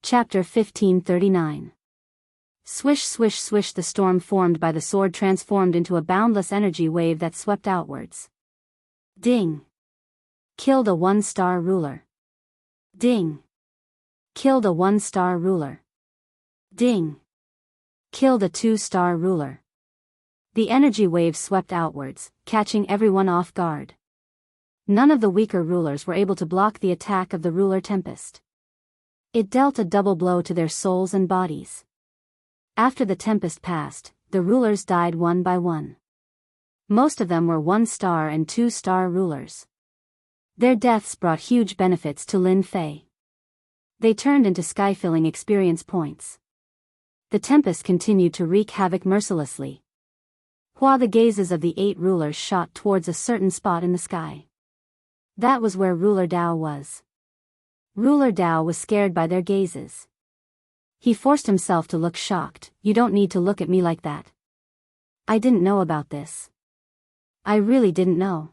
Chapter 1539. Swish swish swish, the storm formed by the sword transformed into a boundless energy wave that swept outwards. Ding! Killed a 1-star ruler. Ding! Killed a 1-star ruler. Ding! Killed a 2-star ruler. The energy wave swept outwards, catching everyone off guard. None of the weaker rulers were able to block the attack of the ruler tempest. It dealt a double blow to their souls and bodies. After the tempest passed, the rulers died one by one. Most of them were 1-star and 2-star rulers. Their deaths brought huge benefits to Lin Fei. They turned into sky-filling experience points. The tempest continued to wreak havoc mercilessly, while the gazes of the 8 rulers shot towards a certain spot in the sky. That was where Ruler Dao was. Ruler Dao was scared by their gazes. He forced himself to look shocked. "You don't need to look at me like that. I didn't know about this. I really didn't know.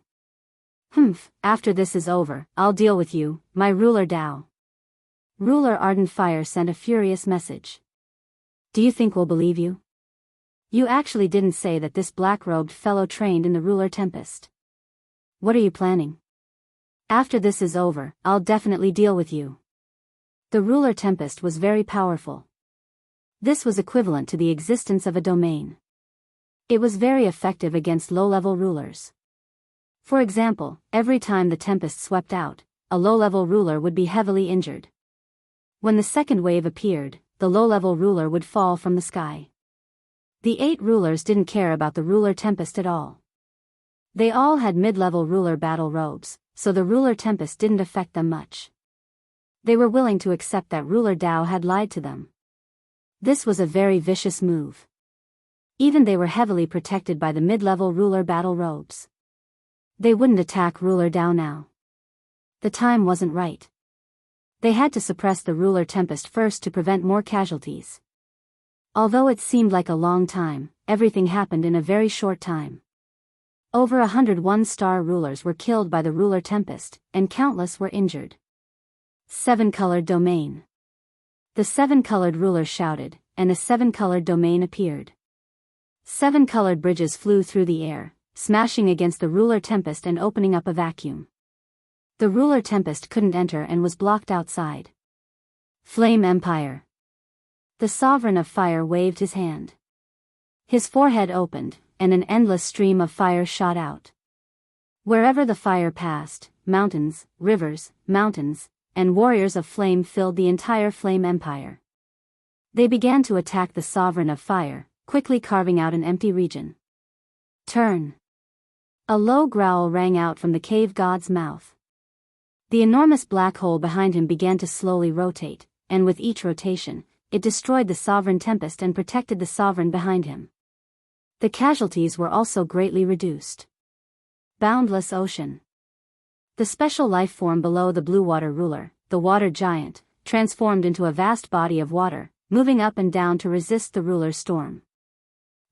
After this is over, I'll deal with you, my Ruler Dao." Ruler Ardent Fire sent a furious message. "Do you think we'll believe you? You actually didn't say that this black-robed fellow trained in the Ruler Tempest. What are you planning? After this is over, I'll definitely deal with you." The Ruler Tempest was very powerful. This was equivalent to the existence of a domain. It was very effective against low-level rulers. For example, every time the Tempest swept out, a low-level ruler would be heavily injured. When the second wave appeared, the low-level ruler would fall from the sky. The 8 rulers didn't care about the Ruler Tempest at all. They all had mid-level ruler battle robes, so the Ruler Tempest didn't affect them much. They were willing to accept that Ruler Dao had lied to them. This was a very vicious move. Even they were heavily protected by the mid-level ruler battle robes. They wouldn't attack Ruler Dao now. The time wasn't right. They had to suppress the Ruler Tempest first to prevent more casualties. Although it seemed like a long time, everything happened in a very short time. Over 100 1-star rulers were killed by the Ruler Tempest, and countless were injured. 7-colored domain. The 7-colored ruler shouted, and a 7-colored domain appeared. 7-colored bridges flew through the air, smashing against the Ruler Tempest and opening up a vacuum. The Ruler Tempest couldn't enter and was blocked outside. Flame Empire. The Sovereign of Fire waved his hand. His forehead opened, and an endless stream of fire shot out. Wherever the fire passed, mountains, rivers, mountains, and warriors of flame filled the entire Flame Empire. They began to attack the Sovereign of Fire, quickly carving out an empty region. Turn. A low growl rang out from the cave god's mouth. The enormous black hole behind him began to slowly rotate, and with each rotation, it destroyed the Sovereign Tempest and protected the Sovereign behind him. The casualties were also greatly reduced. Boundless Ocean. The special life form below the Blue Water Ruler, the Water Giant, transformed into a vast body of water, moving up and down to resist the ruler's storm.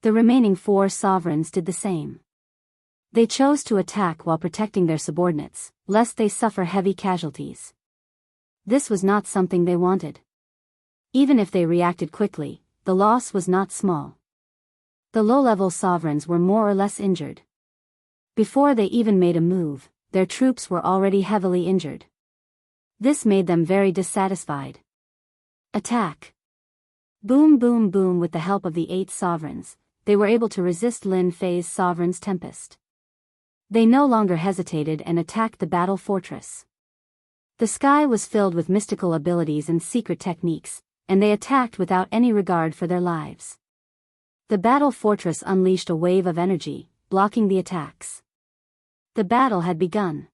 The remaining 4 sovereigns did the same. They chose to attack while protecting their subordinates, lest they suffer heavy casualties. This was not something they wanted. Even if they reacted quickly, the loss was not small. The low-level sovereigns were more or less injured. Before they even made a move, their troops were already heavily injured. This made them very dissatisfied. Attack! Boom boom boom. With the help of the 8 sovereigns, they were able to resist Lin Fei's Sovereign's Tempest. They no longer hesitated and attacked the battle fortress. The sky was filled with mystical abilities and secret techniques, and they attacked without any regard for their lives. The battle fortress unleashed a wave of energy, blocking the attacks. The battle had begun.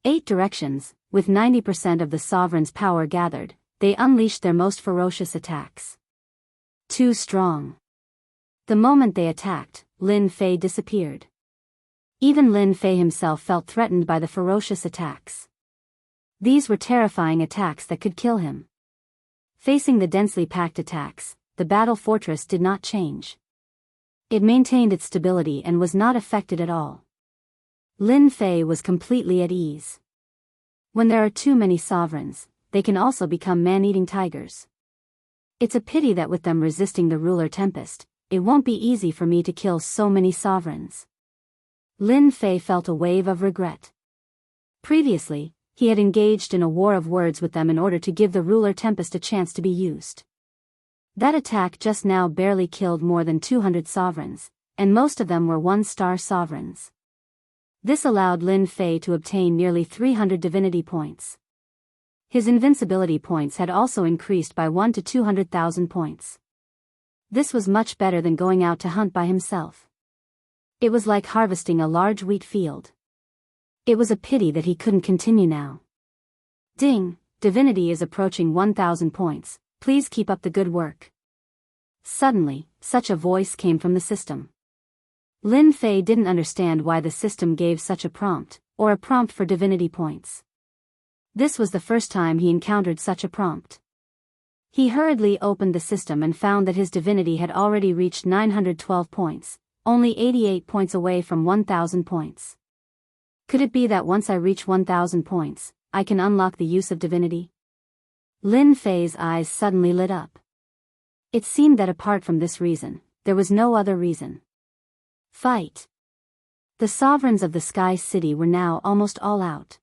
8 directions, with 90% of the sovereign's power gathered, they unleashed their most ferocious attacks. Too strong. The moment they attacked, Lin Fei disappeared. Even Lin Fei himself felt threatened by the ferocious attacks. These were terrifying attacks that could kill him. Facing the densely packed attacks, the battle fortress did not change. It maintained its stability and was not affected at all. Lin Fei was completely at ease. When there are too many sovereigns, they can also become man-eating tigers. It's a pity that with them resisting the ruler Tempest, it won't be easy for me to kill so many sovereigns. Lin Fei felt a wave of regret. Previously, he had engaged in a war of words with them in order to give the ruler Tempest a chance to be used. That attack just now barely killed more than 200 sovereigns, and most of them were one-star sovereigns. This allowed Lin Fei to obtain nearly 300 divinity points. His invincibility points had also increased by 1 to 200,000 points. This was much better than going out to hunt by himself. It was like harvesting a large wheat field. It was a pity that he couldn't continue now. Ding, divinity is approaching 1,000 points, please keep up the good work. Suddenly, such a voice came from the system. Lin Fei didn't understand why the system gave such a prompt, or a prompt for divinity points. This was the first time he encountered such a prompt. He hurriedly opened the system and found that his divinity had already reached 912 points, only 88 points away from 1,000 points. Could it be that once I reach 1,000 points, I can unlock the use of divinity? Lin Fei's eyes suddenly lit up. It seemed that apart from this reason, there was no other reason. Fight! The sovereigns of the Sky City were now almost all out.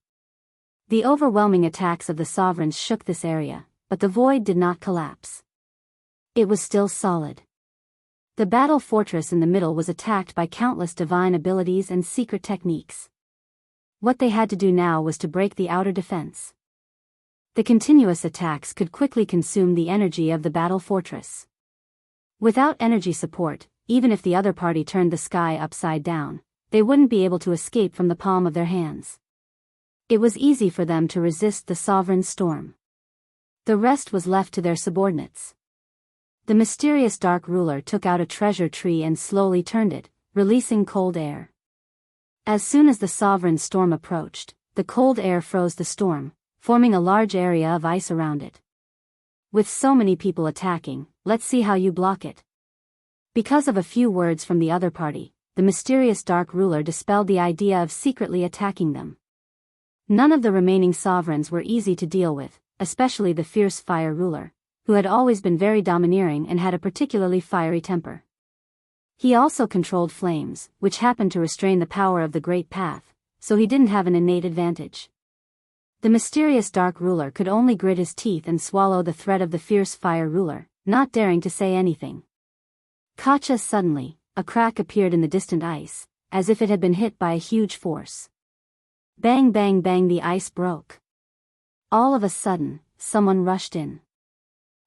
The overwhelming attacks of the sovereigns shook this area, but the void did not collapse. It was still solid. The battle fortress in the middle was attacked by countless divine abilities and secret techniques. What they had to do now was to break the outer defense. The continuous attacks could quickly consume the energy of the battle fortress. Without energy support, even if the other party turned the sky upside down, they wouldn't be able to escape from the palm of their hands. It was easy for them to resist the sovereign's storm. The rest was left to their subordinates. The mysterious dark ruler took out a treasure tree and slowly turned it, releasing cold air. As soon as the sovereign's storm approached, the cold air froze the storm, forming a large area of ice around it. With so many people attacking, let's see how you block it. Because of a few words from the other party, the mysterious dark ruler dispelled the idea of secretly attacking them. None of the remaining sovereigns were easy to deal with, especially the fierce fire ruler, who had always been very domineering and had a particularly fiery temper. He also controlled flames, which happened to restrain the power of the Great Path, so he didn't have an innate advantage. The mysterious dark ruler could only grit his teeth and swallow the threat of the fierce fire ruler, not daring to say anything. Kacha suddenly, a crack appeared in the distant ice, as if it had been hit by a huge force. Bang bang bang, the ice broke. All of a sudden, someone rushed in.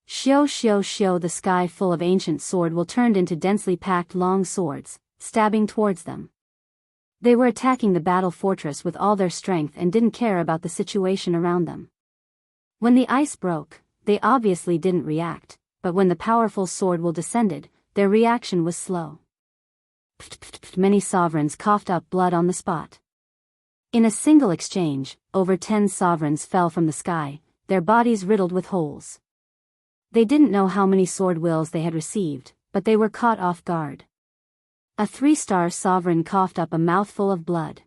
Shio shio shio, the sky full of ancient sword will turned into densely packed long swords, stabbing towards them. They were attacking the battle fortress with all their strength and didn't care about the situation around them. When the ice broke, they obviously didn't react, but when the powerful sword will descended, their reaction was slow. Many sovereigns coughed up blood on the spot. In a single exchange, over 10 sovereigns fell from the sky, their bodies riddled with holes. They didn't know how many sword wills they had received, but they were caught off guard. A 3-star sovereign coughed up a mouthful of blood.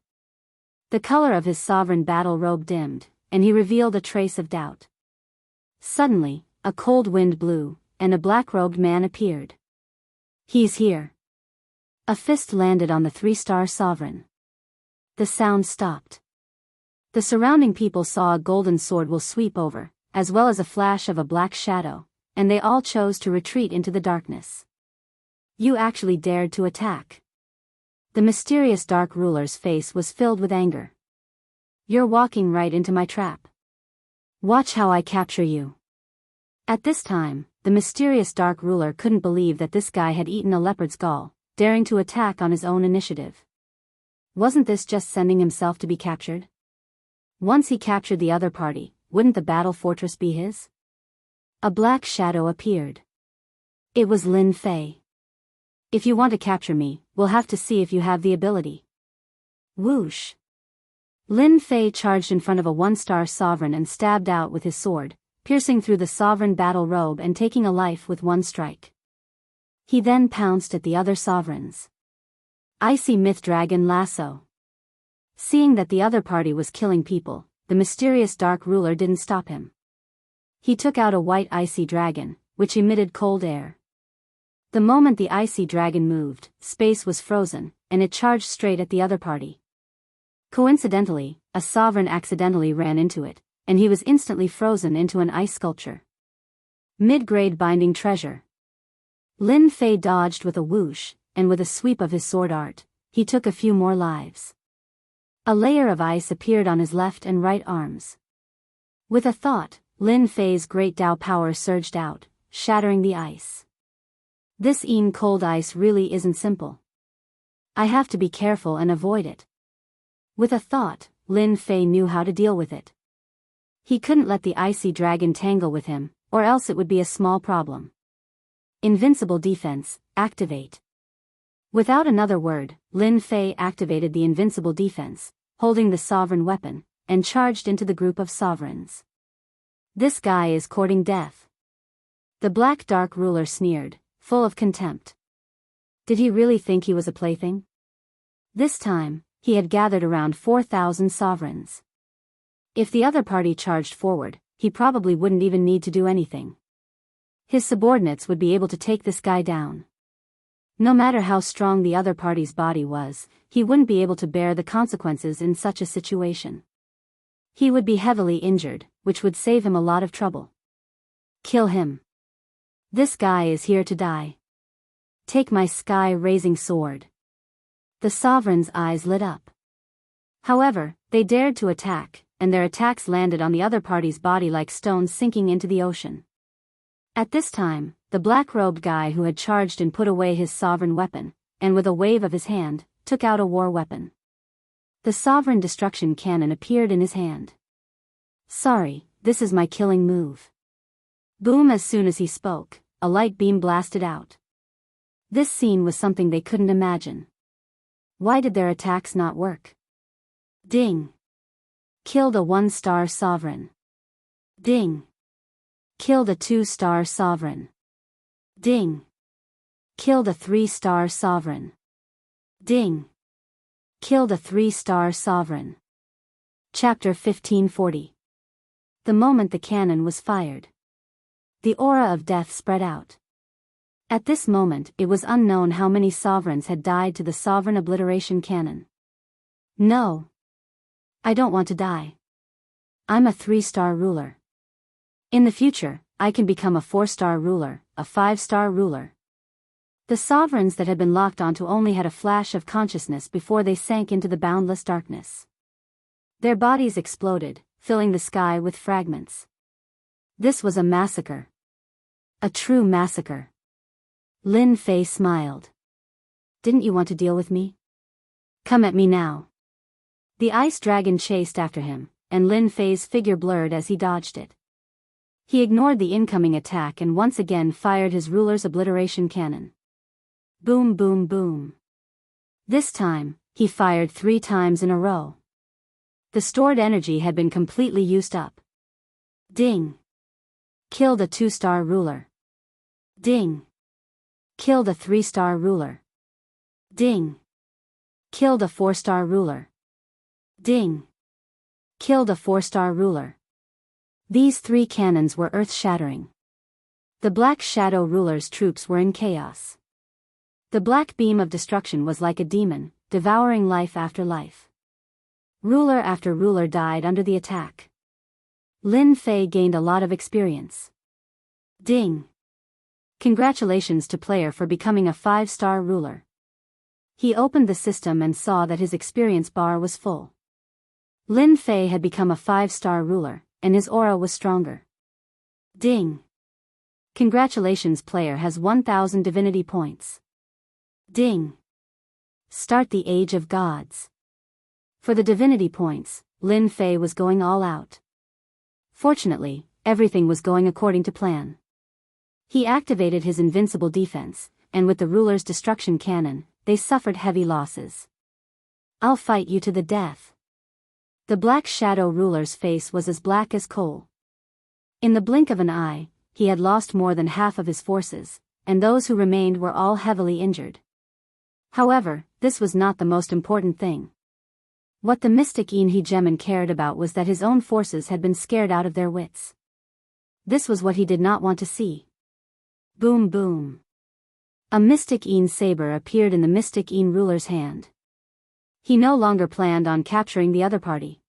The color of his sovereign battle robe dimmed, and he revealed a trace of doubt. Suddenly, a cold wind blew, and a black-robed man appeared. He's here. A fist landed on the 3-star sovereign. The sound stopped. The surrounding people saw a golden sword will sweep over, as well as a flash of a black shadow, and they all chose to retreat into the darkness. You actually dared to attack. The mysterious dark ruler's face was filled with anger. You're walking right into my trap. Watch how I capture you. At this time, the mysterious dark ruler couldn't believe that this guy had eaten a leopard's gall, daring to attack on his own initiative. Wasn't this just sending himself to be captured? Once he captured the other party, wouldn't the battle fortress be his? A black shadow appeared. It was Lin Fei. If you want to capture me, we'll have to see if you have the ability. Whoosh! Lin Fei charged in front of a 1-star sovereign and stabbed out with his sword, piercing through the sovereign battle robe and taking a life with one strike. He then pounced at the other sovereigns. Icy Myth Dragon Lasso. Seeing that the other party was killing people, the mysterious dark ruler didn't stop him. He took out a white icy dragon, which emitted cold air. The moment the icy dragon moved, space was frozen, and it charged straight at the other party. Coincidentally, a sovereign accidentally ran into it, and he was instantly frozen into an ice sculpture. Mid-grade binding treasure. Lin Fei dodged with a whoosh, and with a sweep of his sword art, he took a few more lives. A layer of ice appeared on his left and right arms. With a thought, Lin Fei's great Dao power surged out, shattering the ice. This cold ice really isn't simple. I have to be careful and avoid it. With a thought, Lin Fei knew how to deal with it. He couldn't let the icy dragon tangle with him, or else it would be a small problem. Invincible defense, activate. Without another word, Lin Fei activated the invincible defense, holding the sovereign weapon, and charged into the group of sovereigns. This guy is courting death. The Black Dark Ruler sneered, full of contempt. Did he really think he was a plaything? This time, he had gathered around 4,000 sovereigns. If the other party charged forward, he probably wouldn't even need to do anything. His subordinates would be able to take this guy down. No matter how strong the other party's body was, he wouldn't be able to bear the consequences in such a situation. He would be heavily injured, which would save him a lot of trouble. Kill him. This guy is here to die. Take my sky-raising sword. The sovereign's eyes lit up. However, they dared to attack, and their attacks landed on the other party's body like stones sinking into the ocean. At this time, the black-robed guy who had charged and put away his sovereign weapon, and with a wave of his hand, took out a war weapon. The sovereign destruction cannon appeared in his hand. Sorry, this is my killing move. Boom! As soon as he spoke, a light beam blasted out. This scene was something they couldn't imagine. Why did their attacks not work? Ding! Killed a 1-star sovereign. Ding! Killed a 2-star sovereign. Ding! Killed a 3-star sovereign. Ding! Killed a 3-star sovereign. Chapter 1540. The moment the cannon was fired, the aura of death spread out. At this moment, it was unknown how many sovereigns had died to the sovereign obliteration cannon. No. I don't want to die. I'm a 3-star ruler. In the future, I can become a 4-star ruler, a 5-star ruler. The sovereigns that had been locked onto only had a flash of consciousness before they sank into the boundless darkness. Their bodies exploded, filling the sky with fragments. This was a massacre. A true massacre. Lin Fei smiled. Didn't you want to deal with me? Come at me now. The ice dragon chased after him, and Lin Fei's figure blurred as he dodged it. He ignored the incoming attack and once again fired his ruler's obliteration cannon. Boom, boom, boom. This time, he fired 3 times in a row. The stored energy had been completely used up. Ding! Killed a 2-star ruler. Ding! Killed a 3-star ruler. Ding! Killed a 4-star ruler. Ding! Killed a 4-star ruler. These 3 cannons were earth-shattering. The Black Shadow ruler's troops were in chaos. The black beam of destruction was like a demon, devouring life after life. Ruler after ruler died under the attack. Lin Fei gained a lot of experience. Ding! Congratulations to player for becoming a 5-star ruler. He opened the system and saw that his experience bar was full. Lin Fei had become a 5-star ruler, and his aura was stronger. Ding! Congratulations, player has 1,000 divinity points. Ding! Start the Age of Gods. For the divinity points, Lin Fei was going all out. Fortunately, everything was going according to plan. He activated his invincible defense, and with the ruler's destruction cannon, they suffered heavy losses. I'll fight you to the death. The Black Shadow ruler's face was as black as coal. In the blink of an eye, he had lost more than half of his forces, and those who remained were all heavily injured. However, this was not the most important thing. What the mystic Inhe Gemin cared about was that his own forces had been scared out of their wits. This was what he did not want to see. Boom boom. A Mystic Een saber appeared in the Mystic Een ruler's hand. He no longer planned on capturing the other party.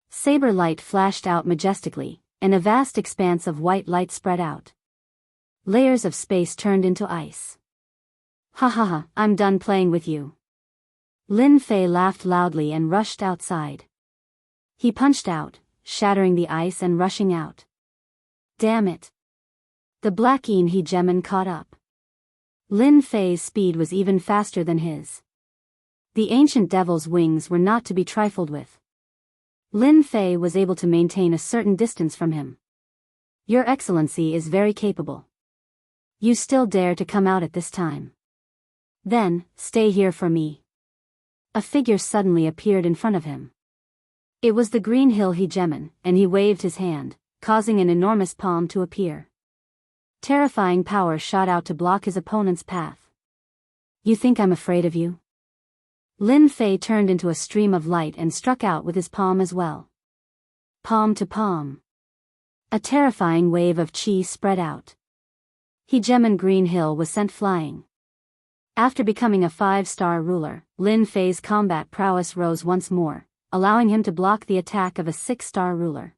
Saber light flashed out majestically, and a vast expanse of white light spread out. Layers of space turned into ice. Ha ha ha, I'm done playing with you. Lin Fei laughed loudly and rushed outside. He punched out, shattering the ice and rushing out. Damn it. The Black Een hegemon caught up. Lin Fei's speed was even faster than his. The ancient devil's wings were not to be trifled with. Lin Fei was able to maintain a certain distance from him. Your Excellency is very capable. You still dare to come out at this time. Then, stay here for me. A figure suddenly appeared in front of him. It was the Green Hill hegemon, and he waved his hand, causing an enormous palm to appear. Terrifying power shot out to block his opponent's path. You think I'm afraid of you? Lin Fei turned into a stream of light and struck out with his palm as well. Palm to palm. A terrifying wave of chi spread out. Hegemon Green Hill was sent flying. After becoming a 5-star ruler, Lin Fei's combat prowess rose once more, allowing him to block the attack of a 6-star ruler.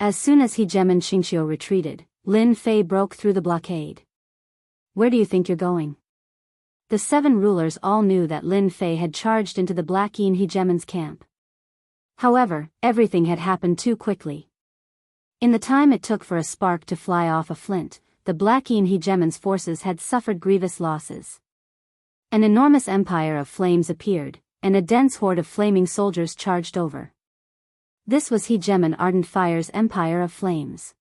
As soon as Hegemon Xingqiu retreated, Lin Fei broke through the blockade. Where do you think you're going? The 7 rulers all knew that Lin Fei had charged into the Black Een hegemon's camp. However, everything had happened too quickly. In the time it took for a spark to fly off a flint, the Black Een hegemon's forces had suffered grievous losses. An enormous empire of flames appeared, and a dense horde of flaming soldiers charged over. This was Hegemon Ardent Fire's empire of flames.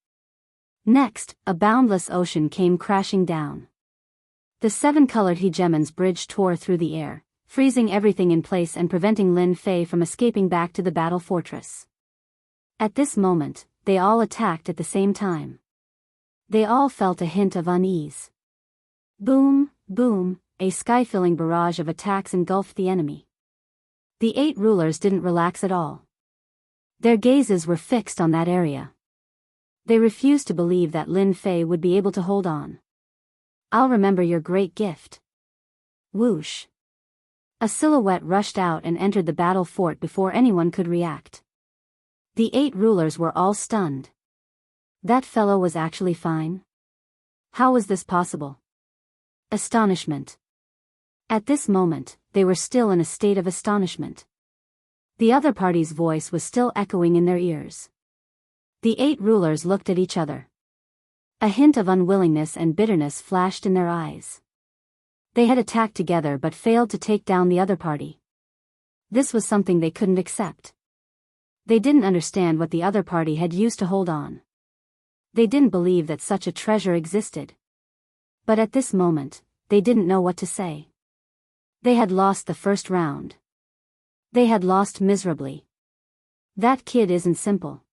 Next, a boundless ocean came crashing down. The 7-colored hegemon's bridge tore through the air, freezing everything in place and preventing Lin Fei from escaping back to the battle fortress. At this moment, they all attacked at the same time. They all felt a hint of unease. Boom, boom, a sky-filling barrage of attacks engulfed the enemy. The 8 rulers didn't relax at all. Their gazes were fixed on that area. They refused to believe that Lin Fei would be able to hold on. I'll remember your great gift. Whoosh. A silhouette rushed out and entered the battle fort before anyone could react. The 8 rulers were all stunned. That fellow was actually fine? How was this possible? Astonishment. At this moment, they were still in a state of astonishment. The other party's voice was still echoing in their ears. The 8 rulers looked at each other. A hint of unwillingness and bitterness flashed in their eyes. They had attacked together but failed to take down the other party. This was something they couldn't accept. They didn't understand what the other party had used to hold on. They didn't believe that such a treasure existed. But at this moment, they didn't know what to say. They had lost the first round. They had lost miserably. That kid isn't simple.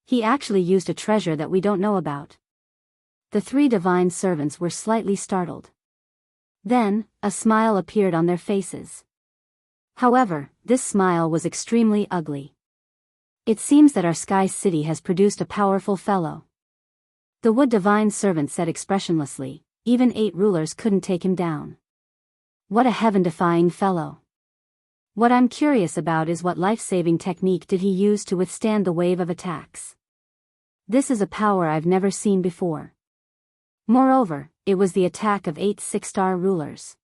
He actually used a treasure that we don't know about. The 3 divine servants were slightly startled. Then, a smile appeared on their faces. However, this smile was extremely ugly. It seems that our sky city has produced a powerful fellow. The wood divine servant said expressionlessly, even 8 rulers couldn't take him down. What a heaven-defying fellow. What I'm curious about is what life-saving technique did he use to withstand the wave of attacks. This is a power I've never seen before. Moreover, it was the attack of 8 6-star rulers.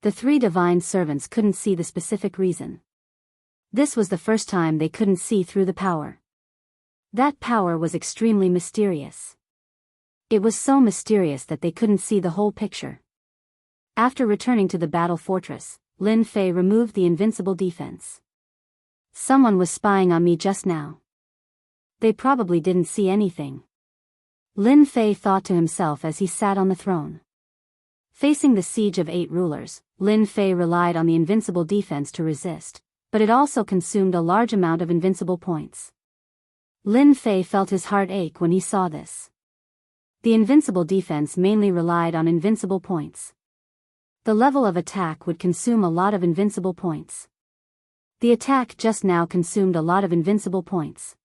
The 3 divine servants couldn't see the specific reason. This was the first time they couldn't see through the power. That power was extremely mysterious. It was so mysterious that they couldn't see the whole picture. After returning to the battle fortress, Lin Fei removed the invincible defense. Someone was spying on me just now. They probably didn't see anything. Lin Fei thought to himself as he sat on the throne. Facing the siege of 8 rulers, Lin Fei relied on the invincible defense to resist, but it also consumed a large amount of invincible points. Lin Fei felt his heart ache when he saw this. The invincible defense mainly relied on invincible points. The level of attack would consume a lot of invincible points. The attack just now consumed a lot of invincible points.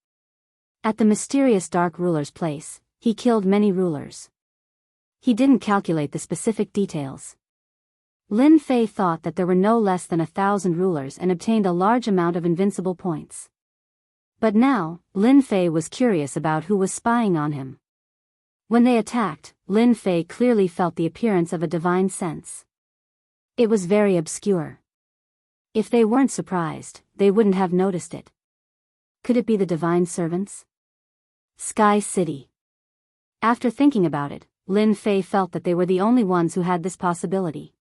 At the mysterious dark ruler's place, he killed many rulers. He didn't calculate the specific details. Lin Fei thought that there were no less than 1,000 rulers and obtained a large amount of invincible points. But now, Lin Fei was curious about who was spying on him. When they attacked, Lin Fei clearly felt the appearance of a divine sense. It was very obscure. If they weren't surprised, they wouldn't have noticed it. Could it be the divine servants? Sky City. After thinking about it, Lin Fei felt that they were the only ones who had this possibility.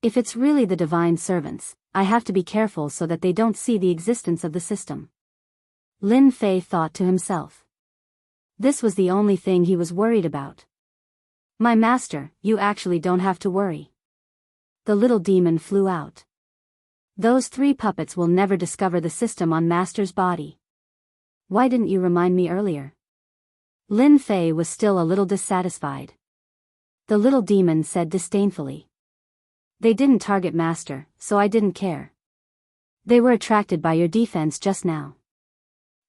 If it's really the divine servants, I have to be careful so that they don't see the existence of the system. Lin Fei thought to himself. This was the only thing he was worried about. My master, you actually don't have to worry. The little demon flew out. Those 3 puppets will never discover the system on master's body. Why didn't you remind me earlier? Lin Fei was still a little dissatisfied. The little demon said disdainfully. They didn't target master, so I didn't care. They were attracted by your defense just now.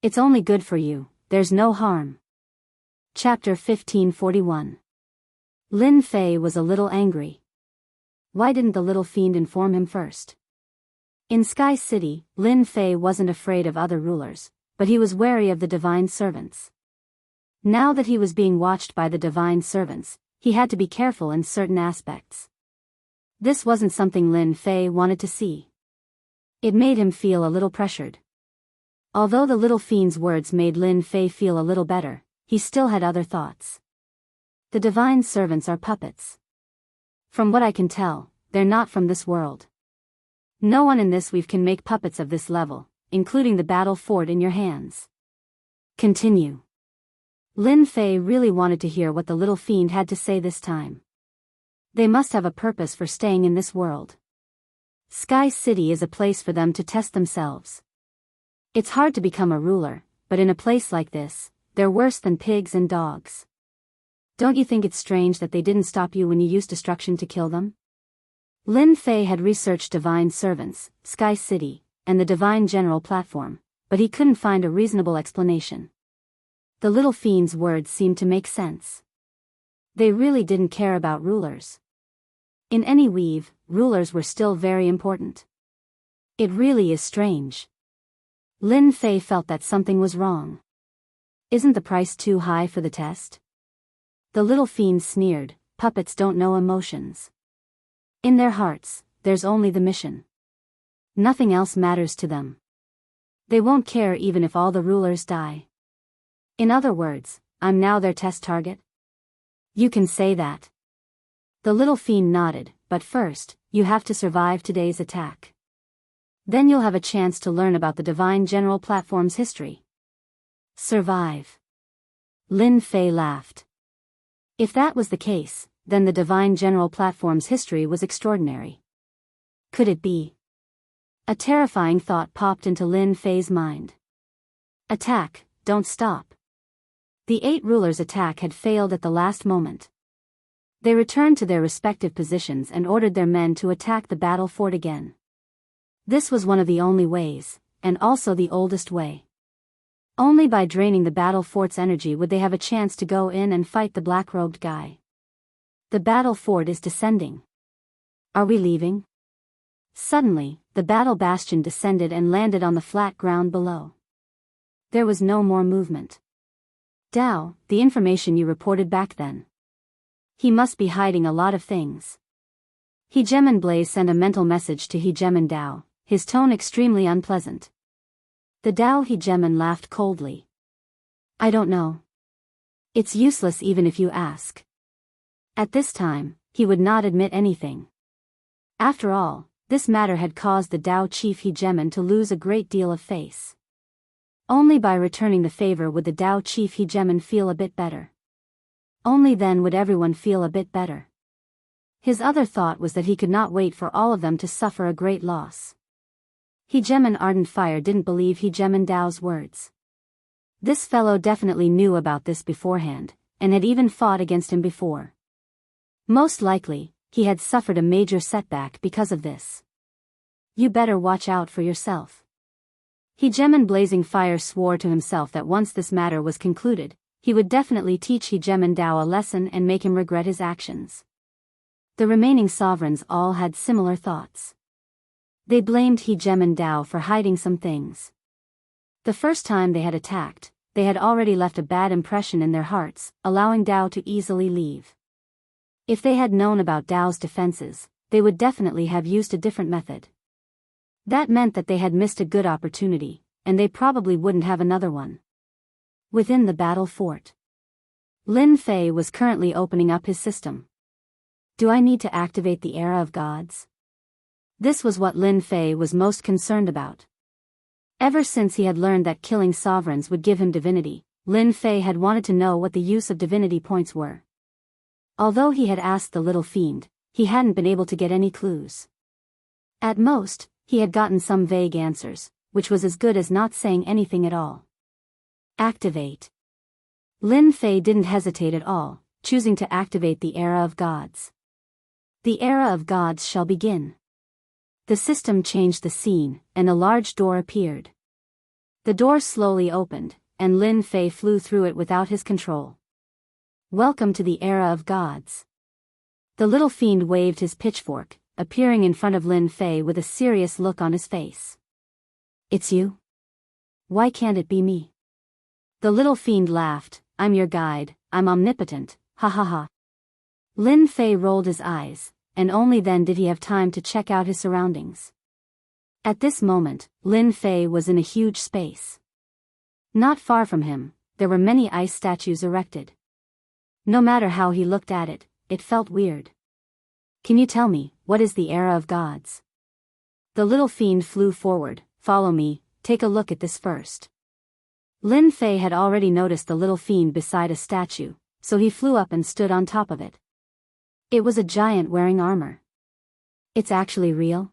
It's only good for you, there's no harm. Chapter 1541. Lin Fei was a little angry. Why didn't the little fiend inform him first? In Sky City, Lin Fei wasn't afraid of other rulers, but he was wary of the divine servants. Now that he was being watched by the divine servants, he had to be careful in certain aspects. This wasn't something Lin Fei wanted to see. It made him feel a little pressured. Although the little fiend's words made Lin Fei feel a little better, he still had other thoughts. The divine servants are puppets. From what I can tell, they're not from this world. No one in this weave can make puppets of this level, including the battle fort in your hands. Continue. Lin Fei really wanted to hear what the little fiend had to say this time. They must have a purpose for staying in this world. Sky City is a place for them to test themselves. It's hard to become a ruler, but in a place like this, they're worse than pigs and dogs. Don't you think it's strange that they didn't stop you when you used destruction to kill them? Lin Fei had researched divine servants, Sky City, and the divine general platform, but he couldn't find a reasonable explanation. The little fiend's words seemed to make sense. They really didn't care about rulers. In any weave, rulers were still very important. It really is strange. Lin Fei felt that something was wrong. Isn't the price too high for the test? The little fiend sneered, puppets don't know emotions. In their hearts, there's only the mission. Nothing else matters to them. They won't care even if all the rulers die. In other words, I'm now their test target? You can say that. The little fiend nodded, but first, you have to survive today's attack. Then you'll have a chance to learn about the divine general platform's history. Survive. Lin Fei laughed. If that was the case, then the divine general platform's history was extraordinary. Could it be? A terrifying thought popped into Lin Fei's mind. Attack, don't stop. The 8 rulers' attack had failed at the last moment. They returned to their respective positions and ordered their men to attack the battle fort again. This was one of the only ways, and also the oldest way. Only by draining the battle fort's energy would they have a chance to go in and fight the black-robed guy. The battle fort is descending. Are we leaving? Suddenly, the battle bastion descended and landed on the flat ground below. There was no more movement. Dao, the information you reported back then. He must be hiding a lot of things. Hegeman Blaze sent a mental message to Hegeman Dao, his tone extremely unpleasant. The Dao Hegeman laughed coldly. I don't know. It's useless even if you ask. At this time, he would not admit anything. After all, this matter had caused the Dao chief Hegeman to lose a great deal of face. Only by returning the favor would the Dao chief Hegeman feel a bit better. Only then would everyone feel a bit better. His other thought was that he could not wait for all of them to suffer a great loss. Hegeman Ardent Fire didn't believe Hegeman Dao's words. This fellow definitely knew about this beforehand, and had even fought against him before. Most likely, he had suffered a major setback because of this. You better watch out for yourself. He Gemin Blazing Fire swore to himself that once this matter was concluded, he would definitely teach He Gemin Dao a lesson and make him regret his actions. The remaining sovereigns all had similar thoughts. They blamed He Gemin Dao for hiding some things. The first time they had attacked, they had already left a bad impression in their hearts, allowing Dao to easily leave. If they had known about Dao's defenses, they would definitely have used a different method. That meant that they had missed a good opportunity, and they probably wouldn't have another one. Within the battle fort, Lin Fei was currently opening up his system. Do I need to activate the era of gods? This was what Lin Fei was most concerned about. Ever since he had learned that killing sovereigns would give him divinity, Lin Fei had wanted to know what the use of divinity points were. Although he had asked the little fiend, he hadn't been able to get any clues. At most, he had gotten some vague answers, which was as good as not saying anything at all. Activate. Lin Fei didn't hesitate at all, choosing to activate the era of gods. The era of gods shall begin. The system changed the scene, and a large door appeared. The door slowly opened, and Lin Fei flew through it without his control. Welcome to the era of gods. The little fiend waved his pitchfork, appearing in front of Lin Fei with a serious look on his face. It's you? Why can't it be me? The little fiend laughed. I'm your guide, I'm omnipotent, ha ha ha. Lin Fei rolled his eyes, and only then did he have time to check out his surroundings. At this moment, Lin Fei was in a huge space. Not far from him, there were many ice statues erected. No matter how he looked at it, it felt weird. Can you tell me, what is the era of gods? The little fiend flew forward. Follow me, take a look at this first. Lin Fei had already noticed the little fiend beside a statue, so he flew up and stood on top of it. It was a giant wearing armor. It's actually real?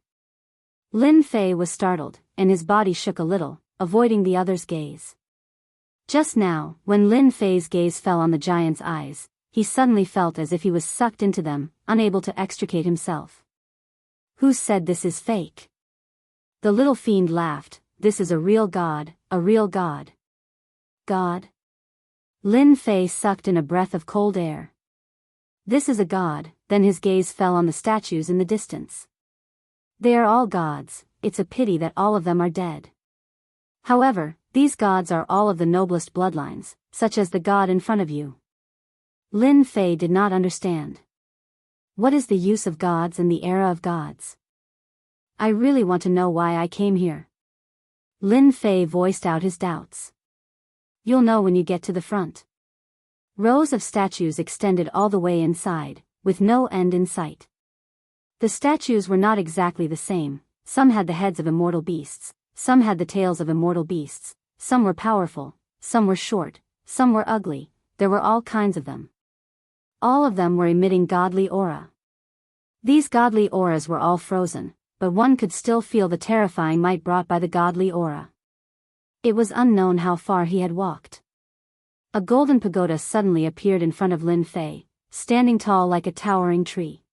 Lin Fei was startled, and his body shook a little, avoiding the other's gaze. Just now, when Lin Fei's gaze fell on the giant's eyes, he suddenly felt as if he was sucked into them, unable to extricate himself. Who said this is fake? The little fiend laughed. This is a real god, a real god. God? Lin Fei sucked in a breath of cold air. This is a god. Then his gaze fell on the statues in the distance. They are all gods, it's a pity that all of them are dead. However, these gods are all of the noblest bloodlines, such as the god in front of you. Lin Fei did not understand. What is the use of gods and the era of gods? I really want to know why I came here. Lin Fei voiced out his doubts. You'll know when you get to the front. Rows of statues extended all the way inside, with no end in sight. The statues were not exactly the same. Some had the heads of immortal beasts, some had the tails of immortal beasts, some were powerful, some were short, some were ugly, there were all kinds of them. All of them were emitting godly aura. These godly auras were all frozen, but one could still feel the terrifying might brought by the godly aura. It was unknown how far he had walked. A golden pagoda suddenly appeared in front of Lin Fei, standing tall like a towering tree.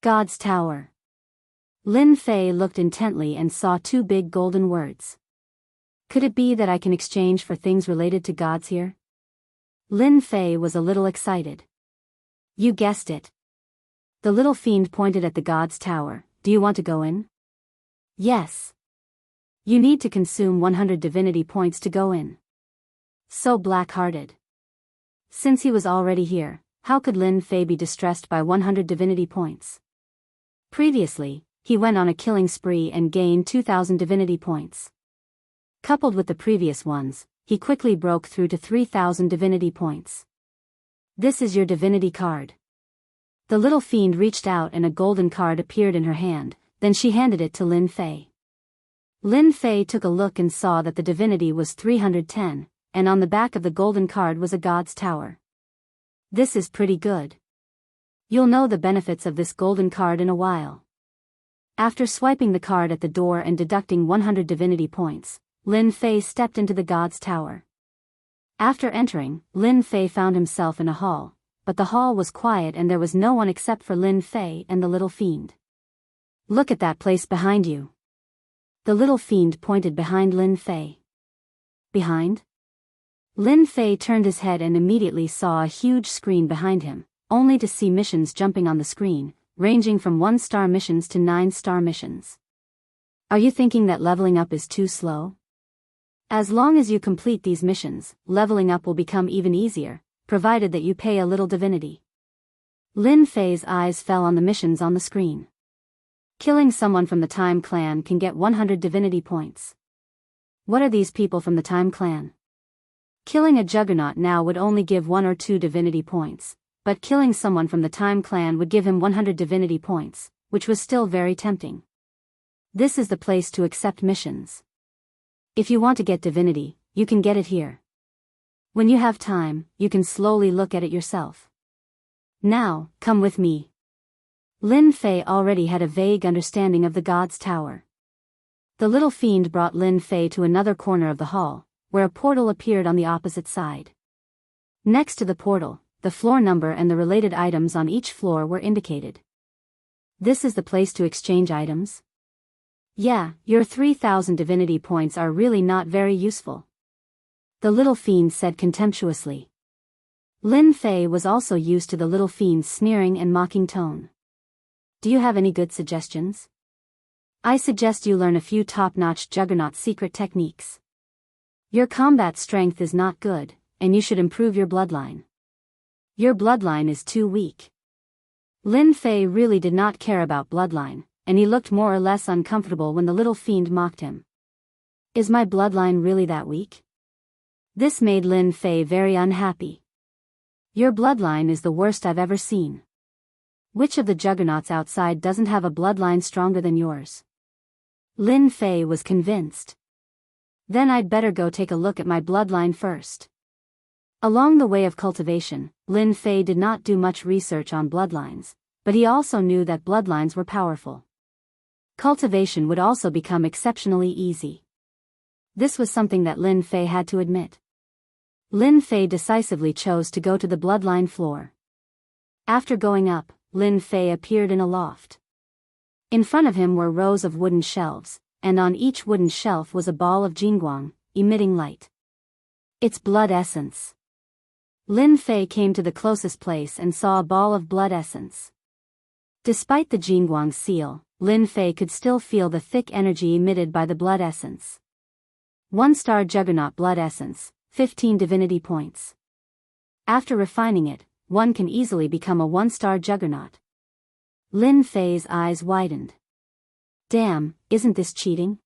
God's Tower. Lin Fei looked intently and saw two big golden words. Could it be that I can exchange for things related to gods here? Lin Fei was a little excited. You guessed it. The little fiend pointed at the God's Tower. Do you want to go in? Yes. You need to consume 100 divinity points to go in. So black-hearted. Since he was already here, how could Lin Fei be distressed by 100 divinity points? Previously, he went on a killing spree and gained 2,000 divinity points. Coupled with the previous ones, he quickly broke through to 3,000 divinity points. This is your divinity card. The little fiend reached out and a golden card appeared in her hand, then she handed it to Lin Fei. Lin Fei took a look and saw that the divinity was 310, and on the back of the golden card was a God's Tower. This is pretty good. You'll know the benefits of this golden card in a while. After swiping the card at the door and deducting 100 divinity points, Lin Fei stepped into the God's Tower. After entering, Lin Fei found himself in a hall, but the hall was quiet and there was no one except for Lin Fei and the little fiend. Look at that place behind you. The little fiend pointed behind Lin Fei. Behind? Lin Fei turned his head and immediately saw a huge screen behind him, only to see missions jumping on the screen, ranging from 1-star missions to 9-star missions. Are you thinking that leveling up is too slow? As long as you complete these missions, leveling up will become even easier, provided that you pay a little divinity. Lin Fei's eyes fell on the missions on the screen. Killing someone from the Time Clan can get 100 divinity points. What are these people from the Time Clan? Killing a juggernaut now would only give 1 or 2 divinity points, but killing someone from the Time Clan would give him 100 divinity points, which was still very tempting. This is the place to accept missions. If you want to get divinity, you can get it here. When you have time, you can slowly look at it yourself. Now, come with me. Lin Fei already had a vague understanding of the God's Tower. The little fiend brought Lin Fei to another corner of the hall, where a portal appeared on the opposite side. Next to the portal, the floor number and the related items on each floor were indicated. This is the place to exchange items? Yeah, your 3,000 divinity points are really not very useful. The little fiend said contemptuously. Lin Fei was also used to the little fiend's sneering and mocking tone. Do you have any good suggestions? I suggest you learn a few top-notch juggernaut secret techniques. Your combat strength is not good, and you should improve your bloodline. Your bloodline is too weak. Lin Fei really did not care about bloodline, and he looked more or less uncomfortable when the little fiend mocked him. Is my bloodline really that weak? This made Lin Fei very unhappy. Your bloodline is the worst I've ever seen. Which of the juggernauts outside doesn't have a bloodline stronger than yours? Lin Fei was convinced. Then I'd better go take a look at my bloodline first. Along the way of cultivation, Lin Fei did not do much research on bloodlines, but he also knew that bloodlines were powerful. Cultivation would also become exceptionally easy. This was something that Lin Fei had to admit. Lin Fei decisively chose to go to the bloodline floor. After going up, Lin Fei appeared in a loft. In front of him were rows of wooden shelves, and on each wooden shelf was a ball of jingguang, emitting light. It's blood essence. Lin Fei came to the closest place and saw a ball of blood essence. Despite the jingguang seal, Lin Fei could still feel the thick energy emitted by the blood essence. 1-star juggernaut blood essence, 15 divinity points. After refining it, one can easily become a 1-star juggernaut. Lin Fei's eyes widened. Damn, isn't this cheating?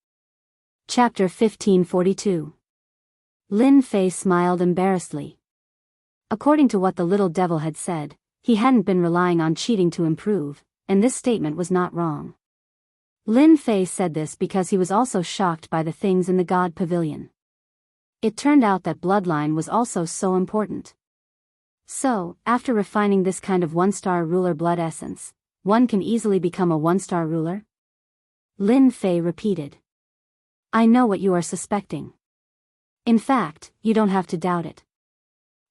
Chapter 1542. Lin Fei smiled embarrassedly. According to what the little devil had said, he hadn't been relying on cheating to improve, and this statement was not wrong. Lin Fei said this because he was also shocked by the things in the God Pavilion. It turned out that bloodline was also so important. So, after refining this kind of 1-star ruler blood essence, one can easily become a 1-star ruler? Lin Fei repeated. I know what you are suspecting. In fact, you don't have to doubt it.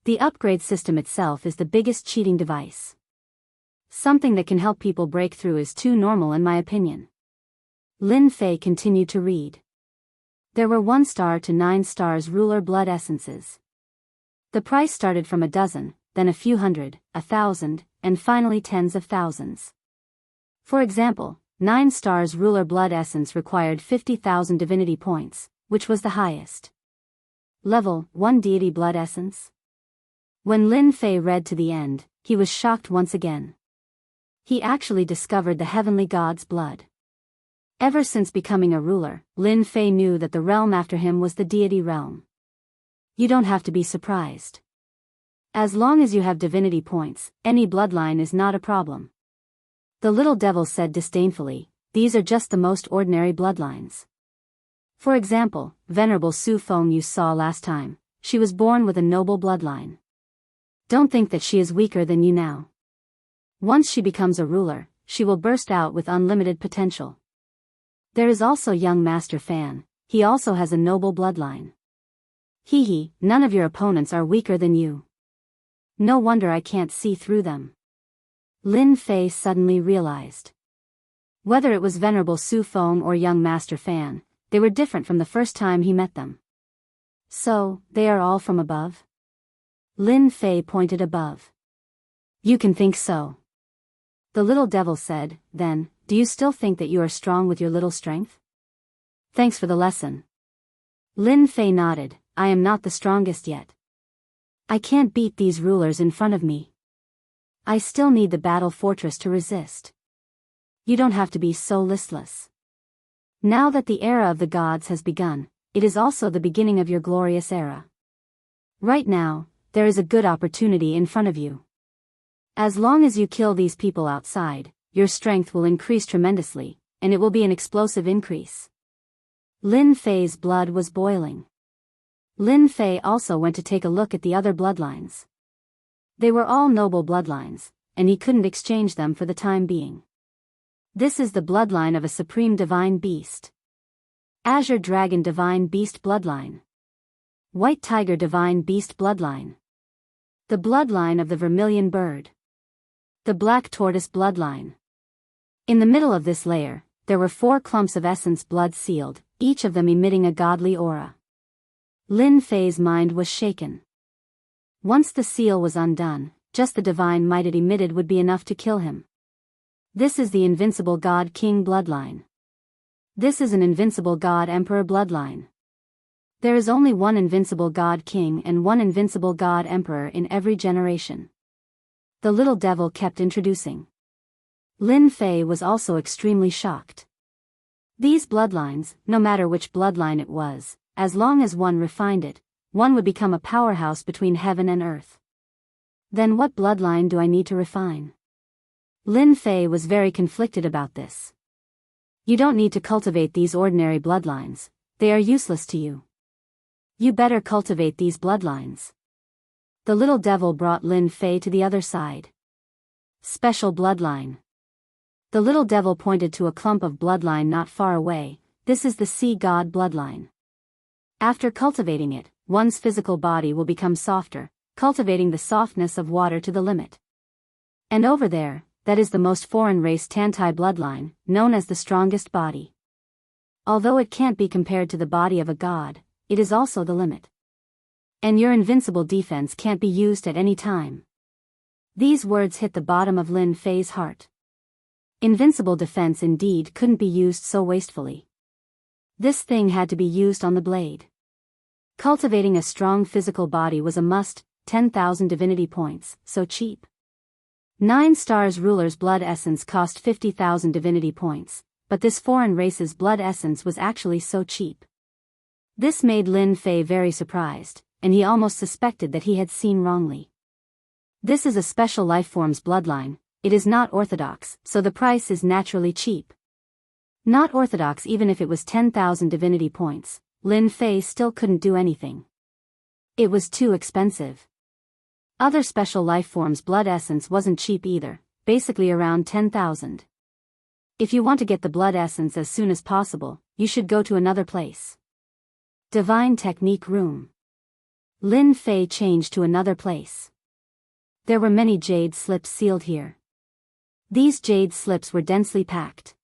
The upgrade system itself is the biggest cheating device. Something that can help people break through is too normal in my opinion. Lin Fei continued to read. There were 1-star to 9 stars ruler blood essences. The price started from a dozen, then a few hundred, 1,000, and finally tens of thousands. For example, 9 stars ruler blood essence required 50,000 divinity points, which was the highest. Level 1 deity blood essence. When Lin Fei read to the end, he was shocked once again. He actually discovered the heavenly god's blood. Ever since becoming a ruler, Lin Fei knew that the realm after him was the deity realm. You don't have to be surprised. As long as you have divinity points, any bloodline is not a problem. The little devil said disdainfully, these are just the most ordinary bloodlines. For example, Venerable Su Feng you saw last time, she was born with a noble bloodline. Don't think that she is weaker than you now. Once she becomes a ruler, she will burst out with unlimited potential. There is also young Master Fan, he also has a noble bloodline. Hee, none of your opponents are weaker than you. No wonder I can't see through them. Lin Fei suddenly realized. Whether it was Venerable Su Feng or young Master Fan, they were different from the first time he met them. So, they are all from above? Lin Fei pointed above. You can think so. The little devil said, then, do you still think that you are strong with your little strength? Thanks for the lesson. Lin Fei nodded, I am not the strongest yet. I can't beat these rulers in front of me. I still need the battle fortress to resist. You don't have to be so listless. Now that the era of the gods has begun, it is also the beginning of your glorious era. Right now, there is a good opportunity in front of you. As long as you kill these people outside, your strength will increase tremendously, and it will be an explosive increase. Lin Fei's blood was boiling. Lin Fei also went to take a look at the other bloodlines. They were all noble bloodlines, and he couldn't exchange them for the time being. This is the bloodline of a supreme divine beast. Azure Dragon Divine Beast Bloodline. White Tiger Divine Beast Bloodline. The bloodline of the Vermilion Bird. The Black Tortoise Bloodline. In the middle of this layer, there were 4 clumps of essence blood sealed, each of them emitting a godly aura. Lin Fei's mind was shaken. Once the seal was undone, just the divine might it emitted would be enough to kill him. This is the invincible God King bloodline. This is an invincible God Emperor bloodline. There is only one invincible God King and one invincible God Emperor in every generation. The little devil kept introducing. Lin Fei was also extremely shocked. These bloodlines, no matter which bloodline it was, as long as one refined it, one would become a powerhouse between heaven and earth. Then what bloodline do I need to refine? Lin Fei was very conflicted about this. You don't need to cultivate these ordinary bloodlines, they are useless to you. You better cultivate these bloodlines. The little devil brought Lin Fei to the other side. Special bloodline. The little devil pointed to a clump of bloodline not far away. This is the sea god bloodline. After cultivating it, one's physical body will become softer, cultivating the softness of water to the limit. And over there, that is the most foreign race Tantai bloodline, known as the strongest body. Although it can't be compared to the body of a god, it is also the limit. And your invincible defense can't be used at any time. These words hit the bottom of Lin Fei's heart. Invincible defense indeed couldn't be used so wastefully. This thing had to be used on the blade. Cultivating a strong physical body was a must, 10,000 divinity points, so cheap. 9 stars ruler's blood essence cost 50,000 divinity points, but this foreign race's blood essence was actually so cheap. This made Lin Fei very surprised, and he almost suspected that he had seen wrongly. This is a special lifeform's bloodline, it is not orthodox, so the price is naturally cheap. Not orthodox even if it was 10,000 divinity points, Lin Fei still couldn't do anything. It was too expensive. Other special lifeforms' blood essence wasn't cheap either, basically around 10,000. If you want to get the blood essence as soon as possible, you should go to another place. Divine Technique Room. Lin Fei changed to another place. There were many jade slips sealed here. These jade slips were densely packed.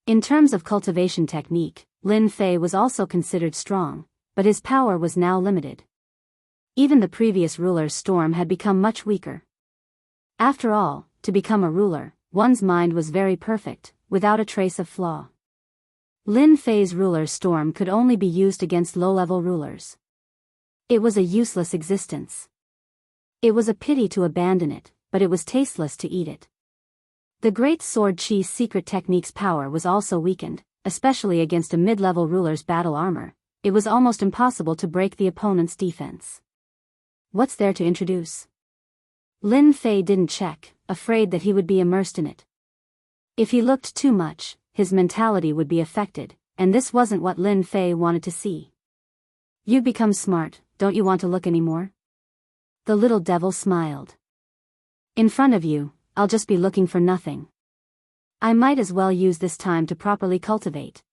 In terms of cultivation technique, Lin Fei was also considered strong, but his power was now limited. Even the previous ruler's storm had become much weaker. After all, to become a ruler, one's mind was very perfect, without a trace of flaw. Lin Fei's ruler's storm could only be used against low-level rulers. It was a useless existence. It was a pity to abandon it, but it was tasteless to eat it. The Great Sword Chi's secret technique's power was also weakened, especially against a mid-level ruler's battle armor. It was almost impossible to break the opponent's defense. What's there to introduce? Lin Fei didn't check, afraid that he would be immersed in it. If he looked too much, his mentality would be affected, and this wasn't what Lin Fei wanted to see. You've become smart, don't you want to look anymore? The little devil smiled. In front of you, I'll just be looking for nothing. I might as well use this time to properly cultivate.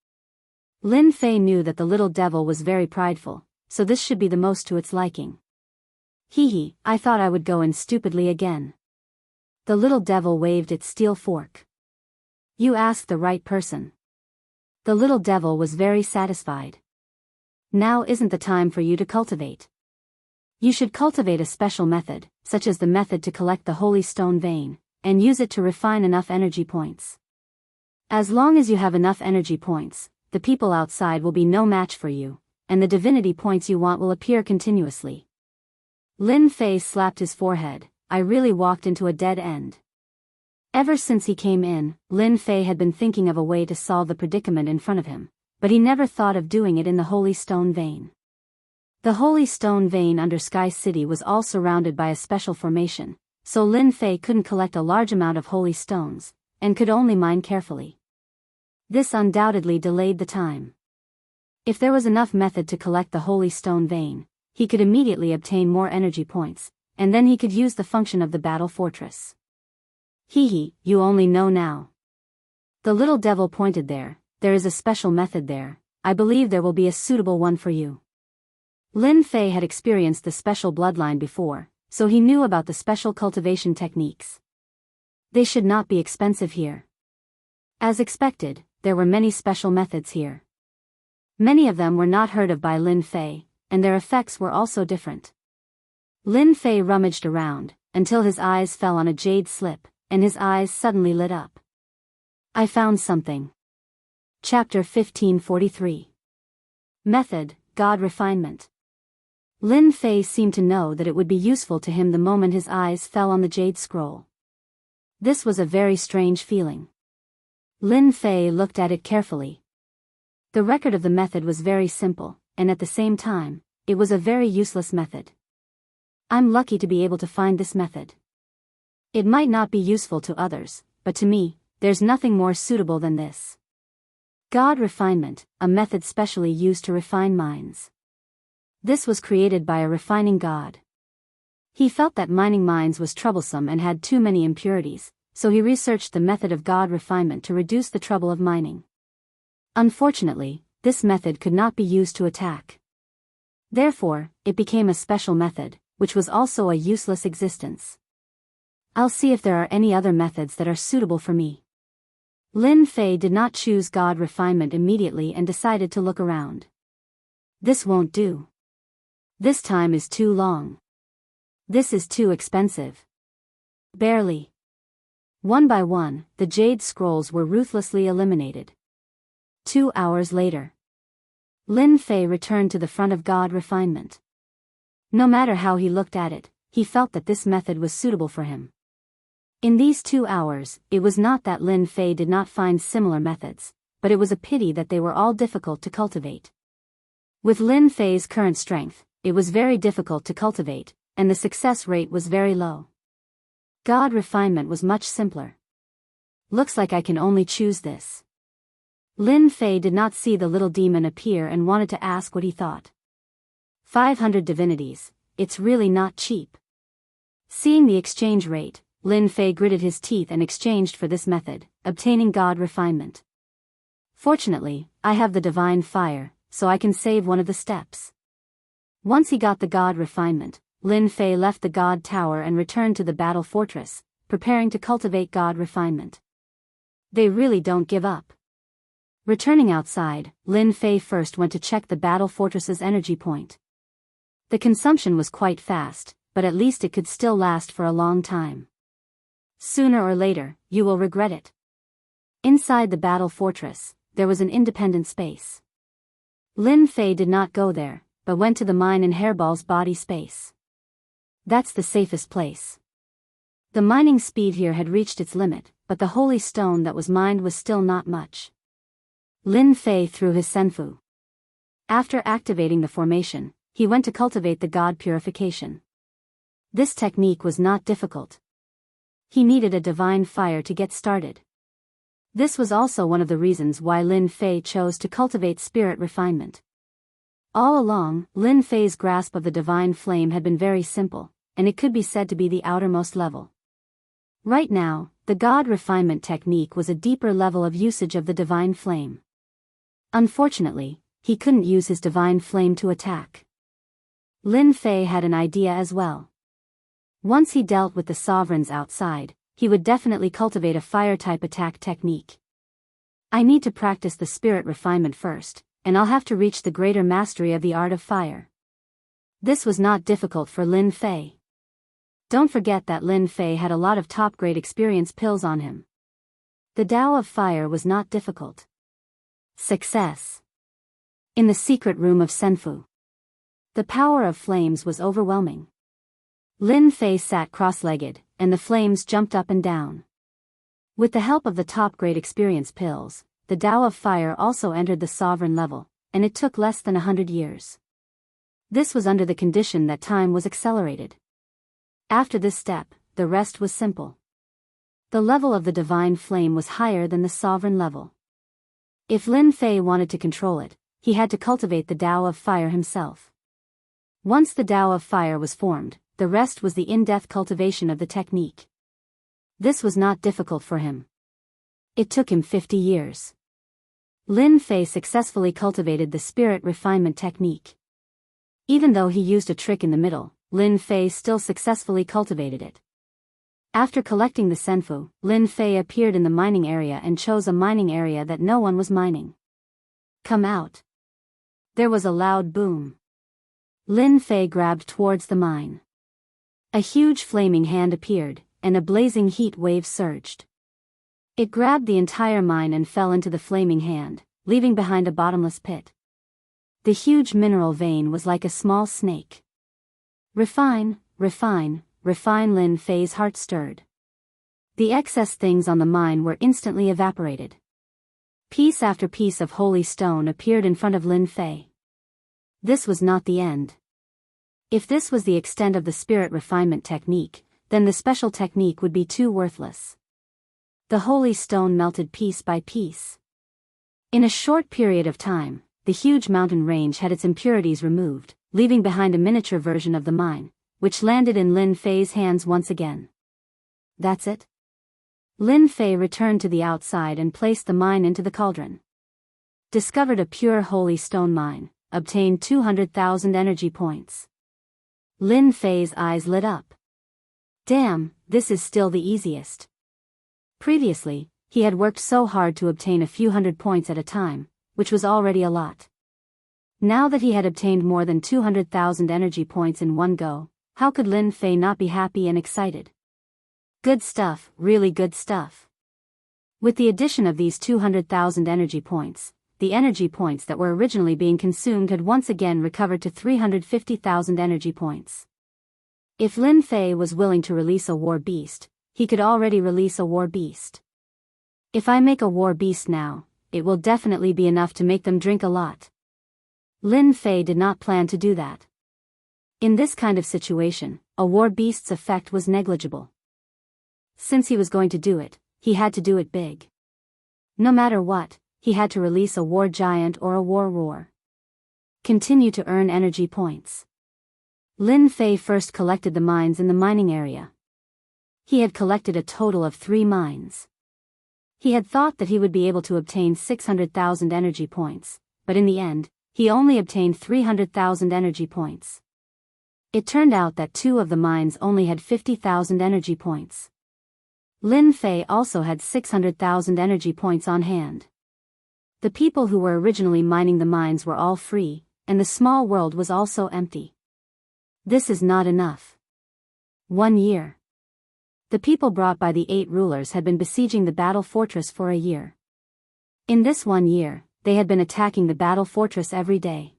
Lin Fei knew that the little devil was very prideful, so this should be the most to its liking. Hee, I thought I would go in stupidly again. The little devil waved its steel fork. You asked the right person. The little devil was very satisfied. Now isn't the time for you to cultivate. You should cultivate a special method, such as the method to collect the holy stone vein, and use it to refine enough energy points. As long as you have enough energy points, the people outside will be no match for you, and the divinity points you want will appear continuously. Lin Fei slapped his forehead. I really walked into a dead end. Ever since he came in, Lin Fei had been thinking of a way to solve the predicament in front of him, but he never thought of doing it in the holy stone vein. The holy stone vein under Sky City was all surrounded by a special formation, so Lin Fei couldn't collect a large amount of holy stones, and could only mine carefully. This undoubtedly delayed the time. If there was enough method to collect the holy stone vein, he could immediately obtain more energy points, and then he could use the function of the battle fortress. Hee, you only know now. The little devil pointed there. There is a special method there. I believe there will be a suitable one for you. Lin Fei had experienced the special bloodline before, so he knew about the special cultivation techniques. They should not be expensive here. As expected, there were many special methods here. Many of them were not heard of by Lin Fei, and their effects were also different. Lin Fei rummaged around, until his eyes fell on a jade slip, and his eyes suddenly lit up. I found something. Chapter 1543. Method, God Refinement. Lin Fei seemed to know that it would be useful to him the moment his eyes fell on the jade scroll. This was a very strange feeling. Lin Fei looked at it carefully. The record of the method was very simple, and at the same time, it was a very useless method. I'm lucky to be able to find this method. It might not be useful to others, but to me, there's nothing more suitable than this. God Refinement, a method specially used to refine minds. This was created by a refining god. He felt that mining mines was troublesome and had too many impurities, so he researched the method of God Refinement to reduce the trouble of mining. Unfortunately, this method could not be used to attack. Therefore, it became a special method, which was also a useless existence. I'll see if there are any other methods that are suitable for me. Lin Fei did not choose God Refinement immediately and decided to look around. This won't do. This time is too long. This is too expensive. Barely. One by one, the jade scrolls were ruthlessly eliminated. 2 hours later, Lin Fei returned to the front of God Refinement. No matter how he looked at it, he felt that this method was suitable for him. In these 2 hours, it was not that Lin Fei did not find similar methods, but it was a pity that they were all difficult to cultivate. With Lin Fei's current strength, it was very difficult to cultivate, and the success rate was very low. God Refinement was much simpler. Looks like I can only choose this. Lin Fei did not see the little demon appear and wanted to ask what he thought. 500 divinities, it's really not cheap. Seeing the exchange rate, Lin Fei gritted his teeth and exchanged for this method, obtaining God Refinement. Fortunately, I have the divine fire, so I can save one of the steps. Once he got the God Refinement, Lin Fei left the God Tower and returned to the battle fortress, preparing to cultivate God Refinement. They really don't give up. Returning outside, Lin Fei first went to check the battle fortress's energy point. The consumption was quite fast, but at least it could still last for a long time. Sooner or later, you will regret it. Inside the battle fortress, there was an independent space. Lin Fei did not go there, but went to the mine in Hairball's body space. That's the safest place. The mining speed here had reached its limit, but the holy stone that was mined was still not much. Lin Fei threw his senfu. After activating the formation, he went to cultivate the god purification. This technique was not difficult. He needed a divine fire to get started. This was also one of the reasons why Lin Fei chose to cultivate spirit refinement. All along, Lin Fei's grasp of the divine flame had been very simple, and it could be said to be the outermost level. Right now, the God Refinement technique was a deeper level of usage of the divine flame. Unfortunately, he couldn't use his divine flame to attack. Lin Fei had an idea as well. Once he dealt with the sovereigns outside, he would definitely cultivate a fire-type attack technique. I need to practice the spirit refinement first, and I'll have to reach the greater mastery of the art of fire. This was not difficult for Lin Fei. Don't forget that Lin Fei had a lot of top-grade experience pills on him. The Tao of Fire was not difficult. Success. In the secret room of Senfu. The power of flames was overwhelming. Lin Fei sat cross-legged, and the flames jumped up and down. With the help of the top-grade experience pills, the Tao of Fire also entered the sovereign level, and it took less than 100 years. This was under the condition that time was accelerated. After this step, the rest was simple. The level of the divine flame was higher than the sovereign level. If Lin Fei wanted to control it, he had to cultivate the Tao of Fire himself. Once the Tao of Fire was formed, the rest was the in-depth cultivation of the technique. This was not difficult for him. It took him 50 years. Lin Fei successfully cultivated the spirit refinement technique. Even though he used a trick in the middle, Lin Fei still successfully cultivated it. After collecting the Senfu, Lin Fei appeared in the mining area and chose a mining area that no one was mining. Come out. There was a loud boom. Lin Fei grabbed towards the mine. A huge flaming hand appeared, and a blazing heat wave surged. It grabbed the entire mine and fell into the flaming hand, leaving behind a bottomless pit. The huge mineral vein was like a small snake. Refine, refine, refine. Lin Fei's heart stirred. The excess things on the mine were instantly evaporated. Piece after piece of holy stone appeared in front of Lin Fei. This was not the end. If this was the extent of the spirit refinement technique, then the special technique would be too worthless. The holy stone melted piece by piece. In a short period of time, the huge mountain range had its impurities removed, leaving behind a miniature version of the mine, which landed in Lin Fei's hands once again. That's it? Lin Fei returned to the outside and placed the mine into the cauldron. Discovered a pure holy stone mine, obtained 200,000 energy points. Lin Fei's eyes lit up. Damn, this is still the easiest. Previously, he had worked so hard to obtain a few hundred points at a time, which was already a lot. Now that he had obtained more than 200,000 energy points in one go, how could Lin Fei not be happy and excited? Good stuff, really good stuff. With the addition of these 200,000 energy points, the energy points that were originally being consumed had once again recovered to 350,000 energy points. If Lin Fei was willing to release a war beast, he could already release a war beast. If I make a war beast now, it will definitely be enough to make them drink a lot. Lin Fei did not plan to do that. In this kind of situation, a war beast's effect was negligible. Since he was going to do it, he had to do it big. No matter what, he had to release a war giant or a war roar. Continue to earn energy points. Lin Fei first collected the mines in the mining area. He had collected a total of 3 mines. He had thought that he would be able to obtain 600,000 energy points, but in the end, he only obtained 300,000 energy points. It turned out that 2 of the mines only had 50,000 energy points. Lin Fei also had 600,000 energy points on hand. The people who were originally mining the mines were all free, and the small world was also empty. This is not enough. 1 year. The people brought by the 8 rulers had been besieging the battle fortress for a year. In this 1 year, they had been attacking the battle fortress every day.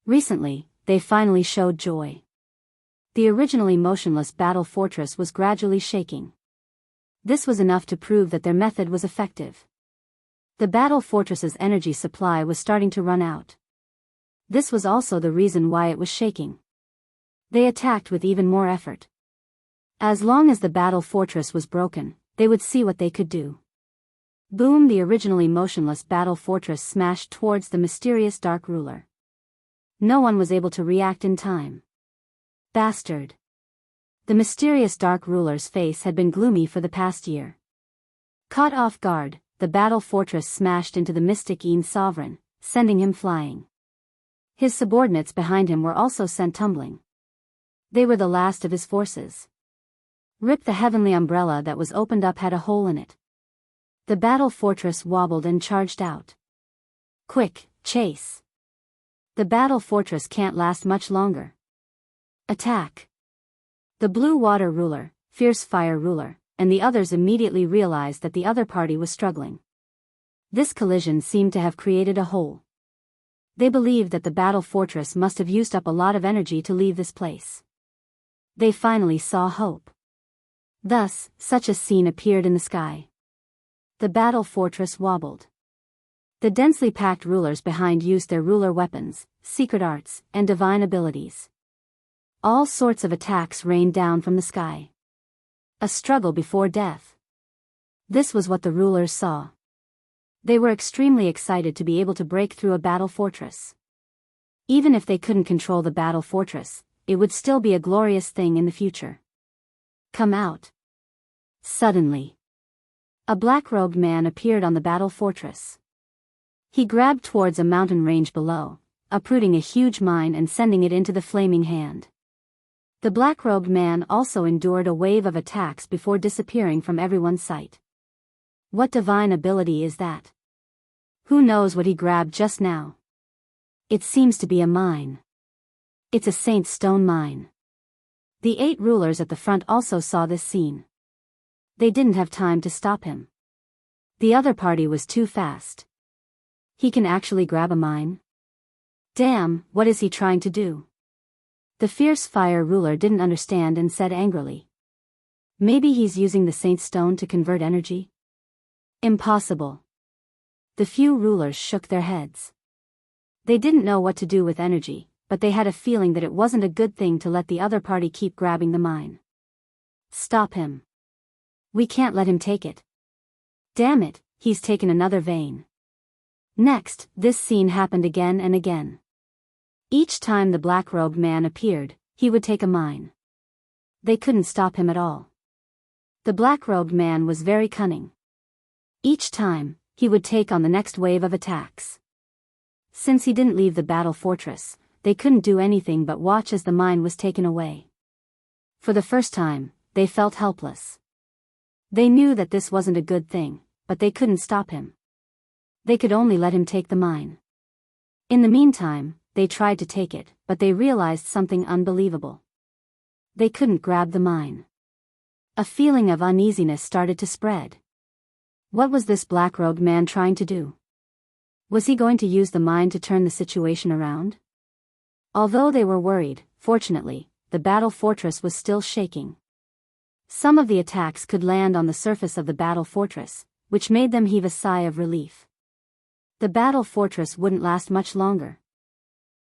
Recently, they finally showed joy. The originally motionless battle fortress was gradually shaking. This was enough to prove that their method was effective. The battle fortress's energy supply was starting to run out. This was also the reason why it was shaking. They attacked with even more effort. As long as the battle fortress was broken, they would see what they could do. Boom! The originally motionless battle fortress smashed towards the mysterious dark ruler. No one was able to react in time. Bastard! The mysterious dark ruler's face had been gloomy for the past year. Caught off guard, the battle fortress smashed into the mystic Yin sovereign, sending him flying. His subordinates behind him were also sent tumbling. They were the last of his forces. Rip! The heavenly umbrella that was opened up had a hole in it. The battle fortress wobbled and charged out. Quick, chase! The battle fortress can't last much longer. Attack! The blue water ruler, fierce fire ruler, and the others immediately realized that the other party was struggling. This collision seemed to have created a hole. They believed that the battle fortress must have used up a lot of energy to leave this place. They finally saw hope. Thus, such a scene appeared in the sky. The battle fortress wobbled. The densely packed rulers behind used their ruler weapons, secret arts, and divine abilities. All sorts of attacks rained down from the sky. A struggle before death. This was what the rulers saw. They were extremely excited to be able to break through a battle fortress. Even if they couldn't control the battle fortress, it would still be a glorious thing in the future. Come out. Suddenly, a black-robed man appeared on the battle fortress. He grabbed towards a mountain range below, uprooting a huge mine and sending it into the flaming hand. The black-robed man also endured a wave of attacks before disappearing from everyone's sight. What divine ability is that? Who knows what he grabbed just now? It seems to be a mine. It's a saint's stone mine. The 8 rulers at the front also saw this scene. They didn't have time to stop him. The other party was too fast. He can actually grab a mine? Damn, what is he trying to do? The fierce fire ruler didn't understand and said angrily. Maybe he's using the saint's stone to convert energy? Impossible. The few rulers shook their heads. They didn't know what to do with energy, but they had a feeling that it wasn't a good thing to let the other party keep grabbing the mine. Stop him. We can't let him take it. Damn it, he's taken another vein. Next, this scene happened again and again. Each time the black-robed man appeared, he would take a mine. They couldn't stop him at all. The black-robed man was very cunning. Each time, he would take on the next wave of attacks. Since he didn't leave the battle fortress, they couldn't do anything but watch as the mine was taken away. For the first time, they felt helpless. They knew that this wasn't a good thing, but they couldn't stop him. They could only let him take the mine. In the meantime, they tried to take it, but they realized something unbelievable. They couldn't grab the mine. A feeling of uneasiness started to spread. What was this black-robed man trying to do? Was he going to use the mine to turn the situation around? Although they were worried, fortunately, the battle fortress was still shaking. Some of the attacks could land on the surface of the battle fortress, which made them heave a sigh of relief. The battle fortress wouldn't last much longer.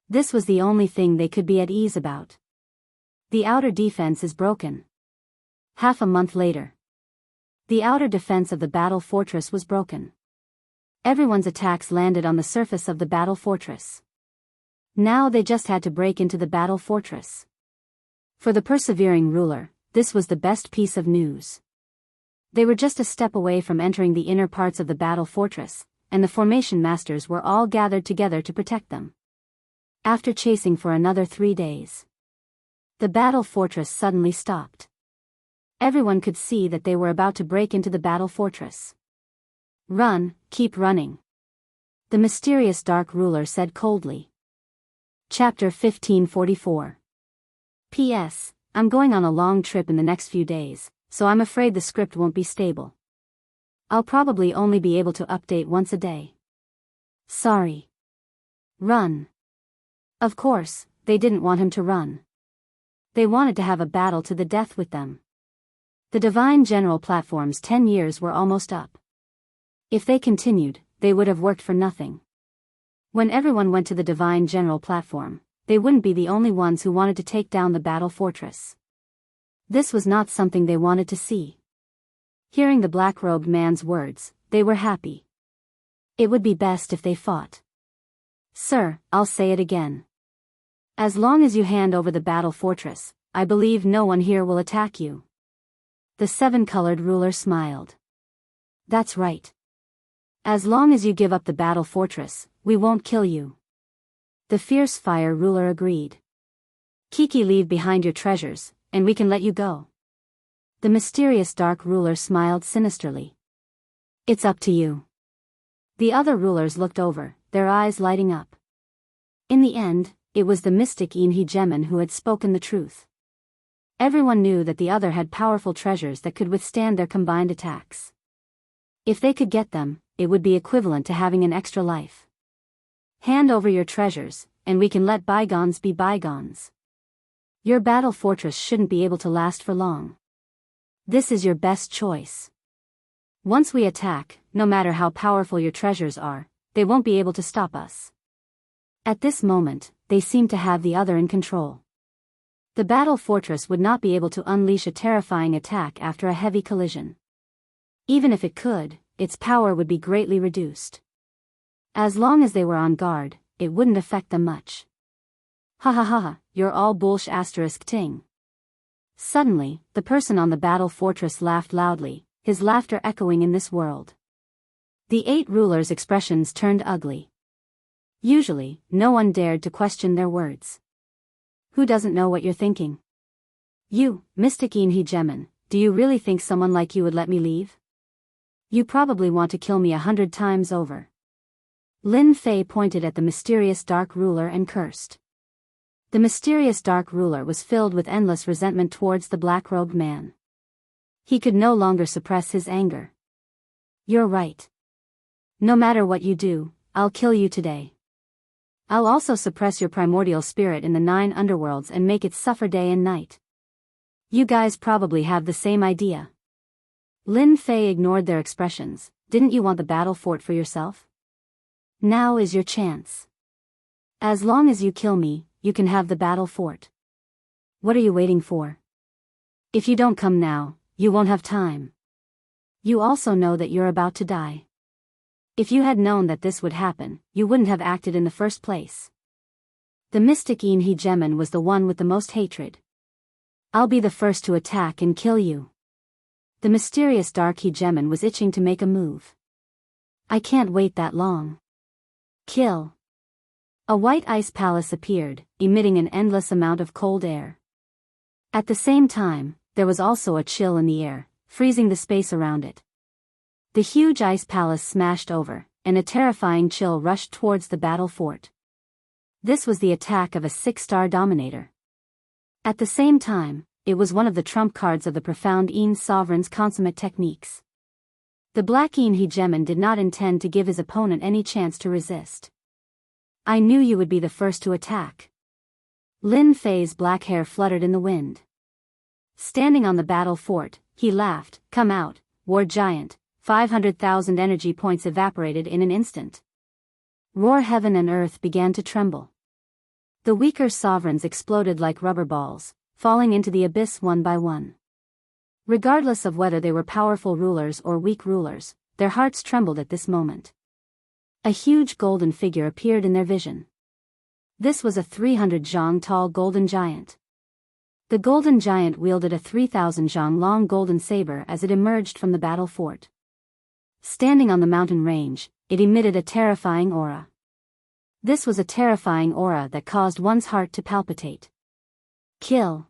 This was the only thing they could be at ease about. The outer defense is broken. Half a month later, the outer defense of the battle fortress was broken. Everyone's attacks landed on the surface of the battle fortress. Now they just had to break into the battle fortress. For the persevering ruler, this was the best piece of news. They were just a step away from entering the inner parts of the battle fortress, and the formation masters were all gathered together to protect them. After chasing for another 3 days, the battle fortress suddenly stopped. Everyone could see that they were about to break into the battle fortress. Run, keep running. The mysterious dark ruler said coldly. Chapter 1544. P.S. I'm going on a long trip in the next few days, so I'm afraid the script won't be stable. I'll probably only be able to update once a day. Sorry. Run. Of course, they didn't want him to run. They wanted to have a battle to the death with them. The Divine General Platform's 10 years were almost up. If they continued, they would have worked for nothing. When everyone went to the Divine General Platform, they wouldn't be the only ones who wanted to take down the battle fortress. This was not something they wanted to see. Hearing the black-robed man's words, they were happy. It would be best if they fought. Sir, I'll say it again. As long as you hand over the battle fortress, I believe no one here will attack you. The 7-colored ruler smiled. That's right. As long as you give up the battle fortress, we won't kill you. The fierce fire ruler agreed. Kiki, leave behind your treasures, and we can let you go. The mysterious dark ruler smiled sinisterly. It's up to you. The other rulers looked over, their eyes lighting up. In the end, it was the mystic Inhe Gemin who had spoken the truth. Everyone knew that the other had powerful treasures that could withstand their combined attacks. If they could get them, it would be equivalent to having an extra life. Hand over your treasures, and we can let bygones be bygones. Your battle fortress shouldn't be able to last for long. This is your best choice. Once we attack, no matter how powerful your treasures are, they won't be able to stop us. At this moment, they seemed to have the other in control. The battle fortress would not be able to unleash a terrifying attack after a heavy collision. Even if it could, its power would be greatly reduced. As long as they were on guard, it wouldn't affect them much. Ha ha ha, you're all bullsh** ting. Suddenly, the person on the battle fortress laughed loudly, his laughter echoing in this world. The 8 rulers' expressions turned ugly. Usually, no one dared to question their words. Who doesn't know what you're thinking? You, Mystic Inhe Gemin, do you really think someone like you would let me leave? You probably want to kill me 100 times over. Lin Fei pointed at the mysterious dark ruler and cursed. The mysterious dark ruler was filled with endless resentment towards the black-robed man. He could no longer suppress his anger. You're right. No matter what you do, I'll kill you today. I'll also suppress your primordial spirit in the 9 underworlds and make it suffer day and night. You guys probably have the same idea. Lin Fei ignored their expressions. Didn't you want the battle fort for yourself? Now is your chance. As long as you kill me, you can have the battle fort. What are you waiting for? If you don't come now, you won't have time. You also know that you're about to die. If you had known that this would happen, you wouldn't have acted in the first place. The mystic Inhe Gemin was the one with the most hatred. I'll be the first to attack and kill you. The mysterious dark He Gemin was itching to make a move. I can't wait that long. Kill. A white ice palace appeared, emitting an endless amount of cold air. At the same time, there was also a chill in the air, freezing the space around it. The huge ice palace smashed over, and a terrifying chill rushed towards the battle fort. This was the attack of a 6-star dominator. At the same time, it was one of the trump cards of the profound Yin sovereign's consummate techniques. The black Inhe Gemin did not intend to give his opponent any chance to resist. I knew you would be the first to attack. Lin Fei's black hair fluttered in the wind. Standing on the battle fort, he laughed. Come out, war giant. 500,000 energy points evaporated in an instant. Roar heaven and earth began to tremble. The weaker sovereigns exploded like rubber balls, falling into the abyss one by one. Regardless of whether they were powerful rulers or weak rulers, their hearts trembled at this moment. A huge golden figure appeared in their vision. This was a 300 zhang tall golden giant. The golden giant wielded a 3,000 zhang long golden saber as it emerged from the battle fort. Standing on the mountain range, it emitted a terrifying aura. This was a terrifying aura that caused one's heart to palpitate. Kill.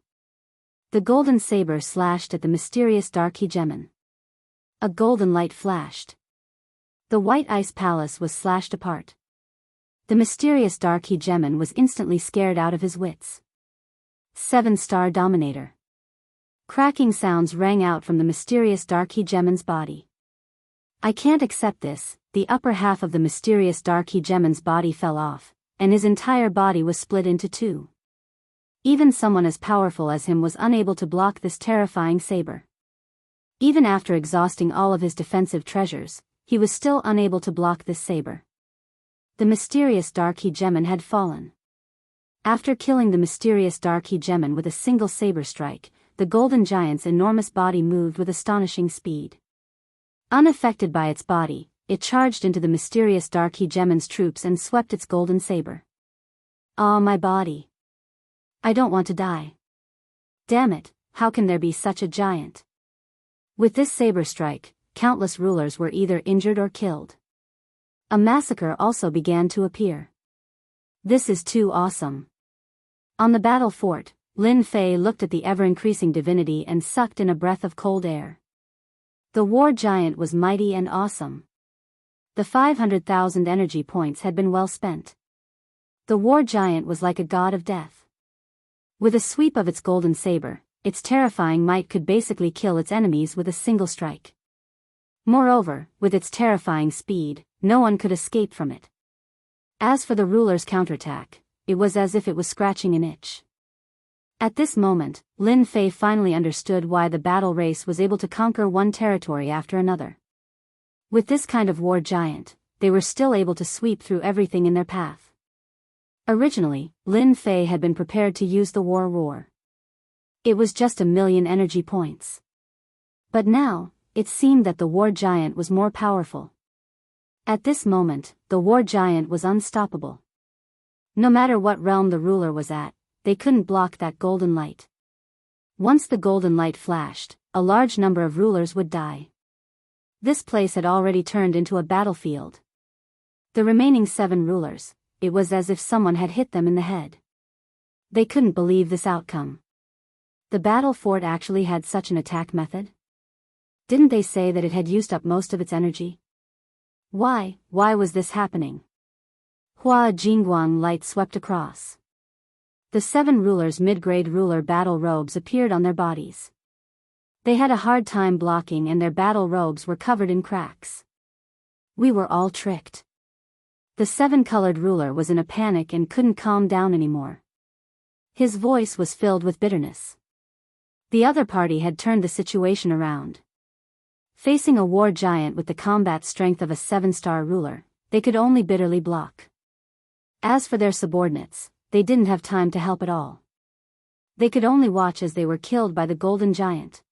The golden saber slashed at the mysterious dark He Gemin. A golden light flashed. The white ice palace was slashed apart. The mysterious dark He Gemin was instantly scared out of his wits. 7-star dominator. Cracking sounds rang out from the mysterious dark He Gemin's body. I can't accept this. The upper half of the mysterious dark He Gemin's body fell off, and his entire body was split into 2. Even someone as powerful as him was unable to block this terrifying saber. Even after exhausting all of his defensive treasures, he was still unable to block this saber. The mysterious dark He Gemin had fallen. After killing the mysterious dark He Gemin with a single saber strike, the golden giant's enormous body moved with astonishing speed. Unaffected by its body, it charged into the mysterious dark He Gemin's troops and swept its golden saber. Ah, my body. I don't want to die. Damn it, how can there be such a giant? With this saber strike, countless rulers were either injured or killed. A massacre also began to appear. This is too awesome. On the battle fort, Lin Fei looked at the ever-increasing divinity and sucked in a breath of cold air. The war giant was mighty and awesome. The 500,000 energy points had been well spent. The war giant was like a god of death. With a sweep of its golden saber, its terrifying might could basically kill its enemies with a single strike. Moreover, with its terrifying speed, no one could escape from it. As for the ruler's counterattack, it was as if it was scratching an itch. At this moment, Lin Fei finally understood why the battle race was able to conquer one territory after another. With this kind of war giant, they were still able to sweep through everything in their path. Originally, Lin Fei had been prepared to use the war roar. It was just 1,000,000 energy points. But now, it seemed that the war giant was more powerful. At this moment, the war giant was unstoppable. No matter what realm the ruler was at, they couldn't block that golden light. Once the golden light flashed, a large number of rulers would die. This place had already turned into a battlefield. The remaining 7 rulers, it was as if someone had hit them in the head. They couldn't believe this outcome. The battle fort actually had such an attack method? Didn't they say that it had used up most of its energy? Why was this happening? Hua Jingguang light swept across. The 7 rulers' mid-grade ruler battle robes appeared on their bodies. They had a hard time blocking and their battle robes were covered in cracks. We were all tricked. The 7-colored ruler was in a panic and couldn't calm down anymore. His voice was filled with bitterness. The other party had turned the situation around. Facing a war giant with the combat strength of a 7-star ruler, they could only bitterly block. As for their subordinates, they didn't have time to help at all. They could only watch as they were killed by the golden giant.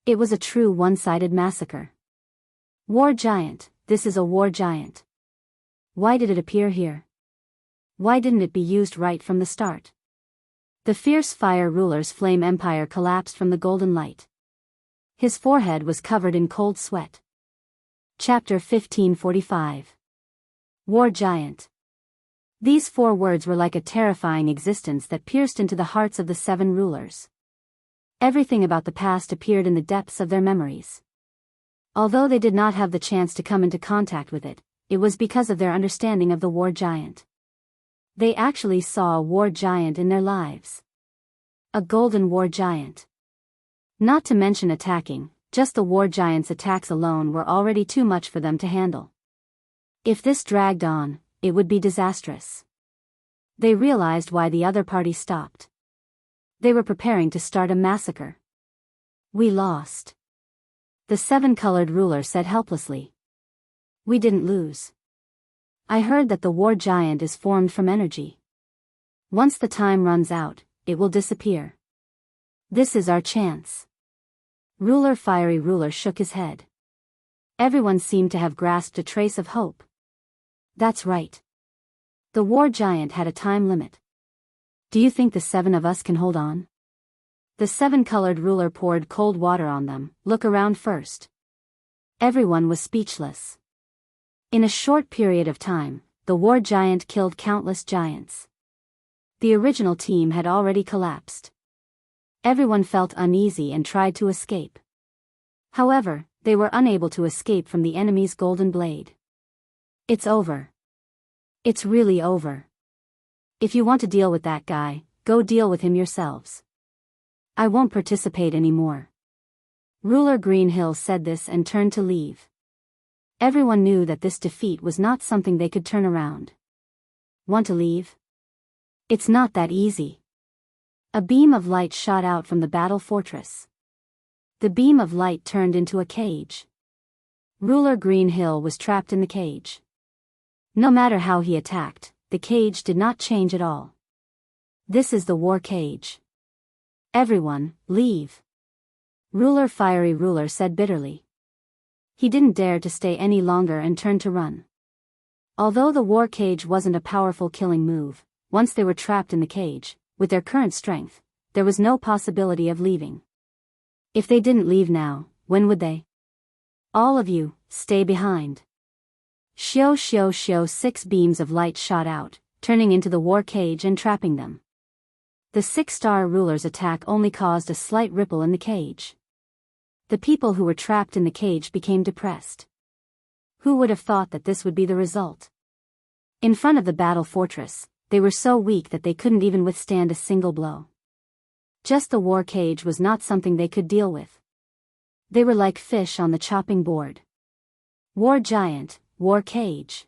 It was a true one-sided massacre. War giant, this is a war giant. Why did it appear here? Why didn't it be used right from the start? The fierce fire ruler's flame empire collapsed from the golden light. His forehead was covered in cold sweat. Chapter 1545. War Giant. These 4 words were like a terrifying existence that pierced into the hearts of the 7 rulers. Everything about the past appeared in the depths of their memories. Although they did not have the chance to come into contact with it, it was because of their understanding of the war giant. They actually saw a war giant in their lives. A golden war giant. Not to mention attacking, just the war giant's attacks alone were already too much for them to handle. If this dragged on, it would be disastrous. They realized why the other party stopped. They were preparing to start a massacre. We lost. The 7-colored ruler said helplessly. We didn't lose. I heard that the war giant is formed from energy. Once the time runs out, it will disappear. This is our chance. Fiery ruler shook his head. Everyone seemed to have grasped a trace of hope. That's right. The war giant had a time limit. Do you think the 7 of us can hold on? The 7-colored ruler poured cold water on them. Look around first. Everyone was speechless. In a short period of time, the war giant killed countless giants. The original team had already collapsed. Everyone felt uneasy and tried to escape. However, they were unable to escape from the enemy's golden blade. It's over. It's really over. If you want to deal with that guy, go deal with him yourselves. I won't participate anymore. Ruler Greenhill said this and turned to leave. Everyone knew that this defeat was not something they could turn around. Want to leave? It's not that easy. A beam of light shot out from the battle fortress. The beam of light turned into a cage. Ruler Greenhill was trapped in the cage. No matter how he attacked, the cage did not change at all. This is the war cage. Everyone, leave. Fiery ruler said bitterly. He didn't dare to stay any longer and turned to run. Although the war cage wasn't a powerful killing move, once they were trapped in the cage, with their current strength, there was no possibility of leaving. If they didn't leave now, when would they? All of you, stay behind. Shio shio shio 6 beams of light shot out, turning into the war cage and trapping them. The 6-star ruler's attack only caused a slight ripple in the cage. The people who were trapped in the cage became depressed. Who would have thought that this would be the result? In front of the battle fortress, they were so weak that they couldn't even withstand a single blow. Just the war cage was not something they could deal with. They were like fish on the chopping board. War giant, war cage.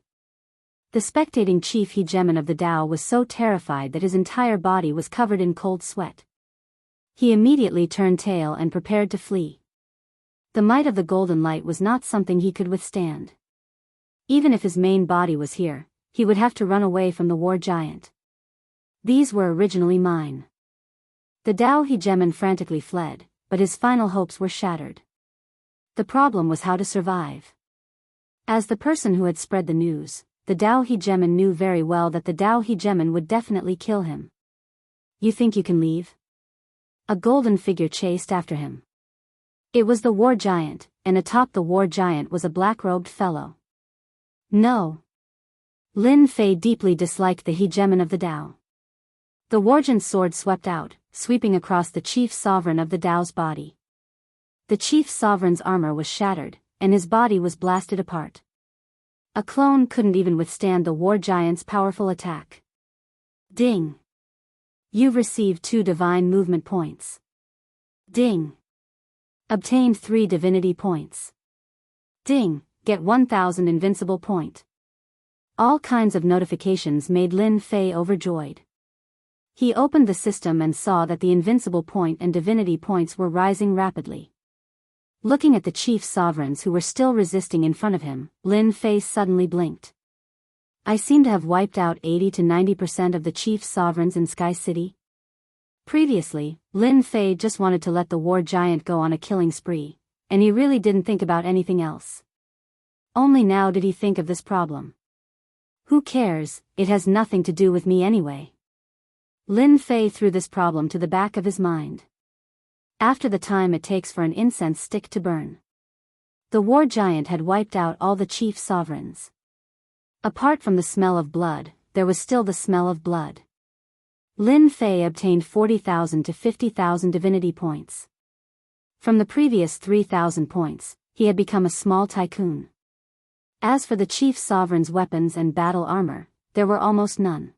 The spectating chief hegemon of the Tao was so terrified that his entire body was covered in cold sweat. He immediately turned tail and prepared to flee. The might of the golden light was not something he could withstand. Even if his main body was here, he would have to run away from the war giant. These were originally mine. The Tao hegemon frantically fled, but his final hopes were shattered. The problem was how to survive. As the person who had spread the news, the Tao hegemon knew very well that the Tao hegemon would definitely kill him. You think you can leave? A golden figure chased after him. It was the war giant, and atop the war giant was a black-robed fellow. No. Lin Fei deeply disliked the hegemon of the Tao. The wargiant's sword swept out, sweeping across the chief sovereign of the Tao's body. The chief sovereign's armor was shattered, and his body was blasted apart. A clone couldn't even withstand the war giant's powerful attack. Ding. You've received 2 divine movement points. Ding. Obtained 3 divinity points. Ding, get 1000 invincible point. All kinds of notifications made Lin Fei overjoyed. He opened the system and saw that the invincible point and divinity points were rising rapidly. Looking at the chief sovereigns who were still resisting in front of him, Lin Fei suddenly blinked. I seem to have wiped out 80 to 90% of the chief sovereigns in Sky City. Previously, Lin Fei just wanted to let the war giant go on a killing spree, and he really didn't think about anything else. Only now did he think of this problem. Who cares, it has nothing to do with me anyway. Lin Fei threw this problem to the back of his mind. After the time it takes for an incense stick to burn. The war giant had wiped out all the chief sovereigns. Apart from the smell of blood, there was still the smell of blood. Lin Fei obtained 40,000 to 50,000 divinity points. From the previous 3,000 points, he had become a small tycoon. As for the chief sovereign's weapons and battle armor, there were almost none.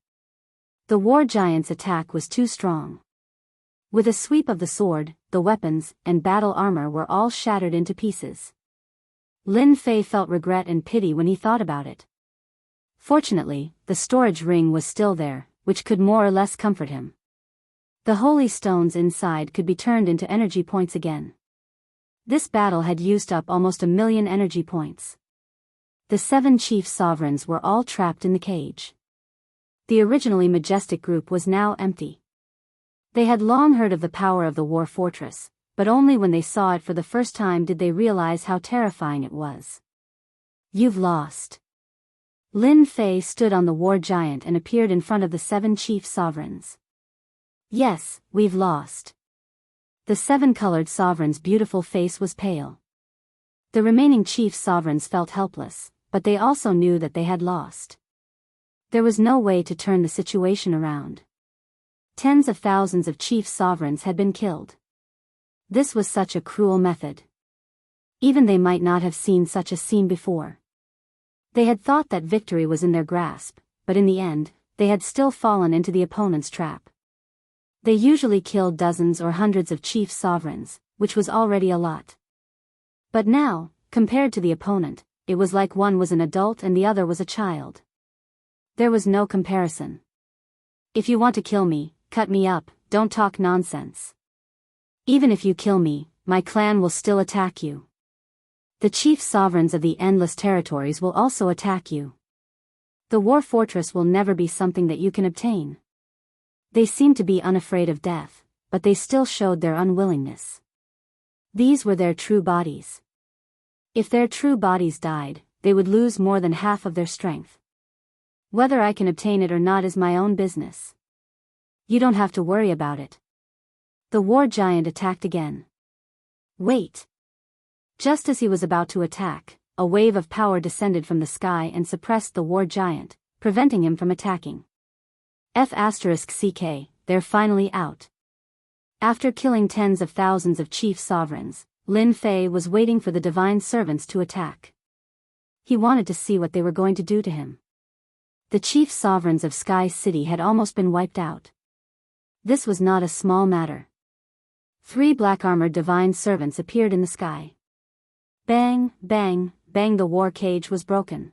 The war giant's attack was too strong. With a sweep of the sword, the weapons and battle armor were all shattered into pieces. Lin Fei felt regret and pity when he thought about it. Fortunately, the storage ring was still there, which could more or less comfort him. The holy stones inside could be turned into energy points again. This battle had used up almost 1,000,000 energy points. The 7 chief sovereigns were all trapped in the cage. The originally majestic group was now empty. They had long heard of the power of the war fortress, but only when they saw it for the first time did they realize how terrifying it was. You've lost. Lin Fei stood on the war giant and appeared in front of the 7 chief sovereigns. Yes, we've lost. The 7-colored sovereign's beautiful face was pale. The remaining chief sovereigns felt helpless, but they also knew that they had lost. There was no way to turn the situation around. Tens of thousands of chief sovereigns had been killed. This was such a cruel method. Even they might not have seen such a scene before. They had thought that victory was in their grasp, but in the end, they had still fallen into the opponent's trap. They usually killed dozens or hundreds of chief sovereigns, which was already a lot. But now, compared to the opponent, it was like one was an adult and the other was a child. There was no comparison. If you want to kill me, cut me up, don't talk nonsense. Even if you kill me, my clan will still attack you. The chief sovereigns of the endless territories will also attack you. The war fortress will never be something that you can obtain. They seemed to be unafraid of death, but they still showed their unwillingness. These were their true bodies. If their true bodies died, they would lose more than half of their strength. Whether I can obtain it or not is my own business. You don't have to worry about it. The war giant attacked again. Wait. Just as he was about to attack, a wave of power descended from the sky and suppressed the war giant, preventing him from attacking. F***ck, they're finally out. After killing tens of thousands of chief sovereigns, Lin Fei was waiting for the divine servants to attack. He wanted to see what they were going to do to him. The chief sovereigns of Sky City had almost been wiped out. This was not a small matter. 3 black-armored divine servants appeared in the sky. Bang, bang, bang, the war cage was broken.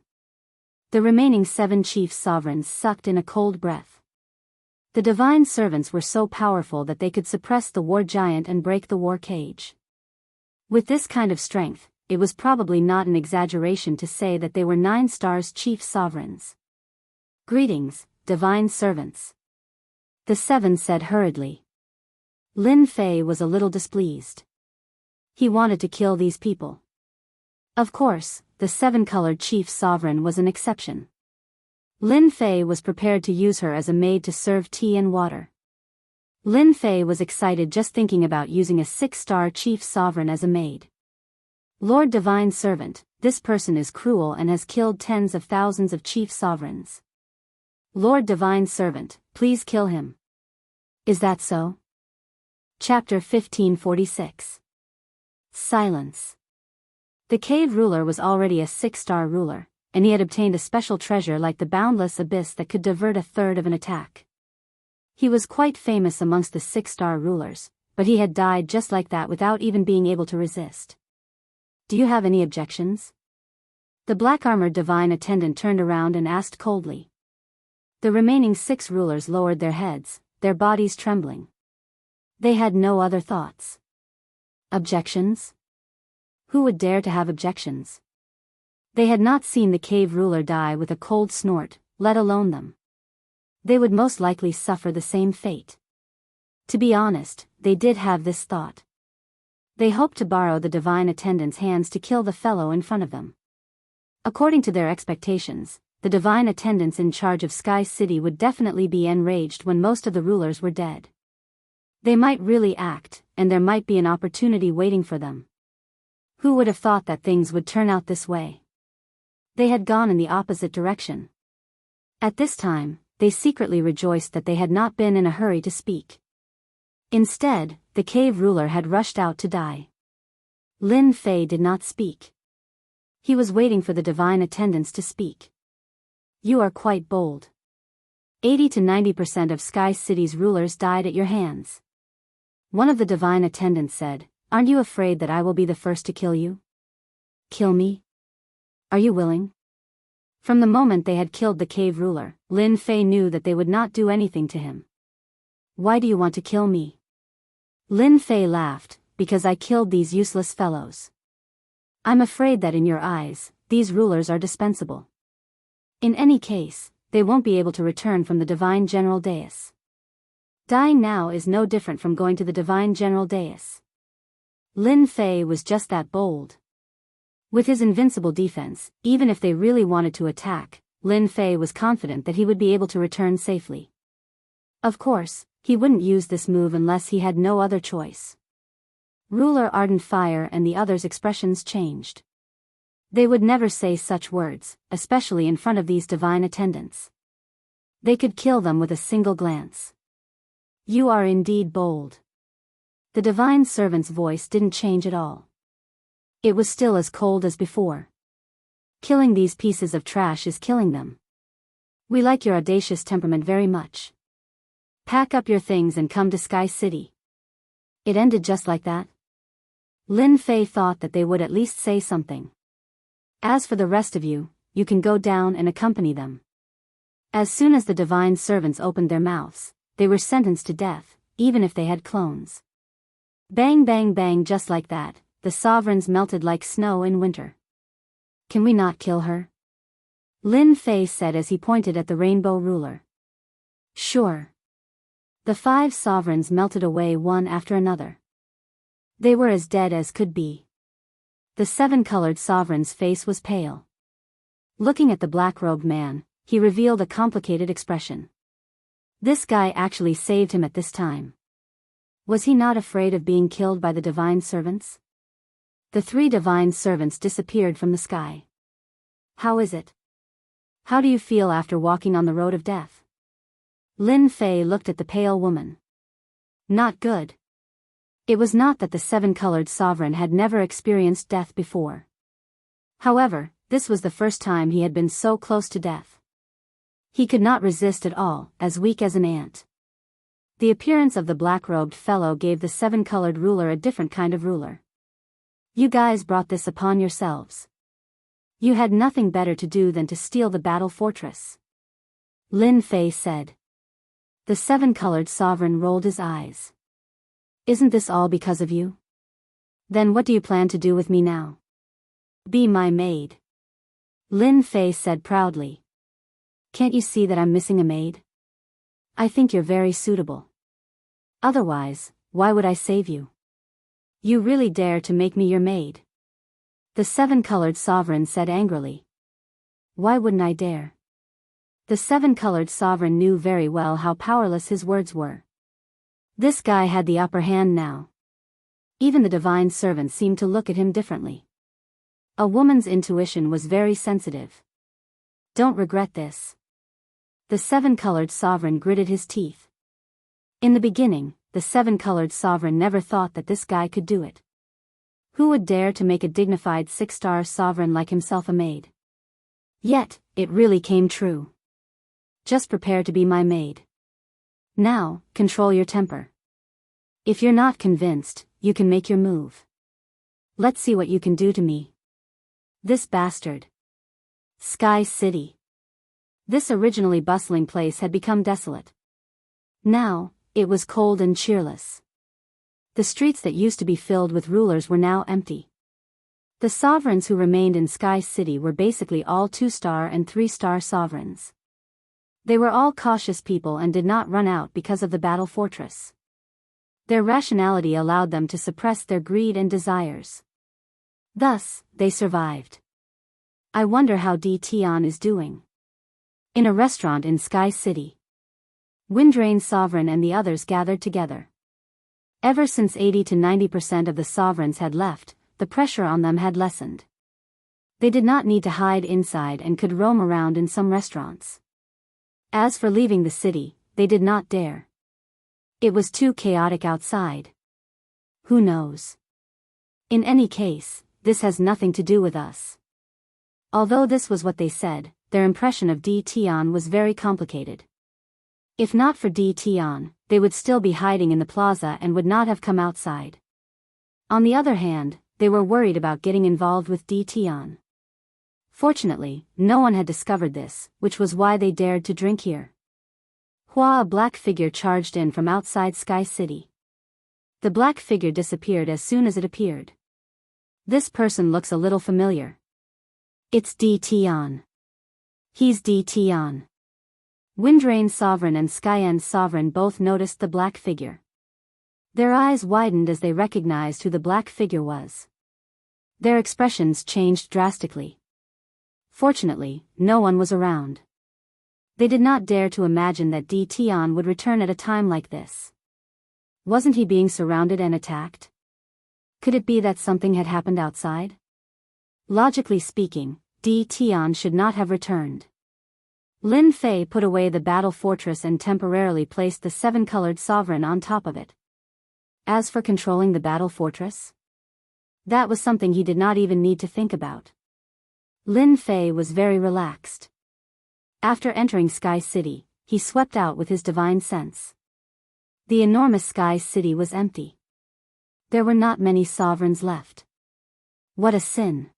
The remaining 7 chief sovereigns sucked in a cold breath. The divine servants were so powerful that they could suppress the war giant and break the war cage. With this kind of strength, it was probably not an exaggeration to say that they were 9 stars chief sovereigns. Greetings, divine servants. The 7 said hurriedly. Lin Fei was a little displeased. He wanted to kill these people. Of course, the 7-colored chief sovereign was an exception. Lin Fei was prepared to use her as a maid to serve tea and water. Lin Fei was excited just thinking about using a 6-star chief sovereign as a maid. Lord Divine Servant, this person is cruel and has killed tens of thousands of chief sovereigns. Lord Divine Servant, please kill him. Is that so? Chapter 1546. Silence. The cave ruler was already a 6-star ruler, and he had obtained a special treasure like the boundless abyss that could divert 1/3 of an attack. He was quite famous amongst the 6-star rulers, but he had died just like that without even being able to resist. Do you have any objections? The black-armored divine attendant turned around and asked coldly. The remaining 6 rulers lowered their heads, their bodies trembling. They had no other thoughts. Objections? Who would dare to have objections? They had not seen the cave ruler die with a cold snort, let alone them. They would most likely suffer the same fate. To be honest, they did have this thought. They hoped to borrow the divine attendant's hands to kill the fellow in front of them. According to their expectations, the divine attendants in charge of Sky City would definitely be enraged when most of the rulers were dead. They might really act, and there might be an opportunity waiting for them. Who would have thought that things would turn out this way? They had gone in the opposite direction. At this time, they secretly rejoiced that they had not been in a hurry to speak. Instead, the cave ruler had rushed out to die. Lin Fei did not speak. He was waiting for the divine attendants to speak. You are quite bold. 80 to 90% of Sky City's rulers died at your hands. One of the divine attendants said, "Aren't you afraid that I will be the first to kill you?" Kill me? Are you willing? From the moment they had killed the cave ruler, Lin Fei knew that they would not do anything to him. Why do you want to kill me? Lin Fei laughed, because I killed these useless fellows. I'm afraid that in your eyes, these rulers are dispensable. In any case, they won't be able to return from the divine general dais. Dying now is no different from going to the divine general dais. Lin Fei was just that bold. With his invincible defense, even if they really wanted to attack, Lin Fei was confident that he would be able to return safely. Of course, he wouldn't use this move unless he had no other choice. Ruler Ardent Fire and the others' expressions changed. They would never say such words, especially in front of these divine attendants. They could kill them with a single glance. You are indeed bold. The divine servant's voice didn't change at all. It was still as cold as before. Killing these pieces of trash is killing them. We like your audacious temperament very much. Pack up your things and come to Sky City. It ended just like that. Lin Fei thought that they would at least say something. As for the rest of you, you can go down and accompany them. As soon as the divine servants opened their mouths, they were sentenced to death, even if they had clones. Bang bang bang, just like that, the sovereigns melted like snow in winter. Can we not kill her? Lin Fei said as he pointed at the rainbow ruler. Sure. The 5 sovereigns melted away one after another. They were as dead as could be. The 7-colored sovereign's face was pale. Looking at the black-robed man, he revealed a complicated expression. This guy actually saved him at this time. Was he not afraid of being killed by the divine servants? The 3 divine servants disappeared from the sky. How is it? How do you feel after walking on the road of death? Lin Fei looked at the pale woman. Not good. It was not that the seven-colored sovereign had never experienced death before. However, this was the first time he had been so close to death. He could not resist at all, as weak as an ant. The appearance of the black-robed fellow gave the seven-colored ruler a different kind of ruler. You guys brought this upon yourselves. You had nothing better to do than to steal the battle fortress. Lin Fei said. The seven-colored sovereign rolled his eyes. Isn't this all because of you? Then what do you plan to do with me now? Be my maid. Lin Fei said proudly. Can't you see that I'm missing a maid? I think you're very suitable. Otherwise, why would I save you? You really dare to make me your maid? The seven-colored sovereign said angrily. Why wouldn't I dare? The seven-colored sovereign knew very well how powerless his words were. This guy had the upper hand now. Even the divine servant seemed to look at him differently. A woman's intuition was very sensitive. Don't regret this. The seven-colored sovereign gritted his teeth. In the beginning, the seven-colored sovereign never thought that this guy could do it. Who would dare to make a dignified six-star sovereign like himself a maid? Yet, it really came true. Just prepare to be my maid. Now, control your temper. If you're not convinced, you can make your move. Let's see what you can do to me. This bastard. Sky City. This originally bustling place had become desolate. Now, it was cold and cheerless. The streets that used to be filled with rulers were now empty. The sovereigns who remained in Sky City were basically all 2-star and 3-star sovereigns. They were all cautious people and did not run out because of the battle fortress. Their rationality allowed them to suppress their greed and desires. Thus, they survived. I wonder how Di Tian is doing. In a restaurant in Sky City. Windrain Sovereign and the others gathered together. Ever since 80 to 90% of the sovereigns had left, the pressure on them had lessened. They did not need to hide inside and could roam around in some restaurants. As for leaving the city, they did not dare. It was too chaotic outside. Who knows? In any case, this has nothing to do with us. Although this was what they said, their impression of Di Tian was very complicated. If not for Di Tian, they would still be hiding in the plaza and would not have come outside. On the other hand, they were worried about getting involved with Di Tian. Fortunately, no one had discovered this, which was why they dared to drink here. Hua, a black figure charged in from outside Sky City. The black figure disappeared as soon as it appeared. This person looks a little familiar. It's Di Tian. He's Di Tian. Windrain Sovereign and Skyen Sovereign both noticed the black figure. Their eyes widened as they recognized who the black figure was. Their expressions changed drastically. Fortunately, no one was around. They did not dare to imagine that Di Tian would return at a time like this. Wasn't he being surrounded and attacked? Could it be that something had happened outside? Logically speaking, Di Tian should not have returned. Lin Fei put away the battle fortress and temporarily placed the seven-colored sovereign on top of it. As for controlling the battle fortress, that was something he did not even need to think about. Lin Fei was very relaxed. After entering Sky City, he swept out with his divine sense. The enormous Sky City was empty. There were not many sovereigns left. What a sin.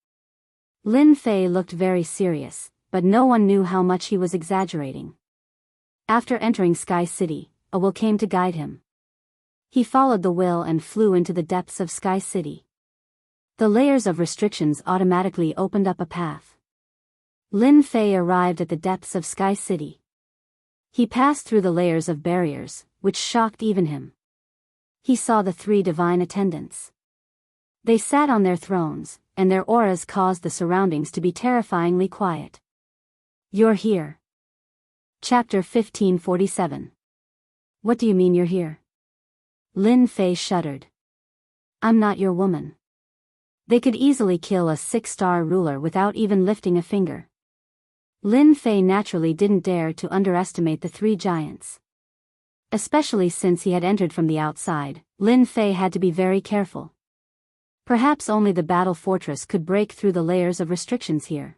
Lin Fei looked very serious, but no one knew how much he was exaggerating. After entering Sky City, a will came to guide him. He followed the will and flew into the depths of Sky City. The layers of restrictions automatically opened up a path. Lin Fei arrived at the depths of Sky City. He passed through the layers of barriers, which shocked even him. He saw the 3 divine attendants. They sat on their thrones, and their auras caused the surroundings to be terrifyingly quiet. You're here. Chapter 1547. What do you mean you're here? Lin Fei shuddered. I'm not your woman. They could easily kill a 6-star ruler without even lifting a finger. Lin Fei naturally didn't dare to underestimate the 3 giants. Especially since he had entered from the outside, Lin Fei had to be very careful. Perhaps only the battle fortress could break through the layers of restrictions here.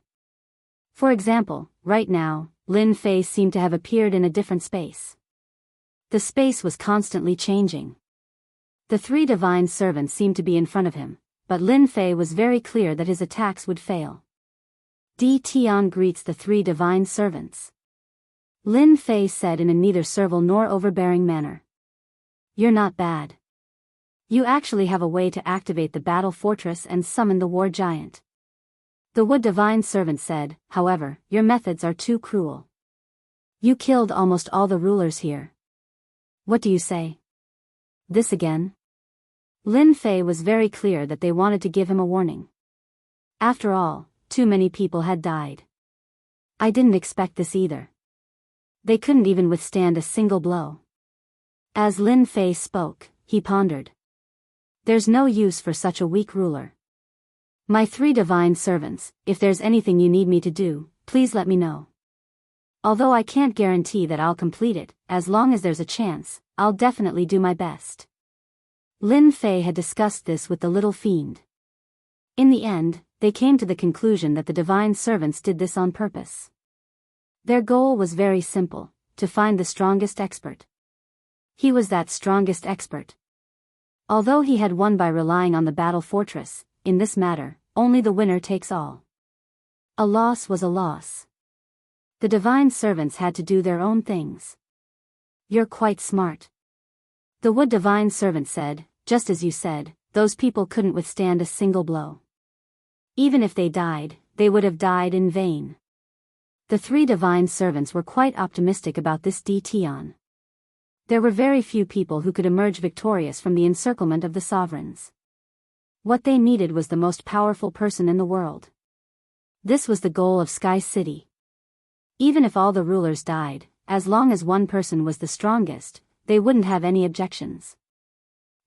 For example, right now, Lin Fei seemed to have appeared in a different space. The space was constantly changing. The three divine servants seemed to be in front of him, but Lin Fei was very clear that his attacks would fail. Di Tian greets the three divine servants. Lin Fei said in a neither servile nor overbearing manner. You're not bad. You actually have a way to activate the battle fortress and summon the war giant. The wood divine servant said, however, your methods are too cruel. You killed almost all the rulers here. What do you say? This again? Lin Fei was very clear that they wanted to give him a warning. After all, too many people had died. I didn't expect this either. They couldn't even withstand a single blow. As Lin Fei spoke, he pondered. There's no use for such a weak ruler. My three divine servants, if there's anything you need me to do, please let me know. Although I can't guarantee that I'll complete it, as long as there's a chance, I'll definitely do my best. Lin Fei had discussed this with the little fiend. In the end, they came to the conclusion that the divine servants did this on purpose. Their goal was very simple, to find the strongest expert. He was that strongest expert. Although he had won by relying on the battle fortress, in this matter, only the winner takes all. A loss was a loss. The divine servants had to do their own things. You're quite smart. The wood divine servant said, just as you said, those people couldn't withstand a single blow. Even if they died, they would have died in vain. The three divine servants were quite optimistic about this Di Tian. There were very few people who could emerge victorious from the encirclement of the sovereigns. What they needed was the most powerful person in the world. This was the goal of Sky City. Even if all the rulers died, as long as one person was the strongest, they wouldn't have any objections.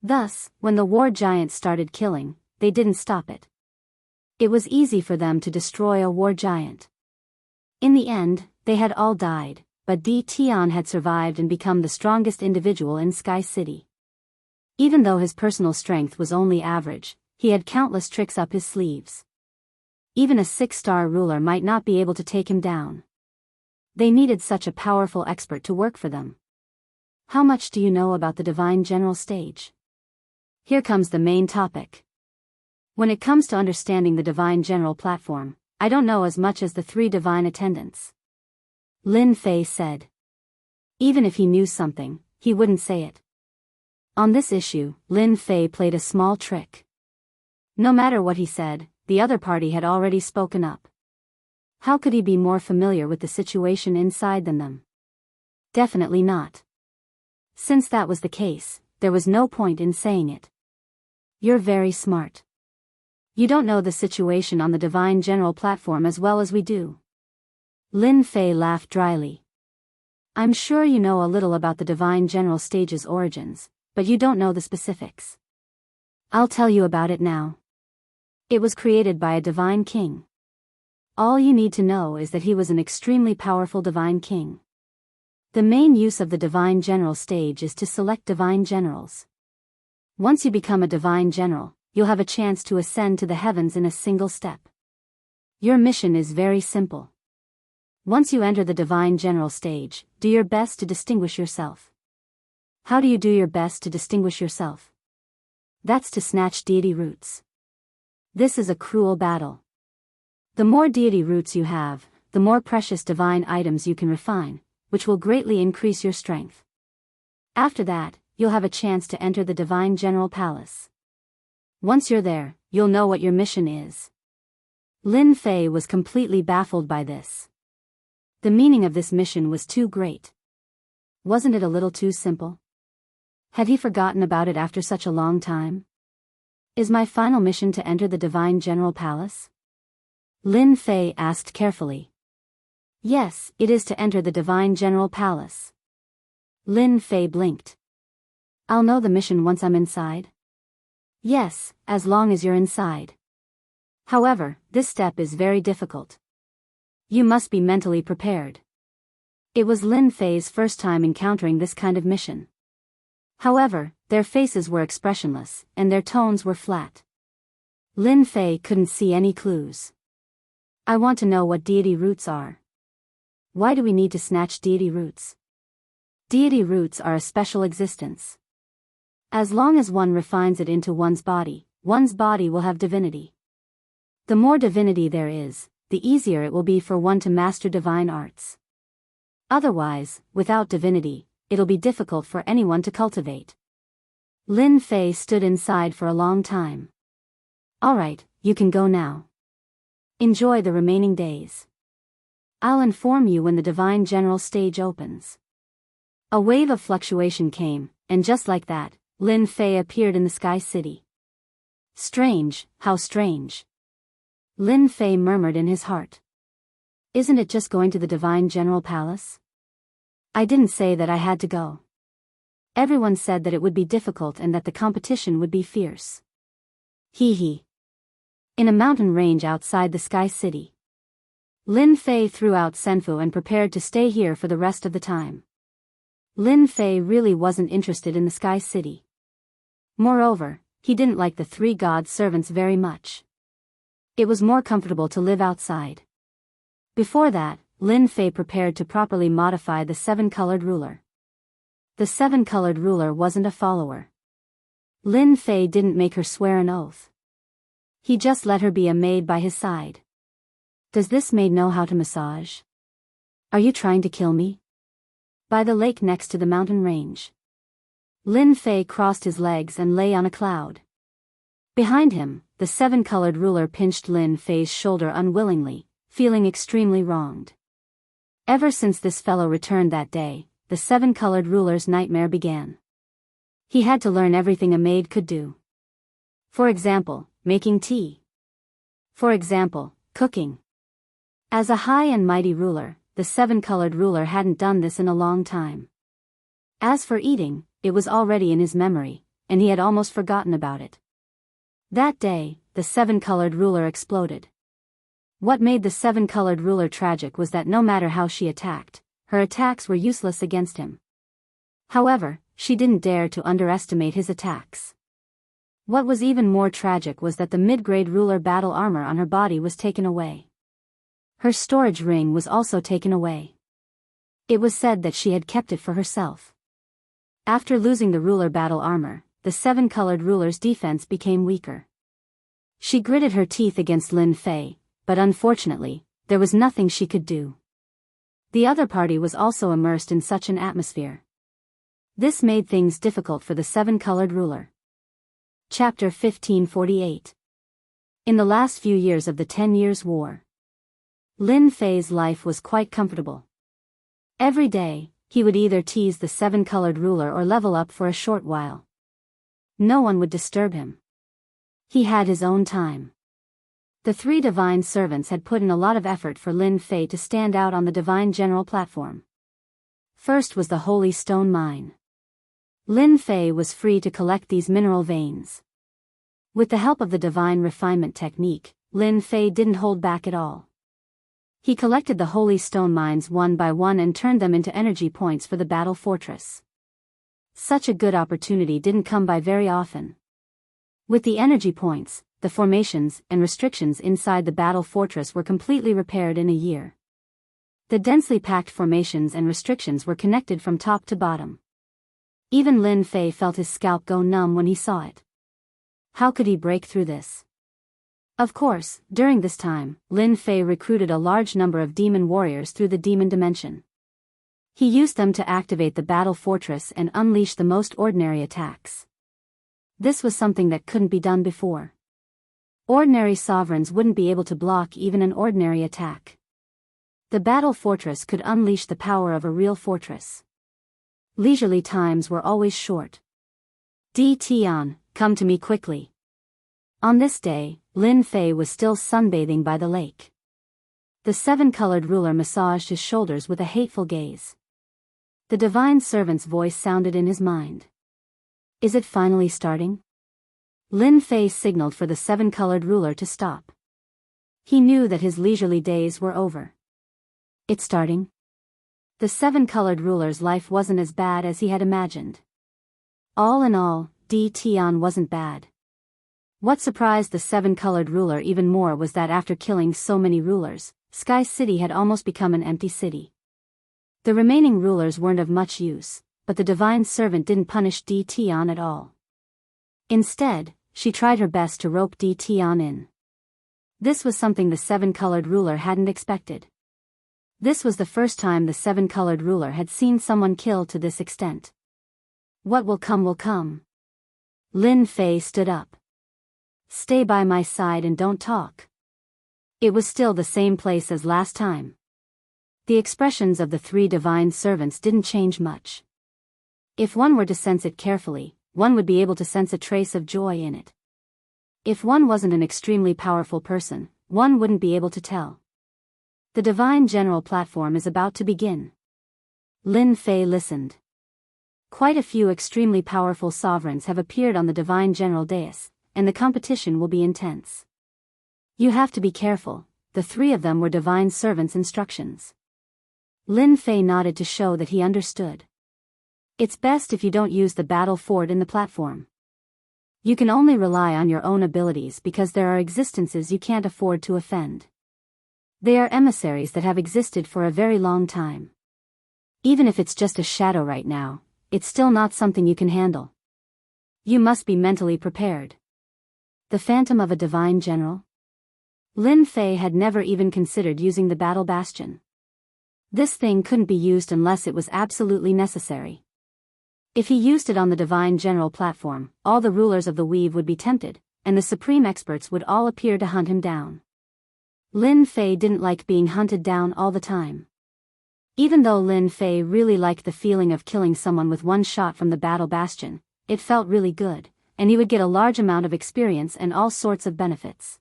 Thus, when the war giant started killing, they didn't stop it. It was easy for them to destroy a war giant. In the end, they had all died, but Di Tian had survived and become the strongest individual in Sky City. Even though his personal strength was only average, he had countless tricks up his sleeves. Even a 6-star ruler might not be able to take him down. They needed such a powerful expert to work for them. How much do you know about the Divine General stage? Here comes the main topic. When it comes to understanding the Divine General platform, I don't know as much as the three divine attendants. Lin Fei said. Even if he knew something, he wouldn't say it. On this issue, Lin Fei played a small trick. No matter what he said, the other party had already spoken up. How could he be more familiar with the situation inside than them? Definitely not. Since that was the case, there was no point in saying it. You're very smart. You don't know the situation on the Divine General platform as well as we do. Lin Fei laughed dryly. I'm sure you know a little about the Divine General stage's origins, but you don't know the specifics. I'll tell you about it now. It was created by a divine king. All you need to know is that he was an extremely powerful divine king. The main use of the Divine General stage is to select divine generals. Once you become a divine general, you'll have a chance to ascend to the heavens in a single step. Your mission is very simple. Once you enter the Divine General stage, do your best to distinguish yourself. How do you do your best to distinguish yourself? That's to snatch deity roots. This is a cruel battle. The more deity roots you have, the more precious divine items you can refine, which will greatly increase your strength. After that, you'll have a chance to enter the Divine General Palace. Once you're there, you'll know what your mission is. Lin Fei was completely baffled by this. The meaning of this mission was too great. Wasn't it a little too simple? Had he forgotten about it after such a long time? Is my final mission to enter the Divine General Palace? Lin Fei asked carefully. Yes, it is to enter the Divine General Palace. Lin Fei blinked. I'll know the mission once I'm inside? Yes, as long as you're inside. However, this step is very difficult. You must be mentally prepared. It was Lin Fei's first time encountering this kind of mission. However, their faces were expressionless, and their tones were flat. Lin Fei couldn't see any clues. I want to know what deity roots are. Why do we need to snatch deity roots? Deity roots are a special existence. As long as one refines it into one's body will have divinity. The more divinity there is, the easier it will be for one to master divine arts. Otherwise, without divinity, it'll be difficult for anyone to cultivate. Lin Fei stood inside for a long time. Alright, you can go now. Enjoy the remaining days. I'll inform you when the divine general stage opens. A wave of fluctuation came, and just like that, Lin Fei appeared in the Sky City. Strange, how strange. Lin Fei murmured in his heart. Isn't it just going to the divine general palace? I didn't say that I had to go. Everyone said that it would be difficult and that the competition would be fierce. Hee hee. In a mountain range outside the Sky City. Lin Fei threw out Senfu and prepared to stay here for the rest of the time. Lin Fei really wasn't interested in the Sky City. Moreover, he didn't like the three god servants very much. It was more comfortable to live outside. Before that, Lin Fei prepared to properly modify the seven-colored ruler. The seven-colored ruler wasn't a follower. Lin Fei didn't make her swear an oath. He just let her be a maid by his side. Does this maid know how to massage? Are you trying to kill me? By the lake next to the mountain range. Lin Fei crossed his legs and lay on a cloud. Behind him, the seven-colored ruler pinched Lin Fei's shoulder unwillingly, feeling extremely wronged. Ever since this fellow returned that day, the seven-colored ruler's nightmare began. He had to learn everything a maid could do. For example, making tea. For example, cooking. As a high and mighty ruler, the seven-colored ruler hadn't done this in a long time. As for eating, it was already in his memory, and he had almost forgotten about it. That day, the seven-colored ruler exploded. What made the seven-colored ruler tragic was that no matter how she attacked, her attacks were useless against him. However, she didn't dare to underestimate his attacks. What was even more tragic was that the mid-grade ruler battle armor on her body was taken away. Her storage ring was also taken away. It was said that she had kept it for herself. After losing the ruler battle armor, the seven-colored ruler's defense became weaker. She gritted her teeth against Lin Fei, but unfortunately, there was nothing she could do. The other party was also immersed in such an atmosphere. This made things difficult for the seven-colored ruler. Chapter 1548. In the last few years of the 10 Years' War, Lin Fei's life was quite comfortable. Every day, he would either tease the seven-colored ruler or level up for a short while. No one would disturb him. He had his own time. The three divine servants had put in a lot of effort for Lin Fei to stand out on the divine general platform. First was the Holy Stone Mine. Lin Fei was free to collect these mineral veins. With the help of the divine refinement technique, Lin Fei didn't hold back at all. He collected the holy stone mines one by one and turned them into energy points for the battle fortress. Such a good opportunity didn't come by very often. With the energy points, the formations and restrictions inside the battle fortress were completely repaired in a year. The densely packed formations and restrictions were connected from top to bottom. Even Lin Fei felt his scalp go numb when he saw it. How could he break through this? Of course, during this time, Lin Fei recruited a large number of demon warriors through the demon dimension. He used them to activate the battle fortress and unleash the most ordinary attacks. This was something that couldn't be done before. Ordinary sovereigns wouldn't be able to block even an ordinary attack. The battle fortress could unleash the power of a real fortress. Leisurely times were always short. Di Tian, come to me quickly. On this day, Lin Fei was still sunbathing by the lake. The seven-colored ruler massaged his shoulders with a hateful gaze. The divine servant's voice sounded in his mind. Is it finally starting? Lin Fei signaled for the seven-colored ruler to stop. He knew that his leisurely days were over. It's starting? The seven-colored ruler's life wasn't as bad as he had imagined. All in all, Tian wasn't bad. What surprised the seven-colored ruler even more was that after killing so many rulers, Sky City had almost become an empty city. The remaining rulers weren't of much use, but the divine servant didn't punish Tian at all. Instead, she tried her best to rope Tian in. This was something the seven-colored ruler hadn't expected. This was the first time the seven-colored ruler had seen someone killed to this extent. What will come will come. Lin Fei stood up. Stay by my side and don't talk. It was still the same place as last time. The expressions of the three divine servants didn't change much. If one were to sense it carefully, one would be able to sense a trace of joy in it. If one wasn't an extremely powerful person, one wouldn't be able to tell. The divine general platform is about to begin. Lin Fei listened. Quite a few extremely powerful sovereigns have appeared on the divine general dais, and the competition will be intense. You have to be careful. The three of them were divine servants' instructions. Lin Fei nodded to show that he understood. It's best if you don't use the battle fort in the platform. You can only rely on your own abilities because there are existences you can't afford to offend. They are emissaries that have existed for a very long time. Even if it's just a shadow right now, it's still not something you can handle. You must be mentally prepared. The phantom of a divine general? Lin Fei had never even considered using the battle bastion. This thing couldn't be used unless it was absolutely necessary. If he used it on the divine general platform, all the rulers of the weave would be tempted, and the supreme experts would all appear to hunt him down. Lin Fei didn't like being hunted down all the time. Even though Lin Fei really liked the feeling of killing someone with one shot from the battle bastion, it felt really good, and he would get a large amount of experience and all sorts of benefits.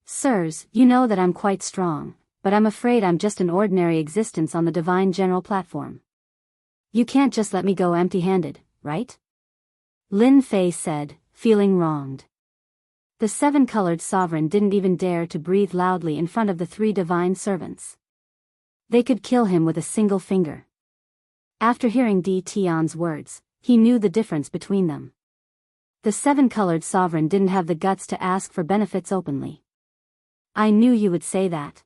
Sirs, you know that I'm quite strong, but I'm afraid I'm just an ordinary existence on the divine general platform. You can't just let me go empty-handed, right? Lin Fei said, feeling wronged. The seven-colored sovereign didn't even dare to breathe loudly in front of the three divine servants. They could kill him with a single finger. After hearing Tian's words, he knew the difference between them. The seven-colored sovereign didn't have the guts to ask for benefits openly. I knew you would say that.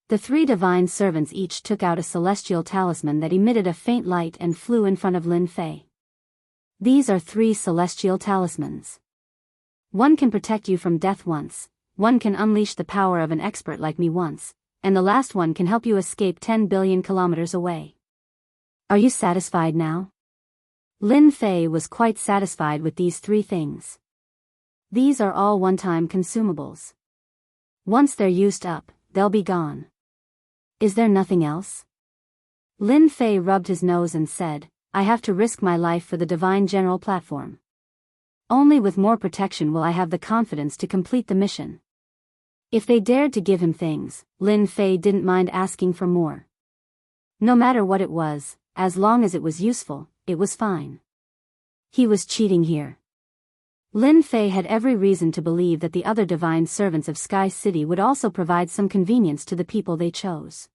The three divine servants each took out a celestial talisman that emitted a faint light and flew in front of Lin Fei. These are three celestial talismans. One can protect you from death once, one can unleash the power of an expert like me once, and the last one can help you escape 10 billion kilometers away. Are you satisfied now? Lin Fei was quite satisfied with these three things. These are all one-time consumables. Once they're used up, they'll be gone. Is there nothing else? Lin Fei rubbed his nose and said, I have to risk my life for the divine general platform. Only with more protection will I have the confidence to complete the mission. If they dared to give him things, Lin Fei didn't mind asking for more. No matter what it was, as long as it was useful, it was fine. He was cheating here. Lin Fei had every reason to believe that the other divine servants of Sky City would also provide some convenience to the people they chose.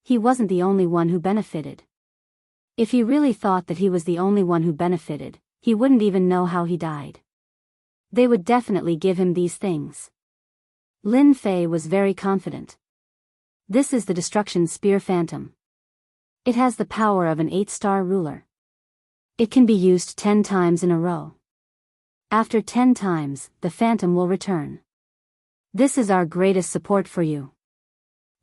He wasn't the only one who benefited. If he really thought that he was the only one who benefited, he wouldn't even know how he died. They would definitely give him these things. Lin Fei was very confident. This is the Destruction Spear Phantom. It has the power of an 8-star ruler. It can be used 10 times in a row. After 10 times, the Phantom will return. This is our greatest support for you.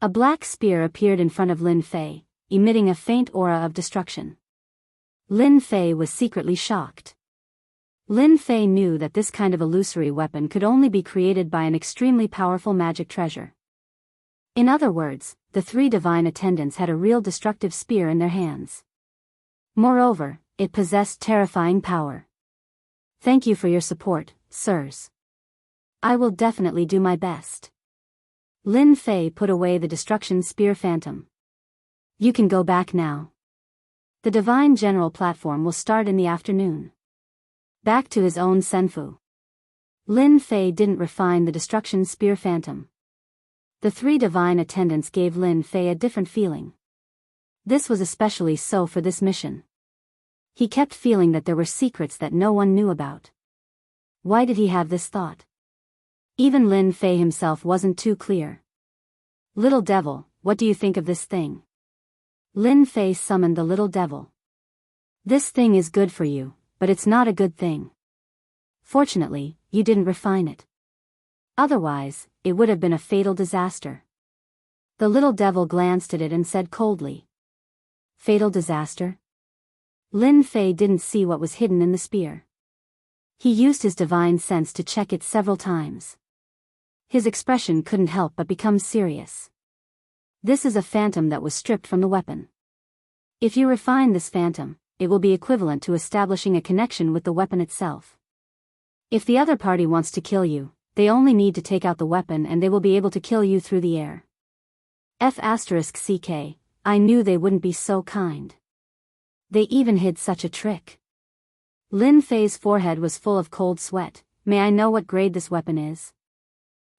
A black spear appeared in front of Lin Fei, emitting a faint aura of destruction. Lin Fei was secretly shocked. Lin Fei knew that this kind of illusory weapon could only be created by an extremely powerful magic treasure. In other words, the three divine attendants had a real destructive spear in their hands. Moreover, it possessed terrifying power. Thank you for your support, sirs. I will definitely do my best. Lin Fei put away the Destruction Spear Phantom. You can go back now. The divine general platform will start in the afternoon. Back to his own Senfu. Lin Fei didn't refine the Destruction Spear Phantom. The three divine attendants gave Lin Fei a different feeling. This was especially so for this mission. He kept feeling that there were secrets that no one knew about. Why did he have this thought? Even Lin Fei himself wasn't too clear. Little devil, what do you think of this thing? Lin Fei summoned the little devil. This thing is good for you, but it's not a good thing. Fortunately, you didn't refine it. Otherwise, it would have been a fatal disaster. The little devil glanced at it and said coldly. Fatal disaster? Lin Fei didn't see what was hidden in the spear. He used his divine sense to check it several times. His expression couldn't help but become serious. This is a phantom that was stripped from the weapon. If you refine this phantom, it will be equivalent to establishing a connection with the weapon itself. If the other party wants to kill you, they only need to take out the weapon and they will be able to kill you through the air. *CK, I knew they wouldn't be so kind. They even hid such a trick. Lin Fei's forehead was full of cold sweat. May I know what grade this weapon is?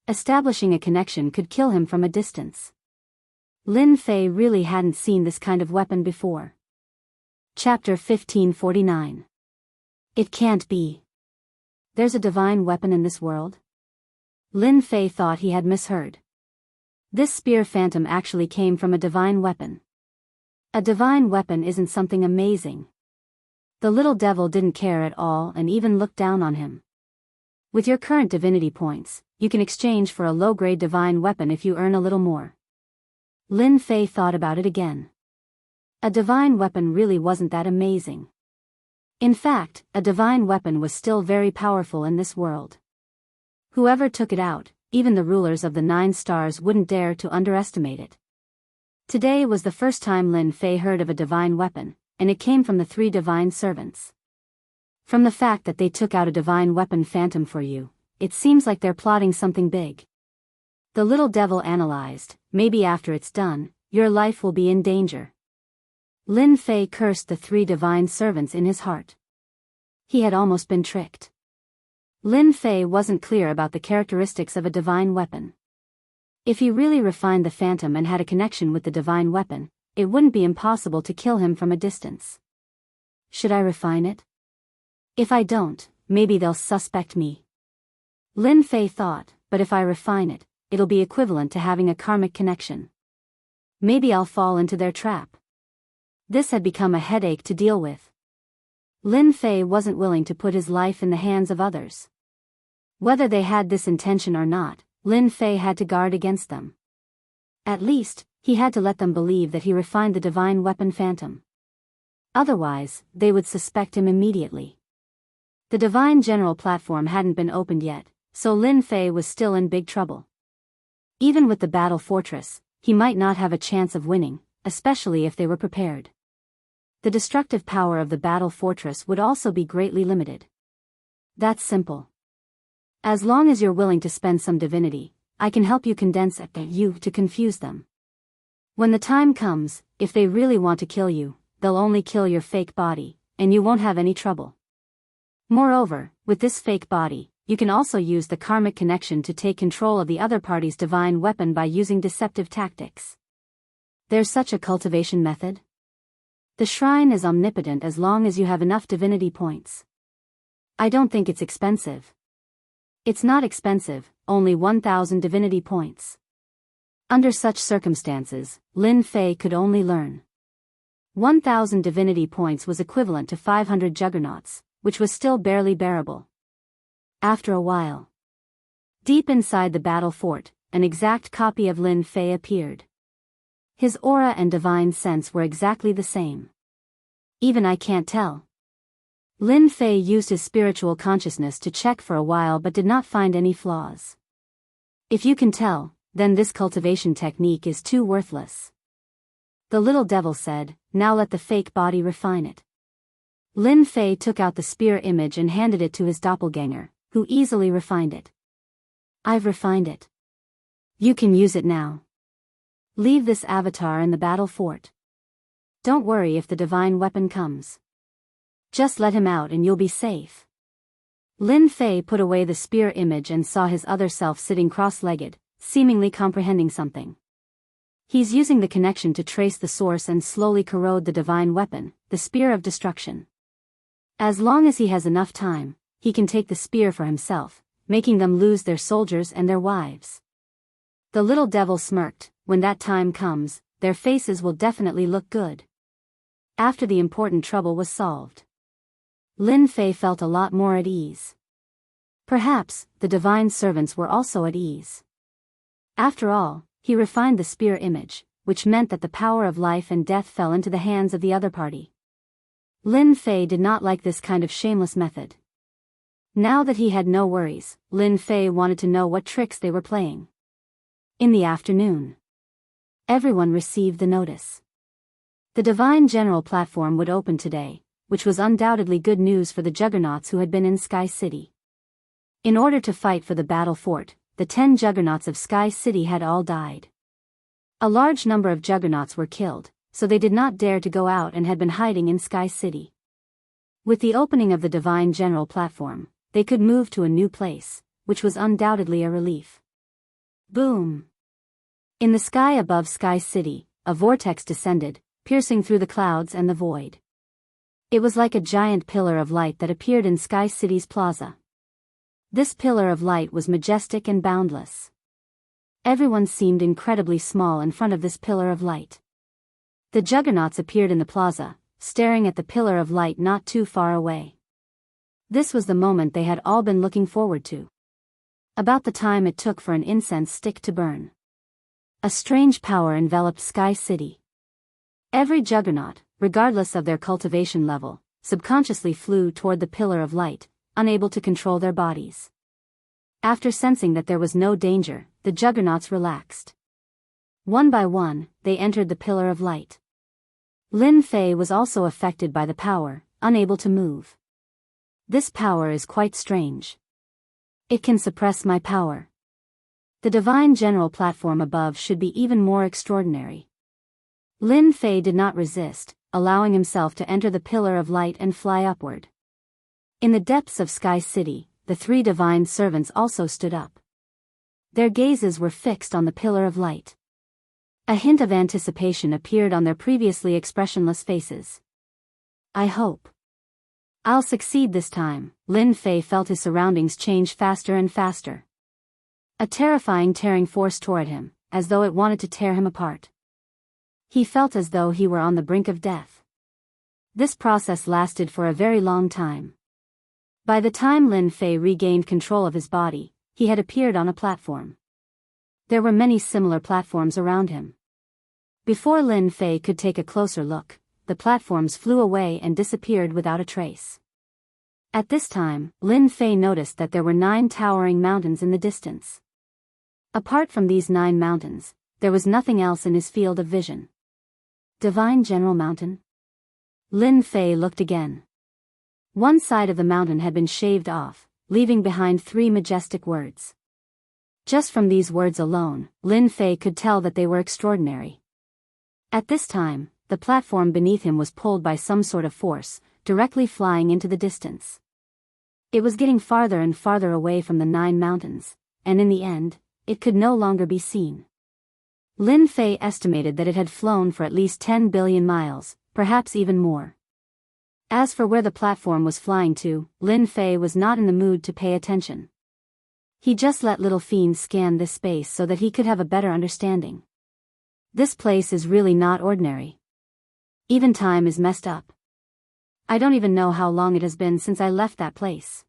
Establishing a connection could kill him from a distance. Lin Fei really hadn't seen this kind of weapon before. Chapter 1549. It can't be. There's a divine weapon in this world? Lin Fei thought he had misheard. This spear phantom actually came from a divine weapon. A divine weapon isn't something amazing. The little devil didn't care at all and even looked down on him. With your current divinity points, you can exchange for a low-grade divine weapon if you earn a little more. Lin Fei thought about it again. A divine weapon really wasn't that amazing. In fact, a divine weapon was still very powerful in this world. Whoever took it out, even the rulers of the 9 stars wouldn't dare to underestimate it. Today was the first time Lin Fei heard of a divine weapon, and it came from the 3 divine servants. From the fact that they took out a divine weapon phantom for you, it seems like they're plotting something big. The little devil analyzed, maybe after it's done, your life will be in danger. Lin Fei cursed the 3 divine servants in his heart. He had almost been tricked. Lin Fei wasn't clear about the characteristics of a divine weapon. If he really refined the phantom and had a connection with the divine weapon, it wouldn't be impossible to kill him from a distance. Should I refine it? If I don't, maybe they'll suspect me. Lin Fei thought, but if I refine it, it'll be equivalent to having a karmic connection. Maybe I'll fall into their trap. This had become a headache to deal with. Lin Fei wasn't willing to put his life in the hands of others. Whether they had this intention or not, Lin Fei had to guard against them. At least, he had to let them believe that he refined the divine weapon phantom. Otherwise, they would suspect him immediately. The divine general platform hadn't been opened yet, so Lin Fei was still in big trouble. Even with the battle fortress, he might not have a chance of winning, especially if they were prepared. The destructive power of the battle fortress would also be greatly limited. That's simple. As long as you're willing to spend some divinity, I can help you condense you to confuse them. When the time comes, if they really want to kill you, they'll only kill your fake body, and you won't have any trouble. Moreover, with this fake body, you can also use the karmic connection to take control of the other party's divine weapon by using deceptive tactics. There's such a cultivation method? The shrine is omnipotent as long as you have enough divinity points. I don't think it's expensive. It's not expensive, only 1,000 divinity points. Under such circumstances, Lin Fei could only learn. 1,000 divinity points was equivalent to 500 juggernauts, which was still barely bearable. After a while, deep inside the battle fort, an exact copy of Lin Fei appeared. His aura and divine sense were exactly the same. Even I can't tell. Lin Fei used his spiritual consciousness to check for a while but did not find any flaws. If you can tell, then this cultivation technique is too worthless. The little devil said, now let the fake body refine it. Lin Fei took out the spear image and handed it to his doppelganger, who easily refined it. I've refined it. You can use it now. Leave this avatar in the battle fort. Don't worry if the divine weapon comes. Just let him out and you'll be safe. Lin Fei put away the spear image and saw his other self sitting cross-legged, seemingly comprehending something. He's using the connection to trace the source and slowly corrode the divine weapon, the spear of destruction. As long as he has enough time, he can take the spear for himself, making them lose their soldiers and their wives. The little devil smirked. When that time comes, their faces will definitely look good. After the important trouble was solved, Lin Fei felt a lot more at ease. Perhaps, the divine servants were also at ease. After all, he refined the spear image, which meant that the power of life and death fell into the hands of the other party. Lin Fei did not like this kind of shameless method. Now that he had no worries, Lin Fei wanted to know what tricks they were playing. In the afternoon, everyone received the notice. The Divine General platform would open today, which was undoubtedly good news for the juggernauts who had been in Sky City. In order to fight for the battle fort, the 10 juggernauts of Sky City had all died. A large number of juggernauts were killed, so they did not dare to go out and had been hiding in Sky City. With the opening of the Divine General platform, they could move to a new place, which was undoubtedly a relief. Boom! In the sky above Sky City, a vortex descended, piercing through the clouds and the void. It was like a giant pillar of light that appeared in Sky City's plaza. This pillar of light was majestic and boundless. Everyone seemed incredibly small in front of this pillar of light. The juggernauts appeared in the plaza, staring at the pillar of light not too far away. This was the moment they had all been looking forward to. About the time it took for an incense stick to burn. A strange power enveloped Sky City. Every juggernaut, regardless of their cultivation level, subconsciously flew toward the pillar of light, unable to control their bodies. After sensing that there was no danger, the juggernauts relaxed. One by one, they entered the pillar of light. Lin Fei was also affected by the power, unable to move. This power is quite strange. It can suppress my power. The Divine General platform above should be even more extraordinary. Lin Fei did not resist, allowing himself to enter the pillar of light and fly upward. In the depths of Sky City, the 3 divine servants also stood up. Their gazes were fixed on the pillar of light. A hint of anticipation appeared on their previously expressionless faces. I hope I'll succeed this time. Lin Fei felt his surroundings change faster and faster. A terrifying tearing force tore at him, as though it wanted to tear him apart. He felt as though he were on the brink of death. This process lasted for a very long time. By the time Lin Fei regained control of his body, he had appeared on a platform. There were many similar platforms around him. Before Lin Fei could take a closer look, the platforms flew away and disappeared without a trace. At this time, Lin Fei noticed that there were 9 towering mountains in the distance. Apart from these 9 mountains, there was nothing else in his field of vision. Divine General Mountain? Lin Fei looked again. One side of the mountain had been shaved off, leaving behind 3 majestic words. Just from these words alone, Lin Fei could tell that they were extraordinary. At this time, the platform beneath him was pulled by some sort of force, directly flying into the distance. It was getting farther and farther away from the 9 mountains, and in the end, it could no longer be seen. Lin Fei estimated that it had flown for at least 10 billion miles, perhaps even more. As for where the platform was flying to, Lin Fei was not in the mood to pay attention. He just let Little Fiend scan this space so that he could have a better understanding. This place is really not ordinary. Even time is messed up. I don't even know how long it has been since I left that place.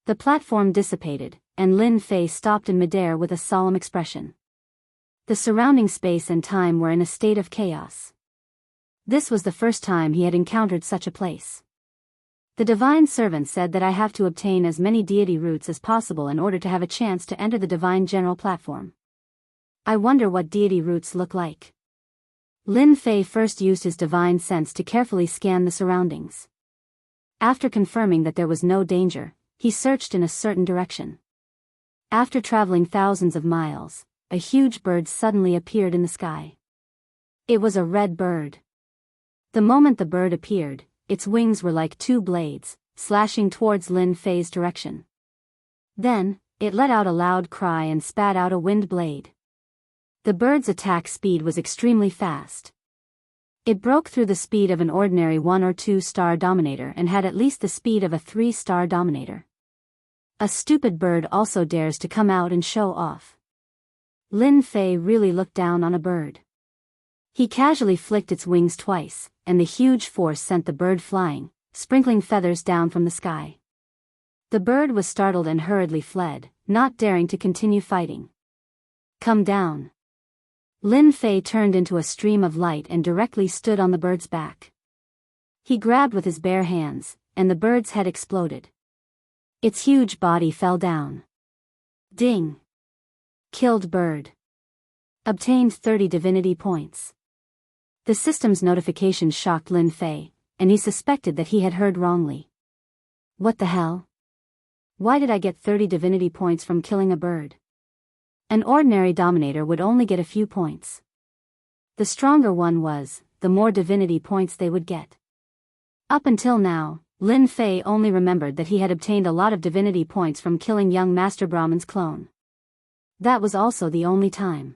The platform dissipated, and Lin Fei stopped in midair with a solemn expression. The surrounding space and time were in a state of chaos. This was the first time he had encountered such a place. The divine servant said that I have to obtain as many deity roots as possible in order to have a chance to enter the Divine General platform. I wonder what deity roots look like. Lin Fei first used his divine sense to carefully scan the surroundings. After confirming that there was no danger, he searched in a certain direction. After traveling thousands of miles, a huge bird suddenly appeared in the sky. It was a red bird. The moment the bird appeared, its wings were like 2 blades, slashing towards Lin Fei's direction. Then, it let out a loud cry and spat out a wind blade. The bird's attack speed was extremely fast. It broke through the speed of an ordinary 1 or 2 star dominator and had at least the speed of a 3-star dominator. A stupid bird also dares to come out and show off. Lin Fei really looked down on a bird. He casually flicked its wings twice, and the huge force sent the bird flying, sprinkling feathers down from the sky. The bird was startled and hurriedly fled, not daring to continue fighting. Come down. Lin Fei turned into a stream of light and directly stood on the bird's back. He grabbed with his bare hands, and the bird's head exploded. Its huge body fell down. Ding! Killed bird. Obtained 30 divinity points. The system's notification shocked Lin Fei, and he suspected that he had heard wrongly. What the hell? Why did I get 30 divinity points from killing a bird? An ordinary dominator would only get a few points. The stronger one was, the more divinity points they would get. Up until now, Lin Fei only remembered that he had obtained a lot of divinity points from killing young Master Brahman's clone. That was also the only time.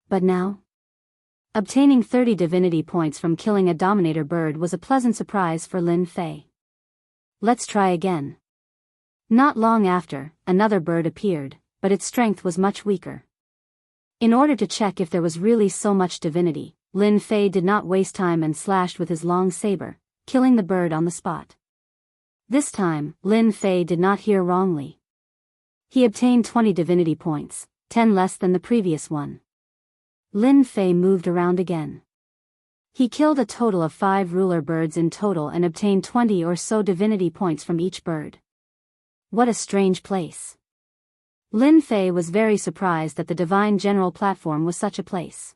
But now? Obtaining 30 divinity points from killing a dominator bird was a pleasant surprise for Lin Fei. Let's try again. Not long after, another bird appeared, but its strength was much weaker. In order to check if there was really so much divinity, Lin Fei did not waste time and slashed with his long saber, killing the bird on the spot. This time, Lin Fei did not hear wrongly. He obtained 20 divinity points, 10 less than the previous one. Lin Fei moved around again. He killed a total of 5 ruler birds in total and obtained 20 or so divinity points from each bird. What a strange place. Lin Fei was very surprised that the Divine General Platform was such a place.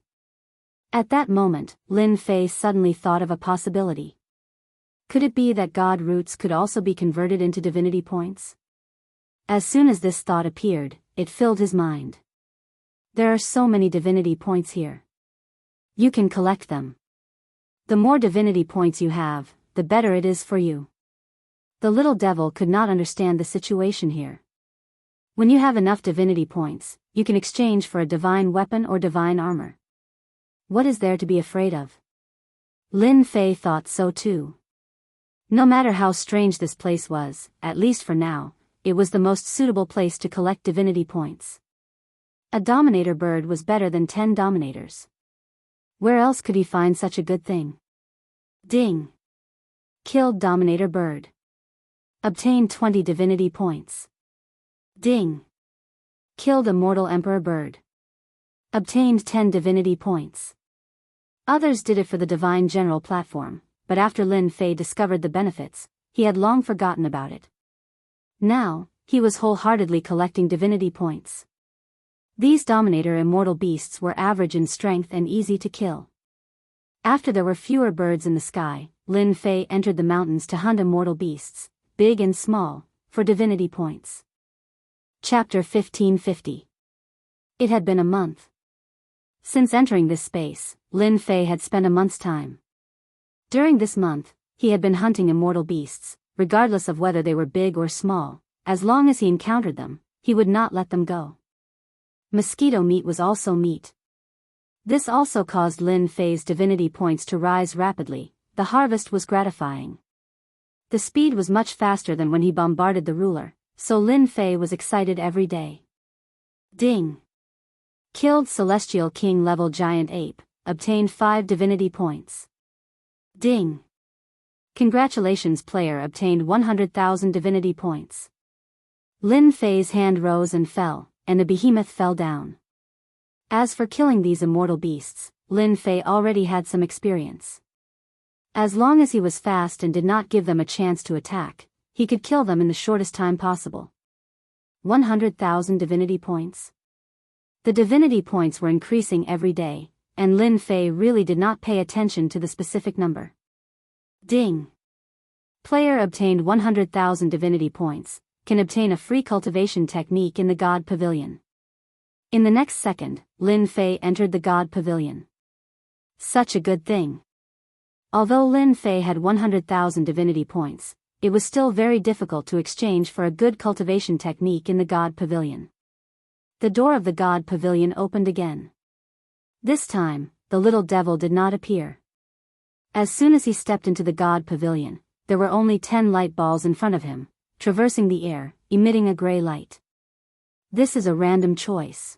At that moment, Lin Fei suddenly thought of a possibility. Could it be that God roots could also be converted into divinity points? As soon as this thought appeared, it filled his mind. There are so many divinity points here. You can collect them. The more divinity points you have, the better it is for you. The little devil could not understand the situation here. When you have enough divinity points, you can exchange for a divine weapon or divine armor. What is there to be afraid of? Lin Fei thought so too. No matter how strange this place was, at least for now, it was the most suitable place to collect divinity points. A dominator bird was better than 10 dominators. Where else could he find such a good thing? Ding! Killed dominator bird. Obtained 20 divinity points. Ding! Killed immortal emperor bird. Obtained 10 divinity points. Others did it for the Divine General Platform, but after Lin Fei discovered the benefits, he had long forgotten about it. Now, he was wholeheartedly collecting divinity points. These dominator immortal beasts were average in strength and easy to kill. After there were fewer birds in the sky, Lin Fei entered the mountains to hunt immortal beasts, big and small, for divinity points. Chapter 1550. It had been a month. Since entering this space, Lin Fei had spent a month's time. During this month, he had been hunting immortal beasts, regardless of whether they were big or small. As long as he encountered them, he would not let them go. Mosquito meat was also meat. This also caused Lin Fei's divinity points to rise rapidly. The harvest was gratifying. The speed was much faster than when he bombarded the ruler, so Lin Fei was excited every day. Ding! Killed Celestial King level giant ape, obtained 5 divinity points. Ding! Congratulations, player obtained 100,000 divinity points. Lin Fei's hand rose and fell, and the behemoth fell down. As for killing these immortal beasts, Lin Fei already had some experience. As long as he was fast and did not give them a chance to attack, he could kill them in the shortest time possible. 100,000 divinity points. The divinity points were increasing every day, and Lin Fei really did not pay attention to the specific number. Ding! Player obtained 100,000 divinity points, can obtain a free cultivation technique in the God Pavilion. In the next second, Lin Fei entered the God Pavilion. Such a good thing. Although Lin Fei had 100,000 divinity points, it was still very difficult to exchange for a good cultivation technique in the God Pavilion. The door of the God Pavilion opened again. This time, the little devil did not appear. As soon as he stepped into the God Pavilion, there were only 10 light balls in front of him, traversing the air, emitting a gray light. This is a random choice.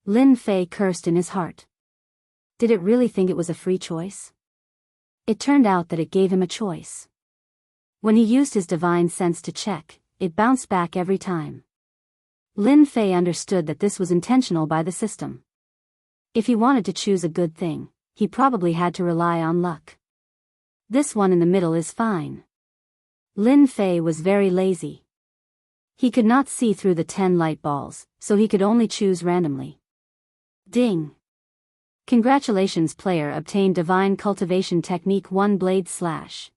Lin Fei cursed in his heart. Did it really think it was a free choice? It turned out that it gave him a choice. When he used his divine sense to check, it bounced back every time. Lin Fei understood that this was intentional by the system. If he wanted to choose a good thing, he probably had to rely on luck. This one in the middle is fine. Lin Fei was very lazy. He could not see through the 10 light balls, so he could only choose randomly. Ding! Congratulations, player obtained Divine Cultivation Technique 1 Blade Slash.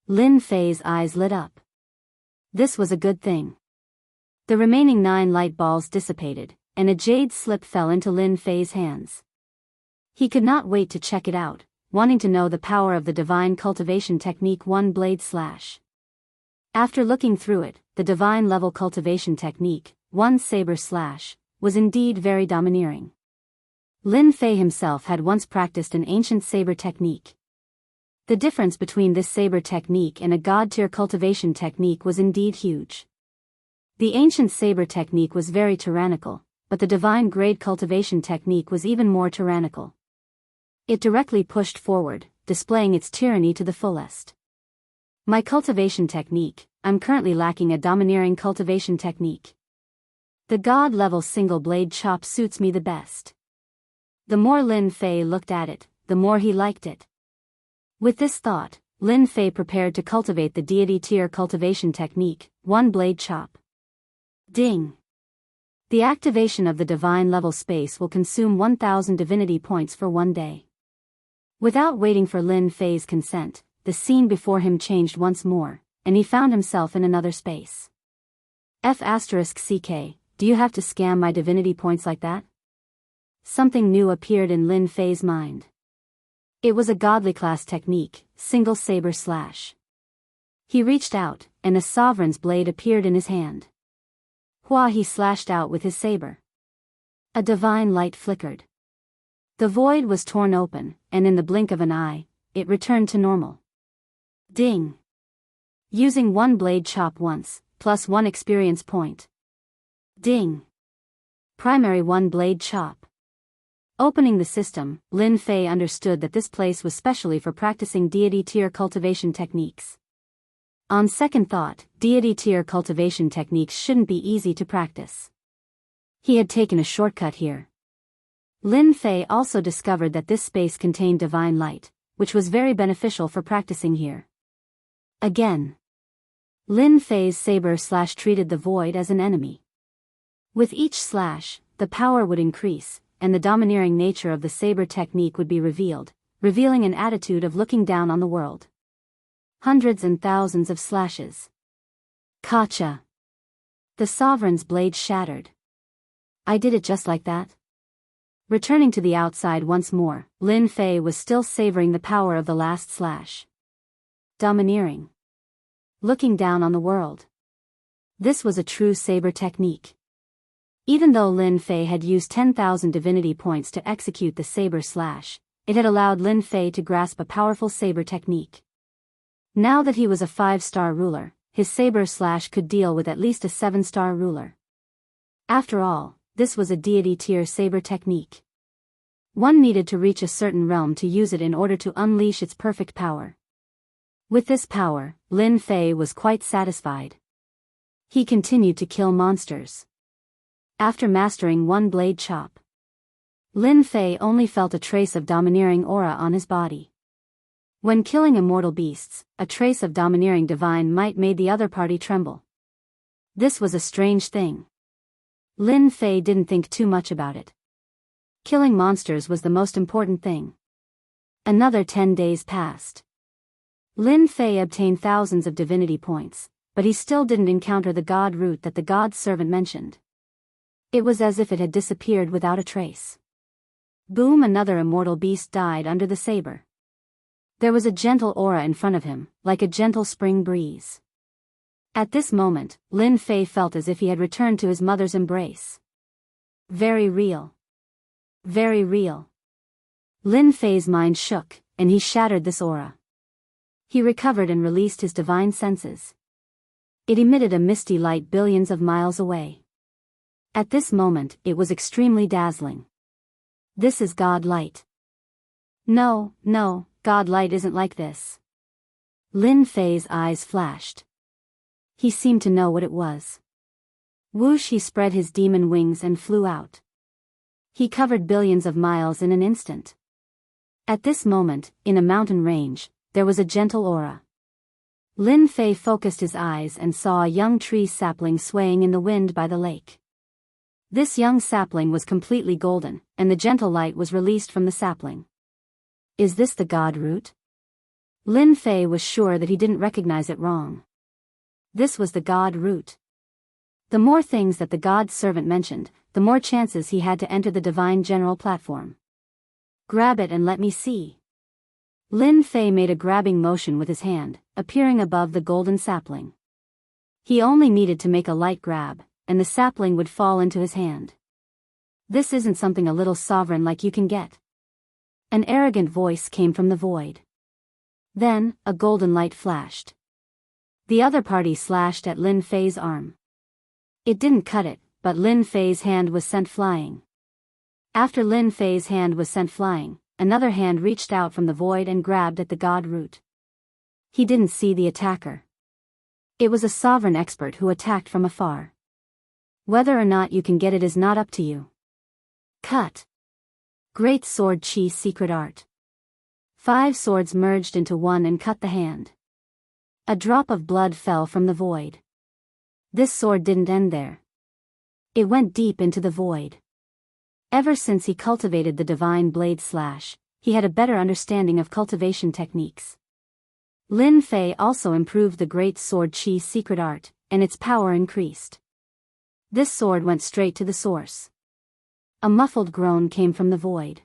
Lin Fei's eyes lit up. This was a good thing. The remaining 9 light balls dissipated, and a jade slip fell into Lin Fei's hands. He could not wait to check it out, wanting to know the power of the Divine Cultivation Technique 1 Blade Slash. After looking through it, the Divine Level Cultivation Technique, 1 Saber Slash, was indeed very domineering. Lin Fei himself had once practiced an ancient saber technique. The difference between this saber technique and a god-tier cultivation technique was indeed huge. The ancient saber technique was very tyrannical, but the divine grade cultivation technique was even more tyrannical. It directly pushed forward, displaying its tyranny to the fullest. My cultivation technique, I'm currently lacking a domineering cultivation technique. The god-level single-blade chop suits me the best. The more Lin Fei looked at it, the more he liked it. With this thought, Lin Fei prepared to cultivate the deity tier cultivation technique, 1 Blade Chop. Ding! The activation of the divine level space will consume 1,000 divinity points for 1 day. Without waiting for Lin Fei's consent, the scene before him changed once more, and he found himself in another space. F***CK, do you have to scam my divinity points like that? Something new appeared in Lin Fei's mind. It was a godly class technique, single saber slash. He reached out, and a sovereign's blade appeared in his hand. Hua, he slashed out with his saber. A divine light flickered. The void was torn open, and in the blink of an eye, it returned to normal. Ding! Using 1 blade chop once, plus 1 experience point. Ding! Primary 1 blade chop. Opening the system, Lin Fei understood that this place was specially for practicing deity tier cultivation techniques. On second thought, deity tier cultivation techniques shouldn't be easy to practice. He had taken a shortcut here. Lin Fei also discovered that this space contained divine light, which was very beneficial for practicing here. Again, Lin Fei's saber slash treated the void as an enemy. With each slash, the power would increase, and the domineering nature of the saber technique would be revealed, revealing an attitude of looking down on the world. Hundreds and thousands of slashes. Kacha! The sovereign's blade shattered. I did it just like that? Returning to the outside once more, Lin Fei was still savoring the power of the last slash. Domineering. Looking down on the world. This was a true saber technique. Even though Lin Fei had used 10,000 divinity points to execute the saber slash, it had allowed Lin Fei to grasp a powerful saber technique. Now that he was a 5-star ruler, his saber slash could deal with at least a 7-star ruler. After all, this was a deity tier saber technique. One needed to reach a certain realm to use it in order to unleash its perfect power. With this power, Lin Fei was quite satisfied. He continued to kill monsters. After mastering 1 blade chop, Lin Fei only felt a trace of domineering aura on his body. When killing immortal beasts, a trace of domineering divine might made the other party tremble. This was a strange thing. Lin Fei didn't think too much about it. Killing monsters was the most important thing. Another 10 days passed. Lin Fei obtained thousands of divinity points, but he still didn't encounter the god root that the god's servant mentioned. It was as if it had disappeared without a trace. Boom! Another immortal beast died under the saber. There was a gentle aura in front of him, like a gentle spring breeze. At this moment, Lin Fei felt as if he had returned to his mother's embrace. Very real. Very real. Lin Fei's mind shook, and he shattered this aura. He recovered and released his divine senses. It emitted a misty light billions of miles away. At this moment, it was extremely dazzling. This is God light. No, God light isn't like this. Lin Fei's eyes flashed. He seemed to know what it was. Whoosh, he spread his demon wings and flew out. He covered billions of miles in an instant. At this moment, in a mountain range, there was a gentle aura. Lin Fei focused his eyes and saw a young tree sapling swaying in the wind by the lake. This young sapling was completely golden, and the gentle light was released from the sapling. Is this the God root? Lin Fei was sure that he didn't recognize it wrong. This was the God root. The more things that the God's servant mentioned, the more chances he had to enter the divine general platform. Grab it and let me see. Lin Fei made a grabbing motion with his hand, appearing above the golden sapling. He only needed to make a light grab, and the sapling would fall into his hand. This isn't something a little sovereign like you can get. An arrogant voice came from the void. Then, a golden light flashed. The other party slashed at Lin Fei's arm. It didn't cut it, but Lin Fei's hand was sent flying. After Lin Fei's hand was sent flying, another hand reached out from the void and grabbed at the God root. He didn't see the attacker. It was a sovereign expert who attacked from afar. Whether or not you can get it is not up to you. Cut. Great sword chi secret art. 5 swords merged into one and cut the hand. A drop of blood fell from the void. This sword didn't end there. It went deep into the void. Ever since he cultivated the divine blade slash, he had a better understanding of cultivation techniques. Lin Fei also improved the great sword chi secret art, and its power increased. This sword went straight to the source. A muffled groan came from the void.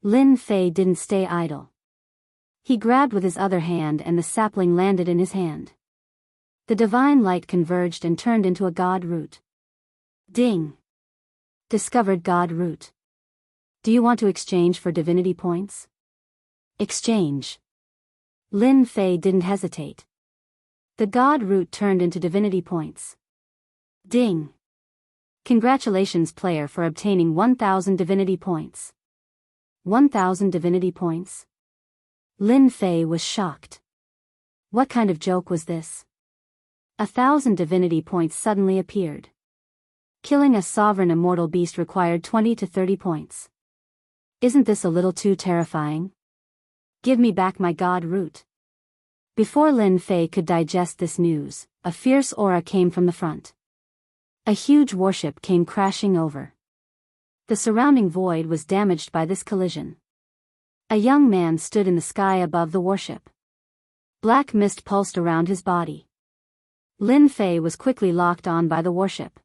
Lin Fei didn't stay idle. He grabbed with his other hand and the sapling landed in his hand. The divine light converged and turned into a God root. Ding! Discovered God root. Do you want to exchange for divinity points? Exchange. Lin Fei didn't hesitate. The God root turned into divinity points. Ding! Congratulations player for obtaining 1000 divinity points. 1000 divinity points? Lin Fei was shocked. What kind of joke was this? 1000 divinity points suddenly appeared. Killing a sovereign immortal beast required 20 to 30 points. Isn't this a little too terrifying? Give me back my God root. Before Lin Fei could digest this news, a fierce aura came from the front. A huge warship came crashing over. The surrounding void was damaged by this collision. A young man stood in the sky above the warship. Black mist pulsed around his body. Lin Fei was quickly locked on by the warship.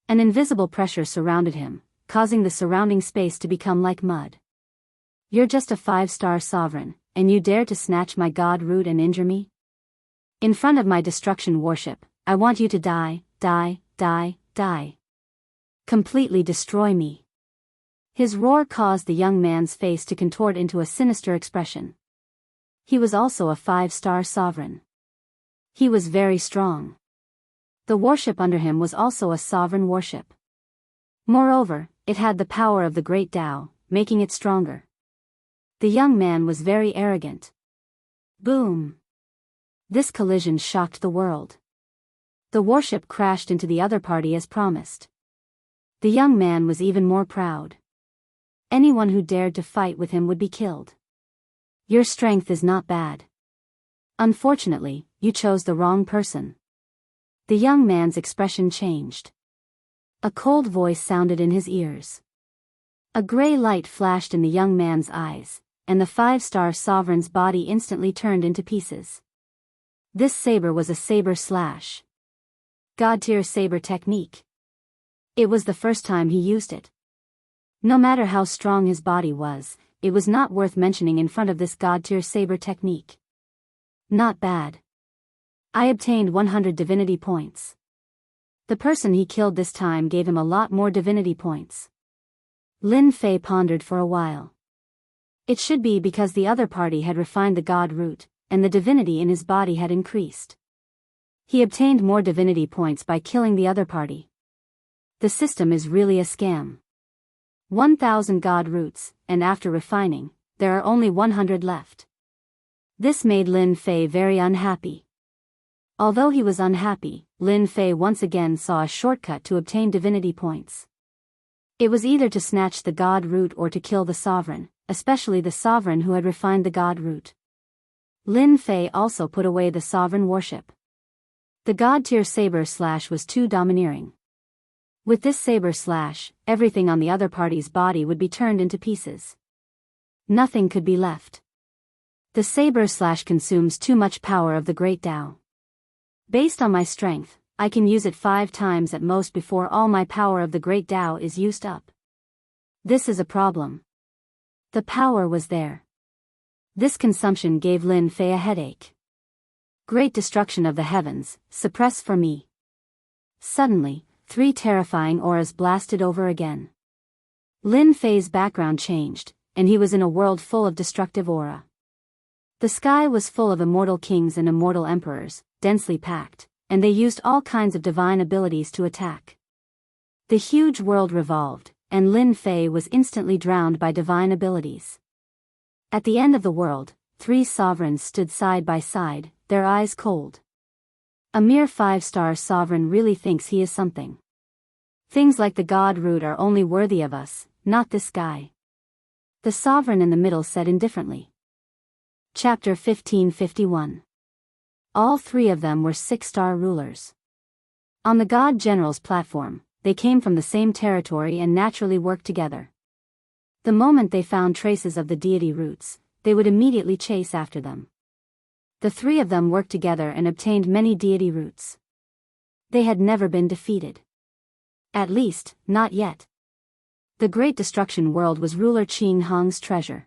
An invisible pressure surrounded him, causing the surrounding space to become like mud. You're just a 5-star sovereign, and you dare to snatch my God root and injure me? In front of my destruction warship, I want you to die, die, die, die. Completely destroy me. His roar caused the young man's face to contort into a sinister expression. He was also a 5-star sovereign. He was very strong. The warship under him was also a sovereign warship. Moreover, it had the power of the great Tao, making it stronger. The young man was very arrogant. Boom! This collision shocked the world. The warship crashed into the other party as promised. The young man was even more proud. Anyone who dared to fight with him would be killed. Your strength is not bad. Unfortunately, you chose the wrong person. The young man's expression changed. A cold voice sounded in his ears. A gray light flashed in the young man's eyes, and the 5-star sovereign's body instantly turned into pieces. This saber was a saber slash. God-tier saber technique. It was the first time he used it. No matter how strong his body was, it was not worth mentioning in front of this God-tier saber technique. Not bad. I obtained 100 divinity points. The person he killed this time gave him a lot more divinity points. Lin Fei pondered for a while. It should be because the other party had refined the god root, and the divinity in his body had increased. He obtained more divinity points by killing the other party. The system is really a scam. 1,000 god roots, and after refining, there are only 100 left. This made Lin Fei very unhappy. Although he was unhappy, Lin Fei once again saw a shortcut to obtain divinity points. It was either to snatch the god root or to kill the sovereign, especially the sovereign who had refined the god root. Lin Fei also put away the sovereign worship. The god-tier saber slash was too domineering. With this saber slash, everything on the other party's body would be turned into pieces. Nothing could be left. The saber slash consumes too much power of the great Tao. Based on my strength, I can use it 5 times at most before all my power of the great Tao is used up. This is a problem. The power was there. This consumption gave Lin Fei a headache. Great destruction of the heavens, suppress for me. Suddenly, 3 terrifying auras blasted over again. Lin Fei's background changed, and he was in a world full of destructive aura. The sky was full of immortal kings and immortal emperors, densely packed, and they used all kinds of divine abilities to attack. The huge world revolved, and Lin Fei was instantly drowned by divine abilities. At the end of the world, 3 sovereigns stood side by side, their eyes cold. A mere 5-star sovereign really thinks he is something. Things like the god root are only worthy of us, not this guy. The sovereign in the middle said indifferently. Chapter 1551. All 3 of them were 6-star rulers. On the god general's platform, they came from the same territory and naturally worked together. The moment they found traces of the deity roots, they would immediately chase after them. The 3 of them worked together and obtained many deity roots. They had never been defeated. At least, not yet. The Great Destruction World was ruler Qing Hong's treasure.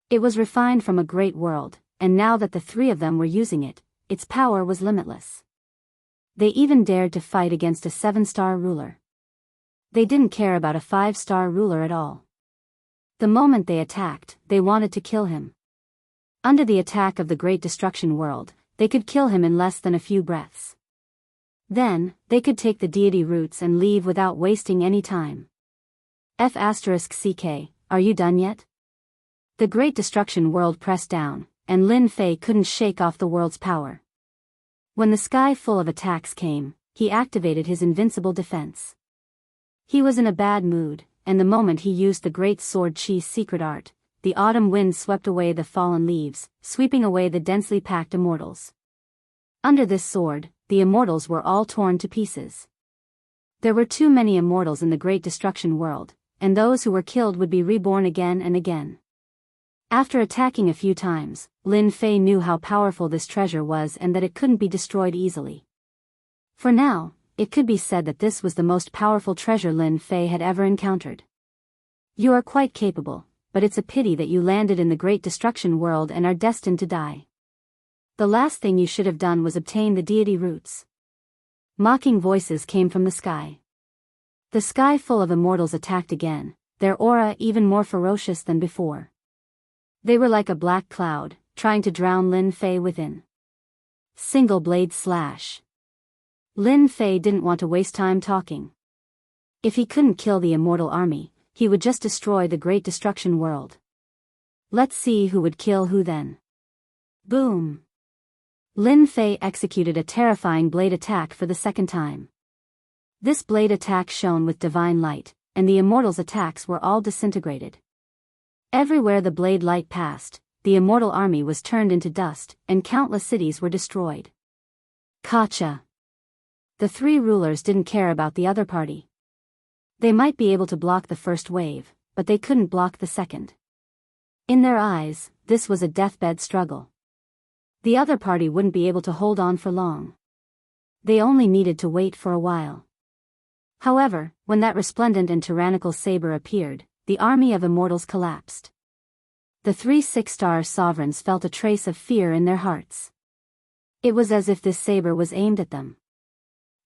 It was refined from a great world, and now that the 3 of them were using it, its power was limitless. They even dared to fight against a 7-star ruler. They didn't care about a 5-star ruler at all. The moment they attacked, they wanted to kill him. Under the attack of the Great Destruction World, they could kill him in less than a few breaths. Then, they could take the deity roots and leave without wasting any time. F***CK, are you done yet? The Great Destruction World pressed down, and Lin Fei couldn't shake off the world's power. When the sky full of attacks came, he activated his invincible defense. He was in a bad mood, and the moment he used the Great Sword Chi's secret art, the autumn wind swept away the fallen leaves, sweeping away the densely packed immortals. Under this sword, the immortals were all torn to pieces. There were too many immortals in the Great Destruction World, and those who were killed would be reborn again and again. After attacking a few times, Lin Fei knew how powerful this treasure was and that it couldn't be destroyed easily. For now, it could be said that this was the most powerful treasure Lin Fei had ever encountered. You are quite capable, but it's a pity that you landed in the Great Destruction World and are destined to die. The last thing you should have done was obtain the deity roots. Mocking voices came from the sky. The sky full of immortals attacked again, their aura even more ferocious than before. They were like a black cloud, trying to drown Lin Fei within. Single blade slash. Lin Fei didn't want to waste time talking. If he couldn't kill the immortal army, he would just destroy the Great Destruction World. Let's see who would kill who then. Boom! Lin Fei executed a terrifying blade attack for the 2nd time. This blade attack shone with divine light, and the immortals' attacks were all disintegrated. Everywhere the blade light passed, the immortal army was turned into dust, and countless cities were destroyed. Gotcha! The 3 rulers didn't care about the other party. They might be able to block the first wave, but they couldn't block the second. In their eyes, this was a deathbed struggle. The other party wouldn't be able to hold on for long. They only needed to wait for a while. However, when that resplendent and tyrannical saber appeared, the army of immortals collapsed. The 3 6-star sovereigns felt a trace of fear in their hearts. It was as if this saber was aimed at them.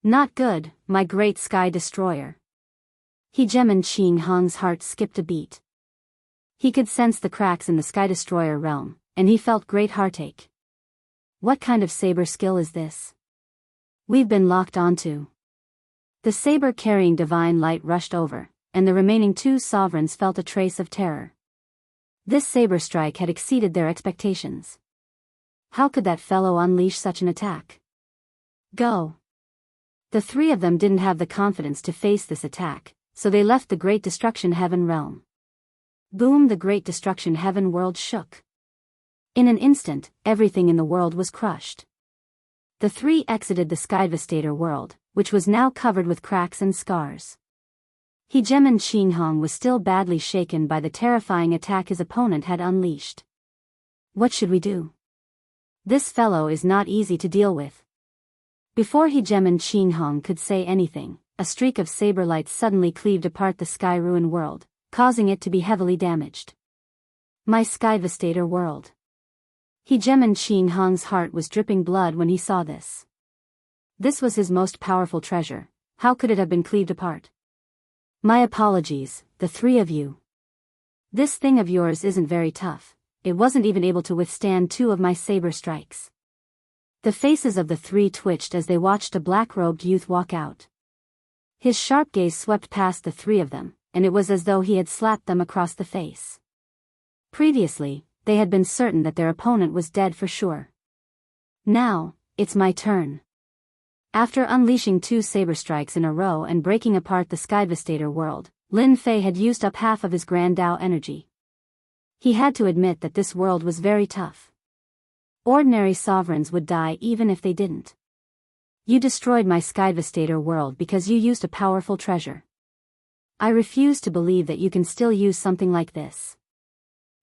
Not good, my great sky destroyer. He Gemin Qing Hong's heart skipped a beat. He could sense the cracks in the Sky Destroyer realm, and he felt great heartache. What kind of saber skill is this? We've been locked onto. The saber-carrying divine light rushed over, and the remaining two sovereigns felt a trace of terror. This saber strike had exceeded their expectations. How could that fellow unleash such an attack? Go! The three of them didn't have the confidence to face this attack, so they left the Great Destruction Heaven realm. Boom! The Great Destruction Heaven world shook. In an instant, everything in the world was crushed. The three exited the Skydevastator world, which was now covered with cracks and scars. He Gemin Qing Hong was still badly shaken by the terrifying attack his opponent had unleashed. What should we do? This fellow is not easy to deal with. Before He Gemin Qing Hong could say anything, a streak of saber light suddenly cleaved apart the Sky Ruin world, causing it to be heavily damaged. My Skydevastator world. He Gemin Qing Hong's heart was dripping blood when he saw this. This was his most powerful treasure. How could it have been cleaved apart? My apologies, the three of you. This thing of yours isn't very tough. It wasn't even able to withstand two of my saber strikes. The faces of the three twitched as they watched a black-robed youth walk out. His sharp gaze swept past the three of them, and it was as though he had slapped them across the face. Previously, they had been certain that their opponent was dead for sure. Now, it's my turn. After unleashing two saber strikes in a row and breaking apart the Skydevastator world, Lin Fei had used up half of his Grand Dao energy. He had to admit that this world was very tough. Ordinary sovereigns would die even if they didn't. You destroyed my Skydevastator world because you used a powerful treasure. I refuse to believe that you can still use something like this.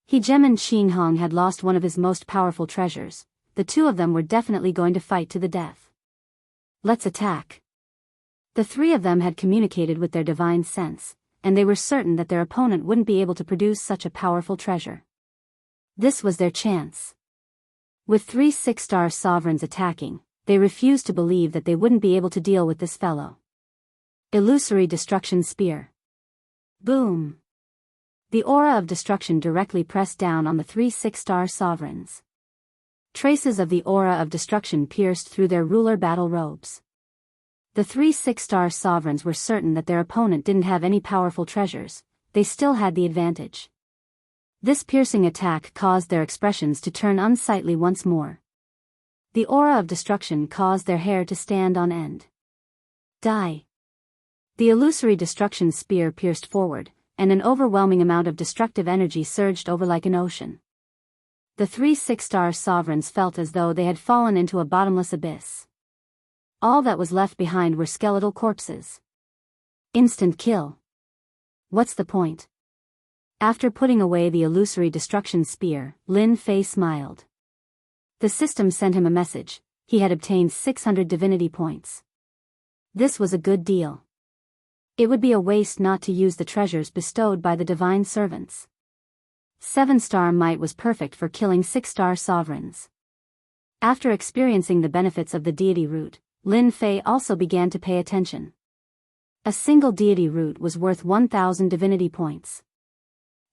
He Gemin Qing Hong had lost one of his most powerful treasures. The two of them were definitely going to fight to the death. Let's attack. The three of them had communicated with their divine sense, and they were certain that their opponent wouldn't be able to produce such a powerful treasure. This was their chance. With 3 6-star sovereigns attacking, they refused to believe that they wouldn't be able to deal with this fellow. Illusory Destruction Spear. Boom! The aura of destruction directly pressed down on the 3 6-star sovereigns. Traces of the aura of destruction pierced through their ruler battle robes. The 3 6-star sovereigns were certain that their opponent didn't have any powerful treasures. They still had the advantage. This piercing attack caused their expressions to turn unsightly once more. The aura of destruction caused their hair to stand on end. Die! The illusory destruction spear pierced forward, and an overwhelming amount of destructive energy surged over like an ocean. The 3 6-star sovereigns felt as though they had fallen into a bottomless abyss. All that was left behind were skeletal corpses. Instant kill. What's the point? After putting away the illusory destruction spear, Lin Fei smiled. The system sent him a message. He had obtained 600 divinity points. This was a good deal. It would be a waste not to use the treasures bestowed by the divine servants. 7-star might was perfect for killing 6-star sovereigns. After experiencing the benefits of the deity root, Lin Fei also began to pay attention. A single deity root was worth 1,000 divinity points.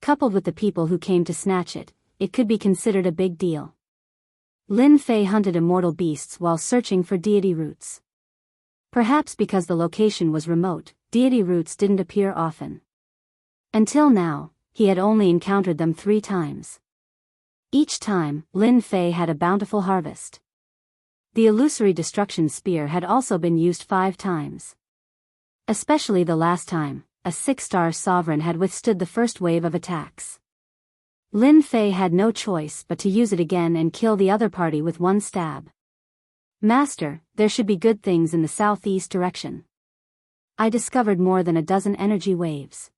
Coupled with the people who came to snatch it, it could be considered a big deal. Lin Fei hunted immortal beasts while searching for deity roots. Perhaps because the location was remote, deity roots didn't appear often. Until now, he had only encountered them 3 times. Each time, Lin Fei had a bountiful harvest. The illusory destruction spear had also been used 5 times. Especially the last time, a 6-star sovereign had withstood the first wave of attacks. Lin Fei had no choice but to use it again and kill the other party with 1 stab. Master, there should be good things in the southeast direction. I discovered more than a dozen energy waves.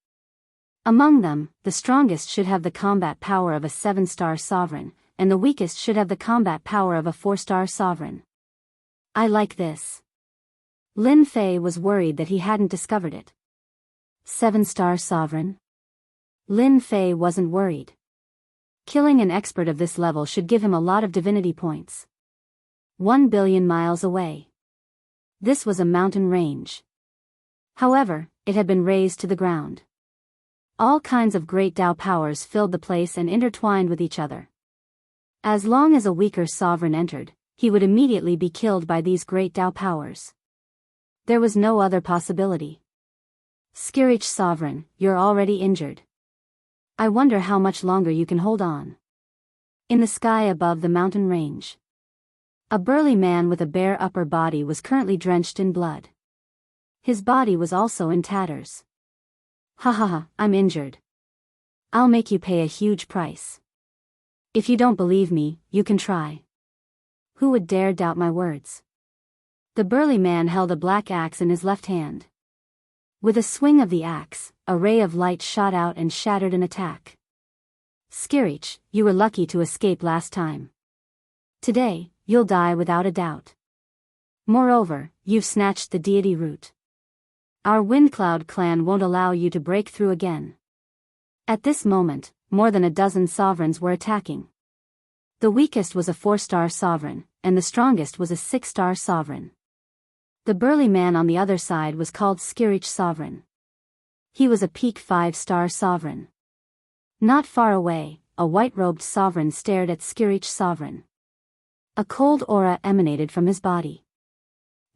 Among them, the strongest should have the combat power of a 7-star sovereign, and the weakest should have the combat power of a 4-star sovereign. I like this. Lin Fei was worried that he hadn't discovered it. 7-star sovereign? Lin Fei wasn't worried. Killing an expert of this level should give him a lot of divinity points. 1 billion miles away. This was a mountain range. However, it had been razed to the ground. All kinds of great Tao powers filled the place and intertwined with each other. As long as a weaker sovereign entered, he would immediately be killed by these great Tao powers. There was no other possibility. Skirich sovereign, you're already injured. I wonder how much longer you can hold on. In the sky above the mountain range, a burly man with a bare upper body was currently drenched in blood. His body was also in tatters. Ha ha ha, I'm injured. I'll make you pay a huge price. If you don't believe me, you can try. Who would dare doubt my words? The burly man held a black axe in his left hand. With a swing of the axe, a ray of light shot out and shattered an attack. Skirich, you were lucky to escape last time. Today, you'll die without a doubt. Moreover, you've snatched the deity root. Our Windcloud clan won't allow you to break through again. At this moment, more than a dozen sovereigns were attacking. The weakest was a 4-star sovereign, and the strongest was a 6-star sovereign. The burly man on the other side was called Skirich Sovereign. He was a peak 5-star sovereign. Not far away, a white-robed sovereign stared at Skirich Sovereign. A cold aura emanated from his body.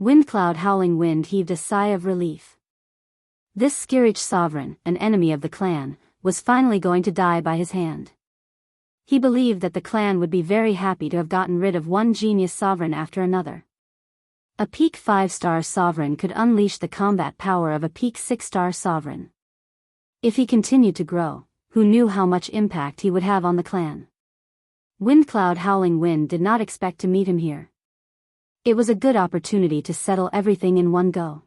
Windcloud Howling Wind heaved a sigh of relief. This Skirich Sovereign, an enemy of the clan, was finally going to die by his hand. He believed that the clan would be very happy to have gotten rid of one genius sovereign after another. A peak 5-star sovereign could unleash the combat power of a peak 6-star sovereign. If he continued to grow, who knew how much impact he would have on the clan? Windcloud Howling Wind did not expect to meet him here. It was a good opportunity to settle everything in one go.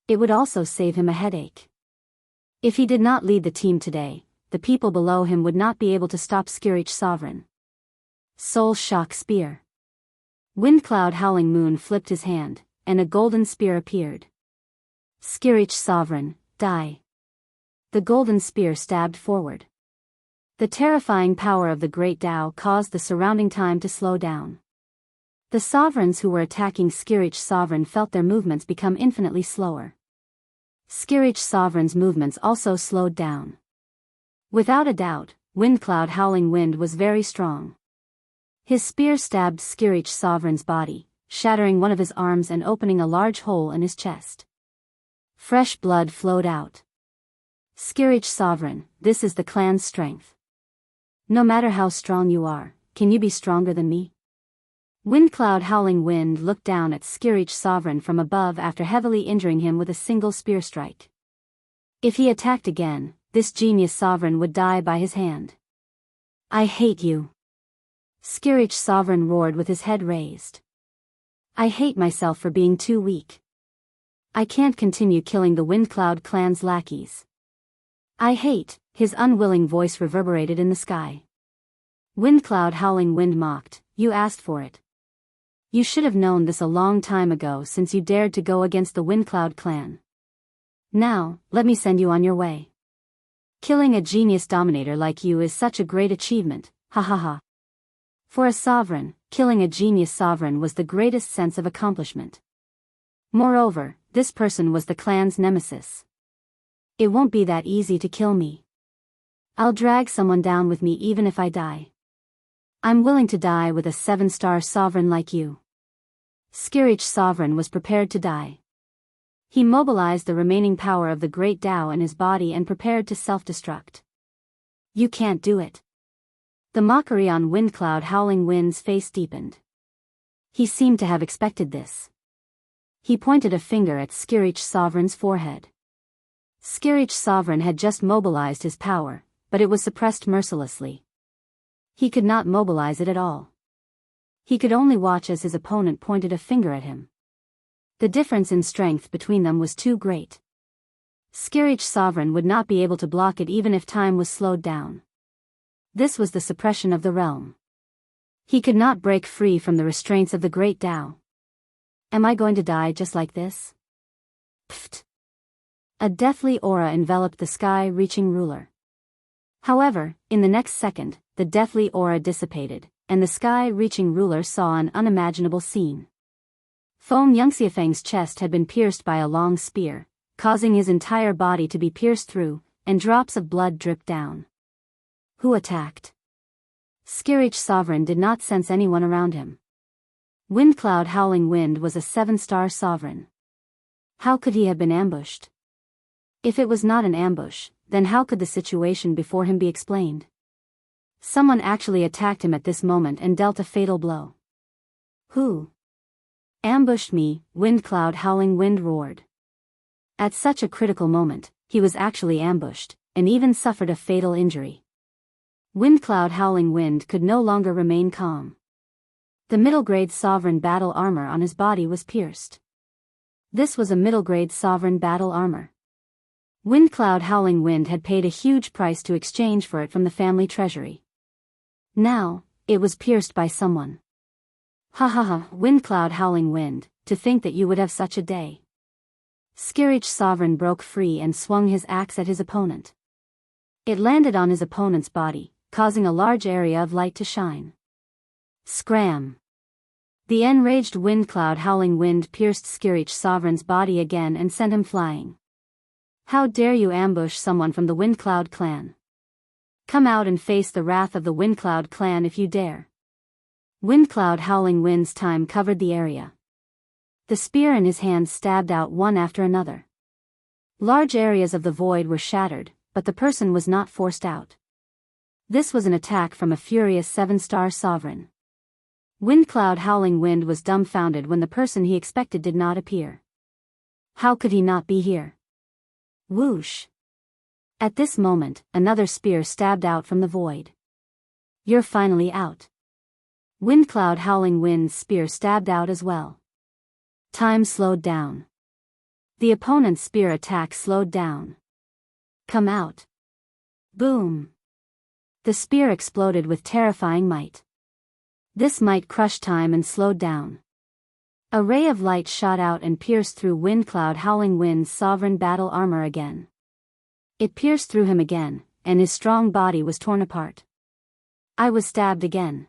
It would also save him a headache. If he did not lead the team today, the people below him would not be able to stop Skirich Sovereign. Soul Shock Spear. Windcloud Howling Moon flipped his hand, and a golden spear appeared. Skirich Sovereign, die. The golden spear stabbed forward. The terrifying power of the Great Tao caused the surrounding time to slow down. The sovereigns who were attacking Skirich Sovereign felt their movements become infinitely slower. Skirich Sovereign's movements also slowed down. Without a doubt, Windcloud Howling Wind was very strong. His spear stabbed Skirich Sovereign's body, shattering one of his arms and opening a large hole in his chest. Fresh blood flowed out. Skirich Sovereign, this is the clan's strength. No matter how strong you are, can you be stronger than me? Windcloud Howling Wind looked down at Skirich Sovereign from above after heavily injuring him with a single spear strike. If he attacked again, this genius sovereign would die by his hand. I hate you. Skirich Sovereign roared with his head raised. I hate myself for being too weak. I can't continue killing the Windcloud clan's lackeys. I hate, his unwilling voice reverberated in the sky. Windcloud Howling Wind mocked, you asked for it. You should have known this a long time ago since you dared to go against the Windcloud clan. Now, let me send you on your way. Killing a genius dominator like you is such a great achievement, ha ha ha. For a sovereign, killing a genius sovereign was the greatest sense of accomplishment. Moreover, this person was the clan's nemesis. It won't be that easy to kill me. I'll drag someone down with me even if I die. I'm willing to die with a 7-star sovereign like you. Skirich Sovereign was prepared to die. He mobilized the remaining power of the Great Tao in his body and prepared to self-destruct. You can't do it. The mockery on Windcloud Howling Wind's face deepened. He seemed to have expected this. He pointed a finger at Skirich Sovereign's forehead. Skirich Sovereign had just mobilized his power, but it was suppressed mercilessly. He could not mobilize it at all. He could only watch as his opponent pointed a finger at him. The difference in strength between them was too great. Skirich Sovereign would not be able to block it even if time was slowed down. This was the suppression of the realm. He could not break free from the restraints of the Great Tao. Am I going to die just like this? Pfft. A deathly aura enveloped the sky-reaching ruler. However, in the next second, the deathly aura dissipated, and the sky-reaching ruler saw an unimaginable scene. Feng Yangxiafeng's chest had been pierced by a long spear, causing his entire body to be pierced through, and drops of blood dripped down. Who attacked? Skirich Sovereign did not sense anyone around him. Windcloud Howling Wind was a 7-star sovereign. How could he have been ambushed? If it was not an ambush, then how could the situation before him be explained? Someone actually attacked him at this moment and dealt a fatal blow. Who ambushed me? Windcloud Howling Wind roared. At such a critical moment, he was actually ambushed, and even suffered a fatal injury. Windcloud Howling Wind could no longer remain calm. The middle-grade sovereign battle armor on his body was pierced. This was a middle-grade sovereign battle armor. Windcloud Howling Wind had paid a huge price to exchange for it from the family treasury. Now, it was pierced by someone. Ha ha ha, Windcloud Howling Wind, to think that you would have such a day. Skirich Sovereign broke free and swung his axe at his opponent. It landed on his opponent's body, causing a large area of light to shine. Scram! The enraged Windcloud Howling Wind pierced Skirich Sovereign's body again and sent him flying. How dare you ambush someone from the Windcloud clan? Come out and face the wrath of the Windcloud clan if you dare. Windcloud Howling Wind's time covered the area. The spear in his hand stabbed out one after another. Large areas of the void were shattered, but the person was not forced out. This was an attack from a furious 7-star sovereign. Windcloud Howling Wind was dumbfounded when the person he expected did not appear. How could he not be here? Whoosh! At this moment, another spear stabbed out from the void. You're finally out. Windcloud Howling Wind's spear stabbed out as well. Time slowed down. The opponent's spear attack slowed down. Come out. Boom! The spear exploded with terrifying might. This might crushed time and slowed down. A ray of light shot out and pierced through Windcloud Howling Wind's sovereign battle armor again. It pierced through him again, and his strong body was torn apart. I was stabbed again.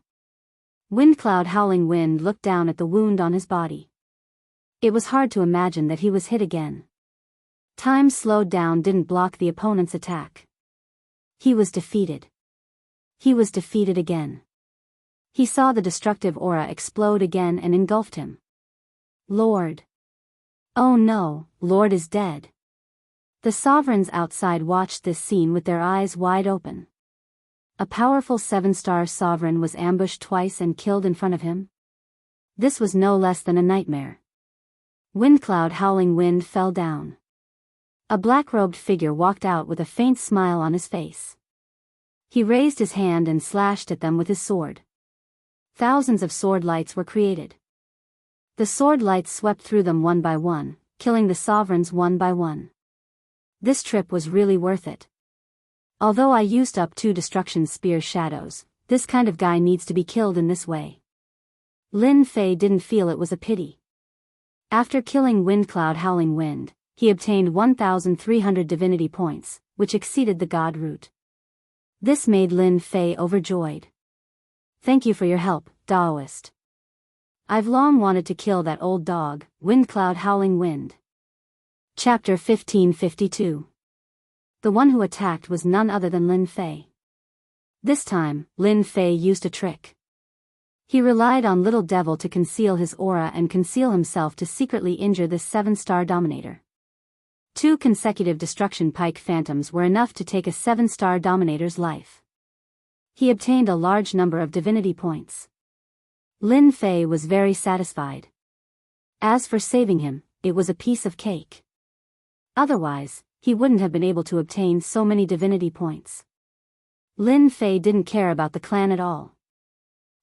Windcloud Howling Wind looked down at the wound on his body. It was hard to imagine that he was hit again. Time slowed down didn't block the opponent's attack. He was defeated. He was defeated again. He saw the destructive aura explode again and engulfed him. Lord! Oh no, Lord is dead. The sovereigns outside watched this scene with their eyes wide open. A powerful 7-star sovereign was ambushed twice and killed in front of him? This was no less than a nightmare. Windcloud Howling Wind fell down. A black-robed figure walked out with a faint smile on his face. He raised his hand and slashed at them with his sword. Thousands of sword lights were created. The sword lights swept through them one by one, killing the sovereigns one by one. This trip was really worth it. Although I used up 2 destruction spear shadows, this kind of guy needs to be killed in this way. Lin Fei didn't feel it was a pity. After killing Windcloud Howling Wind, he obtained 1,300 divinity points, which exceeded the god root. This made Lin Fei overjoyed. Thank you for your help, Daoist. I've long wanted to kill that old dog, Windcloud Howling Wind. Chapter 1552. The one who attacked was none other than Lin Fei. This time, Lin Fei used a trick. He relied on Little Devil to conceal his aura and conceal himself to secretly injure this 7-star dominator. 2 consecutive destruction pike phantoms were enough to take a 7-star dominator's life. He obtained a large number of divinity points. Lin Fei was very satisfied. As for saving him, it was a piece of cake. Otherwise, he wouldn't have been able to obtain so many divinity points. Lin Fei didn't care about the clan at all.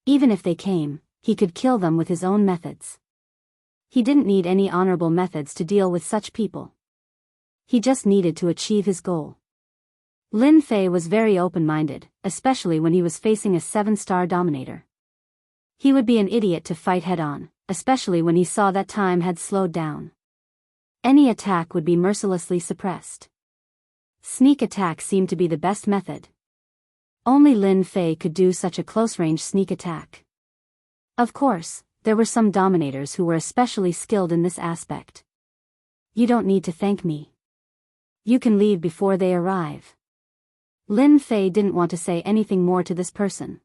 Even if they came, he could kill them with his own methods. He didn't need any honorable methods to deal with such people. He just needed to achieve his goal. Lin Fei was very open-minded, especially when he was facing a 7-star dominator. He would be an idiot to fight head-on, especially when he saw that time had slowed down. Any attack would be mercilessly suppressed. Sneak attack seemed to be the best method. Only Lin Fei could do such a close-range sneak attack. Of course, there were some dominators who were especially skilled in this aspect. You don't need to thank me. You can leave before they arrive. Lin Fei didn't want to say anything more to this person.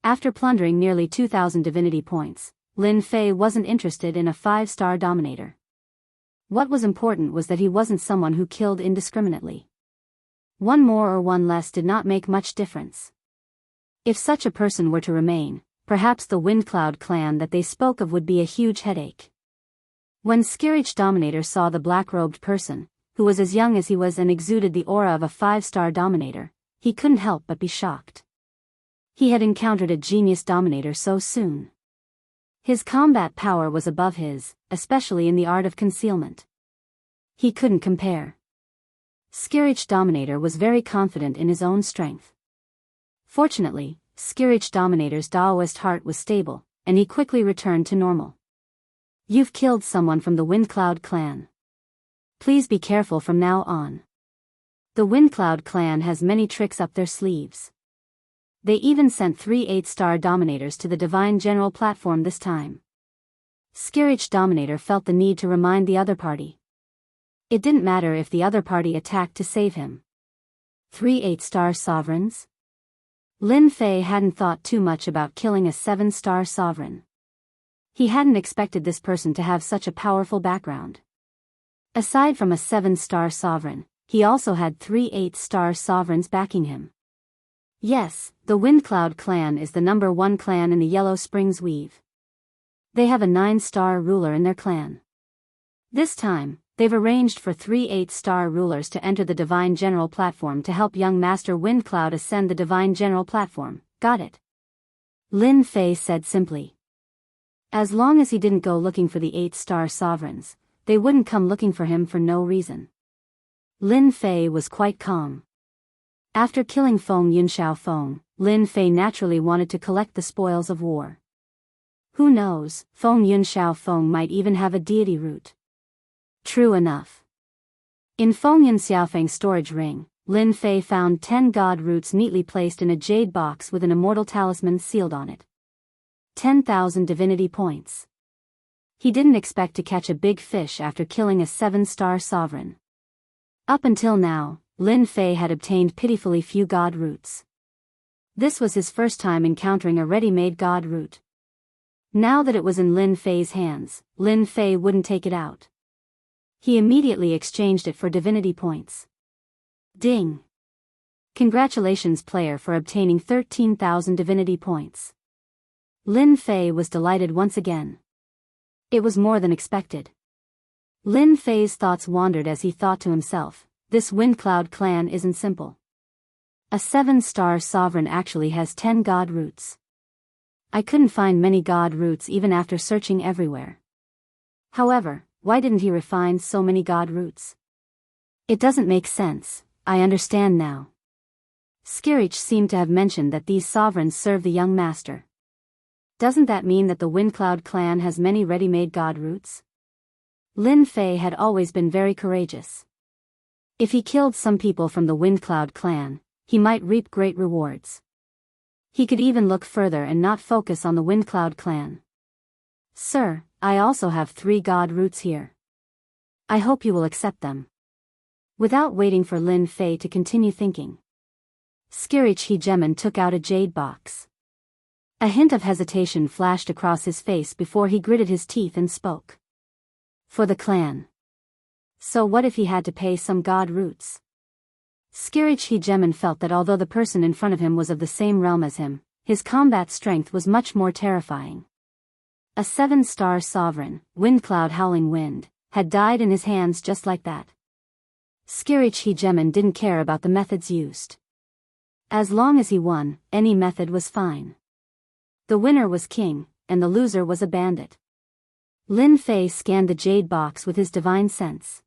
After plundering nearly 2,000 divinity points, Lin Fei wasn't interested in a 5-star dominator. What was important was that he wasn't someone who killed indiscriminately. One more or one less did not make much difference. If such a person were to remain, perhaps the Windcloud clan that they spoke of would be a huge headache. When Skirich Dominator saw the black-robed person, who was as young as he was and exuded the aura of a 5-star dominator, he couldn't help but be shocked. He had encountered a genius dominator so soon. His combat power was above his, especially in the art of concealment. He couldn't compare. Skirich Dominator was very confident in his own strength. Fortunately, Skirich Dominator's Daoist heart was stable, and he quickly returned to normal. You've killed someone from the Windcloud clan. Please be careful from now on. The Windcloud clan has many tricks up their sleeves. They even sent 3 8-star dominators to the Divine General platform this time. Skirich Dominator felt the need to remind the other party. It didn't matter if the other party attacked to save him. 3 8-star sovereigns? Lin Fei hadn't thought too much about killing a 7-star sovereign. He hadn't expected this person to have such a powerful background. Aside from a 7-star sovereign, he also had 3 8-star sovereigns backing him. Yes, the Windcloud clan is the #1 clan in the Yellow Springs Weave. They have a 9-star ruler in their clan. This time, they've arranged for 3 8-star rulers to enter the Divine General platform to help young Master Windcloud ascend the Divine General platform. Got it? Lin Fei said simply. As long as he didn't go looking for the 8-star sovereigns, they wouldn't come looking for him for no reason. Lin Fei was quite calm. After killing Feng Yunxiao Feng, Lin Fei naturally wanted to collect the spoils of war. Who knows, Feng Yunxiao Feng might even have a deity root. True enough. In Feng Yunxiaofeng's storage ring, Lin Fei found 10 god roots neatly placed in a jade box with an immortal talisman sealed on it. 10,000 divinity points. He didn't expect to catch a big fish after killing a 7-star sovereign. Up until now, Lin Fei had obtained pitifully few god roots. This was his first time encountering a ready-made god root. Now that it was in Lin Fei's hands, Lin Fei wouldn't take it out. He immediately exchanged it for divinity points. Ding! Congratulations player for obtaining 13,000 divinity points. Lin Fei was delighted once again. It was more than expected. Lin Fei's thoughts wandered as he thought to himself, this Windcloud clan isn't simple. A 7-star sovereign actually has 10 god roots. I couldn't find many god roots even after searching everywhere. However, why didn't he refine so many god roots? It doesn't make sense, I understand now. Skirich seemed to have mentioned that these sovereigns serve the young master. Doesn't that mean that the Windcloud clan has many ready-made god roots? Lin Fei had always been very courageous. If he killed some people from the Windcloud clan, he might reap great rewards. He could even look further and not focus on the Windcloud clan. Sir, I also have 3 god roots here. I hope you will accept them. Without waiting for Lin Fei to continue thinking, Skirich Hegemon took out a jade box. A hint of hesitation flashed across his face before he gritted his teeth and spoke. For the clan. So what if he had to pay some god roots? Skirich Hegemon felt that although the person in front of him was of the same realm as him, his combat strength was much more terrifying. A 7-star sovereign, Windcloud Howling Wind, had died in his hands just like that. Skirich Hegemon didn't care about the methods used. As long as he won, any method was fine. The winner was king, and the loser was a bandit. Lin Fei scanned the jade box with his divine sense.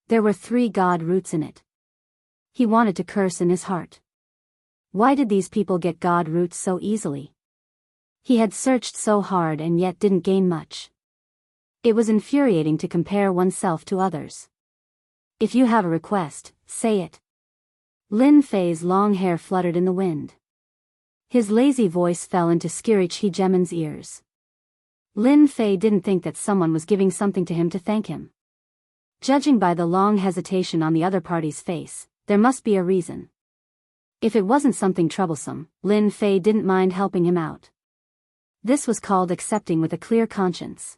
There were 3 god roots in it. He wanted to curse in his heart. Why did these people get god roots so easily? He had searched so hard and yet didn't gain much. It was infuriating to compare oneself to others. If you have a request, say it. Lin Fei's long hair fluttered in the wind. His lazy voice fell into Skirich Hegemon's ears. Lin Fei didn't think that someone was giving something to him to thank him. Judging by the long hesitation on the other party's face, there must be a reason. If it wasn't something troublesome, Lin Fei didn't mind helping him out. This was called accepting with a clear conscience.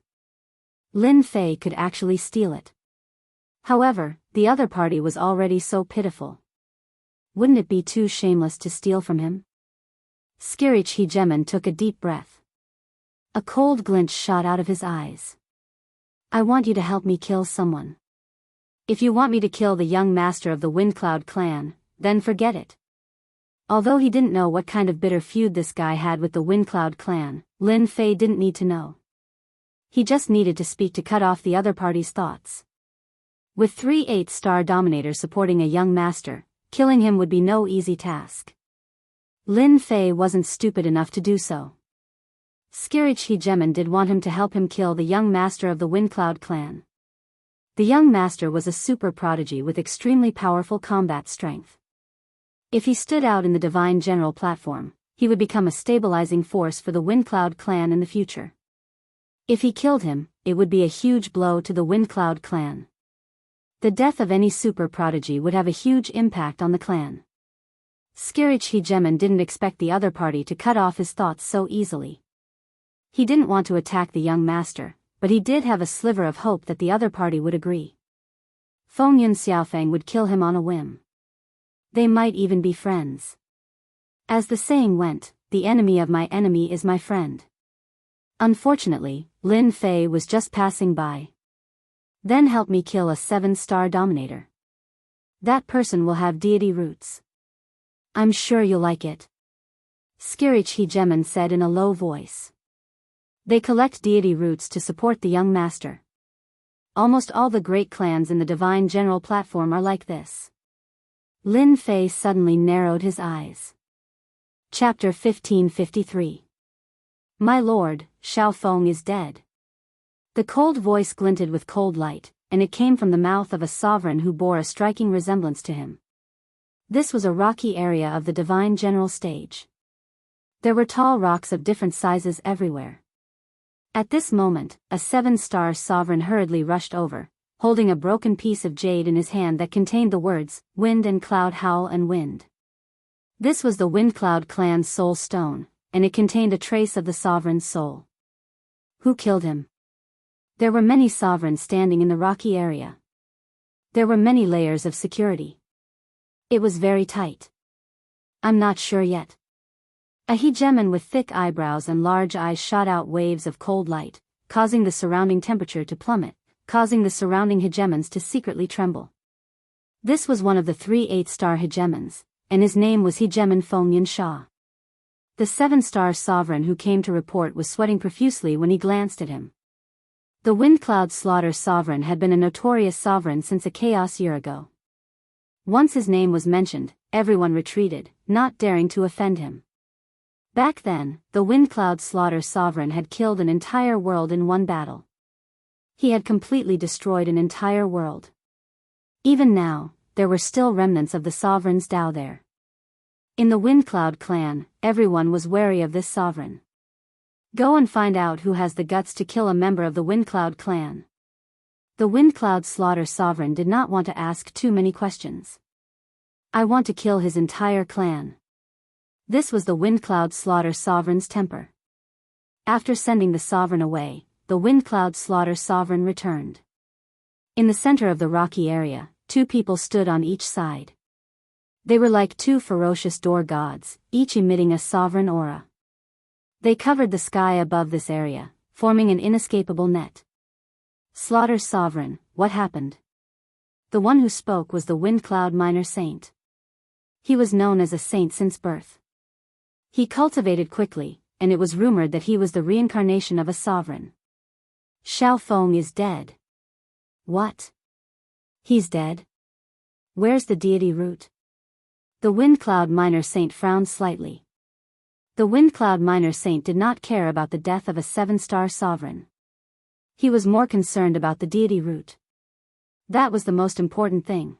Lin Fei could actually steal it. However, the other party was already so pitiful. Wouldn't it be too shameless to steal from him? Skirich Hegemon took a deep breath. A cold glint shot out of his eyes. I want you to help me kill someone. If you want me to kill the young master of the Windcloud clan, then forget it. Although he didn't know what kind of bitter feud this guy had with the Windcloud clan, Lin Fei didn't need to know. He just needed to speak to cut off the other party's thoughts. With 3 8-star dominators supporting a young master, killing him would be no easy task. Lin Fei wasn't stupid enough to do so. Skirich Hegemon did want him to help him kill the young master of the Windcloud clan. The young master was a super prodigy with extremely powerful combat strength. If he stood out in the Divine General platform, he would become a stabilizing force for the Windcloud clan in the future. If he killed him, it would be a huge blow to the Windcloud clan. The death of any super prodigy would have a huge impact on the clan. Skirich Hegemon didn't expect the other party to cut off his thoughts so easily. He didn't want to attack the young master, but he did have a sliver of hope that the other party would agree. Feng Yun Xiaofeng would kill him on a whim. They might even be friends. As the saying went, the enemy of my enemy is my friend. Unfortunately, Lin Fei was just passing by. Then help me kill a 7-star dominator. That person will have deity roots. I'm sure you'll like it. Skirich Hegemon said in a low voice. They collect deity roots to support the young master. Almost all the great clans in the Divine General platform are like this. Lin Fei suddenly narrowed his eyes. Chapter 1553. My lord, Xiao Feng is dead. The cold voice glinted with cold light, and it came from the mouth of a sovereign who bore a striking resemblance to him. This was a rocky area of the Divine General stage. There were tall rocks of different sizes everywhere. At this moment, a 7-star sovereign hurriedly rushed over, holding a broken piece of jade in his hand that contained the words, Wind and Cloud Howl and Wind. This was the Windcloud clan's soul stone, and it contained a trace of the sovereign's soul. Who killed him? There were many sovereigns standing in the rocky area. There were many layers of security. It was very tight. I'm not sure yet. A hegemon with thick eyebrows and large eyes shot out waves of cold light, causing the surrounding temperature to plummet, causing the surrounding hegemons to secretly tremble. This was one of the 3 8-star hegemons, and his name was Hegemon Feng Yunsha. The 7-star sovereign who came to report was sweating profusely when he glanced at him. The Windcloud Slaughter sovereign had been a notorious sovereign since a chaos year ago. Once his name was mentioned, everyone retreated, not daring to offend him. Back then, the Windcloud Slaughter sovereign had killed an entire world in one battle. He had completely destroyed an entire world. Even now, there were still remnants of the sovereign's Tao there. In the Windcloud clan, everyone was wary of this sovereign. Go and find out who has the guts to kill a member of the Windcloud clan. The Windcloud Slaughter sovereign did not want to ask too many questions. I want to kill his entire clan. This was the Windcloud Slaughter sovereign's temper. After sending the sovereign away, the Windcloud Slaughter sovereign returned. In the center of the rocky area, 2 people stood on each side. They were like 2 ferocious door gods, each emitting a sovereign aura. They covered the sky above this area, forming an inescapable net. Slaughter sovereign, what happened? The one who spoke was the Windcloud Minor Saint. He was known as a saint since birth. He cultivated quickly, and it was rumored that he was the reincarnation of a sovereign. Xiao Feng is dead. What? He's dead? Where's the deity root? The Windcloud Minor Saint frowned slightly. The Windcloud Minor Saint did not care about the death of a 7-star sovereign. He was more concerned about the deity root. That was the most important thing.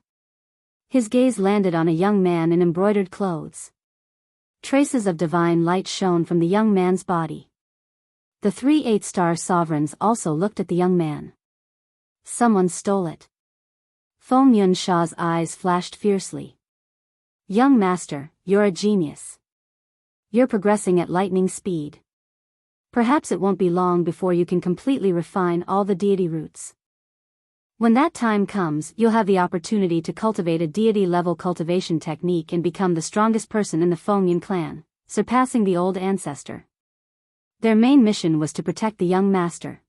His gaze landed on a young man in embroidered clothes. Traces of divine light shone from the young man's body. The 3 8-star sovereigns also looked at the young man. Someone stole it. Feng Yunsha's eyes flashed fiercely. Young master, you're a genius. You're progressing at lightning speed. Perhaps it won't be long before you can completely refine all the deity roots. When that time comes, you'll have the opportunity to cultivate a deity-level cultivation technique and become the strongest person in the Fengyun clan, surpassing the old ancestor. Their main mission was to protect the young master.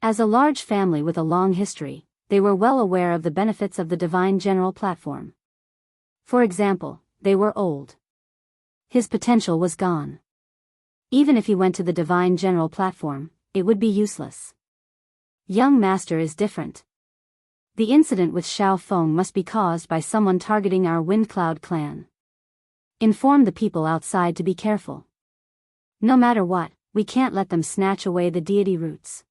As a large family with a long history, they were well aware of the benefits of the Divine General platform. For example, they were old. His potential was gone. Even if he went to the Divine General platform, it would be useless. Young master is different. The incident with Xiao Feng must be caused by someone targeting our Windcloud clan. Inform the people outside to be careful. No matter what, we can't let them snatch away the deity roots.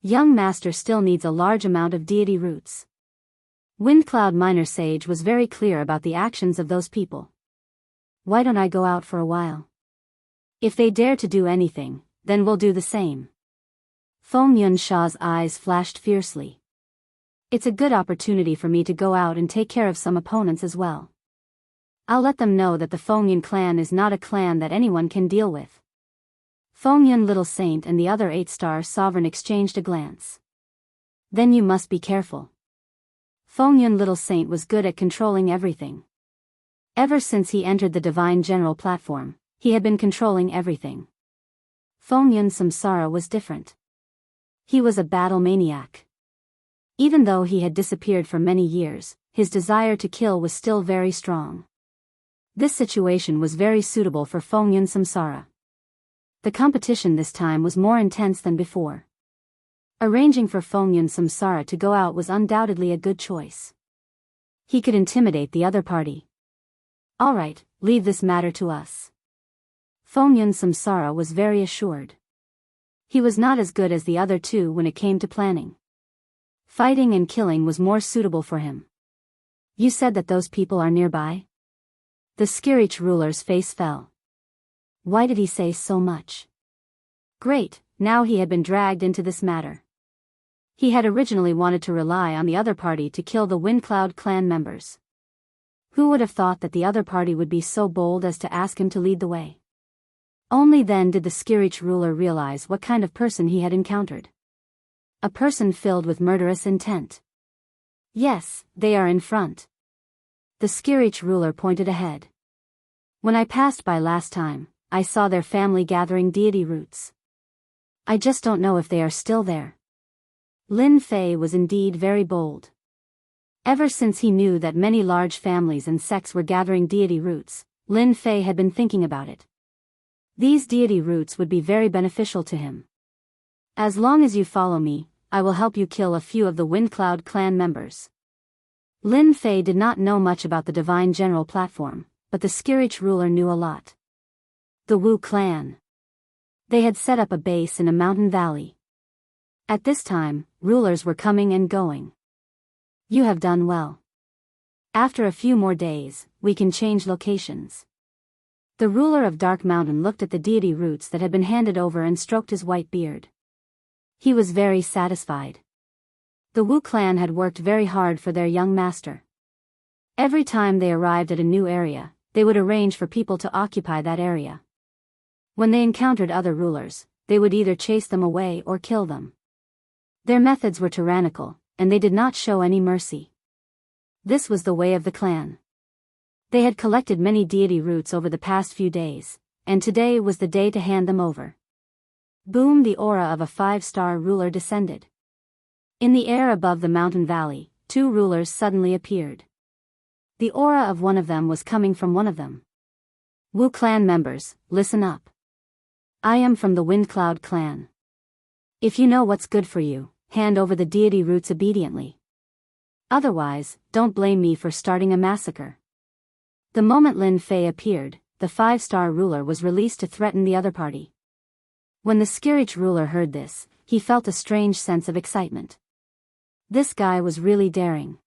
Young master still needs a large amount of deity roots. Windcloud Minor Sage was very clear about the actions of those people. Why don't I go out for a while? If they dare to do anything, then we'll do the same. Feng Yunsha's eyes flashed fiercely. It's a good opportunity for me to go out and take care of some opponents as well. I'll let them know that the Fengyun clan is not a clan that anyone can deal with. Fengyun Little Saint and the other 8-star sovereign exchanged a glance. Then you must be careful. Fengyun Little Saint was good at controlling everything. Ever since he entered the Divine General platform, he had been controlling everything. Fengyun Samsara was different. He was a battle maniac. Even though he had disappeared for many years, his desire to kill was still very strong. This situation was very suitable for Fengyun Samsara. The competition this time was more intense than before. Arranging for Fengyun Samsara to go out was undoubtedly a good choice. He could intimidate the other party. Alright, leave this matter to us. Fengyun Samsara was very assured. He was not as good as the other two when it came to planning. Fighting and killing was more suitable for him. You said that those people are nearby? The Skirich ruler's face fell. Why did he say so much? Great, now he had been dragged into this matter. He had originally wanted to rely on the other party to kill the Windcloud clan members. Who would have thought that the other party would be so bold as to ask him to lead the way? Only then did the Skirich ruler realize what kind of person he had encountered. A person filled with murderous intent. Yes, they are in front. The Skirich ruler pointed ahead. When I passed by last time, I saw their family gathering deity roots. I just don't know if they are still there. Lin Fei was indeed very bold. Ever since he knew that many large families and sects were gathering deity roots, Lin Fei had been thinking about it. These deity roots would be very beneficial to him. As long as you follow me, I will help you kill a few of the Windcloud clan members. Lin Fei did not know much about the Divine General platform, but the Skirich ruler knew a lot. The Wu clan. They had set up a base in a mountain valley. At this time, rulers were coming and going. You have done well. After a few more days, we can change locations. The ruler of Dark Mountain looked at the deity roots that had been handed over and stroked his white beard. He was very satisfied. The Wu clan had worked very hard for their young master. Every time they arrived at a new area, they would arrange for people to occupy that area. When they encountered other rulers, they would either chase them away or kill them. Their methods were tyrannical, and they did not show any mercy. This was the way of the clan. They had collected many deity roots over the past few days, and today was the day to hand them over. Boom! The aura of a 5-star ruler descended. In the air above the mountain valley, 2 rulers suddenly appeared. The aura of one of them was coming from one of them. Wu clan members, listen up. I am from the Windcloud clan. If you know what's good for you, hand over the deity roots obediently. Otherwise, don't blame me for starting a massacre. The moment Lin Fei appeared, the 5-star ruler was released to threaten the other party. When the Skirich ruler heard this, he felt a strange sense of excitement. This guy was really daring.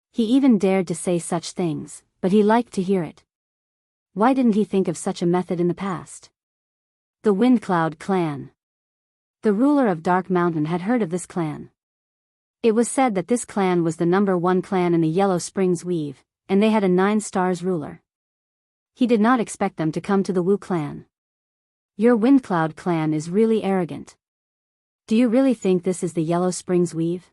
He even dared to say such things, but he liked to hear it. Why didn't he think of such a method in the past? The Windcloud clan. The ruler of Dark Mountain had heard of this clan. It was said that this clan was the #1 clan in the Yellow Springs Weave, and they had a 9 stars ruler. He did not expect them to come to the Wu clan. Your Windcloud clan is really arrogant. Do you really think this is the Yellow Springs Weave?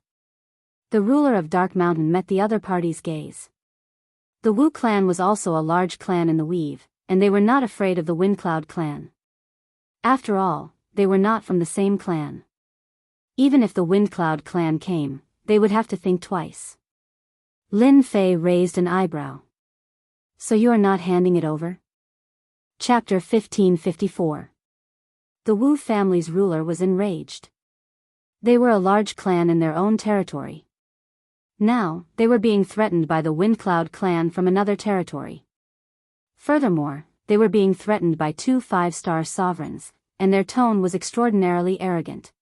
The ruler of Dark Mountain met the other party's gaze. The Wu clan was also a large clan in the Weave, and they were not afraid of the Windcloud clan. After all, they were not from the same clan. Even if the Windcloud clan came, they would have to think twice. Lin Fei raised an eyebrow. So you are not handing it over? Chapter 1554. The Wu family's ruler was enraged. They were a large clan in their own territory. Now, they were being threatened by the Windcloud clan from another territory. Furthermore, they were being threatened by 2 5-star sovereigns, and their tone was extraordinarily arrogant.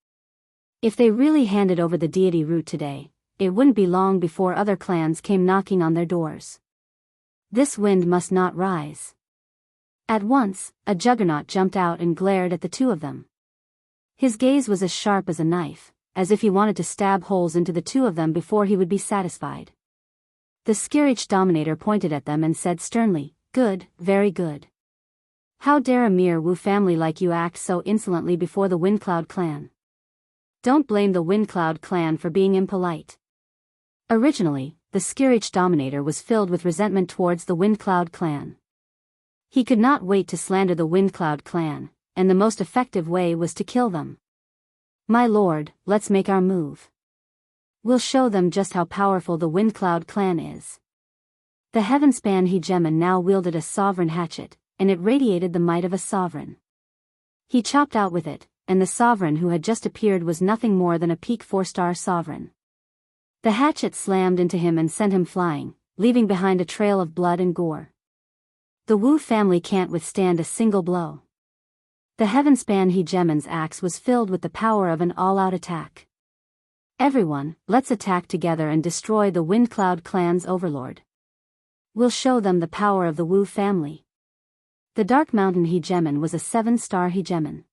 If they really handed over the deity root today, it wouldn't be long before other clans came knocking on their doors. This wind must not rise. At once, a juggernaut jumped out and glared at the two of them. His gaze was as sharp as a knife, as if he wanted to stab holes into the two of them before he would be satisfied. The Skirich Dominator pointed at them and said sternly, "Good, very good. How dare a mere Wu family like you act so insolently before the Windcloud clan? Don't blame the Windcloud clan for being impolite." Originally, the Skirich Dominator was filled with resentment towards the Windcloud clan. He could not wait to slander the Windcloud clan, and the most effective way was to kill them. "My lord, let's make our move. We'll show them just how powerful the Windcloud clan is." The Heavenspan Hegemon now wielded a sovereign hatchet, and it radiated the might of a sovereign. He chopped out with it, and the sovereign who had just appeared was nothing more than a peak 4-star sovereign. The hatchet slammed into him and sent him flying, leaving behind a trail of blood and gore. The Wu family can't withstand a single blow. The Heavenspan Hegemon's axe was filled with the power of an all-out attack. "Everyone, let's attack together and destroy the Windcloud clan's overlord. We'll show them the power of the Wu family." The Dark Mountain Hegemon was a 7-star Hegemon.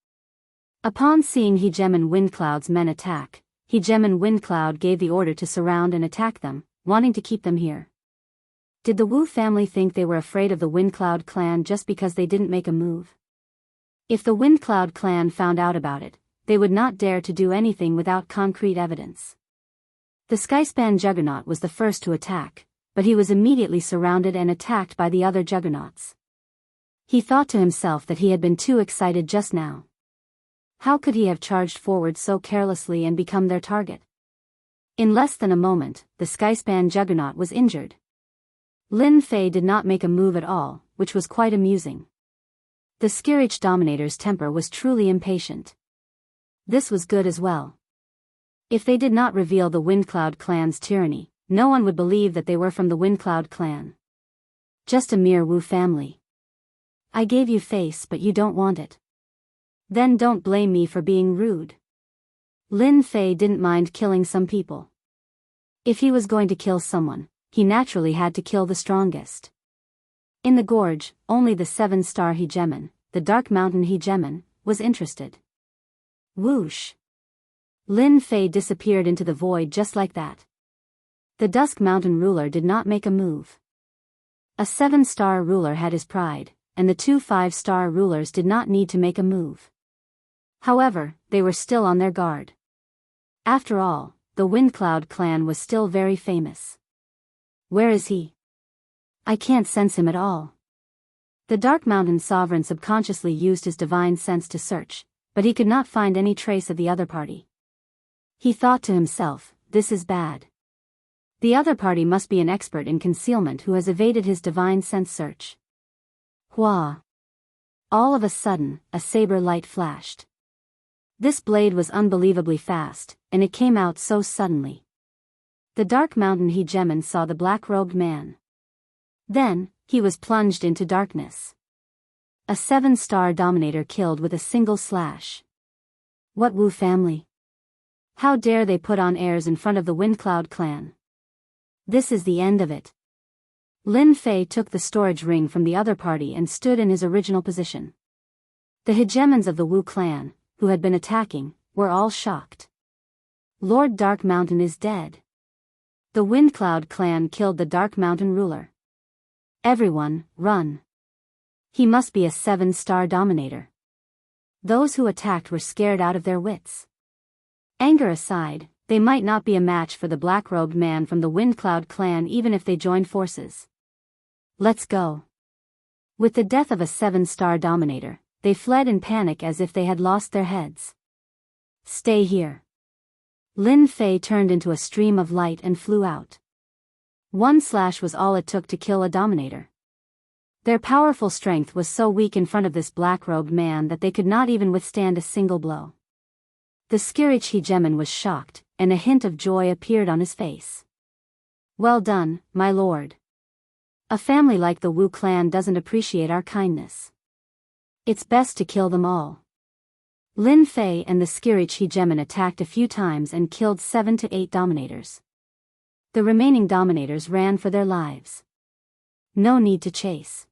Upon seeing Hegemon Windcloud's men attack, Hegemon Windcloud gave the order to surround and attack them, wanting to keep them here. Did the Wu family think they were afraid of the Windcloud clan just because they didn't make a move? If the Windcloud clan found out about it, they would not dare to do anything without concrete evidence. The Skyspan Juggernaut was the first to attack, but he was immediately surrounded and attacked by the other Juggernauts. He thought to himself that he had been too excited just now. How could he have charged forward so carelessly and become their target? In less than a moment, the Skyspan Juggernaut was injured. Lin Fei did not make a move at all, which was quite amusing. The Skirich Dominator's temper was truly impatient. This was good as well. If they did not reveal the Windcloud clan's tyranny, no one would believe that they were from the Windcloud clan. Just a mere Wu family. I gave you face but you don't want it. Then don't blame me for being rude. Lin Fei didn't mind killing some people. If he was going to kill someone, he naturally had to kill the strongest. In the gorge, only the 7-star Hegemon, the Dark Mountain Hegemon, was interested. Whoosh! Lin Fei disappeared into the void just like that. The Dusk Mountain ruler did not make a move. A 7-star ruler had his pride, and the 2 5-star rulers did not need to make a move. However, they were still on their guard. After all, the Windcloud clan was still very famous. Where is he? I can't sense him at all. The Dark Mountain Sovereign subconsciously used his divine sense to search, but he could not find any trace of the other party. He thought to himself, this is bad. The other party must be an expert in concealment who has evaded his divine sense search. Hua! All of a sudden, a saber light flashed. This blade was unbelievably fast, and it came out so suddenly. The Dark Mountain Hegemon saw the black-robed man. Then, he was plunged into darkness. A 7-star Dominator killed with a single slash. What Wu family? How dare they put on airs in front of the Windcloud clan? This is the end of it. Lin Fei took the storage ring from the other party and stood in his original position. The hegemons of the Wu clan, who had been attacking, were all shocked. Lord Dark Mountain is dead. The Windcloud clan killed the Dark Mountain ruler. Everyone, run. He must be a 7-star dominator. Those who attacked were scared out of their wits. Anger aside, they might not be a match for the black-robed man from the Windcloud clan even if they joined forces. Let's go. With the death of a 7-star dominator, they fled in panic as if they had lost their heads. Stay here. Lin Fei turned into a stream of light and flew out. One slash was all it took to kill a dominator. Their powerful strength was so weak in front of this black-robed man that they could not even withstand a single blow. The Skirich Hegemon was shocked, and a hint of joy appeared on his face. Well done, my lord. A family like the Wu clan doesn't appreciate our kindness. It's best to kill them all. Lin Fei and the Skirich Hegemon attacked a few times and killed 7 to 8 dominators. The remaining dominators ran for their lives. No need to chase.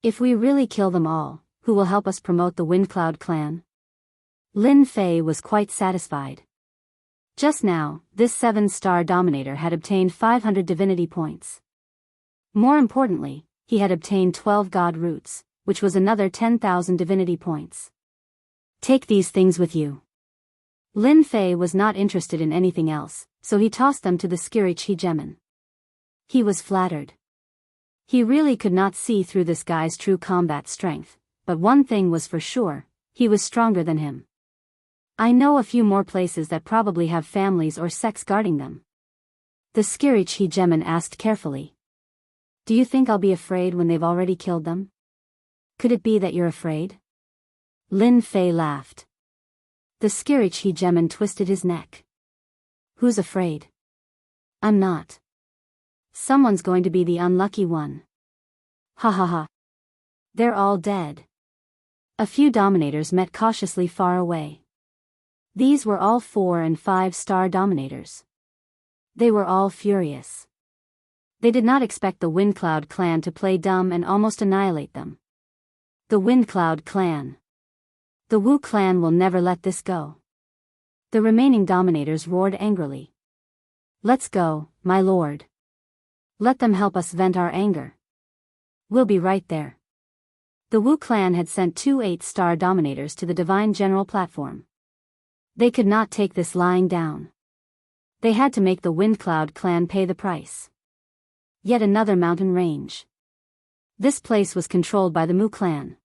If we really kill them all, who will help us promote the Windcloud clan? Lin Fei was quite satisfied. Just now, this 7-star dominator had obtained 500 divinity points. More importantly, he had obtained 12 god roots, which was another 10,000 divinity points. Take these things with you. Lin Fei was not interested in anything else, so he tossed them to the Skirich Hegemon. He was flattered. He really could not see through this guy's true combat strength, but one thing was for sure, he was stronger than him. I know a few more places that probably have families or sects guarding them. The Skirich Hegemon asked carefully. Do you think I'll be afraid when they've already killed them? Could it be that you're afraid? Lin Fei laughed. The Skirich Hegemon twisted his neck. Who's afraid? I'm not. Someone's going to be the unlucky one. Ha ha ha. They're all dead. A few dominators met cautiously far away. These were all 4 and 5-star dominators. They were all furious. They did not expect the Windcloud clan to play dumb and almost annihilate them. The Windcloud clan. The Wu clan will never let this go. The remaining dominators roared angrily. Let's go, my lord. Let them help us vent our anger. We'll be right there. The Wu clan had sent 2 8-star dominators to the Divine General platform. They could not take this lying down. They had to make the Windcloud clan pay the price. Yet another mountain range. This place was controlled by the Mu clan.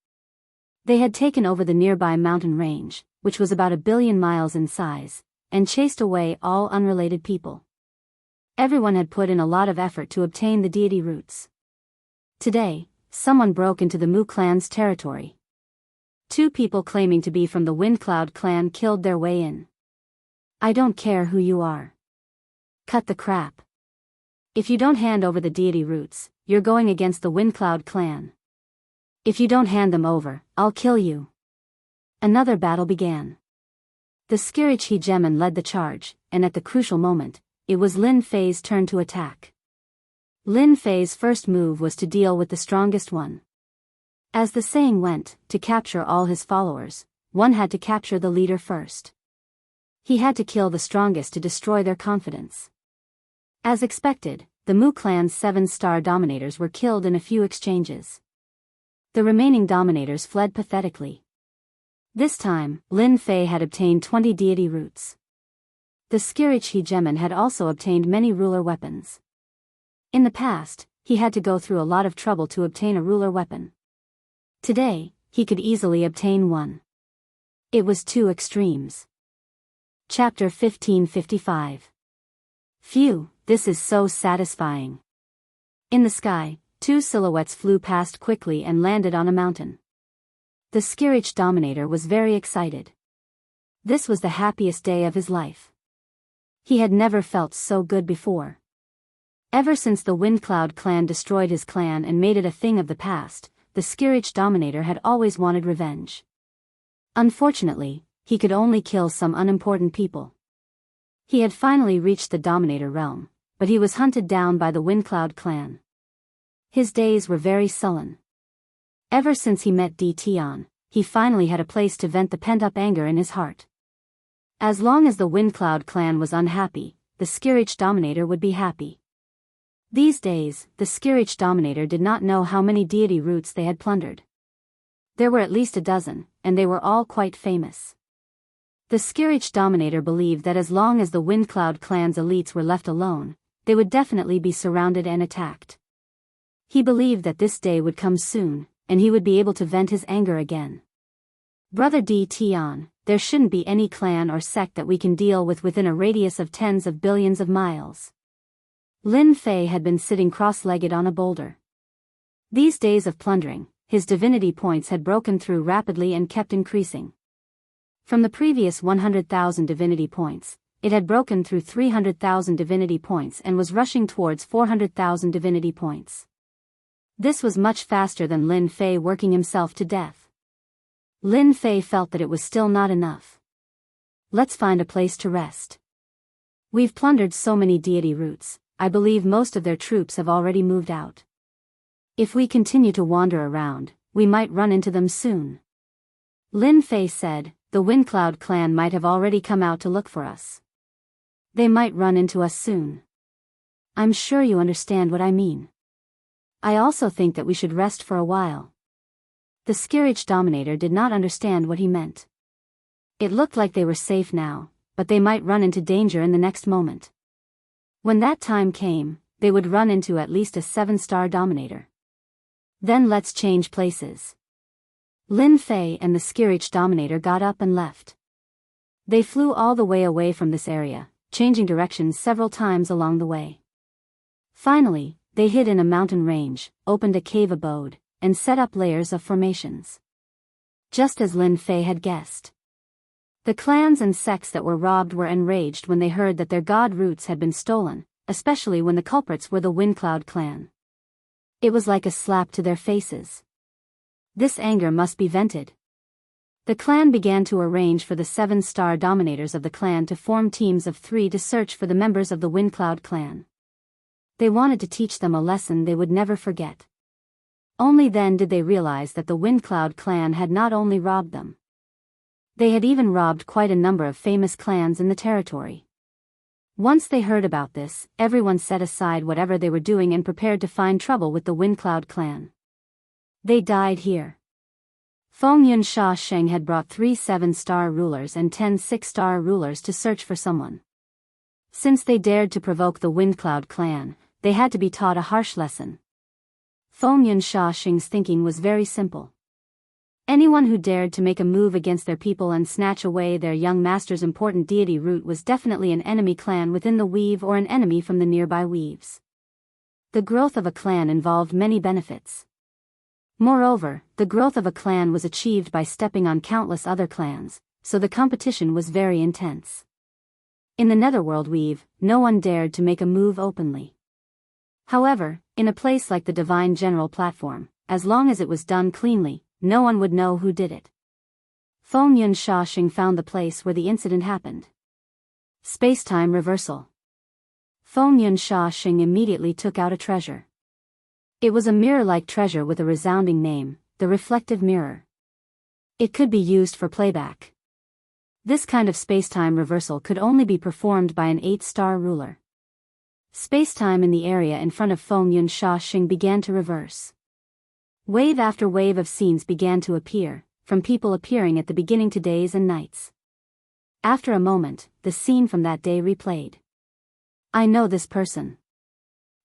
They had taken over the nearby mountain range, which was about 1 billion miles in size, and chased away all unrelated people. Everyone had put in a lot of effort to obtain the deity roots. Today, someone broke into the Mu clan's territory. 2 people claiming to be from the Windcloud clan killed their way in. I don't care who you are. Cut the crap. If you don't hand over the deity roots, you're going against the Windcloud clan. If you don't hand them over, I'll kill you. Another battle began. The Skirich Hegemon led the charge, and at the crucial moment, it was Lin Fei's turn to attack. Lin Fei's first move was to deal with the strongest one. As the saying went, to capture all his followers, one had to capture the leader first. He had to kill the strongest to destroy their confidence. As expected, the Mu clan's 7-star dominators were killed in a few exchanges. The remaining dominators fled pathetically. This time, Lin Fei had obtained 20 deity roots. The Skirich Hegemon had also obtained many ruler weapons. In the past, he had to go through a lot of trouble to obtain a ruler weapon. Today, he could easily obtain one. It was 2 extremes. Chapter 1555. Phew, this is so satisfying. In the sky, 2 silhouettes flew past quickly and landed on a mountain. The Skirich dominator was very excited. This was the happiest day of his life. He had never felt so good before. Ever since the Windcloud clan destroyed his clan and made it a thing of the past, the Skirich dominator had always wanted revenge. Unfortunately, he could only kill some unimportant people. He had finally reached the dominator realm, but he was hunted down by the Windcloud clan. His days were very sullen. Ever since he met Di Tian, he finally had a place to vent the pent-up anger in his heart. As long as the Wind Cloud clan was unhappy, the Skirich Dominator would be happy. These days, the Skirich Dominator did not know how many deity roots they had plundered. There were at least a dozen, and they were all quite famous. The Skirich Dominator believed that as long as the Wind Cloud clan's elites were left alone, they would definitely be surrounded and attacked. He believed that this day would come soon, and he would be able to vent his anger again. Brother D. Tian, there shouldn't be any clan or sect that we can deal with within a radius of tens of billions of miles. Lin Fei had been sitting cross-legged on a boulder. These days of plundering, his divinity points had broken through rapidly and kept increasing. From the previous 100,000 divinity points, it had broken through 300,000 divinity points and was rushing towards 400,000 divinity points. This was much faster than Lin Fei working himself to death. Lin Fei felt that it was still not enough. Let's find a place to rest. We've plundered so many deity roots, I believe most of their troops have already moved out. If we continue to wander around, we might run into them soon. Lin Fei said, the Wind Cloud clan might have already come out to look for us. They might run into us soon. I'm sure you understand what I mean. I also think that we should rest for a while. The Skirich Dominator did not understand what he meant. It looked like they were safe now, but they might run into danger in the next moment. When that time came, they would run into at least a 7-star Dominator. Then let's change places. Lin Fei and the Skirich Dominator got up and left. They flew all the way away from this area, changing directions several times along the way. Finally, they hid in a mountain range, opened a cave abode, and set up layers of formations. Just as Lin Fei had guessed. The clans and sects that were robbed were enraged when they heard that their god roots had been stolen, especially when the culprits were the Wind Cloud clan. It was like a slap to their faces. This anger must be vented. The clan began to arrange for the 7-star dominators of the clan to form teams of 3 to search for the members of the Wind Cloud clan. They wanted to teach them a lesson they would never forget. Only then did they realize that the Wind Cloud clan had not only robbed them. They had even robbed quite a number of famous clans in the territory. Once they heard about this, everyone set aside whatever they were doing and prepared to find trouble with the Wind Cloud clan. They died here. Feng Yun Sha Sheng had brought 3 7-star rulers and 10 6-star rulers to search for someone. Since they dared to provoke the Wind Cloud clan, they had to be taught a harsh lesson. Feng Yun Sha Sheng's thinking was very simple. Anyone who dared to make a move against their people and snatch away their young master's important deity root was definitely an enemy clan within the weave or an enemy from the nearby weaves. The growth of a clan involved many benefits. Moreover, the growth of a clan was achieved by stepping on countless other clans, so the competition was very intense. In the Netherworld weave, no one dared to make a move openly. However, in a place like the Divine General Platform, as long as it was done cleanly, no one would know who did it. Feng Yun Sha Sheng found the place where the incident happened. Space-time reversal. Feng Yun Sha Sheng immediately took out a treasure. It was a mirror-like treasure with a resounding name, the reflective mirror. It could be used for playback. This kind of space-time reversal could only be performed by an 8-star ruler. Space-time in the area in front of Feng Yun Sha Sheng began to reverse. Wave after wave of scenes began to appear, from people appearing at the beginning to days and nights. After a moment, the scene from that day replayed. I know this person.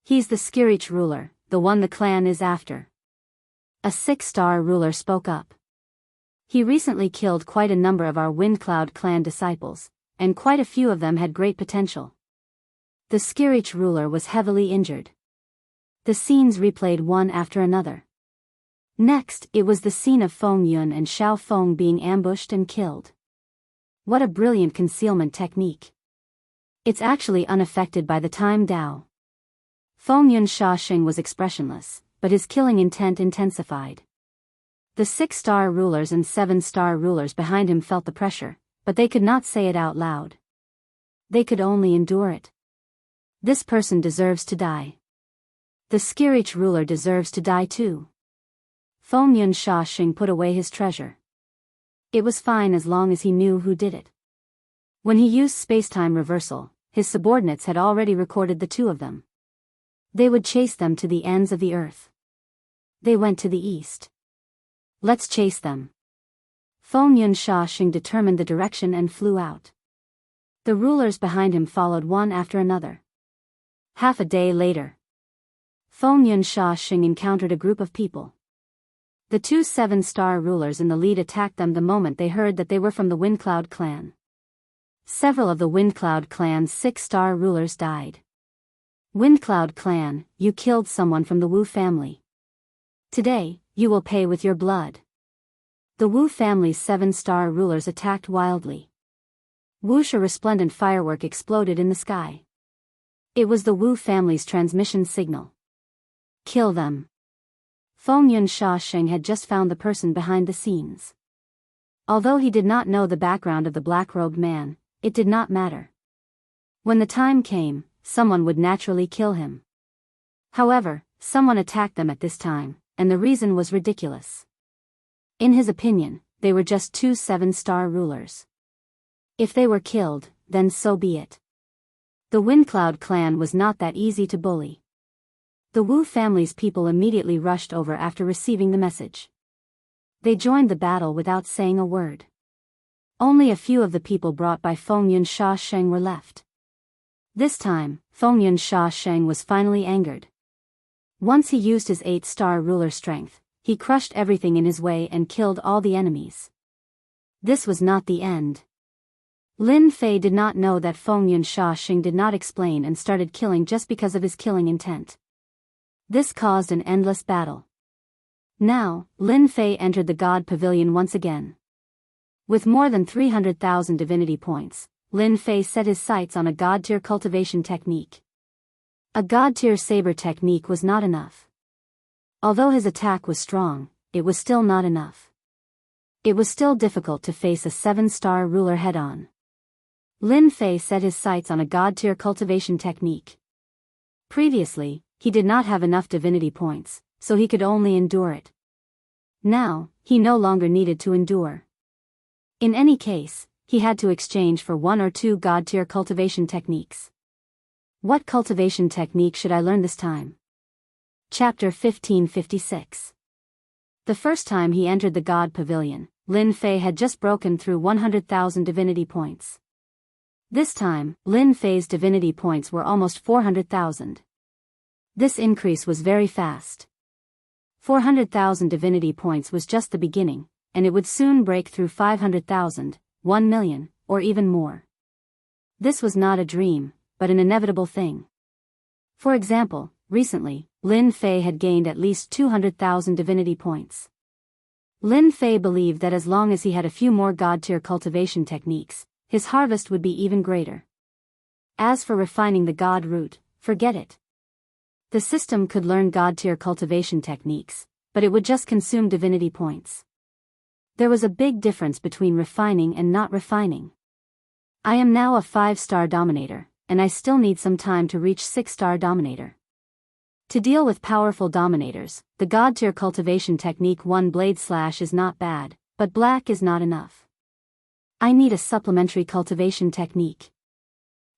He's the Skirich ruler, the one the clan is after. A 6-star ruler spoke up. He recently killed quite a number of our Wind Cloud clan disciples, and quite a few of them had great potential. The Skirich ruler was heavily injured. The scenes replayed one after another. Next, it was the scene of Feng Yun and Xiao Feng being ambushed and killed. What a brilliant concealment technique. It's actually unaffected by the time Dao. Feng Yun Sha Sheng was expressionless, but his killing intent intensified. The 6-star rulers and 7-star rulers behind him felt the pressure, but they could not say it out loud. They could only endure it. This person deserves to die. The Skirich ruler deserves to die too. Feng Yun Sha Sheng put away his treasure. It was fine as long as he knew who did it. When he used space-time reversal, his subordinates had already recorded the two of them. They would chase them to the ends of the earth. They went to the east. Let's chase them. Feng Yunsha determined the direction and flew out. The rulers behind him followed one after another. Half a day later, Feng Yunsha encountered a group of people. The two 7-star rulers in the lead attacked them the moment they heard that they were from the Windcloud clan. Several of the Windcloud clan's 6-star rulers died. Windcloud clan, you killed someone from the Wu family. Today, you will pay with your blood. The Wu family's 7-star rulers attacked wildly. Wuxia resplendent firework exploded in the sky. It was the Wu family's transmission signal. Kill them. Feng Yunsha had just found the person behind the scenes. Although he did not know the background of the black-robed man, it did not matter. When the time came, someone would naturally kill him. However, someone attacked them at this time, and the reason was ridiculous. In his opinion, they were just two 7-star rulers. If they were killed, then so be it. The Windcloud clan was not that easy to bully. The Wu family's people immediately rushed over after receiving the message. They joined the battle without saying a word. Only a few of the people brought by Feng Yunsha were left. This time, Feng Yunsha was finally angered. Once he used his 8-star ruler strength, he crushed everything in his way and killed all the enemies. This was not the end. Lin Fei did not know that Feng Yunsha did not explain and started killing just because of his killing intent. This caused an endless battle. Now, Lin Fei entered the God Pavilion once again. With more than 300,000 divinity points, Lin Fei set his sights on a God-tier cultivation technique. A God-tier saber technique was not enough. Although his attack was strong, it was still not enough. It was still difficult to face a 7-star ruler head-on. Lin Fei set his sights on a God-tier cultivation technique. Previously, he did not have enough divinity points, so he could only endure it. Now, he no longer needed to endure. In any case, he had to exchange for 1 or 2 God-tier cultivation techniques. What cultivation technique should I learn this time? Chapter 1556. The first time he entered the God Pavilion, Lin Fei had just broken through 100,000 divinity points. This time, Lin Fei's divinity points were almost 400,000. This increase was very fast. 400,000 divinity points was just the beginning, and it would soon break through 500,000, 1 million, or even more. This was not a dream, but an inevitable thing. For example, recently, Lin Fei had gained at least 200,000 divinity points. Lin Fei believed that as long as he had a few more God-tier cultivation techniques, his harvest would be even greater. As for refining the God root, forget it. The system could learn God-tier cultivation techniques, but it would just consume divinity points. There was a big difference between refining and not refining. I am now a 5-star dominator, and I still need some time to reach 6-star dominator. To deal with powerful dominators, the God-tier cultivation technique 1 blade slash is not bad, but black is not enough. I need a supplementary cultivation technique.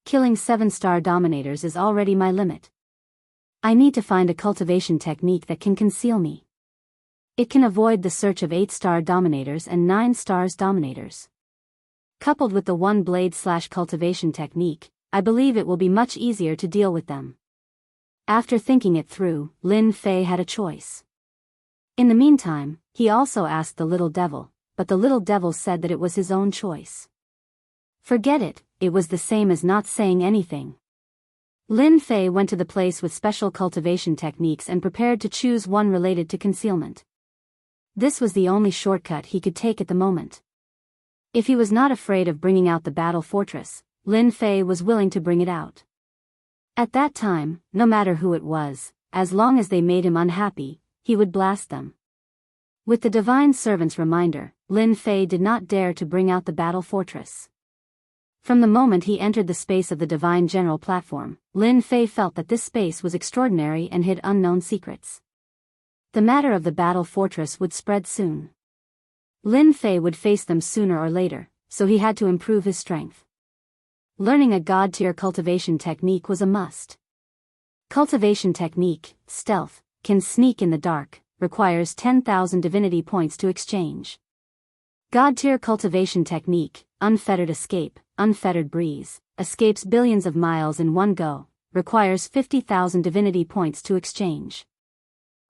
Killing 7-star dominators is already my limit. I need to find a cultivation technique that can conceal me. It can avoid the search of 8-star dominators and 9-star dominators. Coupled with the 1 blade slash cultivation technique, I believe it will be much easier to deal with them. After thinking it through, Lin Fei had a choice. In the meantime, he also asked the little devil, but the little devil said that it was his own choice. Forget it, it was the same as not saying anything. Lin Fei went to the place with special cultivation techniques and prepared to choose one related to concealment. This was the only shortcut he could take at the moment. If he was not afraid of bringing out the battle fortress, Lin Fei was willing to bring it out. At that time, no matter who it was, as long as they made him unhappy, he would blast them. With the divine servant's reminder, Lin Fei did not dare to bring out the battle fortress. From the moment he entered the space of the divine general platform, Lin Fei felt that this space was extraordinary and hid unknown secrets. The matter of the battle fortress would spread soon. Lin Fei would face them sooner or later, so he had to improve his strength. Learning a god-tier cultivation technique was a must. Cultivation technique, stealth, can sneak in the dark, requires 10,000 divinity points to exchange. God-tier cultivation technique, unfettered escape, unfettered breeze, escapes billions of miles in one go, requires 50,000 divinity points to exchange.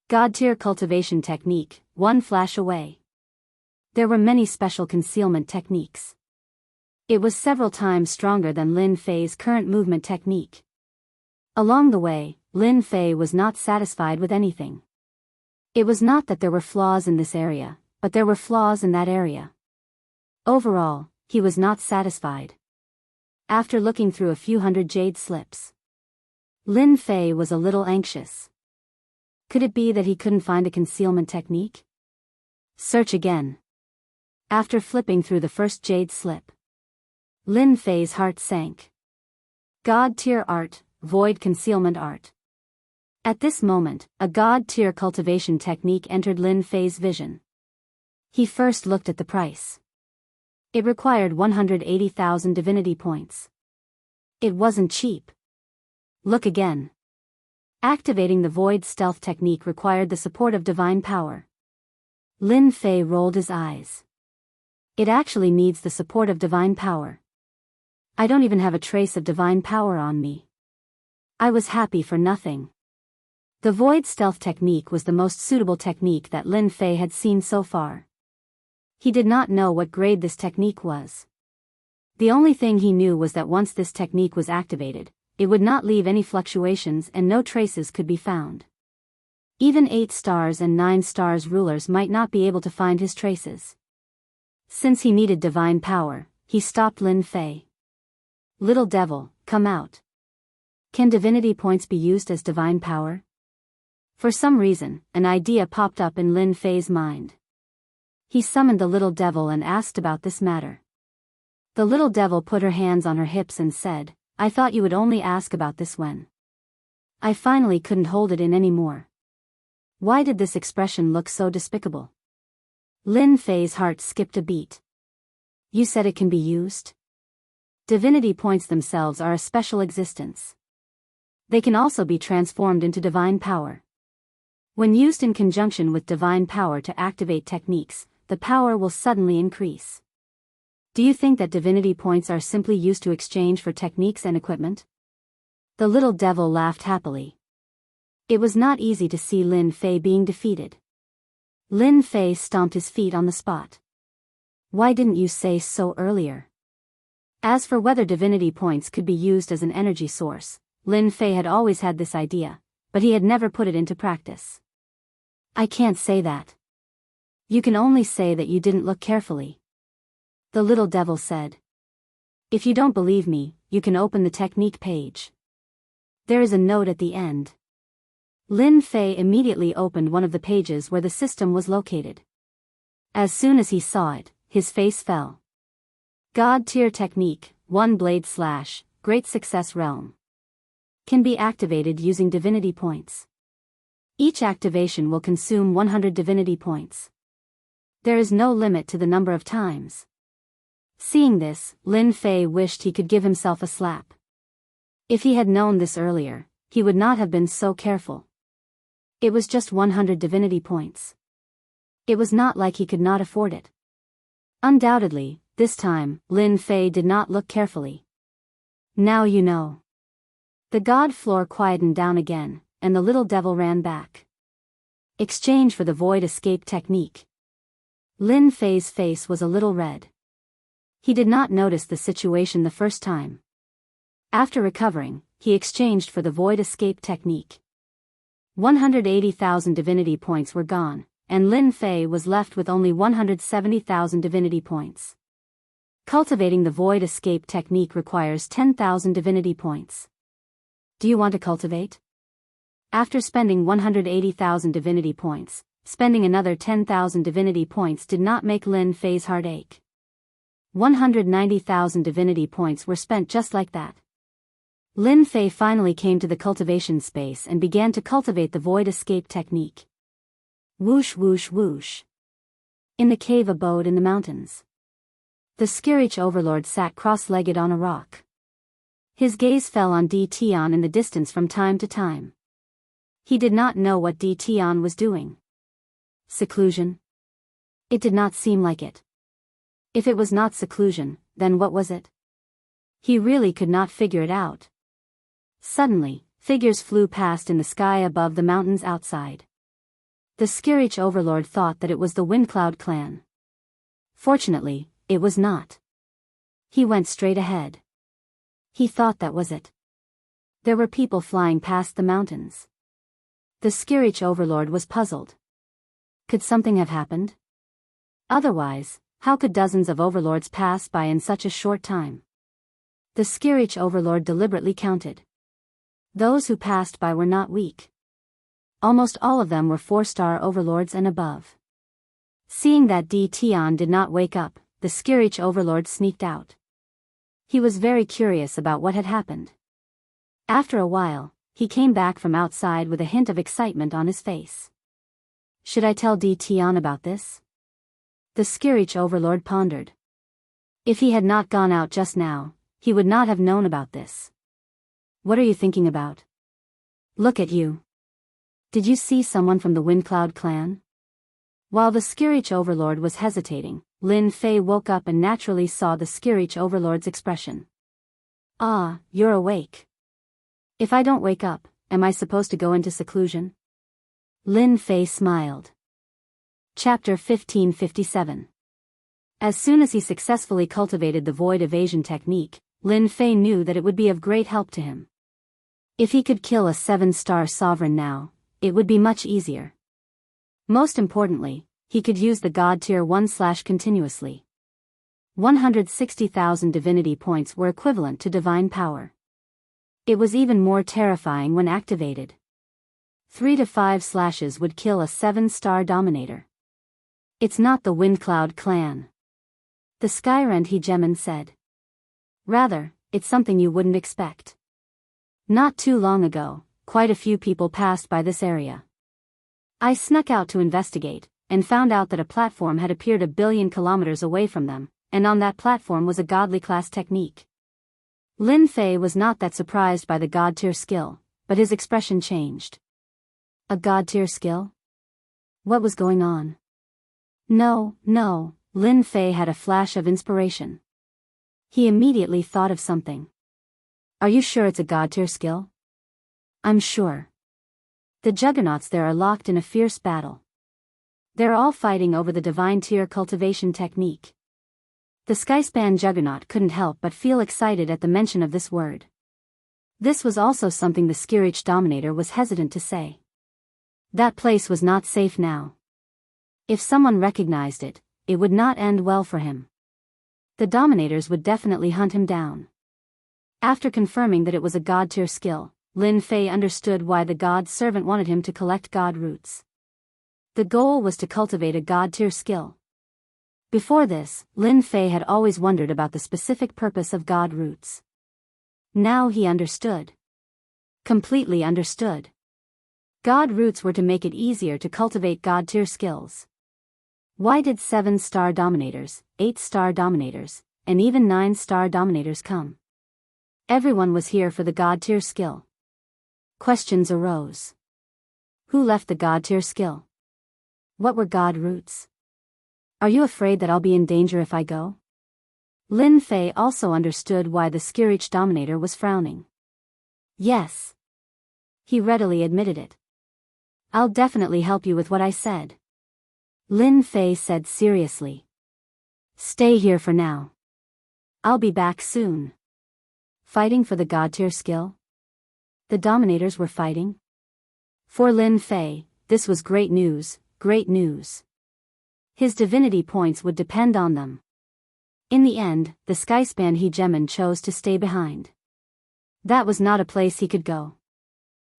God-tier cultivation technique, one flash away. There were many special concealment techniques. It was several times stronger than Lin Fei's current movement technique. Along the way, Lin Fei was not satisfied with anything. It was not that there were flaws in this area, but there were flaws in that area. Overall, he was not satisfied. After looking through a few hundred jade slips, Lin Fei was a little anxious. Could it be that he couldn't find a concealment technique? Search again. After flipping through the first jade slip, Lin Fei's heart sank. God-tier art, void concealment art. At this moment, a god-tier cultivation technique entered Lin Fei's vision. He first looked at the price. It required 180,000 divinity points. It wasn't cheap. Look again. Activating the void stealth technique required the support of divine power. Lin Fei rolled his eyes. It actually needs the support of divine power. I don't even have a trace of divine power on me. I was happy for nothing. The void stealth technique was the most suitable technique that Lin Fei had seen so far. He did not know what grade this technique was. The only thing he knew was that once this technique was activated, it would not leave any fluctuations and no traces could be found. Even 8 stars and 9 stars rulers might not be able to find his traces. Since he needed divine power, he stopped Lin Fei. Little devil, come out. Can divinity points be used as divine power? For some reason, an idea popped up in Lin Fei's mind. He summoned the little devil and asked about this matter. The little devil put her hands on her hips and said, I thought you would only ask about this when I finally couldn't hold it in anymore. Why did this expression look so despicable? Lin Fei's heart skipped a beat. You said it can be used? Divinity points themselves are a special existence. They can also be transformed into divine power. When used in conjunction with divine power to activate techniques, the power will suddenly increase. Do you think that divinity points are simply used to exchange for techniques and equipment? The little devil laughed happily. It was not easy to see Lin Fei being defeated. Lin Fei stomped his feet on the spot. Why didn't you say so earlier? As for whether divinity points could be used as an energy source, Lin Fei had always had this idea, but he had never put it into practice. I can't say that. You can only say that you didn't look carefully. The little devil said. If you don't believe me, you can open the technique page. There is a note at the end. Lin Fei immediately opened one of the pages where the system was located. As soon as he saw it, his face fell. God-tier technique, 1 blade slash, great success realm. Can be activated using divinity points. Each activation will consume 100 divinity points. There is no limit to the number of times. Seeing this, Lin Fei wished he could give himself a slap. If he had known this earlier, he would not have been so careful. It was just 100 divinity points. It was not like he could not afford it. Undoubtedly, this time, Lin Fei did not look carefully. Now you know. The god floor quietened down again, and the little devil ran back. Exchange for the void escape technique. Lin Fei's face was a little red. He did not notice the situation the first time. After recovering, he exchanged for the void escape technique. 180,000 divinity points were gone, and Lin Fei was left with only 170,000 divinity points. Cultivating the void escape technique requires 10,000 divinity points. Do you want to cultivate? After spending 180,000 divinity points, spending another 10,000 divinity points did not make Lin Fei's heart ache. 190,000 divinity points were spent just like that. Lin Fei finally came to the cultivation space and began to cultivate the void escape technique. Whoosh whoosh whoosh. In the cave abode in the mountains. The Skirich overlord sat cross-legged on a rock. His gaze fell on Di Tian in the distance from time to time. He did not know what Di Tian was doing. Seclusion? It did not seem like it. If it was not seclusion, then what was it? He really could not figure it out. Suddenly, figures flew past in the sky above the mountains outside. The Skirich overlord thought that it was the Windcloud clan. Fortunately, it was not. He went straight ahead. He thought that was it. There were people flying past the mountains. The Skirich overlord was puzzled. Could something have happened? Otherwise, how could dozens of overlords pass by in such a short time? The Skirich overlord deliberately counted. Those who passed by were not weak. Almost all of them were 4-star overlords and above. Seeing that Di Tian did not wake up, the Skirich overlord sneaked out. He was very curious about what had happened. After a while, he came back from outside with a hint of excitement on his face. Should I tell Di Tian about this? The Skirich overlord pondered. If he had not gone out just now, he would not have known about this. What are you thinking about? Look at you. Did you see someone from the Windcloud clan? While the Skirich overlord was hesitating, Lin Fei woke up and naturally saw the Skirich overlord's expression. Ah, you're awake. If I don't wake up, am I supposed to go into seclusion? Lin Fei smiled. Chapter 1557. As soon as he successfully cultivated the void evasion technique, Lin Fei knew that it would be of great help to him. If he could kill a 7-star sovereign now, it would be much easier. Most importantly, he could use the God Tier 1/ continuously. 160,000 divinity points were equivalent to divine power. It was even more terrifying when activated. 3 to 5 slashes would kill a 7-star dominator. It's not the Windcloud clan. The Skyrend Hegemon said. Rather, it's something you wouldn't expect. Not too long ago, quite a few people passed by this area. I snuck out to investigate, and found out that a platform had appeared 1 billion kilometers away from them, and on that platform was a godly class technique. Lin Fei was not that surprised by the God Tier skill, but his expression changed. A God Tier skill? What was going on? No, Lin Fei had a flash of inspiration. He immediately thought of something. Are you sure it's a God Tier skill? I'm sure. The juggernauts there are locked in a fierce battle. They're all fighting over the divine tier cultivation technique. The Skyspan juggernaut couldn't help but feel excited at the mention of this word. This was also something the Skirich dominator was hesitant to say. That place was not safe now. If someone recognized it, it would not end well for him. The dominators would definitely hunt him down. After confirming that it was a God Tier skill, Lin Fei understood why the God servant wanted him to collect God roots. The goal was to cultivate a God Tier skill. Before this, Lin Fei had always wondered about the specific purpose of God roots. Now he understood. Completely understood. God roots were to make it easier to cultivate God Tier skills. Why did 7-star dominators, 8-star dominators, and even 9-star dominators come? Everyone was here for the God Tier skill. Questions arose. Who left the God Tier skill? What were God roots? Are you afraid that I'll be in danger if I go? Lin Fei also understood why the Skirich dominator was frowning. Yes. He readily admitted it. I'll definitely help you with what I said. Lin Fei said seriously. Stay here for now. I'll be back soon. Fighting for the God Tier skill? The dominators were fighting? For Lin Fei, this was great news, great news. His divinity points would depend on them. In the end, the Skyspan Hegemon chose to stay behind. That was not a place he could go.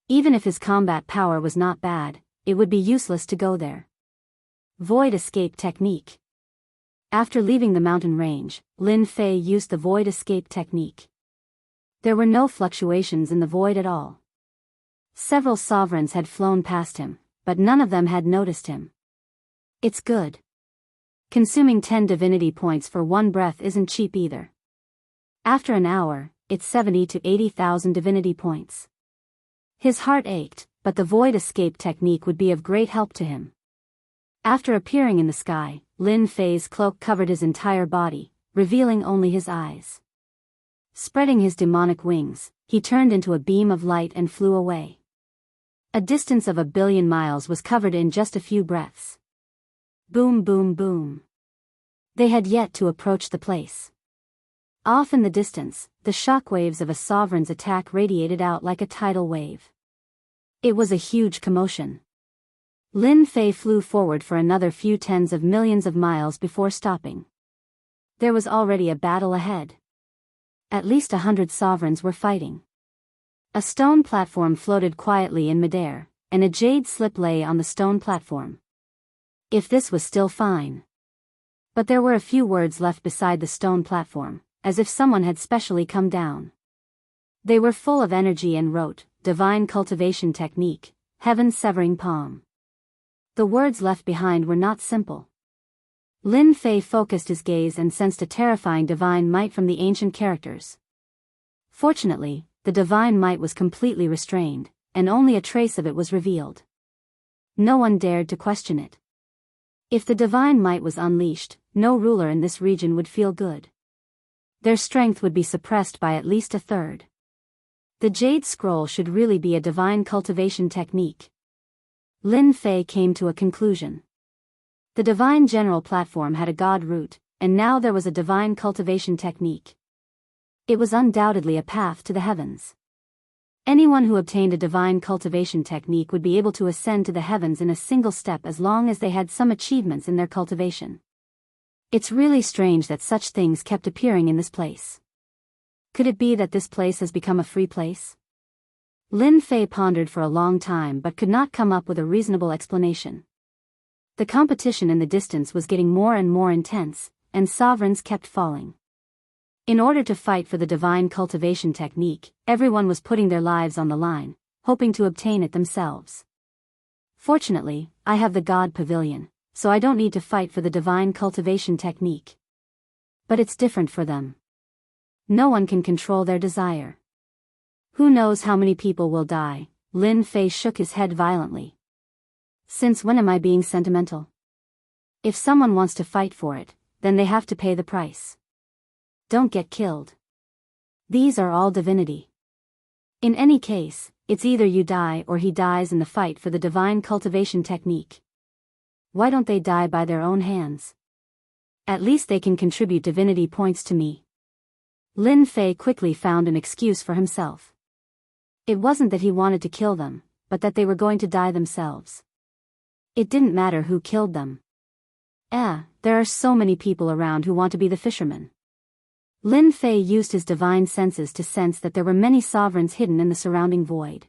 Even if his combat power was not bad, it would be useless to go there. Void escape technique. After leaving the mountain range, Lin Fei used the void escape technique. There were no fluctuations in the void at all. Several sovereigns had flown past him, but none of them had noticed him. It's good. Consuming 10 divinity points for one breath isn't cheap either. After an hour, it's 70 to 80,000 divinity points. His heart ached, but the void escape technique would be of great help to him. After appearing in the sky, Lin Fei's cloak covered his entire body, revealing only his eyes. Spreading his demonic wings, he turned into a beam of light and flew away. A distance of 1 billion miles was covered in just a few breaths. Boom, boom, boom. They had yet to approach the place. Off in the distance, the shockwaves of a sovereign's attack radiated out like a tidal wave. It was a huge commotion. Lin Fei flew forward for another few tens of millions of miles before stopping. There was already a battle ahead. At least 100 sovereigns were fighting. A stone platform floated quietly in midair, and a jade slip lay on the stone platform. If this was still fine. But there were a few words left beside the stone platform, as if someone had specially come down. They were full of energy and wrote, "Divine cultivation technique, heaven's severing palm." The words left behind were not simple. Lin Fei focused his gaze and sensed a terrifying divine might from the ancient characters. Fortunately, the divine might was completely restrained, and only a trace of it was revealed. No one dared to question it. If the divine might was unleashed, no ruler in this region would feel good. Their strength would be suppressed by at least a third. The jade scroll should really be a divine cultivation technique. Lin Fei came to a conclusion. The divine general platform had a god root, and now there was a divine cultivation technique. It was undoubtedly a path to the heavens. Anyone who obtained a divine cultivation technique would be able to ascend to the heavens in a single step as long as they had some achievements in their cultivation. It's really strange that such things kept appearing in this place. Could it be that this place has become a free place? Lin Fei pondered for a long time but could not come up with a reasonable explanation. The competition in the distance was getting more and more intense, and sovereigns kept falling. In order to fight for the divine cultivation technique, everyone was putting their lives on the line, hoping to obtain it themselves. Fortunately, I have the God Pavilion, so I don't need to fight for the divine cultivation technique. But it's different for them. No one can control their desire. Who knows how many people will die? Lin Fei shook his head violently. Since when am I being sentimental? If someone wants to fight for it, then they have to pay the price. Don't get killed. These are all divinity. In any case, it's either you die or he dies in the fight for the divine cultivation technique. Why don't they die by their own hands? At least they can contribute divinity points to me. Lin Fei quickly found an excuse for himself. It wasn't that he wanted to kill them, but that they were going to die themselves. It didn't matter who killed them. There are so many people around who want to be the fisherman. Lin Fei used his divine senses to sense that there were many sovereigns hidden in the surrounding void.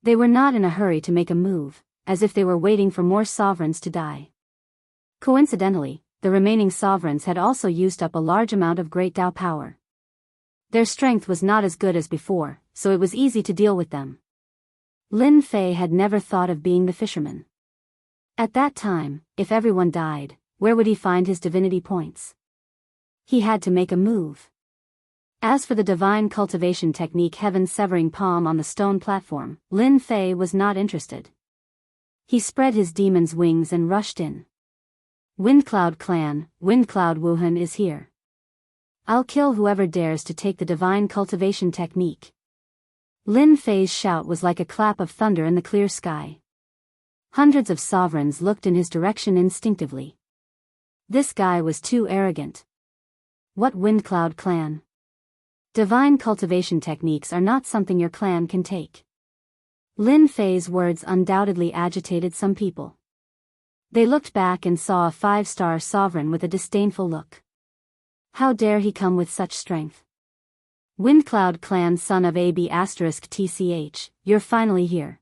They were not in a hurry to make a move, as if they were waiting for more sovereigns to die. Coincidentally, the remaining sovereigns had also used up a large amount of great Dao power. Their strength was not as good as before, so it was easy to deal with them. Lin Fei had never thought of being the fisherman. At that time, if everyone died, where would he find his divinity points? He had to make a move. As for the divine cultivation technique heaven's severing palm on the stone platform, Lin Fei was not interested. He spread his demon's wings and rushed in. Windcloud clan, Windcloud Wuhan is here. I'll kill whoever dares to take the divine cultivation technique. Lin Fei's shout was like a clap of thunder in the clear sky. Hundreds of sovereigns looked in his direction instinctively. This guy was too arrogant. What Windcloud clan? Divine cultivation techniques are not something your clan can take. Lin Fei's words undoubtedly agitated some people. They looked back and saw a 5-star sovereign with a disdainful look. How dare he come with such strength? Windcloud clan son of AB*TCH, you're finally here.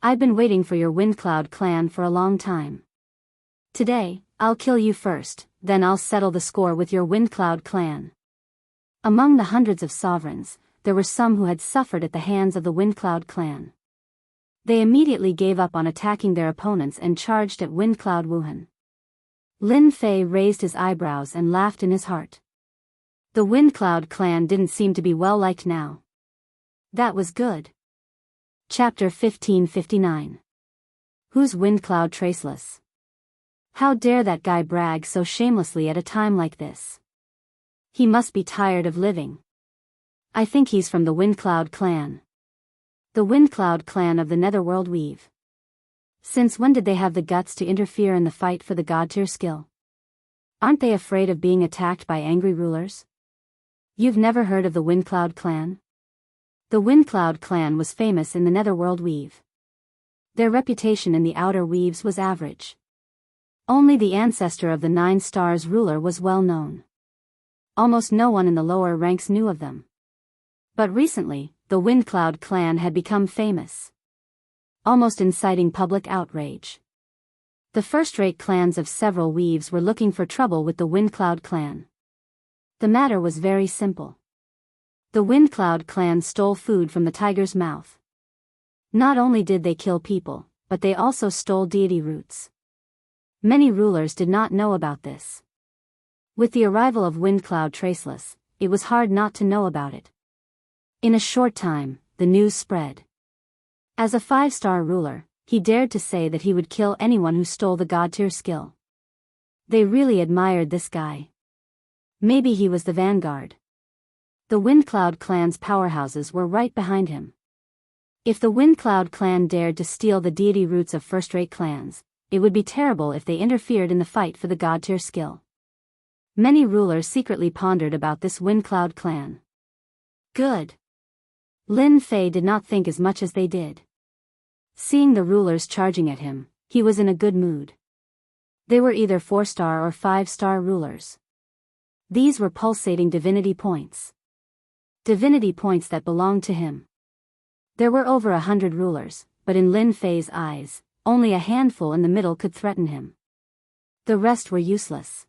I've been waiting for your Windcloud clan for a long time. Today, I'll kill you first, then I'll settle the score with your Windcloud clan. Among the hundreds of sovereigns, there were some who had suffered at the hands of the Windcloud clan. They immediately gave up on attacking their opponents and charged at Windcloud Wuhan. Lin Fei raised his eyebrows and laughed in his heart. The Windcloud clan didn't seem to be well liked now. That was good. Chapter 1559. Who's Windcloud Traceless? How dare that guy brag so shamelessly at a time like this? He must be tired of living. I think he's from the Windcloud clan. The Windcloud clan of the Netherworld Weave. Since when did they have the guts to interfere in the fight for the god-tier skill? Aren't they afraid of being attacked by angry rulers? You've never heard of the Windcloud clan? The Windcloud clan was famous in the Netherworld Weave. Their reputation in the Outer Weaves was average. Only the ancestor of the 9 Stars ruler was well known. Almost no one in the lower ranks knew of them. But recently, the Windcloud clan had become famous, almost inciting public outrage. The first-rate clans of several weaves were looking for trouble with the Windcloud clan. The matter was very simple. The Windcloud clan stole food from the tiger's mouth. Not only did they kill people, but they also stole deity roots. Many rulers did not know about this. With the arrival of Windcloud Traceless, it was hard not to know about it. In a short time, the news spread. As a 5-star ruler, he dared to say that he would kill anyone who stole the god-tier skill. They really admired this guy. Maybe he was the vanguard. The Windcloud clan's powerhouses were right behind him. If the Windcloud clan dared to steal the deity roots of first-rate clans, it would be terrible if they interfered in the fight for the god-tier skill. Many rulers secretly pondered about this Windcloud clan. Good. Lin Fei did not think as much as they did. Seeing the rulers charging at him, he was in a good mood. They were either 4-star or 5-star rulers. These were pulsating divinity points. Divinity points that belonged to him. There were over 100 rulers, but in Lin Fei's eyes, only a handful in the middle could threaten him. The rest were useless.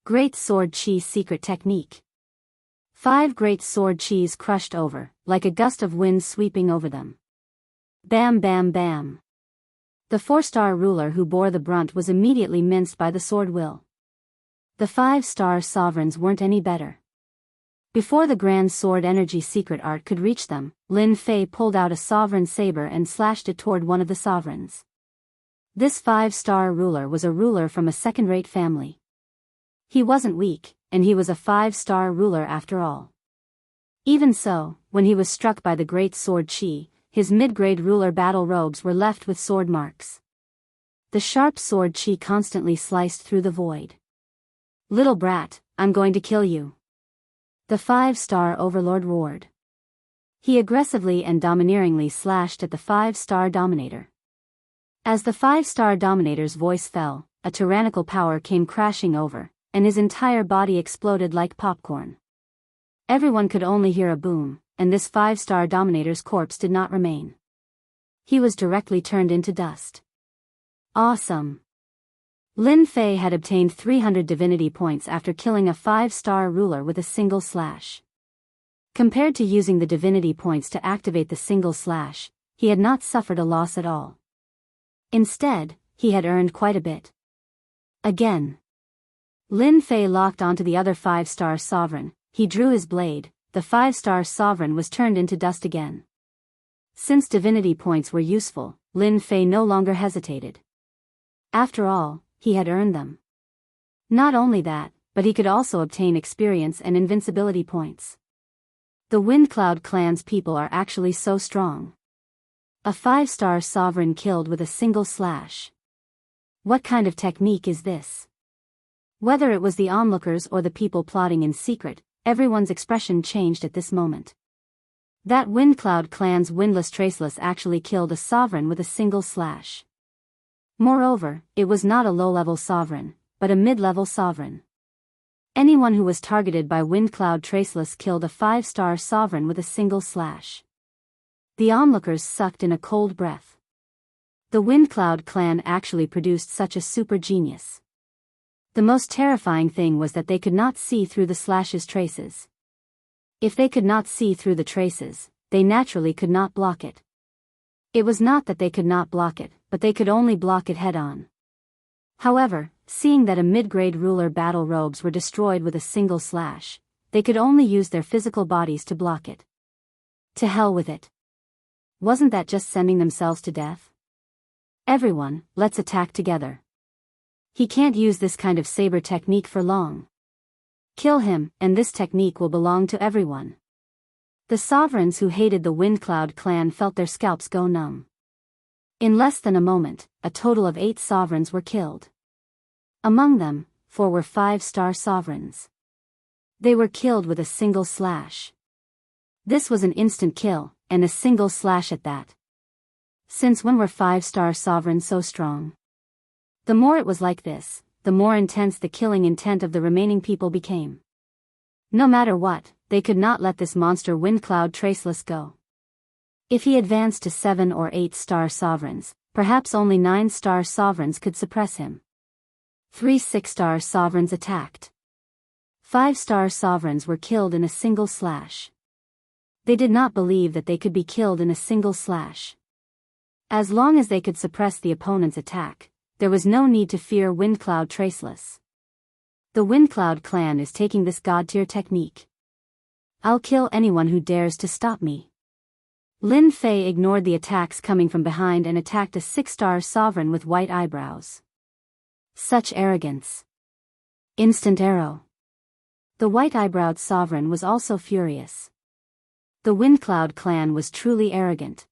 Great Sword Chi's secret technique. 5 great sword chis crushed over, like a gust of wind sweeping over them. Bam bam bam. The 4-star ruler who bore the brunt was immediately minced by the sword will. The 5-star sovereigns weren't any better. Before the Grand Sword Energy secret art could reach them, Lin Fei pulled out a sovereign saber and slashed it toward one of the sovereigns. This 5-star ruler was a ruler from a second-rate family. He wasn't weak, and he was a 5-star ruler after all. Even so, when he was struck by the Great Sword Chi, his mid-grade ruler battle robes were left with sword marks. The sharp sword Chi constantly sliced through the void. Little brat, I'm going to kill you. The 5-star overlord roared. He aggressively and domineeringly slashed at the 5-star dominator. As the 5-star dominator's voice fell, a tyrannical power came crashing over, and his entire body exploded like popcorn. Everyone could only hear a boom, and this 5-star dominator's corpse did not remain. He was directly turned into dust. Awesome. Lin Fei had obtained 300 divinity points after killing a 5-star ruler with a single slash. Compared to using the divinity points to activate the single slash, he had not suffered a loss at all. Instead, he had earned quite a bit. Again. Lin Fei locked onto the other 5-star sovereign, he drew his blade, the 5-star sovereign was turned into dust again. Since divinity points were useful, Lin Fei no longer hesitated. After all, he had earned them. Not only that, but he could also obtain experience and invincibility points. The Windcloud clan's people are actually so strong. A 5-star sovereign killed with a single slash. What kind of technique is this? Whether it was the onlookers or the people plotting in secret, everyone's expression changed at this moment. That Windcloud clan's Windless Traceless actually killed a sovereign with a single slash. Moreover, it was not a low-level sovereign, but a mid-level sovereign. Anyone who was targeted by Windcloud Traceless killed a 5-star sovereign with a single slash. The onlookers sucked in a cold breath. The Windcloud clan actually produced such a super genius. The most terrifying thing was that they could not see through the slash's traces. If they could not see through the traces, they naturally could not block it. It was not that they could not block it, but they could only block it head-on. However, seeing that a mid-grade ruler battle robes were destroyed with a single slash, they could only use their physical bodies to block it. To hell with it. Wasn't that just sending themselves to death? Everyone, let's attack together. He can't use this kind of saber technique for long. Kill him, and this technique will belong to everyone. The sovereigns who hated the Windcloud clan felt their scalps go numb. In less than a moment, a total of 8 sovereigns were killed. Among them, 4 were 5-star sovereigns. They were killed with a single slash. This was an instant kill, and a single slash at that. Since when were 5-star sovereigns so strong? The more it was like this, the more intense the killing intent of the remaining people became. No matter what, they could not let this monster Windcloud Traceless go. If he advanced to 7 or 8-star sovereigns, perhaps only 9-star sovereigns could suppress him. 3 6-star sovereigns attacked. 5-star sovereigns were killed in a single slash. They did not believe that they could be killed in a single slash. As long as they could suppress the opponent's attack, there was no need to fear Windcloud Traceless. The Windcloud clan is taking this god-tier technique. I'll kill anyone who dares to stop me. Lin Fei ignored the attacks coming from behind and attacked a 6-star sovereign with white eyebrows. Such arrogance. Instant arrow. The white-eyebrowed sovereign was also furious. The Windcloud clan was truly arrogant.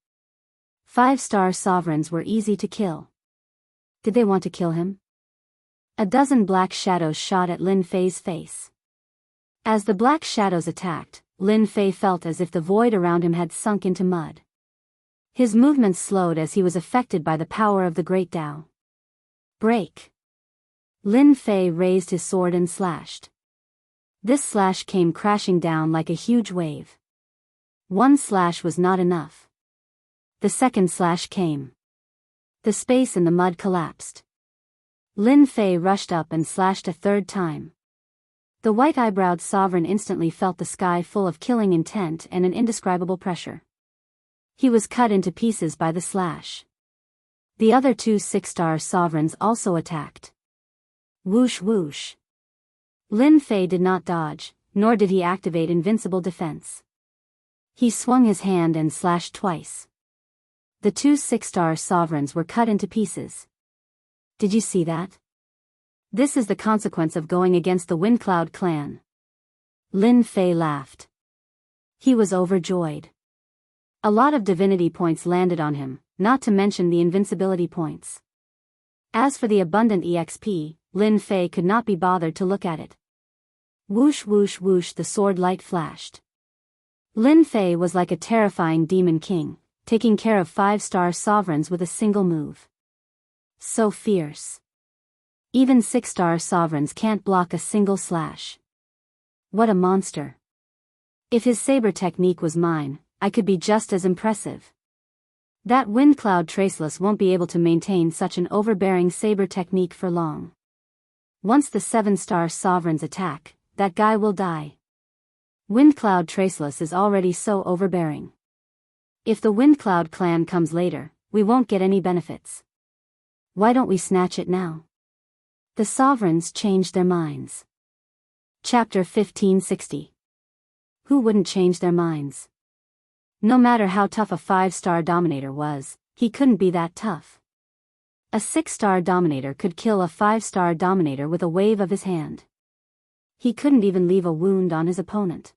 5-star sovereigns were easy to kill. Did they want to kill him? A dozen black shadows shot at Lin Fei's face. As the black shadows attacked, Lin Fei felt as if the void around him had sunk into mud. His movements slowed as he was affected by the power of the Great Tao. Break! Lin Fei raised his sword and slashed. This slash came crashing down like a huge wave. One slash was not enough. The second slash came. The space in the mud collapsed. Lin Fei rushed up and slashed a third time. The white-eyebrowed sovereign instantly felt the sky full of killing intent and an indescribable pressure. He was cut into pieces by the slash. The other 2 6-star sovereigns also attacked. Whoosh whoosh. Lin Fei did not dodge, nor did he activate invincible defense. He swung his hand and slashed twice. The 2 6-star sovereigns were cut into pieces. Did you see that? This is the consequence of going against the Windcloud clan. Lin Fei laughed. He was overjoyed. A lot of divinity points landed on him, not to mention the invincibility points. As for the abundant EXP, Lin Fei could not be bothered to look at it. Whoosh whoosh whoosh, the sword light flashed. Lin Fei was like a terrifying demon king, taking care of 5-star sovereigns with a single move. So fierce. Even 6-star sovereigns can't block a single slash. What a monster. If his saber technique was mine, I could be just as impressive. That Windcloud Traceless won't be able to maintain such an overbearing saber technique for long. Once the 7-star sovereigns attack, that guy will die. Windcloud Traceless is already so overbearing. If the Windcloud clan comes later, we won't get any benefits. Why don't we snatch it now? The sovereigns changed their minds. Chapter 1560. Who wouldn't change their minds? No matter how tough a 5-star dominator was, he couldn't be that tough. A 6-star dominator could kill a 5-star dominator with a wave of his hand. He couldn't even leave a wound on his opponent.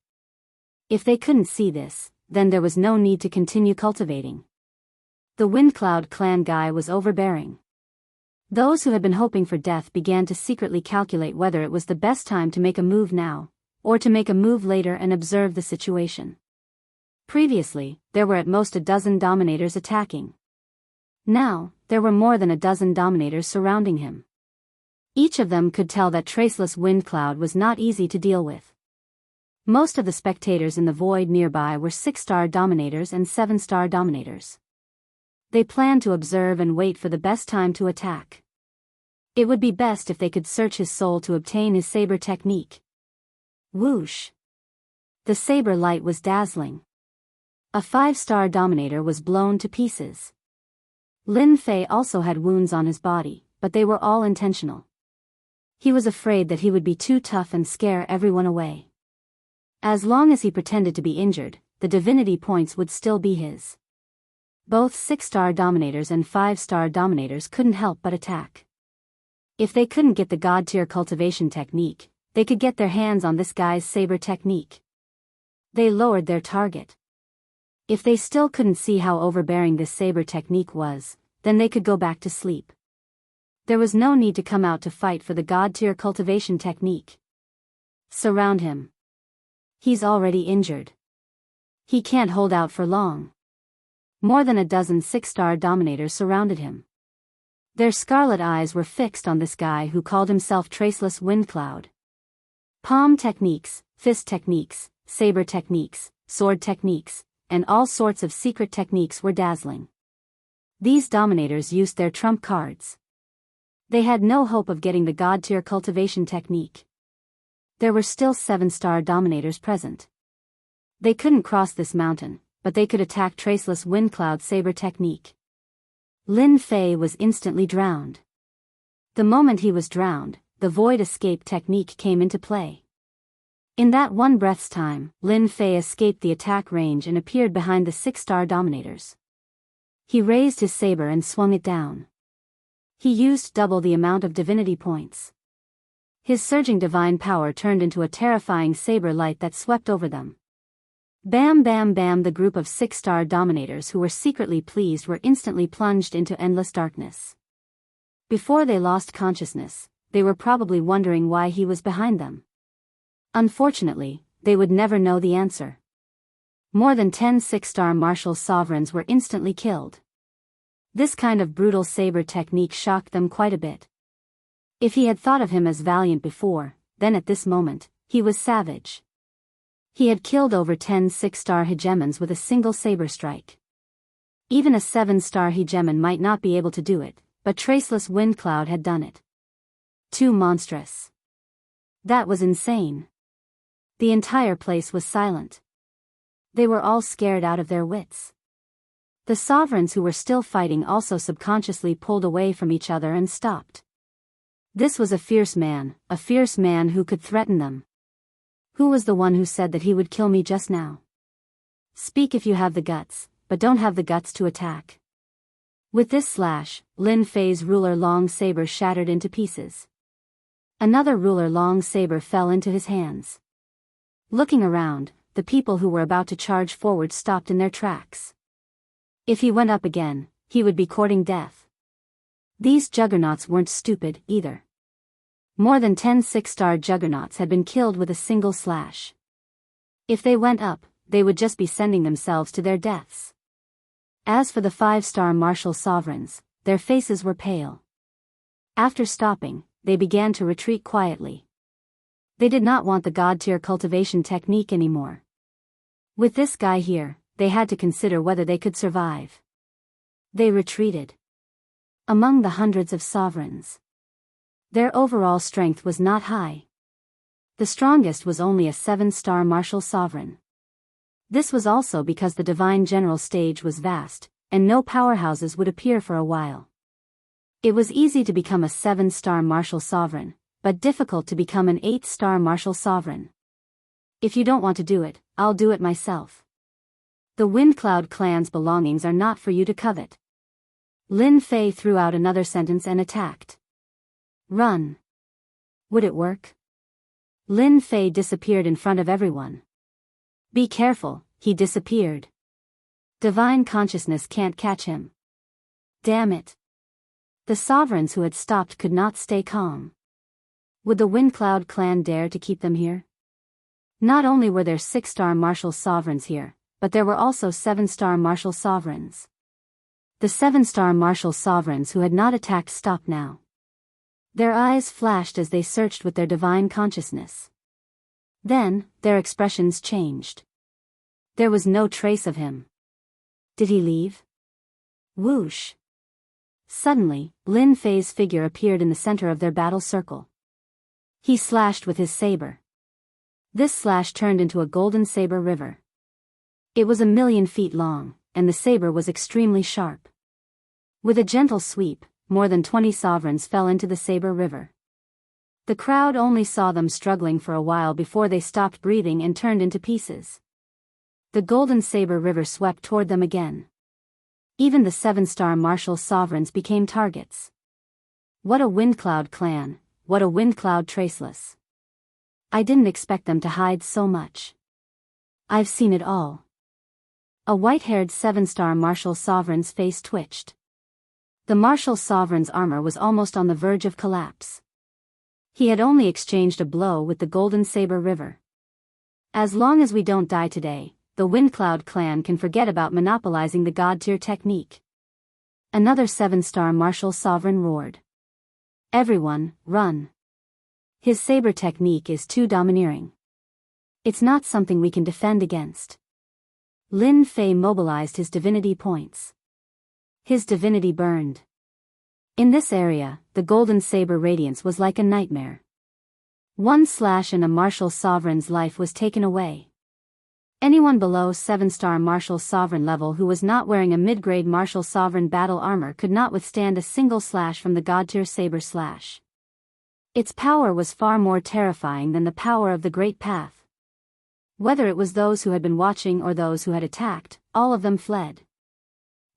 If they couldn't see this, then there was no need to continue cultivating. The Windcloud clan guy was overbearing. Those who had been hoping for death began to secretly calculate whether it was the best time to make a move now, or to make a move later and observe the situation. Previously, there were at most a dozen dominators attacking. Now, there were more than a dozen dominators surrounding him. Each of them could tell that Traceless Windcloud was not easy to deal with. Most of the spectators in the void nearby were 6-star dominators and 7-star dominators. They planned to observe and wait for the best time to attack. It would be best if they could search his soul to obtain his saber technique. Whoosh! The saber light was dazzling. A 5-star dominator was blown to pieces. Lin Fei also had wounds on his body, but they were all intentional. He was afraid that he would be too tough and scare everyone away. As long as he pretended to be injured, the divinity points would still be his. Both 6-star dominators and 5-star dominators couldn't help but attack. If they couldn't get the god-tier cultivation technique, they could get their hands on this guy's saber technique. They lowered their target. If they still couldn't see how overbearing this saber technique was, then they could go back to sleep. There was no need to come out to fight for the god-tier cultivation technique. Surround him. He's already injured. He can't hold out for long. More than a dozen 6-star dominators surrounded him. Their scarlet eyes were fixed on this guy who called himself Traceless Wind Cloud. Palm techniques, fist techniques, saber techniques, sword techniques, and all sorts of secret techniques were dazzling. These dominators used their trump cards. They had no hope of getting the god-tier cultivation technique. There were still 7-star dominators present. They couldn't cross this mountain, but they could attack Traceless Wind Cloud saber technique. Lin Fei was instantly drowned. The moment he was drowned, the void escape technique came into play. In that one breath's time, Lin Fei escaped the attack range and appeared behind the 6-star dominators. He raised his saber and swung it down. He used double the amount of divinity points. His surging divine power turned into a terrifying saber light that swept over them. Bam bam bam! The group of 6-star dominators who were secretly pleased were instantly plunged into endless darkness. Before they lost consciousness, they were probably wondering why he was behind them. Unfortunately, they would never know the answer. More than 10 6-star martial sovereigns were instantly killed. This kind of brutal saber technique shocked them quite a bit. If he had thought of him as valiant before, then at this moment, he was savage. He had killed over 10 6-star hegemons with a single saber strike. Even a 7-star hegemon might not be able to do it, but Traceless Wind Cloud had done it. Too monstrous. That was insane. The entire place was silent. They were all scared out of their wits. The sovereigns who were still fighting also subconsciously pulled away from each other and stopped. This was a fierce man who could threaten them. Who was the one who said that he would kill me just now? Speak if you have the guts, but don't have the guts to attack. With this slash, Lin Fei's ruler long saber shattered into pieces. Another ruler long saber fell into his hands. Looking around, the people who were about to charge forward stopped in their tracks. If he went up again, he would be courting death. These juggernauts weren't stupid, either. More than 10 6-star juggernauts had been killed with a single slash. If they went up, they would just be sending themselves to their deaths. As for the 5-star martial sovereigns, their faces were pale. After stopping, they began to retreat quietly. They did not want the god-tier cultivation technique anymore. With this guy here, they had to consider whether they could survive. They retreated. Among the hundreds of sovereigns, their overall strength was not high. The strongest was only a 7-star martial sovereign. This was also because the divine general stage was vast, and no powerhouses would appear for a while. It was easy to become a 7-star martial sovereign, but difficult to become an 8-star martial sovereign. If you don't want to do it, I'll do it myself. The Wind Cloud clan's belongings are not for you to covet. Lin Fei threw out another sentence and attacked. Run. Would it work? Lin Fei disappeared in front of everyone. Be careful, he disappeared. Divine consciousness can't catch him. Damn it. The sovereigns who had stopped could not stay calm. Would the Wind Cloud clan dare to keep them here? Not only were there 6-star martial sovereigns here, but there were also 7-star martial sovereigns. The 7-star martial sovereigns who had not attacked stopped now. Their eyes flashed as they searched with their divine consciousness. Then, their expressions changed. There was no trace of him. Did he leave? Whoosh! Suddenly, Lin Fei's figure appeared in the center of their battle circle. He slashed with his saber. This slash turned into a golden saber river. It was 1,000,000 feet long, and the saber was extremely sharp. With a gentle sweep, more than 20 sovereigns fell into the saber river. The crowd only saw them struggling for a while before they stopped breathing and turned into pieces. The golden saber river swept toward them again. Even the 7-star martial sovereigns became targets. What a Windcloud clan, what a Windcloud traceless. I didn't expect them to hide so much. I've seen it all. A white-haired 7-star martial sovereign's face twitched. The martial sovereign's armor was almost on the verge of collapse. He had only exchanged a blow with the golden saber river. As long as we don't die today, the Windcloud clan can forget about monopolizing the god-tier technique. Another 7-star martial sovereign roared. Everyone, run. His saber technique is too domineering. It's not something we can defend against. Lin Fei mobilized his divinity points. His divinity burned. In this area, the golden saber radiance was like a nightmare. One slash and a martial sovereign's life was taken away. Anyone below 7-star martial sovereign level who was not wearing a mid-grade martial sovereign battle armor could not withstand a single slash from the god-tier saber slash. Its power was far more terrifying than the power of the Great Path. Whether it was those who had been watching or those who had attacked, all of them fled.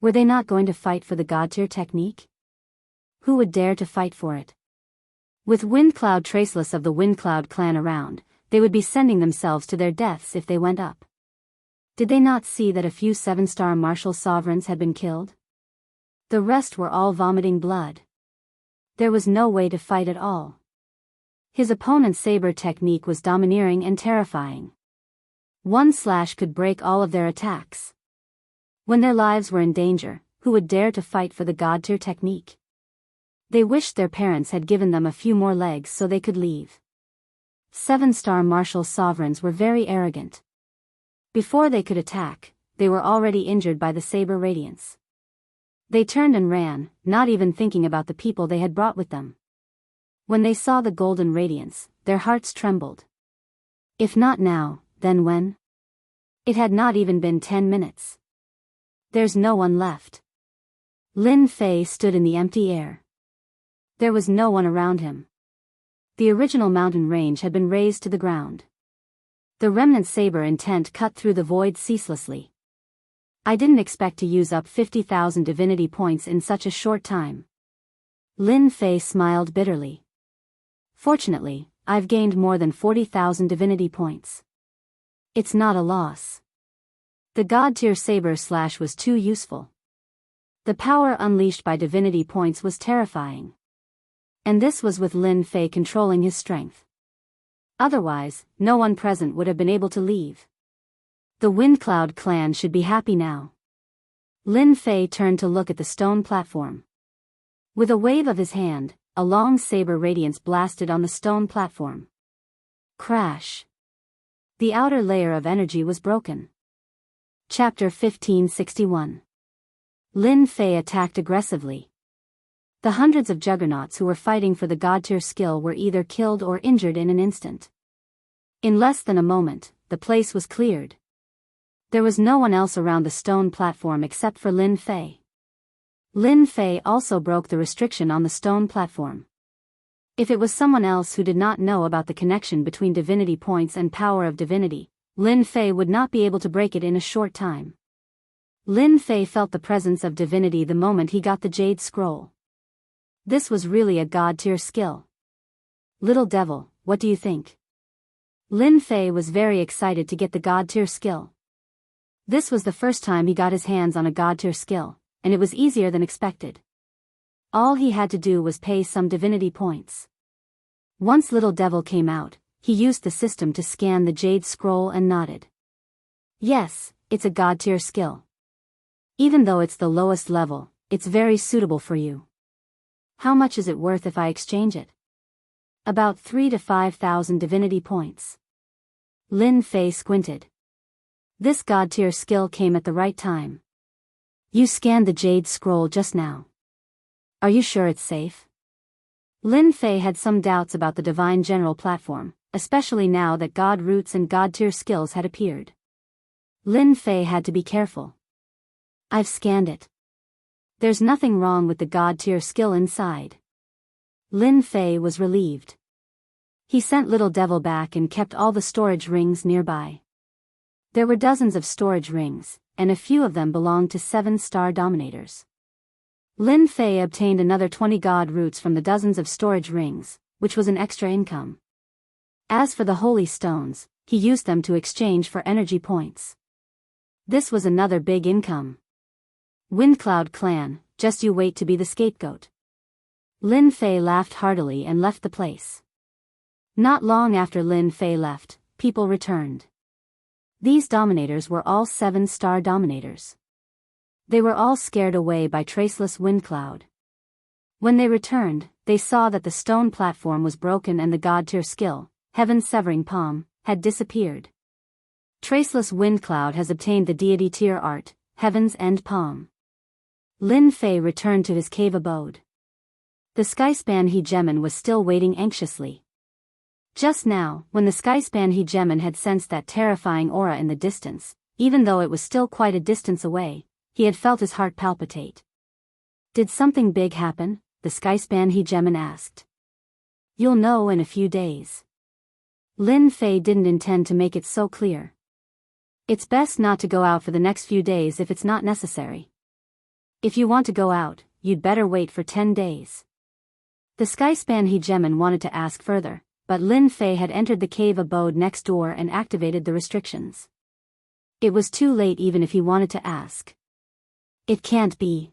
Were they not going to fight for the god-tier technique? Who would dare to fight for it? With Windcloud traceless of the Windcloud clan around, they would be sending themselves to their deaths if they went up. Did they not see that a few 7-star martial sovereigns had been killed? The rest were all vomiting blood. There was no way to fight at all. His opponent's saber technique was domineering and terrifying. One slash could break all of their attacks. When their lives were in danger, who would dare to fight for the god-tier technique? They wished their parents had given them a few more legs so they could leave. 7-star martial sovereigns were very arrogant. Before they could attack, they were already injured by the saber radiance. They turned and ran, not even thinking about the people they had brought with them. When they saw the golden radiance, their hearts trembled. If not now, then when? It had not even been 10 minutes. There's no one left. Lin Fei stood in the empty air. There was no one around him. The original mountain range had been razed to the ground. The remnant saber intent cut through the void ceaselessly. I didn't expect to use up 50,000 divinity points in such a short time. Lin Fei smiled bitterly. Fortunately, I've gained more than 40,000 divinity points. It's not a loss. The god-tier saber slash was too useful. The power unleashed by divinity points was terrifying. And this was with Lin Fei controlling his strength. Otherwise, no one present would have been able to leave. The Windcloud clan should be happy now. Lin Fei turned to look at the stone platform. With a wave of his hand, a long saber radiance blasted on the stone platform. Crash. The outer layer of energy was broken. Chapter 1561. Lin Fei attacked aggressively. The hundreds of juggernauts who were fighting for the god-tier skill were either killed or injured in an instant. In less than a moment, the place was cleared. There was no one else around the stone platform except for Lin Fei. Lin Fei also broke the restriction on the stone platform. If it was someone else who did not know about the connection between divinity points and power of divinity, Lin Fei would not be able to break it in a short time. Lin Fei felt the presence of divinity the moment he got the jade scroll. This was really a god-tier skill. Little devil, what do you think? Lin Fei was very excited to get the god-tier skill. This was the first time he got his hands on a god-tier skill, and it was easier than expected. All he had to do was pay some divinity points. Once Little Devil came out, he used the system to scan the jade scroll and nodded. Yes, it's a god-tier skill. Even though it's the lowest level, it's very suitable for you. How much is it worth if I exchange it? About 3,000 to 5,000 divinity points. Lin Fei squinted. This god-tier skill came at the right time. You scanned the jade scroll just now. Are you sure it's safe? Lin Fei had some doubts about the divine general platform, especially now that god roots and god-tier skills had appeared. Lin Fei had to be careful. I've scanned it. There's nothing wrong with the god-tier skill inside. Lin Fei was relieved. He sent Little Devil back and kept all the storage rings nearby. There were dozens of storage rings, and a few of them belonged to 7-star dominators. Lin Fei obtained another 20 god roots from the dozens of storage rings, which was an extra income. As for the holy stones, he used them to exchange for energy points. This was another big income. Windcloud clan, just you wait to be the scapegoat. Lin Fei laughed heartily and left the place. Not long after Lin Fei left, people returned. These dominators were all 7-star dominators. They were all scared away by Traceless Windcloud. When they returned, they saw that the stone platform was broken and the god-tier skill, Heaven's Severing Palm, had disappeared. Traceless Windcloud has obtained the deity tier art, Heaven's End Palm. Lin Fei returned to his cave abode. The Skyspan Hegemon was still waiting anxiously. Just now, when the Skyspan Hegemon had sensed that terrifying aura in the distance, even though it was still quite a distance away, he had felt his heart palpitate. Did something big happen? The Skyspan Hegemon asked. You'll know in a few days. Lin Fei didn't intend to make it so clear. It's best not to go out for the next few days if it's not necessary. If you want to go out, you'd better wait for 10 days. The Skyspan Hegemon wanted to ask further, but Lin Fei had entered the cave abode next door and activated the restrictions. It was too late even if he wanted to ask. It can't be.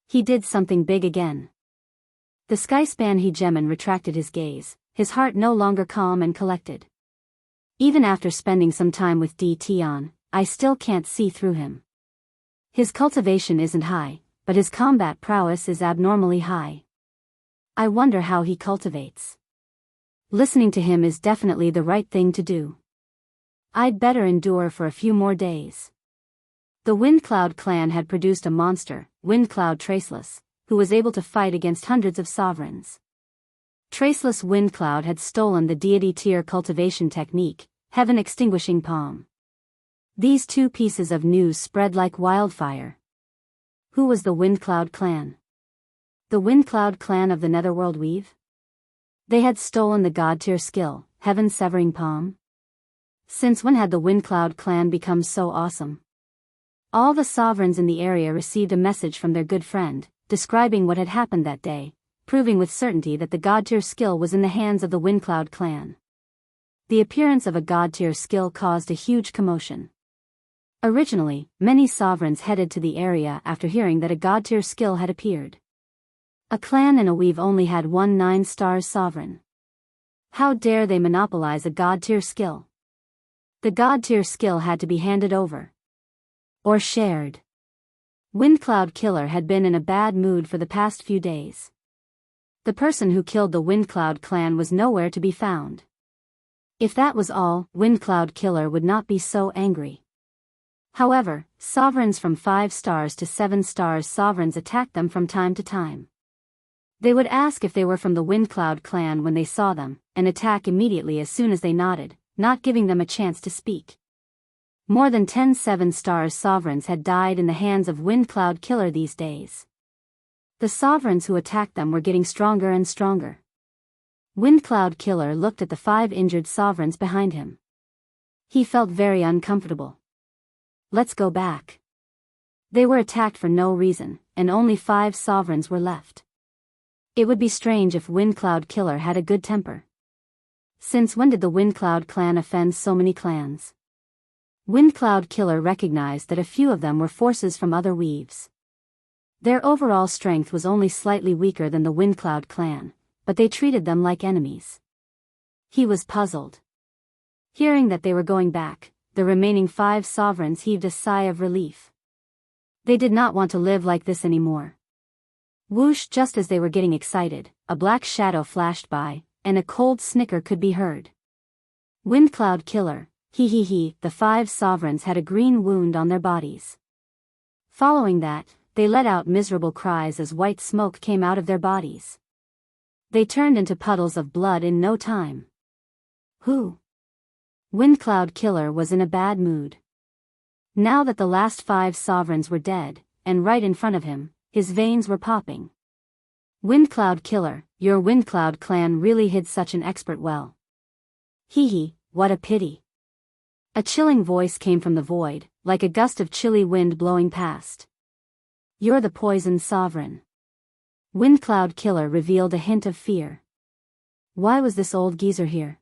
He did something big again. The Skyspan Hegemon retracted his gaze, his heart no longer calm and collected. Even after spending some time with D. Tian, I still can't see through him. His cultivation isn't high, but his combat prowess is abnormally high. I wonder how he cultivates. Listening to him is definitely the right thing to do. I'd better endure for a few more days. The Windcloud clan had produced a monster, Windcloud Traceless, who was able to fight against hundreds of sovereigns. Traceless Windcloud had stolen the deity tier cultivation technique, Heaven Extinguishing Palm. These two pieces of news spread like wildfire. Who was the Windcloud clan? The Windcloud clan of the Netherworld Weave? They had stolen the god-tier skill, Heaven's Severing Palm. Since when had the Windcloud clan become so awesome? All the sovereigns in the area received a message from their good friend, describing what had happened that day, proving with certainty that the god-tier skill was in the hands of the Windcloud clan. The appearance of a god-tier skill caused a huge commotion. Originally, many sovereigns headed to the area after hearing that a god-tier skill had appeared. A clan in a weave only had one 9-star sovereign. How dare they monopolize a god-tier skill? The god-tier skill had to be handed over. Or shared. Windcloud Killer had been in a bad mood for the past few days. The person who killed the Windcloud clan was nowhere to be found. If that was all, Windcloud Killer would not be so angry. However, sovereigns from 5 stars to 7 stars sovereigns attacked them from time to time. They would ask if they were from the Windcloud clan when they saw them, and attack immediately as soon as they nodded, not giving them a chance to speak. More than 10 7-star sovereigns had died in the hands of Windcloud Killer these days. The sovereigns who attacked them were getting stronger and stronger. Windcloud Killer looked at the 5 injured sovereigns behind him. He felt very uncomfortable. Let's go back. They were attacked for no reason, and only 5 sovereigns were left. It would be strange if Windcloud Killer had a good temper. Since when did the Windcloud clan offend so many clans? Windcloud Killer recognized that a few of them were forces from other weaves. Their overall strength was only slightly weaker than the Windcloud clan, but they treated them like enemies. He was puzzled. Hearing that they were going back, the remaining 5 sovereigns heaved a sigh of relief. They did not want to live like this anymore. Whoosh! Just as they were getting excited, a black shadow flashed by, and a cold snicker could be heard. Windcloud Killer, he, the 5 sovereigns had a green wound on their bodies. Following that, they let out miserable cries as white smoke came out of their bodies. They turned into puddles of blood in no time. Who? Windcloud Killer was in a bad mood. Now that the last 5 sovereigns were dead, and right in front of him, his veins were popping. Windcloud Killer, your Windcloud clan really hid such an expert well. Hee hee, what a pity. A chilling voice came from the void, like a gust of chilly wind blowing past. You're the poison sovereign. Windcloud Killer revealed a hint of fear. Why was this old geezer here?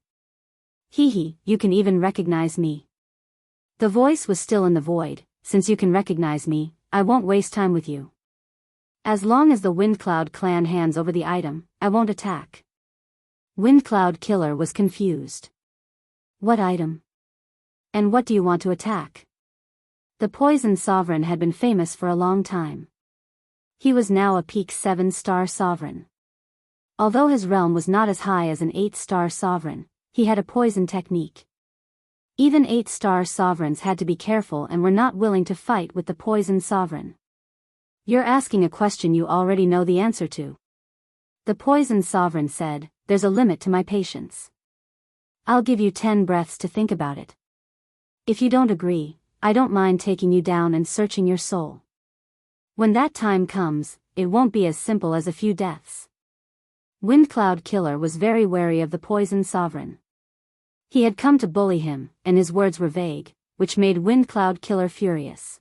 Hee hee, you can even recognize me. The voice was still in the void. Since you can recognize me, I won't waste time with you. As long as the Windcloud clan hands over the item, I won't attack. Windcloud Killer was confused. What item? And what do you want to attack? The Poison Sovereign had been famous for a long time. He was now a peak 7-star sovereign. Although his realm was not as high as an 8-star sovereign, he had a poison technique. Even 8-star sovereigns had to be careful and were not willing to fight with the Poison Sovereign. You're asking a question you already know the answer to. The Poison Sovereign said, there's a limit to my patience. I'll give you 10 breaths to think about it. If you don't agree, I don't mind taking you down and searching your soul. When that time comes, it won't be as simple as a few deaths. Windcloud Killer was very wary of the Poison Sovereign. He had come to bully him, and his words were vague, which made Windcloud Killer furious.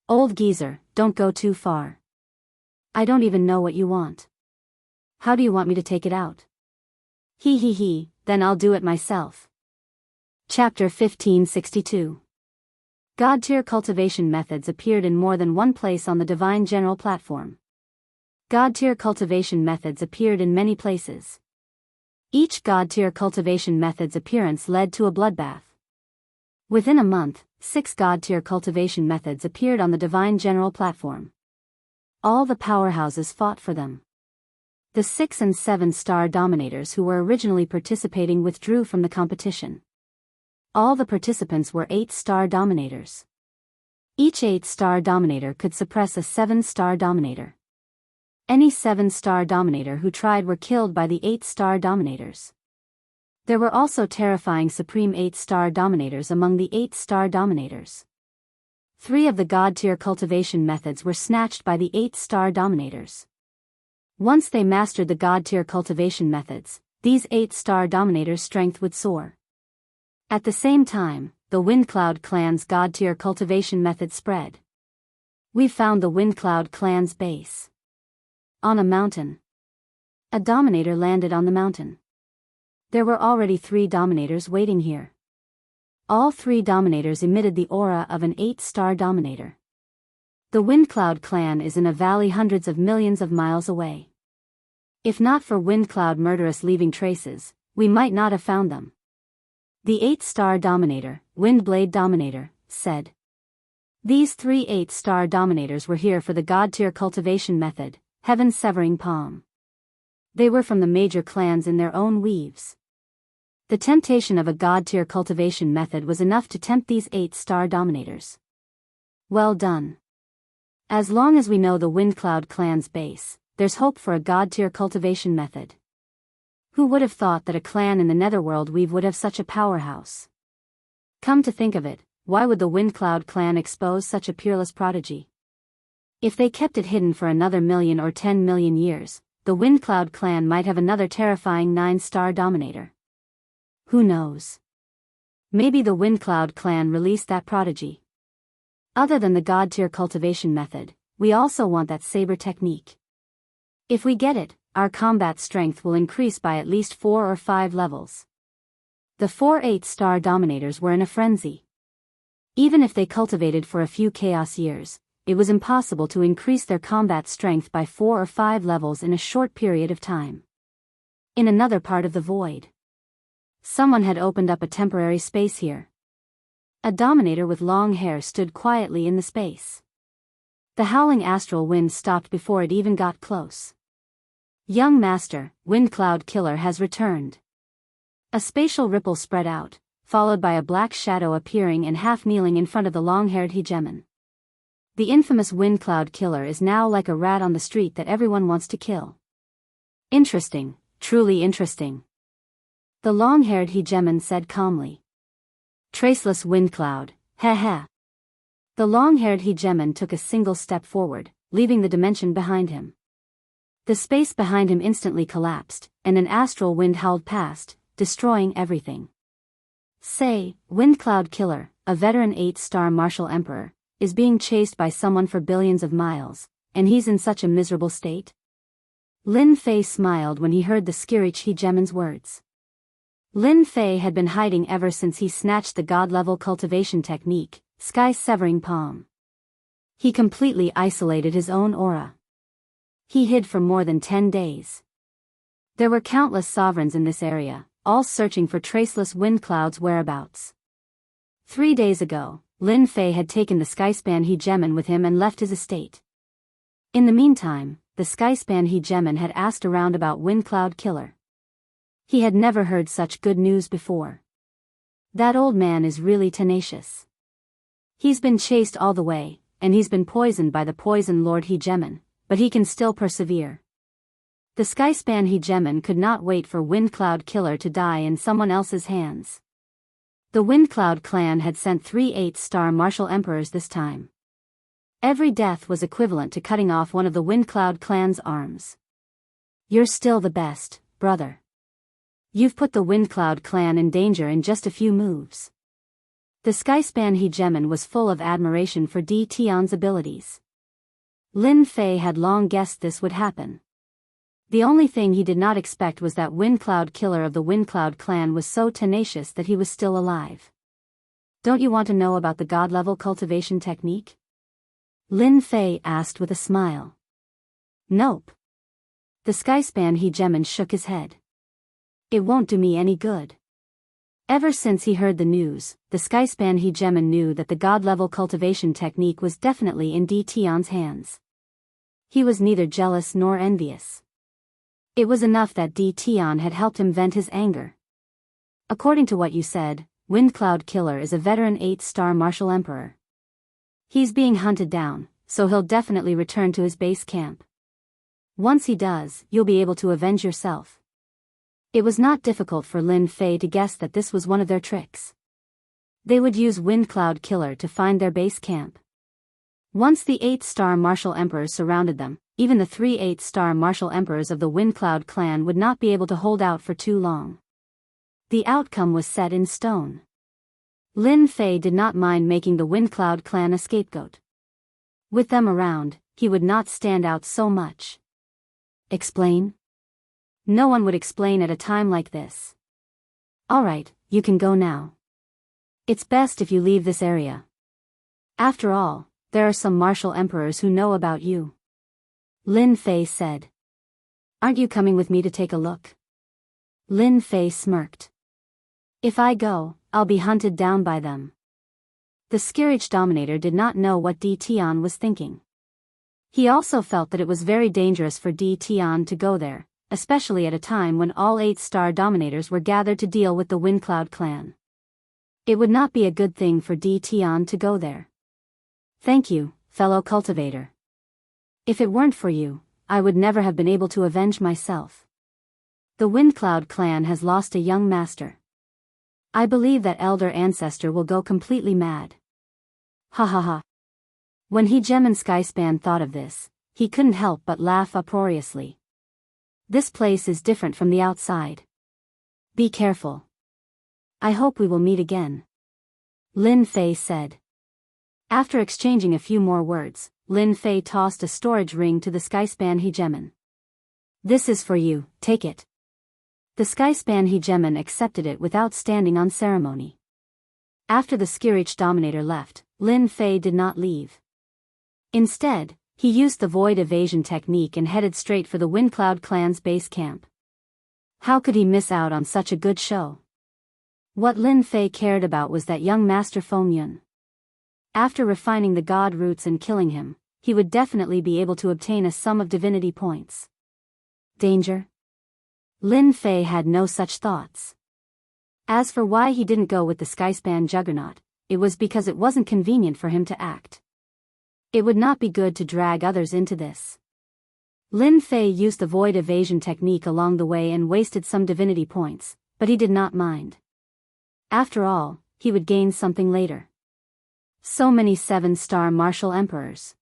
Old geezer, don't go too far. I don't even know what you want. How do you want me to take it out? Hee hee hee, then I'll do it myself. Chapter 1562. God-tier cultivation methods appeared in more than one place on the Divine General platform. God-tier cultivation methods appeared in many places. Each God-tier cultivation method's appearance led to a bloodbath. Within a month, 6 God-tier cultivation methods appeared on the Divine General platform. All the powerhouses fought for them. The 6 and 7-star dominators who were originally participating withdrew from the competition. All the participants were 8-star dominators. Each 8-star dominator could suppress a 7-star dominator. Any 7-star dominator who tried were killed by the 8-star dominators. There were also terrifying supreme 8-star dominators among the 8-star dominators. 3 of the God-tier cultivation methods were snatched by the 8-star dominators. Once they mastered the God-tier cultivation methods, these 8-star dominators' strength would soar. At the same time, the Windcloud clan's God-tier cultivation method spread. We found the Windcloud clan's base. On a mountain. A dominator landed on the mountain. There were already 3 dominators waiting here. All 3 dominators emitted the aura of an 8-star dominator. The Windcloud clan is in a valley hundreds of millions of miles away. If not for Windcloud murderous leaving traces, we might not have found them. The 8-star dominator, Windblade Dominator, said. These 3 8-star dominators were here for the God-tier cultivation method, Heaven Severing Palm. They were from the major clans in their own weaves. The temptation of a God-tier cultivation method was enough to tempt these 8-star dominators. Well done. As long as we know the Windcloud clan's base, there's hope for a God-tier cultivation method. Who would have thought that a clan in the Netherworld weave would have such a powerhouse? Come to think of it, why would the Windcloud clan expose such a peerless prodigy? If they kept it hidden for another 1,000,000 or 10,000,000 years, the Windcloud clan might have another terrifying 9-star dominator. Who knows? Maybe the Windcloud clan released that prodigy. Other than the God-tier cultivation method, we also want that saber technique. If we get it, our combat strength will increase by at least 4 or 5 levels. The 4 8-star dominators were in a frenzy. Even if they cultivated for a few chaos years, it was impossible to increase their combat strength by 4 or 5 levels in a short period of time. In another part of the void, someone had opened up a temporary space here. A dominator with long hair stood quietly in the space. The howling astral wind stopped before it even got close. Young master, Windcloud Killer has returned. A spatial ripple spread out, followed by a black shadow appearing and half-kneeling in front of the long-haired hegemon. The infamous Windcloud Killer is now like a rat on the street that everyone wants to kill. Interesting, truly interesting. The long-haired hegemon said calmly. Traceless Windcloud, heh. The long-haired hegemon took a single step forward, leaving the dimension behind him. The space behind him instantly collapsed, and an astral wind howled past, destroying everything. Say, Wind Cloud Killer, a veteran 8-star martial emperor, is being chased by someone for billions of miles, and he's in such a miserable state? Lin Fei smiled when he heard the Skirich Hegemon's words. Lin Fei had been hiding ever since he snatched the god-level cultivation technique, Sky-Severing Palm. He completely isolated his own aura. He hid for more than 10 days. There were countless sovereigns in this area, all searching for traceless wind clouds' whereabouts. 3 days ago, Lin Fei had taken the Skyspan Hegemon with him and left his estate. In the meantime, the Skyspan Hegemon had asked around about Wind Cloud Killer. He had never heard such good news before. That old man is really tenacious. He's been chased all the way, and he's been poisoned by the Poison Lord Hegemon, but he can still persevere. The Skyspan Hegemon could not wait for Wind Cloud Killer to die in someone else's hands. The Wind Cloud clan had sent 3 8-star martial emperors this time. Every death was equivalent to cutting off one of the Wind Cloud clan's arms. You're still the best, brother. You've put the Wind Cloud clan in danger in just a few moves. The Skyspan Hegemon was full of admiration for Di Tian's abilities. Lin Fei had long guessed this would happen. The only thing he did not expect was that Wind Cloud Killer of the Wind Cloud clan was so tenacious that he was still alive. Don't you want to know about the god-level cultivation technique? Lin Fei asked with a smile. Nope. The Skyspan Hegemon shook his head. It won't do me any good. Ever since he heard the news, the Skyspan Hegemon knew that the god-level cultivation technique was definitely in Di Tian's hands. He was neither jealous nor envious. It was enough that Di Tian had helped him vent his anger. According to what you said, Wind Cloud Killer is a veteran 8-star martial emperor. He's being hunted down, so he'll definitely return to his base camp. Once he does, you'll be able to avenge yourself. It was not difficult for Lin Fei to guess that this was one of their tricks. They would use Wind Cloud Killer to find their base camp. Once the 8-star martial emperors surrounded them, even the 3 8-star martial emperors of the Wind Cloud clan would not be able to hold out for too long. The outcome was set in stone. Lin Fei did not mind making the Wind Cloud clan a scapegoat. With them around, he would not stand out so much. Explain? No one would explain at a time like this. Alright, you can go now. It's best if you leave this area. After all, there are some martial emperors who know about you. Lin Fei said. Aren't you coming with me to take a look? Lin Fei smirked. If I go, I'll be hunted down by them. The Skirich Dominator did not know what Di Tian was thinking. He also felt that it was very dangerous for Di Tian to go there, especially at a time when all 8-star dominators were gathered to deal with the Wind Cloud clan. It would not be a good thing for Di Tian to go there. Thank you, fellow cultivator. If it weren't for you, I would never have been able to avenge myself. The Wind Cloud clan has lost a young master. I believe that elder ancestor will go completely mad. Ha ha ha. When Hegemon Skyspan thought of this, he couldn't help but laugh uproariously. This place is different from the outside. Be careful. I hope we will meet again. Lin Fei said. After exchanging a few more words, Lin Fei tossed a storage ring to the Skyspan Hegemon. This is for you, take it. The Skyspan Hegemon accepted it without standing on ceremony. After the Skirich Dominator left, Lin Fei did not leave. Instead, he used the void evasion technique and headed straight for the Wind Cloud clan's base camp. How could he miss out on such a good show? What Lin Fei cared about was that young Master Feng Yun. After refining the god roots and killing him, he would definitely be able to obtain a sum of divinity points. Danger? Lin Fei had no such thoughts. As for why he didn't go with the Skyspan Juggernaut, it was because it wasn't convenient for him to act. It would not be good to drag others into this. Lin Fei used the void evasion technique along the way and wasted some divinity points, but he did not mind. After all, he would gain something later. So many 7-star martial emperors.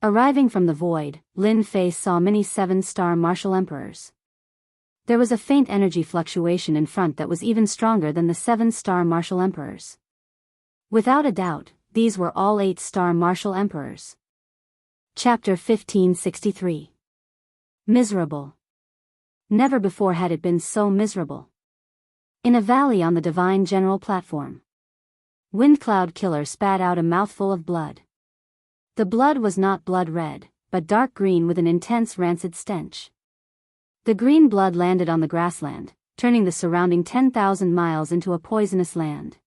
Arriving from the void, Lin Fei saw many 7-star martial emperors. There was a faint energy fluctuation in front that was even stronger than the 7-star martial emperors. Without a doubt, these were all 8-star martial emperors. Chapter 1563. Miserable. Never before had it been so miserable. In a valley on the Divine General platform, Windcloud Killer spat out a mouthful of blood. The blood was not blood red, but dark green with an intense rancid stench. The green blood landed on the grassland, turning the surrounding 10,000 miles into a poisonous land.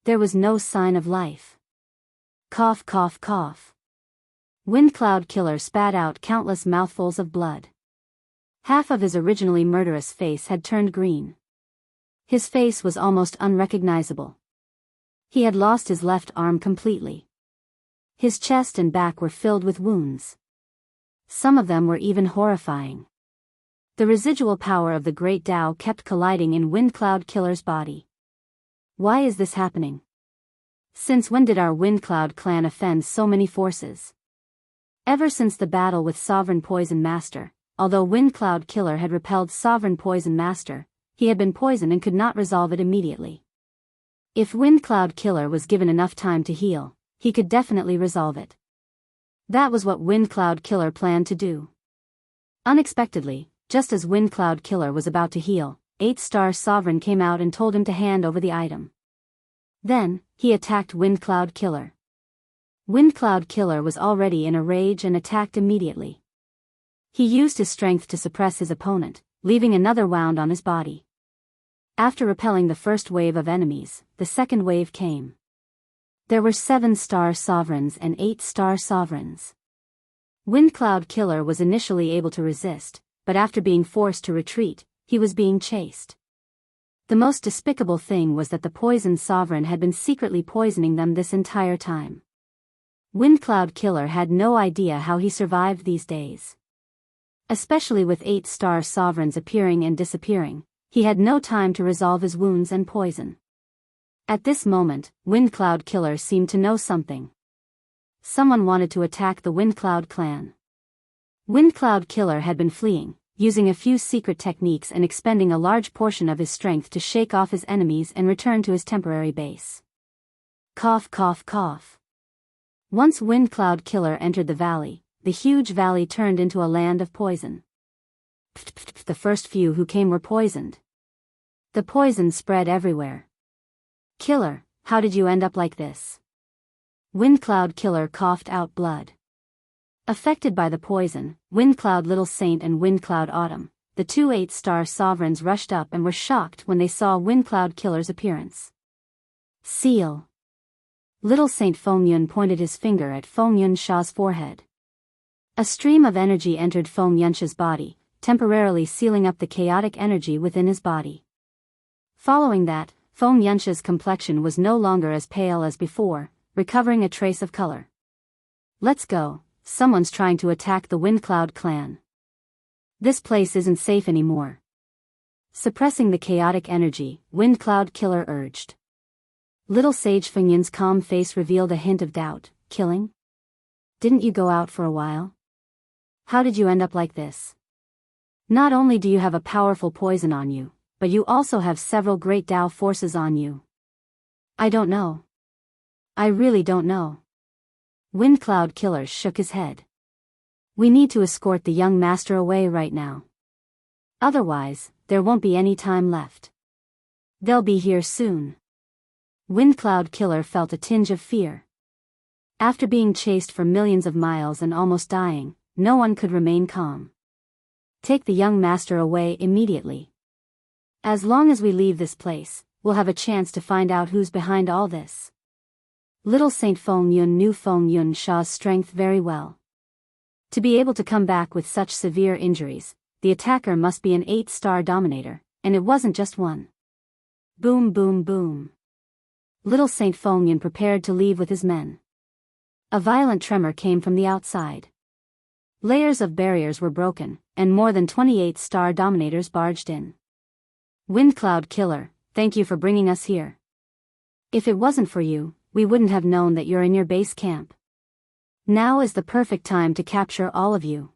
There was no sign of life. Cough, cough, cough. Windcloud Killer spat out countless mouthfuls of blood. Half of his originally murderous face had turned green. His face was almost unrecognizable. He had lost his left arm completely. His chest and back were filled with wounds. Some of them were even horrifying. The residual power of the Great Tao kept colliding in Windcloud Killer's body. Why is this happening? Since when did our Windcloud clan offend so many forces? Ever since the battle with Sovereign Poison Master, although Windcloud Killer had repelled Sovereign Poison Master, he had been poisoned and could not resolve it immediately. If Windcloud Killer was given enough time to heal, he could definitely resolve it. That was what Windcloud Killer planned to do. Unexpectedly, just as Windcloud Killer was about to heal, 8-star Sovereign came out and told him to hand over the item. Then, he attacked Windcloud Killer. Windcloud Killer was already in a rage and attacked immediately. He used his strength to suppress his opponent, leaving another wound on his body. After repelling the first wave of enemies, the second wave came. There were 7-star Sovereigns and 8-star Sovereigns. Windcloud Killer was initially able to resist, but after being forced to retreat, he was being chased. The most despicable thing was that the poisoned Sovereign had been secretly poisoning them this entire time. Windcloud Killer had no idea how he survived these days. Especially with 8-star Sovereigns appearing and disappearing, he had no time to resolve his wounds and poison. At this moment, Windcloud Killer seemed to know something. Someone wanted to attack the Windcloud clan. Windcloud Killer had been fleeing, using a few secret techniques and expending a large portion of his strength to shake off his enemies and return to his temporary base. Cough, cough, cough. Once Windcloud Killer entered the valley, the huge valley turned into a land of poison. The first few who came were poisoned. The poison spread everywhere. Killer, how did you end up like this? Windcloud Killer coughed out blood. Affected by the poison, Windcloud Little Saint and Windcloud Autumn, the two 8-star Sovereigns rushed up and were shocked when they saw Windcloud Killer's appearance. Seal. Little Saint Feng Yun pointed his finger at Feng Yunsha's forehead. A stream of energy entered Feng Yunsha's body, temporarily sealing up the chaotic energy within his body. Following that, Feng Yunsha's complexion was no longer as pale as before, recovering a trace of color. Let's go, someone's trying to attack the Windcloud clan. This place isn't safe anymore. Suppressing the chaotic energy, Windcloud Killer urged. Little Sage Feng Yun's calm face revealed a hint of doubt. Killing? Didn't you go out for a while? How did you end up like this? Not only do you have a powerful poison on you, but you also have several great Tao forces on you. I don't know. I really don't know. Windcloud Killer shook his head. We need to escort the young master away right now. Otherwise, there won't be any time left. They'll be here soon. Windcloud Killer felt a tinge of fear. After being chased for millions of miles and almost dying, no one could remain calm. Take the young master away immediately. As long as we leave this place, we'll have a chance to find out who's behind all this. Little Saint Feng Yun knew Feng Yunsha's strength very well. To be able to come back with such severe injuries, the attacker must be an 8-star dominator, and it wasn't just one. Boom, boom, boom. Little Saint Feng Yun prepared to leave with his men. A violent tremor came from the outside. Layers of barriers were broken, and more than 28-star dominators barged in. Windcloud Killer, thank you for bringing us here. If it wasn't for you, we wouldn't have known that you're in your base camp. Now is the perfect time to capture all of you.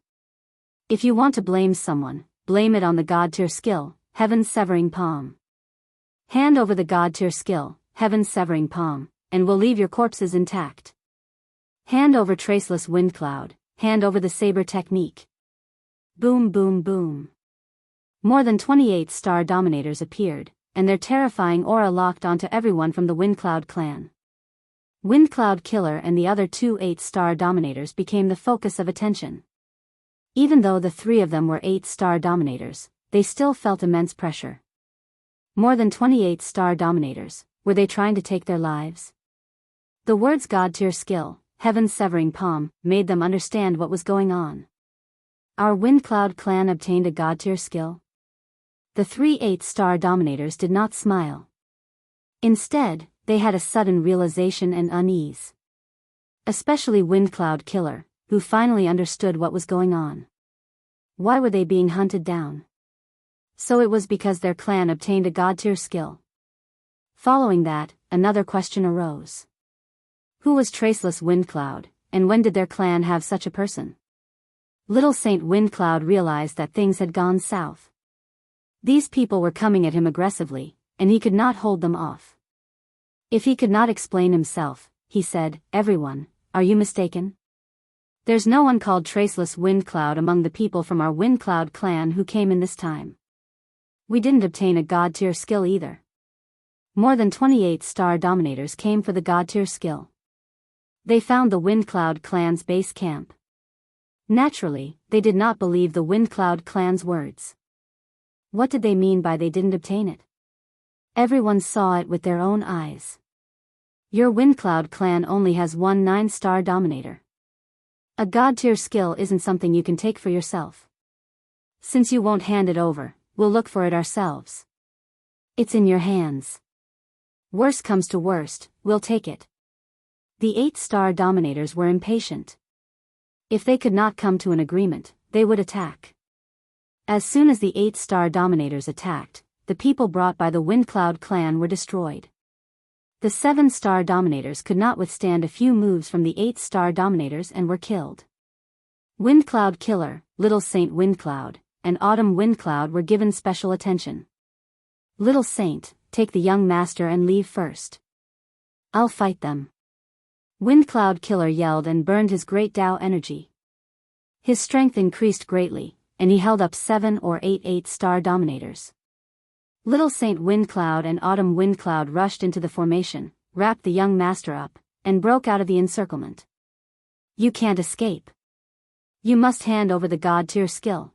If you want to blame someone, blame it on the God-tier skill, Heaven's Severing Palm. Hand over the God-tier skill, Heaven's Severing Palm, and we'll leave your corpses intact. Hand over Traceless Wind Cloud, hand over the Saber Technique. Boom boom boom. More than 28 star dominators appeared, and their terrifying aura locked onto everyone from the Windcloud clan. Windcloud Killer and the other 2 8-star dominators became the focus of attention. Even though the 3 of them were 8-star dominators, they still felt immense pressure. More than 28 star dominators, were they trying to take their lives? The words God-tier skill, Heaven's Severing Palm, made them understand what was going on. Our Windcloud clan obtained a God-tier skill? The 3 8-star dominators did not smile. Instead, they had a sudden realization and unease. Especially Windcloud Killer, who finally understood what was going on. Why were they being hunted down? So it was because their clan obtained a God-tier skill. Following that, another question arose. Who was Traceless Windcloud, and when did their clan have such a person? Little Saint Windcloud realized that things had gone south. These people were coming at him aggressively, and he could not hold them off. If he could not explain himself, he said, "Everyone, are you mistaken? There's no one called Traceless Windcloud among the people from our Windcloud clan who came in this time. We didn't obtain a God-tier skill either." More than 28 star dominators came for the God-tier skill. They found the Windcloud clan's base camp. Naturally, they did not believe the Windcloud clan's words. What did they mean by they didn't obtain it? Everyone saw it with their own eyes. Your Windcloud clan only has 1 9-star dominator. A God-tier skill isn't something you can take for yourself. Since you won't hand it over, we'll look for it ourselves. It's in your hands. Worst comes to worst, we'll take it. The 8-star dominators were impatient. If they could not come to an agreement, they would attack. As soon as the 8-star dominators attacked, the people brought by the Windcloud clan were destroyed. The 7-star dominators could not withstand a few moves from the 8-star dominators and were killed. Windcloud Killer, Little Saint Windcloud, and Autumn Windcloud were given special attention. Little Saint, take the young master and leave first. I'll fight them. Windcloud Killer yelled and burned his great Tao energy. His strength increased greatly, and he held up 7 or 8 8-star dominators. Little Saint Windcloud and Autumn Windcloud rushed into the formation, wrapped the young master up, and broke out of the encirclement. You can't escape. You must hand over the God-tier skill.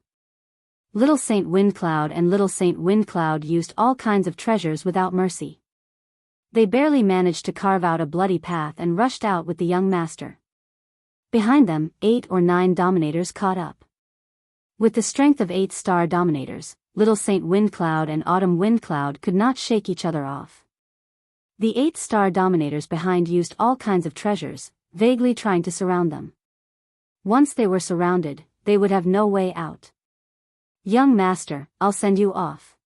Little Saint Windcloud and Little Saint Windcloud used all kinds of treasures without mercy. They barely managed to carve out a bloody path and rushed out with the young master. Behind them, 8 or 9 dominators caught up. With the strength of 8-star dominators, Little Saint Windcloud and Autumn Windcloud could not shake each other off. The 8-star dominators behind used all kinds of treasures, vaguely trying to surround them. Once they were surrounded, they would have no way out. Young master, I'll send you off.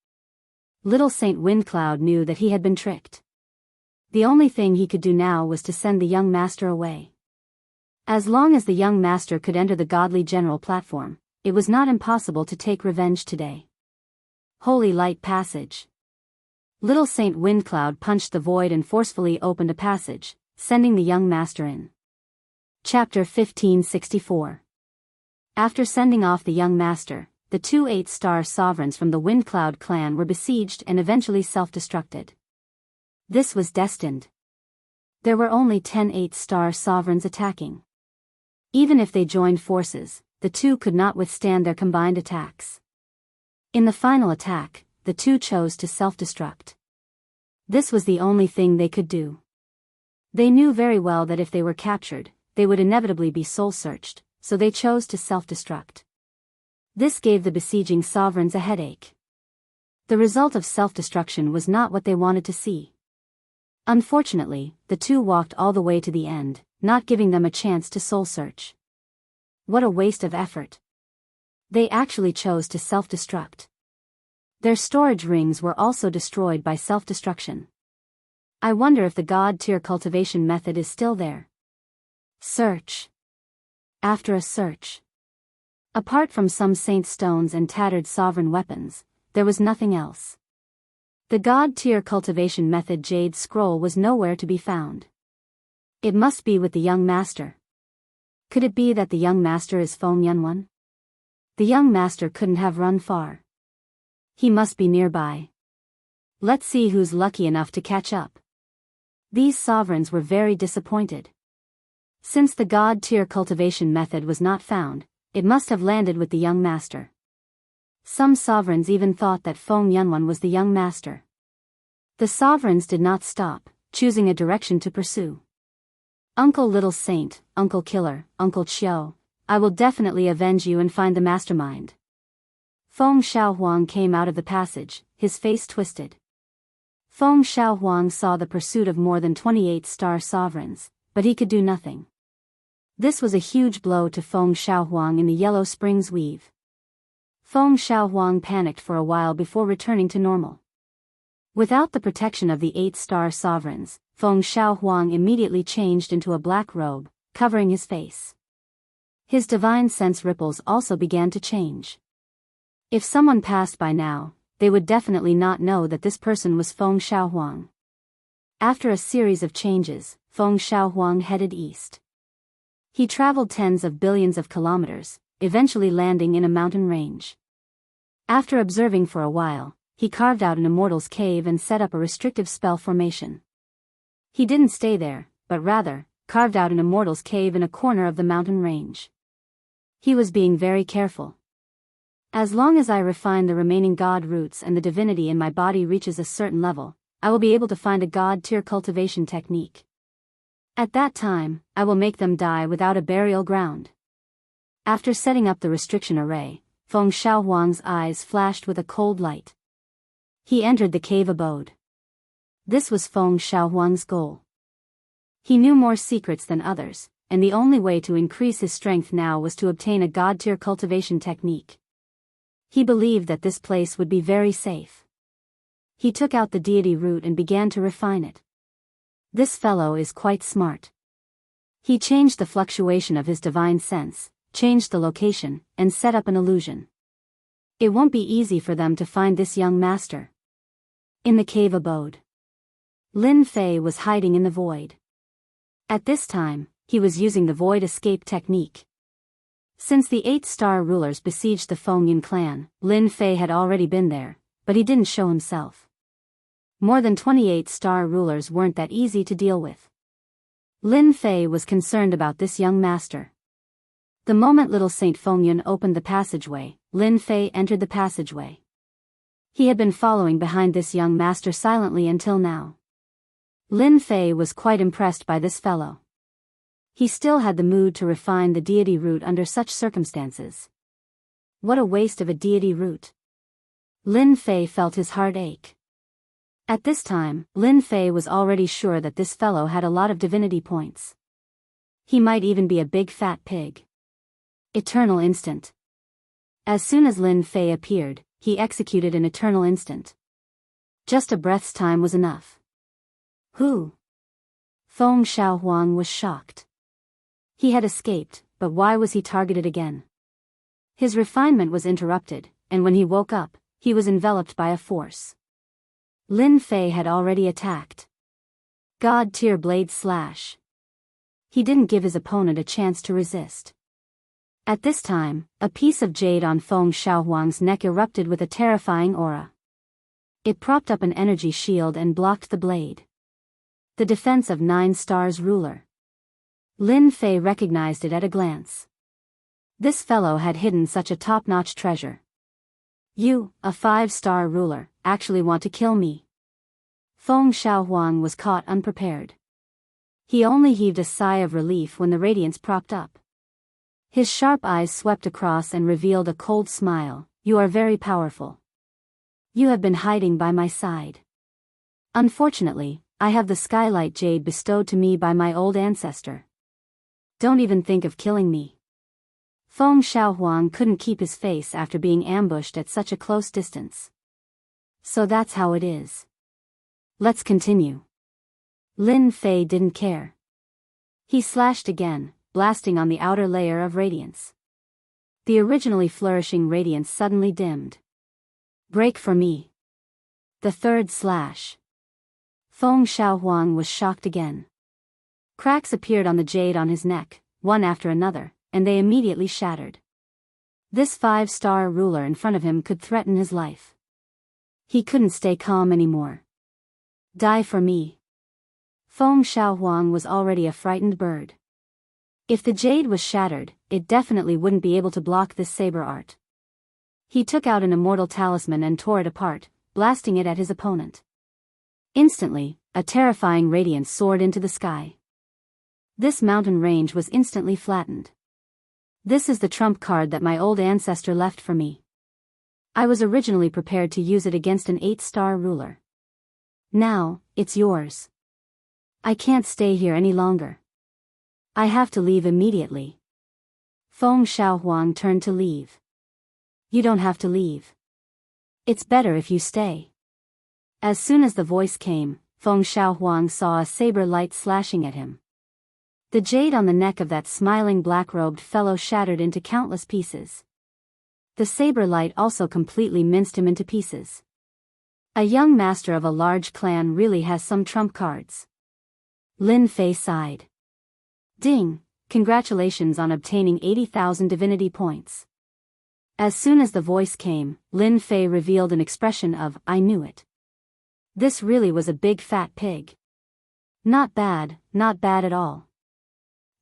Little Saint Windcloud knew that he had been tricked. The only thing he could do now was to send the young master away. As long as the young master could enter the godly general platform, it was not impossible to take revenge today. Holy Light Passage. Little Saint Windcloud punched the void and forcefully opened a passage, sending the young master in. Chapter 1564. After sending off the young master, the 2 8-star sovereigns from the Windcloud clan were besieged and eventually self-destructed. This was destined. There were only 10 8-star sovereigns attacking. Even if they joined forces, the 2 could not withstand their combined attacks. In the final attack, the 2 chose to self-destruct. This was the only thing they could do. They knew very well that if they were captured, they would inevitably be soul-searched, so they chose to self-destruct. This gave the besieging sovereigns a headache. The result of self-destruction was not what they wanted to see. Unfortunately, the 2 walked all the way to the end, not giving them a chance to soul-search. What a waste of effort. They actually chose to self-destruct. Their storage rings were also destroyed by self-destruction. I wonder if the God-tier cultivation method is still there. Search. After a search, apart from some saint stones and tattered sovereign weapons, there was nothing else. The god-tier cultivation method jade scroll was nowhere to be found. It must be with the young master. Could it be that the young master is Feng Yunwan? The young master couldn't have run far. He must be nearby. Let's see who's lucky enough to catch up. These sovereigns were very disappointed. Since the god-tier cultivation method was not found, it must have landed with the young master. Some sovereigns even thought that Feng Yunwan was the young master. The sovereigns did not stop, choosing a direction to pursue. Uncle Little Saint, Uncle Killer, Uncle Chiu, I will definitely avenge you and find the mastermind. Feng Xiaohuang came out of the passage, his face twisted. Feng Xiaohuang saw the pursuit of more than 28 star sovereigns, but he could do nothing. This was a huge blow to Feng Xiaohuang in the Yellow Springs weave. Feng Xiaohuang panicked for a while before returning to normal. Without the protection of the 8-star sovereigns, Feng Xiaohuang immediately changed into a black robe, covering his face. His divine sense ripples also began to change. If someone passed by now, they would definitely not know that this person was Feng Xiaohuang. After a series of changes, Feng Xiaohuang headed east. He traveled tens of billions of kilometers, eventually landing in a mountain range. After observing for a while, he carved out an immortal's cave and set up a restrictive spell formation. He didn't stay there, but rather, carved out an immortal's cave in a corner of the mountain range. He was being very careful. As long as I refine the remaining god roots and the divinity in my body reaches a certain level, I will be able to find a god-tier cultivation technique. At that time, I will make them die without a burial ground. After setting up the restriction array, Feng Xiaohuang's eyes flashed with a cold light. He entered the cave abode. This was Feng Xiaohuang's goal. He knew more secrets than others, and the only way to increase his strength now was to obtain a god-tier cultivation technique. He believed that this place would be very safe. He took out the deity root and began to refine it. This fellow is quite smart. He changed the fluctuation of his divine sense, changed the location, and set up an illusion. It won't be easy for them to find this young master. In the cave abode, Lin Fei was hiding in the void. At this time, he was using the void escape technique. Since the 8-star rulers besieged the Fengyun clan, Lin Fei had already been there, but he didn't show himself. More than 28-star rulers weren't that easy to deal with. Lin Fei was concerned about this young master. The moment little Saint Fengyun opened the passageway, Lin Fei entered the passageway. He had been following behind this young master silently until now. Lin Fei was quite impressed by this fellow. He still had the mood to refine the deity root under such circumstances. What a waste of a deity root. Lin Fei felt his heart ache. At this time, Lin Fei was already sure that this fellow had a lot of divinity points. He might even be a big fat pig. Eternal Instant. As soon as Lin Fei appeared, he executed an eternal instant. Just a breath's time was enough. Who? Feng Xiaohuang was shocked. He had escaped, but why was he targeted again? His refinement was interrupted, and when he woke up, he was enveloped by a force. Lin Fei had already attacked. God-tier blade slash. He didn't give his opponent a chance to resist. At this time, a piece of jade on Feng Xiaohuang's neck erupted with a terrifying aura. It propped up an energy shield and blocked the blade. The defense of 9 stars ruler. Lin Fei recognized it at a glance. This fellow had hidden such a top-notch treasure. You, a 5-star ruler, actually want to kill me? Feng Xiaohuang was caught unprepared. He only heaved a sigh of relief when the radiance propped up. His sharp eyes swept across and revealed a cold smile. You are very powerful. You have been hiding by my side. Unfortunately, I have the skylight jade bestowed to me by my old ancestor. Don't even think of killing me. Feng Xiaohuang couldn't keep his face after being ambushed at such a close distance. So that's how it is. Let's continue. Lin Fei didn't care. He slashed again, blasting on the outer layer of radiance. The originally flourishing radiance suddenly dimmed. Break for me. The third slash. Feng Xiaohuang was shocked again. Cracks appeared on the jade on his neck, one after another, and they immediately shattered. This 5-star ruler in front of him could threaten his life. He couldn't stay calm anymore. Die for me. Feng Xiaohuang was already a frightened bird. If the jade was shattered, it definitely wouldn't be able to block this saber art. He took out an immortal talisman and tore it apart, blasting it at his opponent. Instantly, a terrifying radiance soared into the sky. This mountain range was instantly flattened. This is the trump card that my old ancestor left for me. I was originally prepared to use it against an 8-star ruler. Now, it's yours. I can't stay here any longer. I have to leave immediately. Feng Xiaohuang turned to leave. You don't have to leave. It's better if you stay. As soon as the voice came, Feng Xiaohuang saw a saber light slashing at him. The jade on the neck of that smiling black-robed fellow shattered into countless pieces. The saber light also completely minced him into pieces. A young master of a large clan really has some trump cards. Lin Fei sighed. Ding, congratulations on obtaining 80,000 divinity points. As soon as the voice came, Lin Fei revealed an expression of, I knew it. This really was a big fat pig. Not bad at all.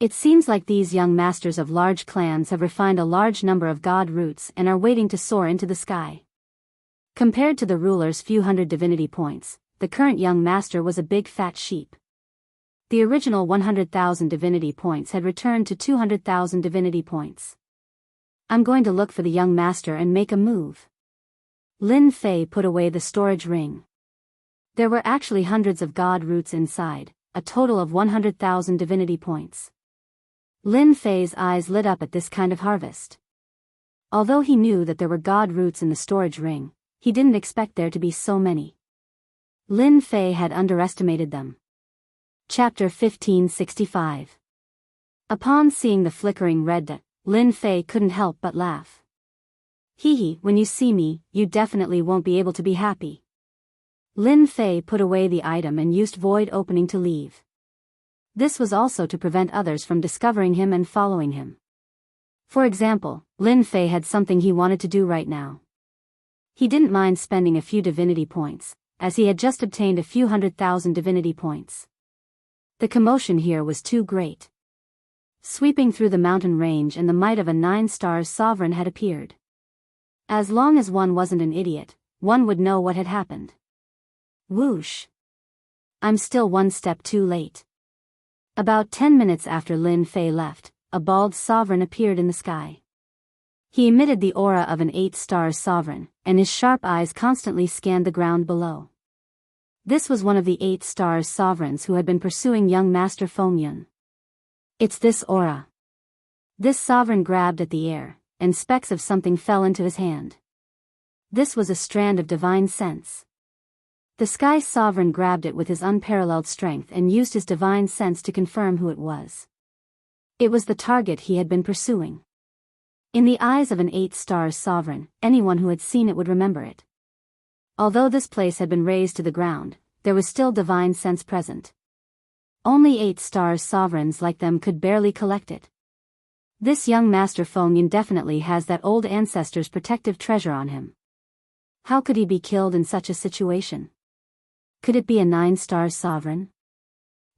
It seems like these young masters of large clans have refined a large number of god roots and are waiting to soar into the sky. Compared to the ruler's few hundred divinity points, the current young master was a big fat sheep. The original 100,000 divinity points had returned to 200,000 divinity points. I'm going to look for the young master and make a move. Lin Fei put away the storage ring. There were actually hundreds of god roots inside, a total of 100,000 divinity points. Lin Fei's eyes lit up at this kind of harvest. Although he knew that there were god roots in the storage ring, he didn't expect there to be so many. Lin Fei had underestimated them. Chapter 1565. Upon seeing the flickering red dot, Lin Fei couldn't help but laugh. Hee, when you see me, you definitely won't be able to be happy. Lin Fei put away the item and used void opening to leave. This was also to prevent others from discovering him and following him. For example, Lin Fei had something he wanted to do right now. He didn't mind spending a few divinity points, as he had just obtained a few 100,000 divinity points. The commotion here was too great. Sweeping through the mountain range and the might of a 9-star sovereign had appeared. As long as one wasn't an idiot, one would know what had happened. Whoosh! I'm still one step too late. About 10 minutes after Lin Fei left, a bald sovereign appeared in the sky. He emitted the aura of an 8-star sovereign, and his sharp eyes constantly scanned the ground below. This was one of the 8-star sovereigns who had been pursuing young Master Feng Yun. It's this aura. This sovereign grabbed at the air, and specks of something fell into his hand. This was a strand of divine sense. The sky sovereign grabbed it with his unparalleled strength and used his divine sense to confirm who it was. It was the target he had been pursuing. In the eyes of an 8-star sovereign, anyone who had seen it would remember it. Although this place had been razed to the ground, there was still divine sense present. Only 8-star sovereigns like them could barely collect it. This young Master Feng Yun definitely has that old ancestor's protective treasure on him. How could he be killed in such a situation? Could it be a 9-star sovereign?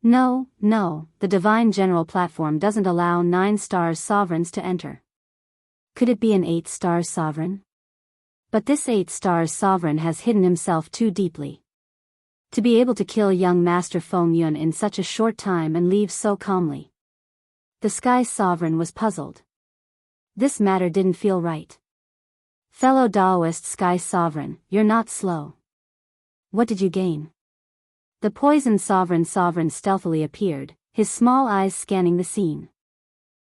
No, the divine general platform doesn't allow 9-star sovereigns to enter. Could it be an 8-star sovereign? But this 8-star sovereign has hidden himself too deeply. To be able to kill young Master Feng Yun in such a short time and leave so calmly. The sky sovereign was puzzled. This matter didn't feel right. Fellow Daoist sky sovereign, you're not slow. What did you gain? The poison sovereign stealthily appeared, his small eyes scanning the scene.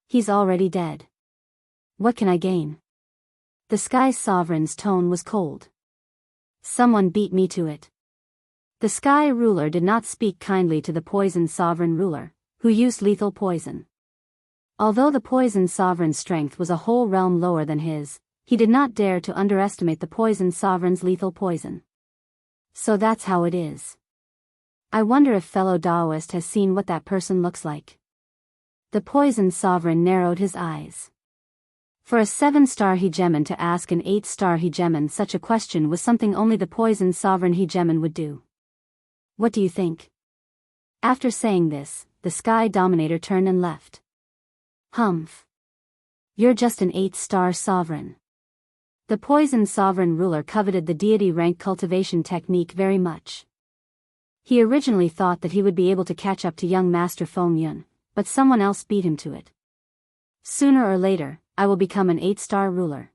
He's already dead. What can I gain? The sky sovereign's tone was cold. Someone beat me to it. The sky ruler did not speak kindly to the poison sovereign ruler, who used lethal poison. Although the poison sovereign's strength was a whole realm lower than his, he did not dare to underestimate the poison sovereign's lethal poison. So that's how it is. I wonder if fellow Daoist has seen what that person looks like. The poison sovereign narrowed his eyes. For a 7-star hegemon to ask an 8-star hegemon such a question was something only the poison sovereign hegemon would do. What do you think? After saying this, the Sky Dominator turned and left. Humph. You're just an 8-star sovereign. The poison sovereign ruler coveted the deity rank cultivation technique very much. He originally thought that he would be able to catch up to young Master Feng Yun, but someone else beat him to it. Sooner or later, I will become an 8-star ruler.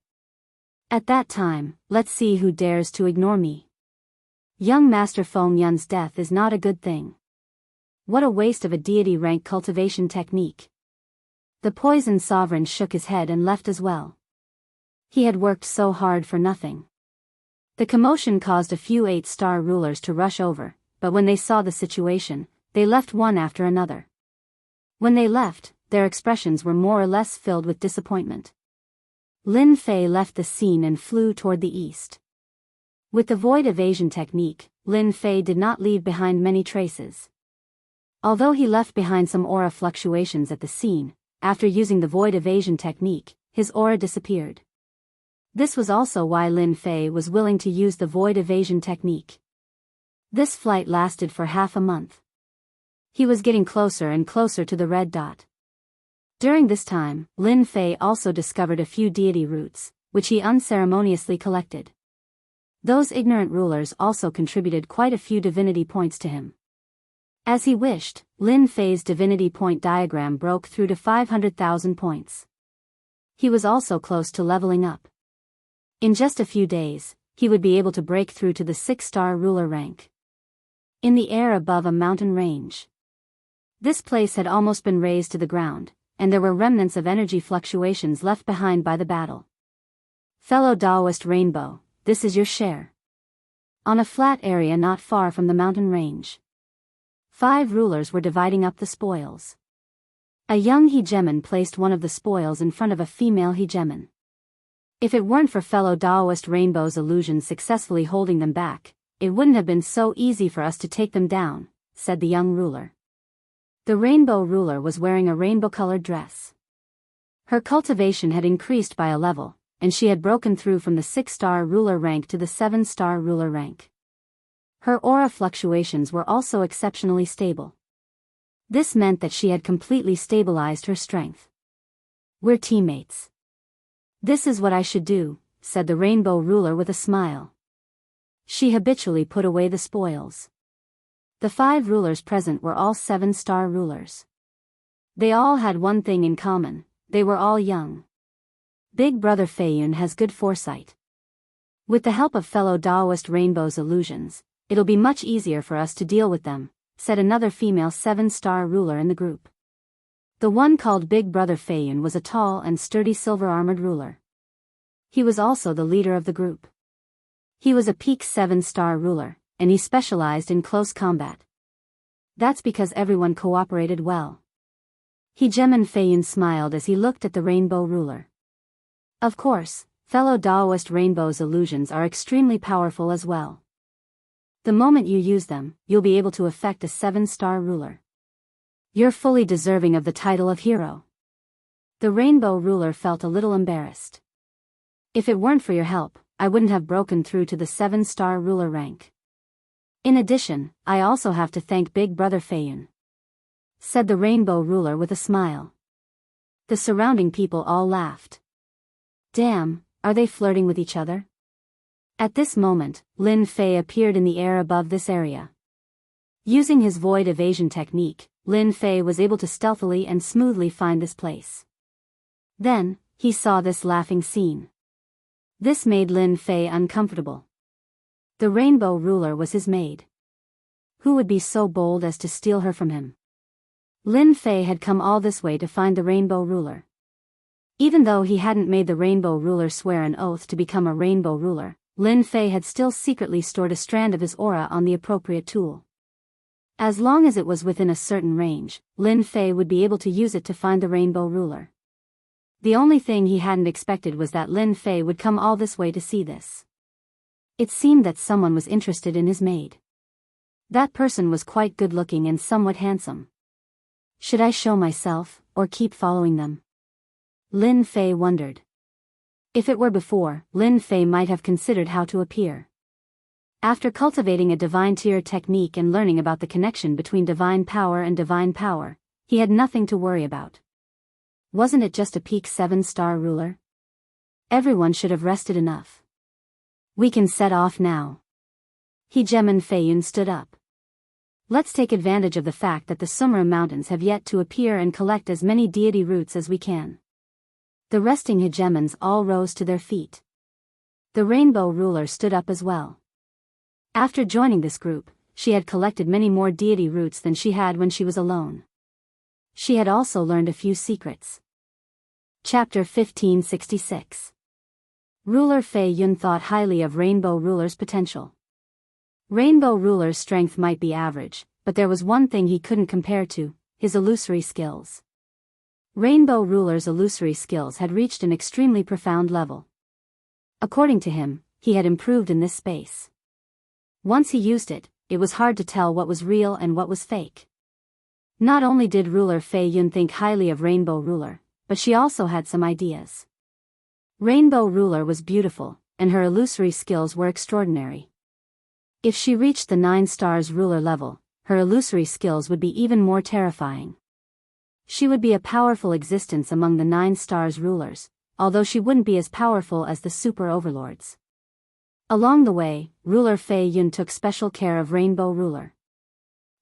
At that time, let's see who dares to ignore me. Young Master Feng Yun's death is not a good thing. What a waste of a deity rank cultivation technique. The poison sovereign shook his head and left as well. He had worked so hard for nothing. The commotion caused a few 8-star rulers to rush over, but when they saw the situation, they left one after another. When they left, their expressions were more or less filled with disappointment. Lin Fei left the scene and flew toward the east. With the void evasion technique, Lin Fei did not leave behind many traces. Although he left behind some aura fluctuations at the scene, after using the void evasion technique, his aura disappeared. This was also why Lin Fei was willing to use the void evasion technique. This flight lasted for half a month. He was getting closer and closer to the red dot. During this time, Lin Fei also discovered a few deity roots, which he unceremoniously collected. Those ignorant rulers also contributed quite a few divinity points to him. As he wished, Lin Fei's divinity point diagram broke through to 500,000 points. He was also close to leveling up. In just a few days, he would be able to break through to the 6-star ruler rank. In the air above a mountain range. This place had almost been razed to the ground, and there were remnants of energy fluctuations left behind by the battle. Fellow Daoist Rainbow, this is your share. On a flat area not far from the mountain range, 5 rulers were dividing up the spoils. A young hegemon placed one of the spoils in front of a female hegemon. If it weren't for fellow Daoist Rainbow's illusions successfully holding them back, it wouldn't have been so easy for us to take them down, said the young ruler. The rainbow ruler was wearing a rainbow-colored dress. Her cultivation had increased by a level, and she had broken through from the 6-star ruler rank to the 7-star ruler rank. Her aura fluctuations were also exceptionally stable. This meant that she had completely stabilized her strength. We're teammates. This is what I should do, said the rainbow ruler with a smile. She habitually put away the spoils. The 5 rulers present were all 7-star rulers. They all had one thing in common, they were all young. Big Brother Feiyun has good foresight. With the help of fellow Daoist Rainbow's illusions, it'll be much easier for us to deal with them, said another female 7-star ruler in the group. The one called Big Brother Feiyun was a tall and sturdy silver-armored ruler. He was also the leader of the group. He was a peak 7-star ruler, and he specialized in close combat. That's because everyone cooperated well. Hegemon Feiyun smiled as he looked at the rainbow ruler. Of course, fellow Daoist Rainbow's illusions are extremely powerful as well. The moment you use them, you'll be able to affect a 7-star ruler. You're fully deserving of the title of hero. The rainbow ruler felt a little embarrassed. If it weren't for your help, I wouldn't have broken through to the 7-star ruler rank. In addition, I also have to thank Big Brother Feiyun, said the rainbow ruler with a smile. The surrounding people all laughed. Damn, are they flirting with each other? At this moment, Lin Fei appeared in the air above this area. Using his void evasion technique, Lin Fei was able to stealthily and smoothly find this place. Then, he saw this laughing scene. This made Lin Fei uncomfortable. The rainbow ruler was his maid. Who would be so bold as to steal her from him? Lin Fei had come all this way to find the rainbow ruler. Even though he hadn't made the rainbow ruler swear an oath to become a rainbow ruler, Lin Fei had still secretly stored a strand of his aura on the appropriate tool. As long as it was within a certain range, Lin Fei would be able to use it to find the rainbow ruler. The only thing he hadn't expected was that Lin Fei would come all this way to see this. It seemed that someone was interested in his maid. That person was quite good-looking and somewhat handsome. Should I show myself, or keep following them? Lin Fei wondered. If it were before, Lin Fei might have considered how to appear. After cultivating a divine tier technique and learning about the connection between divine power and divine power, he had nothing to worry about. Wasn't it just a peak 7-star ruler? Everyone should have rested enough. We can set off now. Hegeman Feiyun stood up. Let's take advantage of the fact that the Sumera Mountains have yet to appear and collect as many deity roots as we can. The resting hegemons all rose to their feet. The rainbow ruler stood up as well. After joining this group, she had collected many more deity roots than she had when she was alone. She had also learned a few secrets. Chapter 1566. Ruler Fei Yun thought highly of Rainbow Ruler's potential. Rainbow Ruler's strength might be average, but there was one thing he couldn't compare to: his illusory skills. Rainbow Ruler's illusory skills had reached an extremely profound level. According to him, he had improved in this space. Once he used it, it was hard to tell what was real and what was fake. Not only did Ruler Fei Yun think highly of Rainbow Ruler, but she also had some ideas. Rainbow Ruler was beautiful, and her illusory skills were extraordinary. If she reached the 9 stars ruler level, her illusory skills would be even more terrifying. She would be a powerful existence among the 9 stars rulers, although she wouldn't be as powerful as the super overlords. Along the way, Ruler Fei Yun took special care of Rainbow Ruler.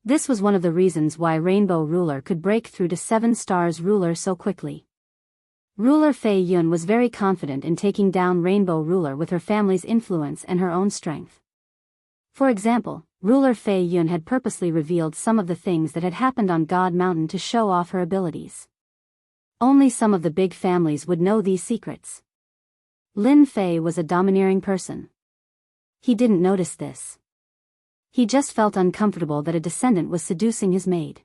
This was one of the reasons why Rainbow Ruler could break through to 7 stars ruler so quickly. Ruler Fei Yun was very confident in taking down Rainbow Ruler with her family's influence and her own strength. For example, Ruler Fei Yun had purposely revealed some of the things that had happened on God Mountain to show off her abilities. Only some of the big families would know these secrets. Lin Fei was a domineering person. He didn't notice this. He just felt uncomfortable that a descendant was seducing his maid.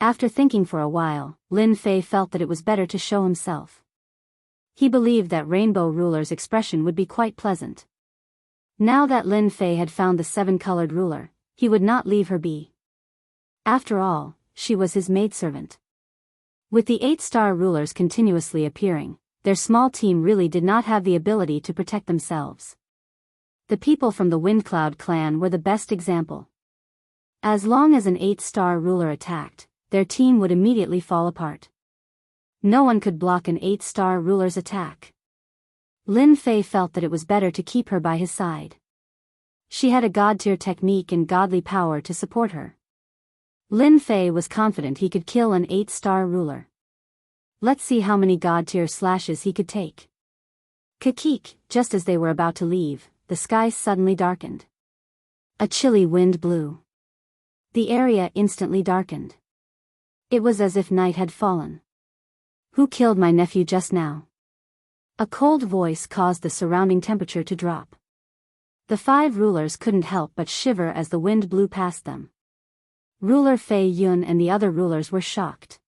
After thinking for a while, Lin Fei felt that it was better to show himself. He believed that Rainbow Ruler's expression would be quite pleasant. Now that Lin Fei had found the 7-colored ruler, he would not leave her be. After all, she was his maidservant. With the 8-star rulers continuously appearing, their small team really did not have the ability to protect themselves. The people from the Windcloud clan were the best example. As long as an 8-star ruler attacked, their team would immediately fall apart. No one could block an 8-star ruler's attack. Lin Fei felt that it was better to keep her by his side. She had a god-tier technique and godly power to support her. Lin Fei was confident he could kill an 8-star ruler. Let's see how many god-tier slashes he could take. Kakik, just as they were about to leave, the sky suddenly darkened. A chilly wind blew. The area instantly darkened. It was as if night had fallen. Who killed my nephew just now? A cold voice caused the surrounding temperature to drop. The 5 rulers couldn't help but shiver as the wind blew past them. Ruler Fei Yun and the other rulers were shocked.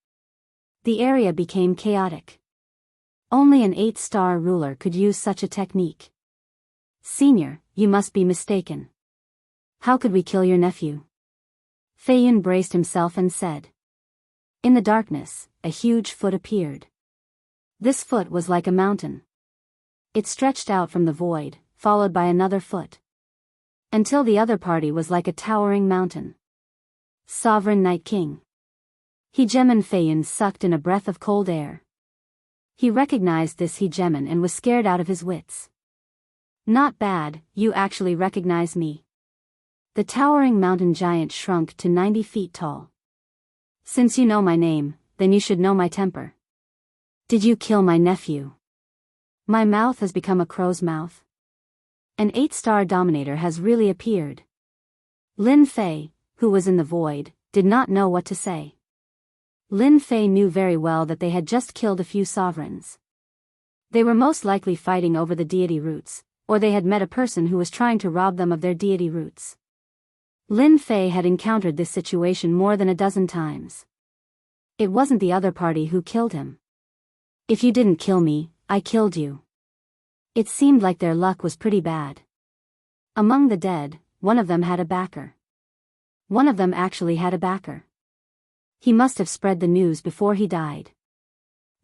The area became chaotic. Only an 8-star ruler could use such a technique. Senior, you must be mistaken. How could we kill your nephew? Fei Yun braced himself and said. In the darkness, a huge foot appeared. This foot was like a mountain. It stretched out from the void, followed by another foot. Until the other party was like a towering mountain. Sovereign Night King. Hegemon Fei Yun sucked in a breath of cold air. He recognized this hegemon and was scared out of his wits. Not bad, you actually recognize me. The towering mountain giant shrunk to 90 feet tall. Since you know my name, then you should know my temper. Did you kill my nephew? My mouth has become a crow's mouth. An 8-star dominator has really appeared. Lin Fei, who was in the void, did not know what to say. Lin Fei knew very well that they had just killed a few sovereigns. They were most likely fighting over the deity roots, or they had met a person who was trying to rob them of their deity roots. Lin Fei had encountered this situation more than a dozen times. It wasn't the other party who killed him. If you didn't kill me, I killed you. It seemed like their luck was pretty bad. Among the dead, one of them had a backer. One of them actually had a backer. He must have spread the news before he died.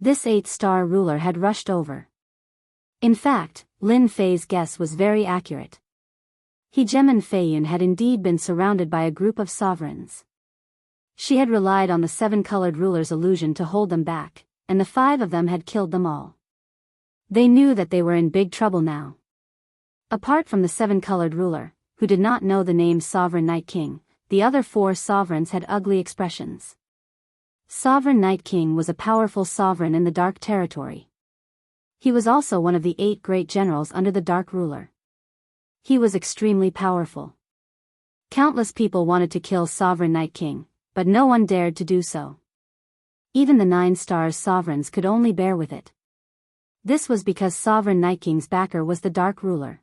This 8-star ruler had rushed over. In fact, Lin Fei's guess was very accurate. Hegemon Feiyun had indeed been surrounded by a group of sovereigns. She had relied on the 7-colored ruler's illusion to hold them back, and the 5 of them had killed them all. They knew that they were in big trouble now. Apart from the 7-colored ruler, who did not know the name Sovereign Night King, the other 4 sovereigns had ugly expressions. Sovereign Night King was a powerful sovereign in the Dark Territory. He was also one of the 8 great generals under the Dark Ruler. He was extremely powerful. Countless people wanted to kill Sovereign Night King, but no one dared to do so. Even the 9-star sovereigns could only bear with it. This was because Sovereign Night King's backer was the Dark Ruler.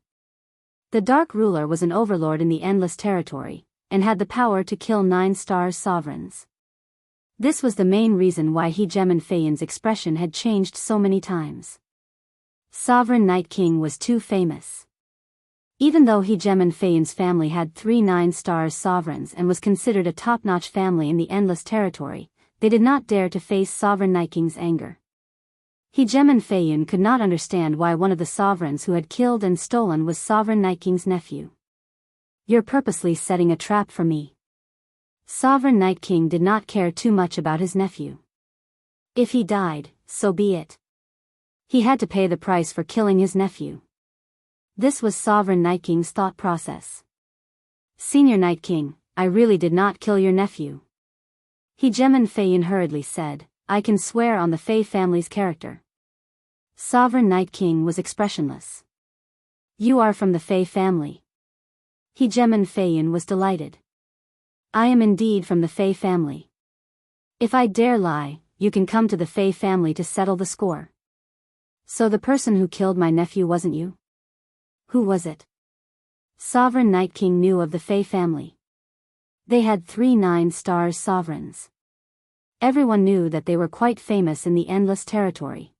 The Dark Ruler was an overlord in the Endless Territory, and had the power to kill 9-star sovereigns. This was the main reason why Hegemon Feiyun's expression had changed so many times. Sovereign Night King was too famous. Even though Hegemon Feiyun's family had 3 9-star sovereigns and was considered a top-notch family in the Endless Territory, they did not dare to face Sovereign Night King's anger. Hegemon Feiyun could not understand why one of the sovereigns who had killed and stolen was Sovereign Night King's nephew. You're purposely setting a trap for me. Sovereign Night King did not care too much about his nephew. If he died, so be it. He had to pay the price for killing his nephew. This was Sovereign Night King's thought process. Senior Night King, I really did not kill your nephew. Hegemon Feiyun hurriedly said, I can swear on the Fei family's character. Sovereign Night King was expressionless. You are from the Fei family. Hegemon Feiyun was delighted. I am indeed from the Fei family. If I dare lie, you can come to the Fei family to settle the score. So the person who killed my nephew wasn't you? Who was it? Sovereign Night King knew of the Fei family. They had 3 9-star sovereigns. Everyone knew that they were quite famous in the Endless Territory.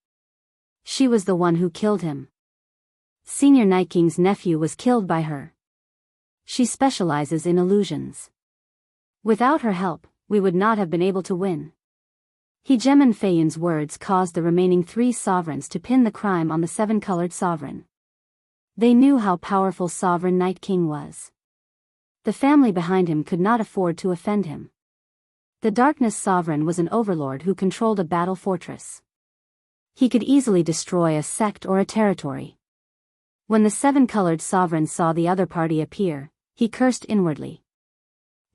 She was the one who killed him. Senior Night King's nephew was killed by her. She specializes in illusions. Without her help, we would not have been able to win. Hegemon Feiyun's words caused the remaining 3 sovereigns to pin the crime on the 7-colored sovereign. They knew how powerful Sovereign Night King was. The family behind him could not afford to offend him. The Darkness Sovereign was an overlord who controlled a battle fortress. He could easily destroy a sect or a territory. When the 7-colored sovereign saw the other party appear, he cursed inwardly.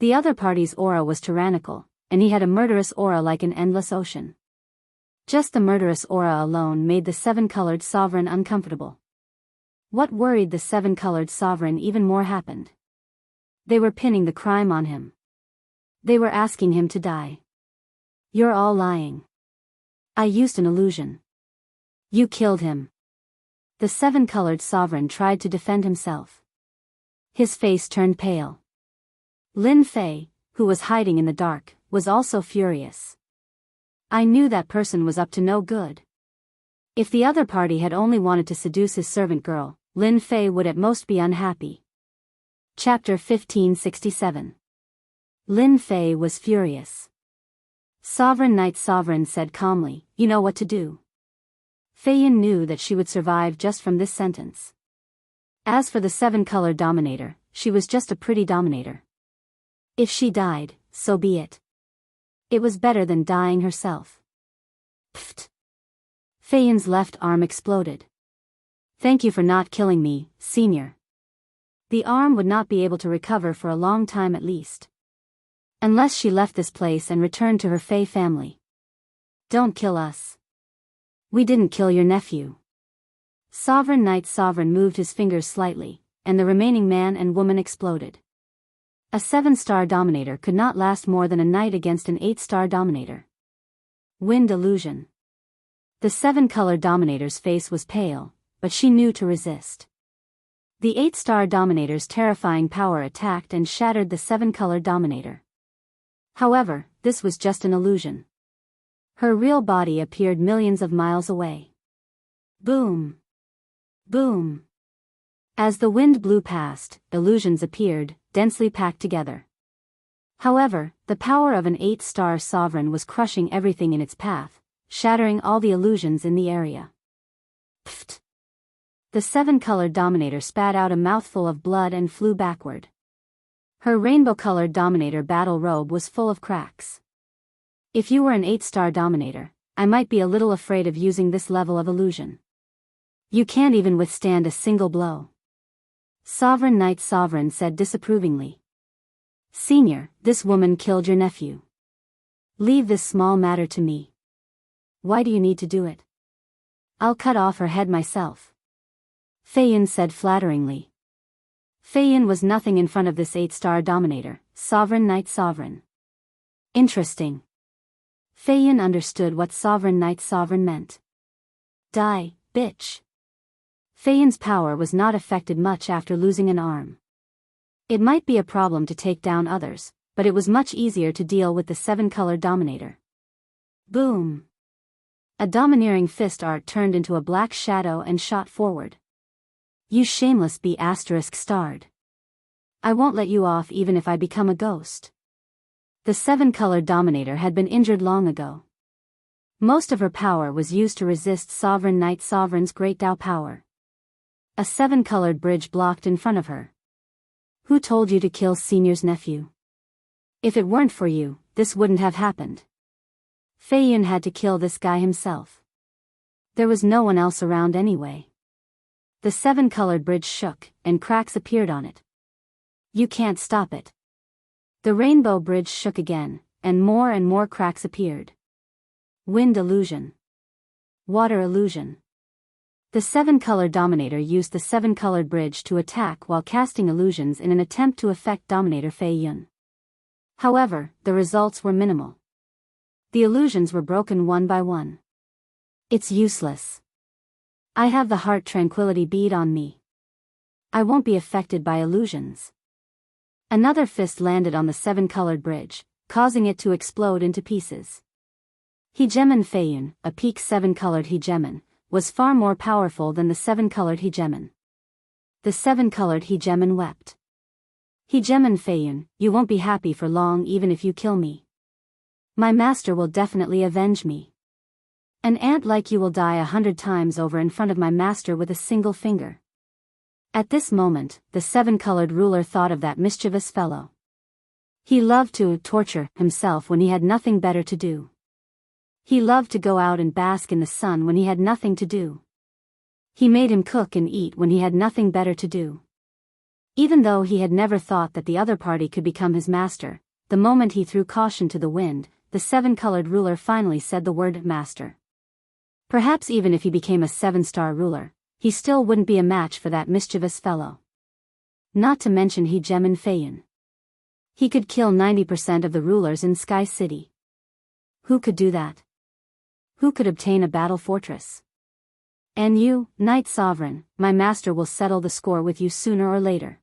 The other party's aura was tyrannical, and he had a murderous aura like an endless ocean. Just the murderous aura alone made the 7-colored sovereign uncomfortable. What worried the 7-colored sovereign even more happened. They were pinning the crime on him. They were asking him to die. You're all lying. I used an illusion. You killed him. The 7-colored sovereign tried to defend himself. His face turned pale. Lin Fei, who was hiding in the dark, was also furious. I knew that person was up to no good. If the other party had only wanted to seduce his servant girl, Lin Fei would at most be unhappy. Chapter 1567. Lin Fei was furious. Sovereign Night Sovereign said calmly, you know what to do. Feiyun knew that she would survive just from this sentence. As for the 7-colored dominator, she was just a pretty dominator. If she died, so be it. It was better than dying herself. Pfft. Feiyun's left arm exploded. Thank you for not killing me, senior. The arm would not be able to recover for a long time at least. Unless she left this place and returned to her Fei family. Don't kill us. We didn't kill your nephew. Sovereign Night Sovereign moved his fingers slightly, and the remaining man and woman exploded. A 7-star dominator could not last more than a night against an 8-star dominator. Wind illusion. The 7-colored dominator's face was pale, but she knew to resist. The 8-star Dominator's terrifying power attacked and shattered the 7-colored Dominator. However, this was just an illusion. Her real body appeared millions of miles away. Boom! Boom! As the wind blew past, illusions appeared, densely packed together. However, the power of an 8-star sovereign was crushing everything in its path, shattering all the illusions in the area. Pfft! The 7-colored Dominator spat out a mouthful of blood and flew backward. Her rainbow-colored Dominator battle robe was full of cracks. If you were an 8-star Dominator, I might be a little afraid of using this level of illusion. You can't even withstand a single blow. Sovereign Knight Sovereign said disapprovingly. Senior, this woman killed your nephew. Leave this small matter to me. Why do you need to do it? I'll cut off her head myself. Feiyin said flatteringly. Feiyin was nothing in front of this 8-star Dominator, Sovereign Knight Sovereign. Interesting. Feiyin understood what Sovereign Knight Sovereign meant. Die, bitch. Feiyin's power was not affected much after losing an arm. It might be a problem to take down others, but it was much easier to deal with the 7-colored Dominator. Boom! A domineering fist art turned into a black shadow and shot forward. You shameless B***starred. I won't let you off even if I become a ghost. The 7-colored Dominator had been injured long ago. Most of her power was used to resist Sovereign Knight Sovereign's great Dao power. A 7-colored bridge blocked in front of her. Who told you to kill Senior's nephew? If it weren't for you, this wouldn't have happened. Feiyin had to kill this guy himself. There was no one else around anyway. The 7-colored bridge shook, and cracks appeared on it. You can't stop it. The rainbow bridge shook again, and more cracks appeared. Wind illusion. Water illusion. The 7-colored Dominator used the 7-colored bridge to attack while casting illusions in an attempt to affect Dominator Feiyin. However, the results were minimal. The illusions were broken one by one. It's useless. I have the heart tranquility bead on me. I won't be affected by illusions. Another fist landed on the 7-colored bridge, causing it to explode into pieces. Hegemon Feiyin, a peak 7-colored hegemon, was far more powerful than the 7-colored hegemon. The 7-colored hegemon wept. Hegemon Feiyin, you won't be happy for long even if you kill me. My master will definitely avenge me. An ant like you will die 100 times over in front of my master with a single finger. At this moment, the 7-colored ruler thought of that mischievous fellow. He loved to torture himself when he had nothing better to do. He loved to go out and bask in the sun when he had nothing to do. He made him cook and eat when he had nothing better to do. Even though he had never thought that the other party could become his master, the moment he threw caution to the wind, the 7-colored ruler finally said the word master. Perhaps even if he became a 7-star ruler, he still wouldn't be a match for that mischievous fellow. Not to mention Hegemon Feiyin. He could kill 90% of the rulers in Sky City. Who could do that? Who could obtain a battle fortress? And you, Knight Sovereign, my master will settle the score with you sooner or later.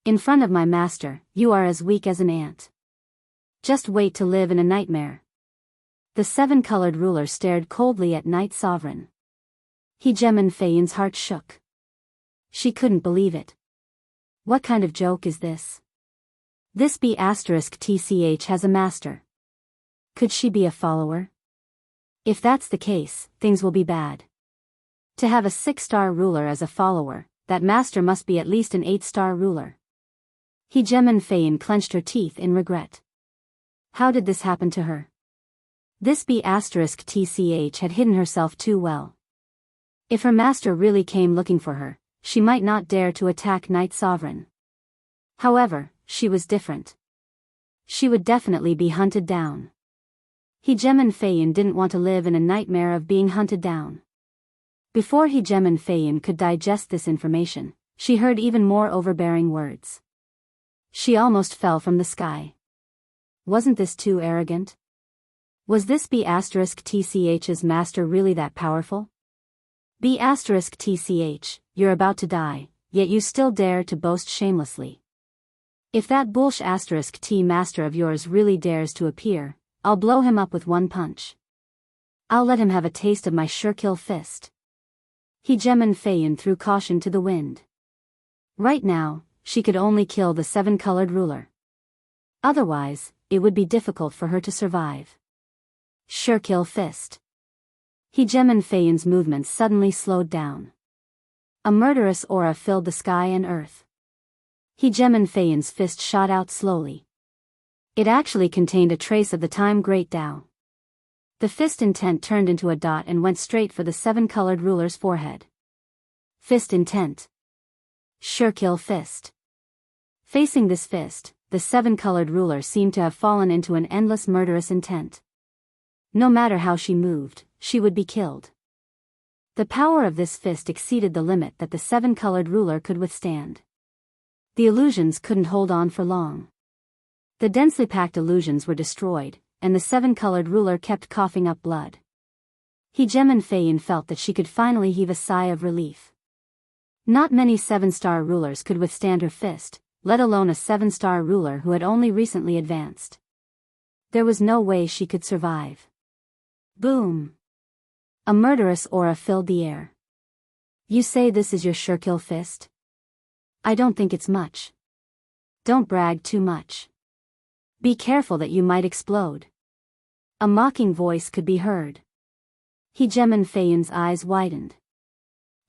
In front of my master, you are as weak as an ant. Just wait to live in a nightmare. The 7-colored ruler stared coldly at Knight Sovereign. Hegemon Feiyin's heart shook. She couldn't believe it. What kind of joke is this? This B***TCH has a master. Could she be a follower? If that's the case, things will be bad. To have a 6-star ruler as a follower, that master must be at least an 8-star ruler. Hegemon Feiyin clenched her teeth in regret. How did this happen to her? This B***TCH had hidden herself too well. If her master really came looking for her, she might not dare to attack Knight Sovereign. However, she was different. She would definitely be hunted down. Hegemon Feiyin didn't want to live in a nightmare of being hunted down. Before Hegemon Feiyin could digest this information, she heard even more overbearing words. She almost fell from the sky. Wasn't this too arrogant? Was this B***TCH's master really that powerful? B***TCH, you're about to die, yet you still dare to boast shamelessly. If that bullsh T master of yours really dares to appear, I'll blow him up with one punch. I'll let him have a taste of my sure-kill fist. Hegeman Feiyan threw caution to the wind. Right now, she could only kill the seven-colored ruler. Otherwise, it would be difficult for her to survive. Sure-kill fist. Hegeman Feiyan's movements suddenly slowed down. A murderous aura filled the sky and earth. Hegeman Feiyan's fist shot out slowly. It actually contained a trace of the time Great Tao. The fist intent turned into a dot and went straight for the seven-colored ruler's forehead. Fist intent. Sure-kill fist. Facing this fist, the seven-colored ruler seemed to have fallen into an endless murderous intent. No matter how she moved, she would be killed. The power of this fist exceeded the limit that the seven-colored ruler could withstand. The illusions couldn't hold on for long. The densely packed illusions were destroyed, and the seven-colored ruler kept coughing up blood. Hegeman Feiyan felt that she could finally heave a sigh of relief. Not many seven-star rulers could withstand her fist, let alone a seven-star ruler who had only recently advanced. There was no way she could survive. Boom! A murderous aura filled the air. You say this is your sure-kill fist? I don't think it's much. Don't brag too much. Be careful that you might explode. A mocking voice could be heard. Hegeman Feiyan's eyes widened.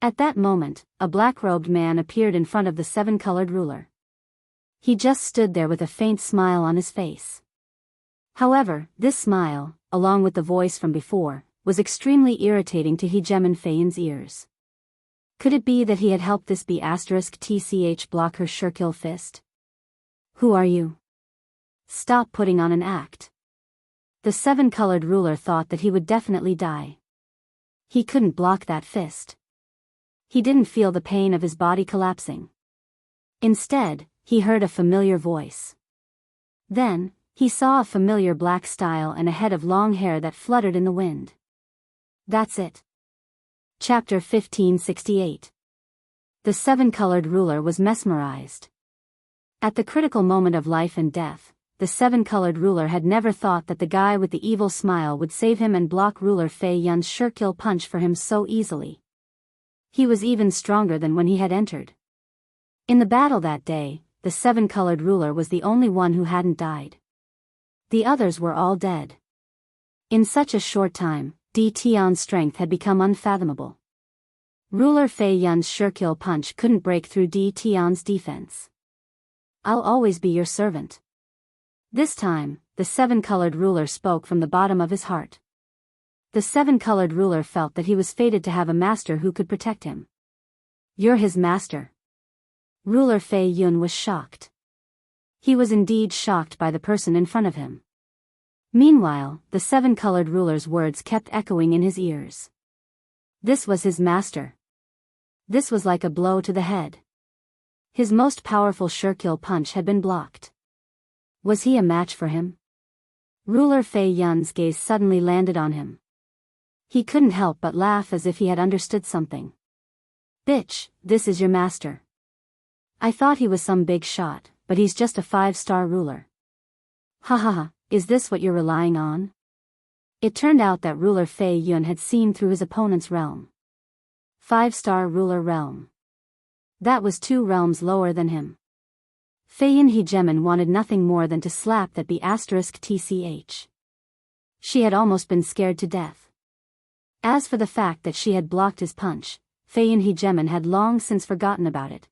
At that moment, a black-robed man appeared in front of the seven-colored ruler. He just stood there with a faint smile on his face. However, this smile, along with the voice from before, was extremely irritating to Hegeman Feiyan's ears. Could it be that he had helped this B*TCH block her sure-kill fist? Who are you? Stop putting on an act. The seven-colored ruler thought that he would definitely die. He couldn't block that fist. He didn't feel the pain of his body collapsing. Instead, he heard a familiar voice. Then, he saw a familiar black style and a head of long hair that fluttered in the wind. That's it. Chapter 1568. The seven-colored ruler was mesmerized. At the critical moment of life and death, the seven-colored ruler had never thought that the guy with the evil smile would save him and block ruler Fei Yun's sure-kill punch for him so easily. He was even stronger than when he had entered. In the battle that day, the seven-colored ruler was the only one who hadn't died. The others were all dead. In such a short time, Di Tian's strength had become unfathomable. Ruler Fei Yun's sure-kill punch couldn't break through Di Tian's defense. I'll always be your servant. This time, the seven-colored ruler spoke from the bottom of his heart. The seven-colored ruler felt that he was fated to have a master who could protect him. You're his master. Ruler Fei Yun was shocked. He was indeed shocked by the person in front of him. Meanwhile, the seven-colored ruler's words kept echoing in his ears. This was his master. This was like a blow to the head. His most powerful sure-kill punch had been blocked. Was he a match for him? Ruler Fei Yun's gaze suddenly landed on him. He couldn't help but laugh as if he had understood something. Bitch, this is your master. I thought he was some big shot, but he's just a 5-star ruler. Ha ha ha, is this what you're relying on? It turned out that ruler Fei Yun had seen through his opponent's realm. 5-star ruler realm. That was 2 realms lower than him. Feiyan Hegeman wanted nothing more than to slap that B*TCH. She had almost been scared to death. As for the fact that she had blocked his punch, Feiyan Hegeman had long since forgotten about it.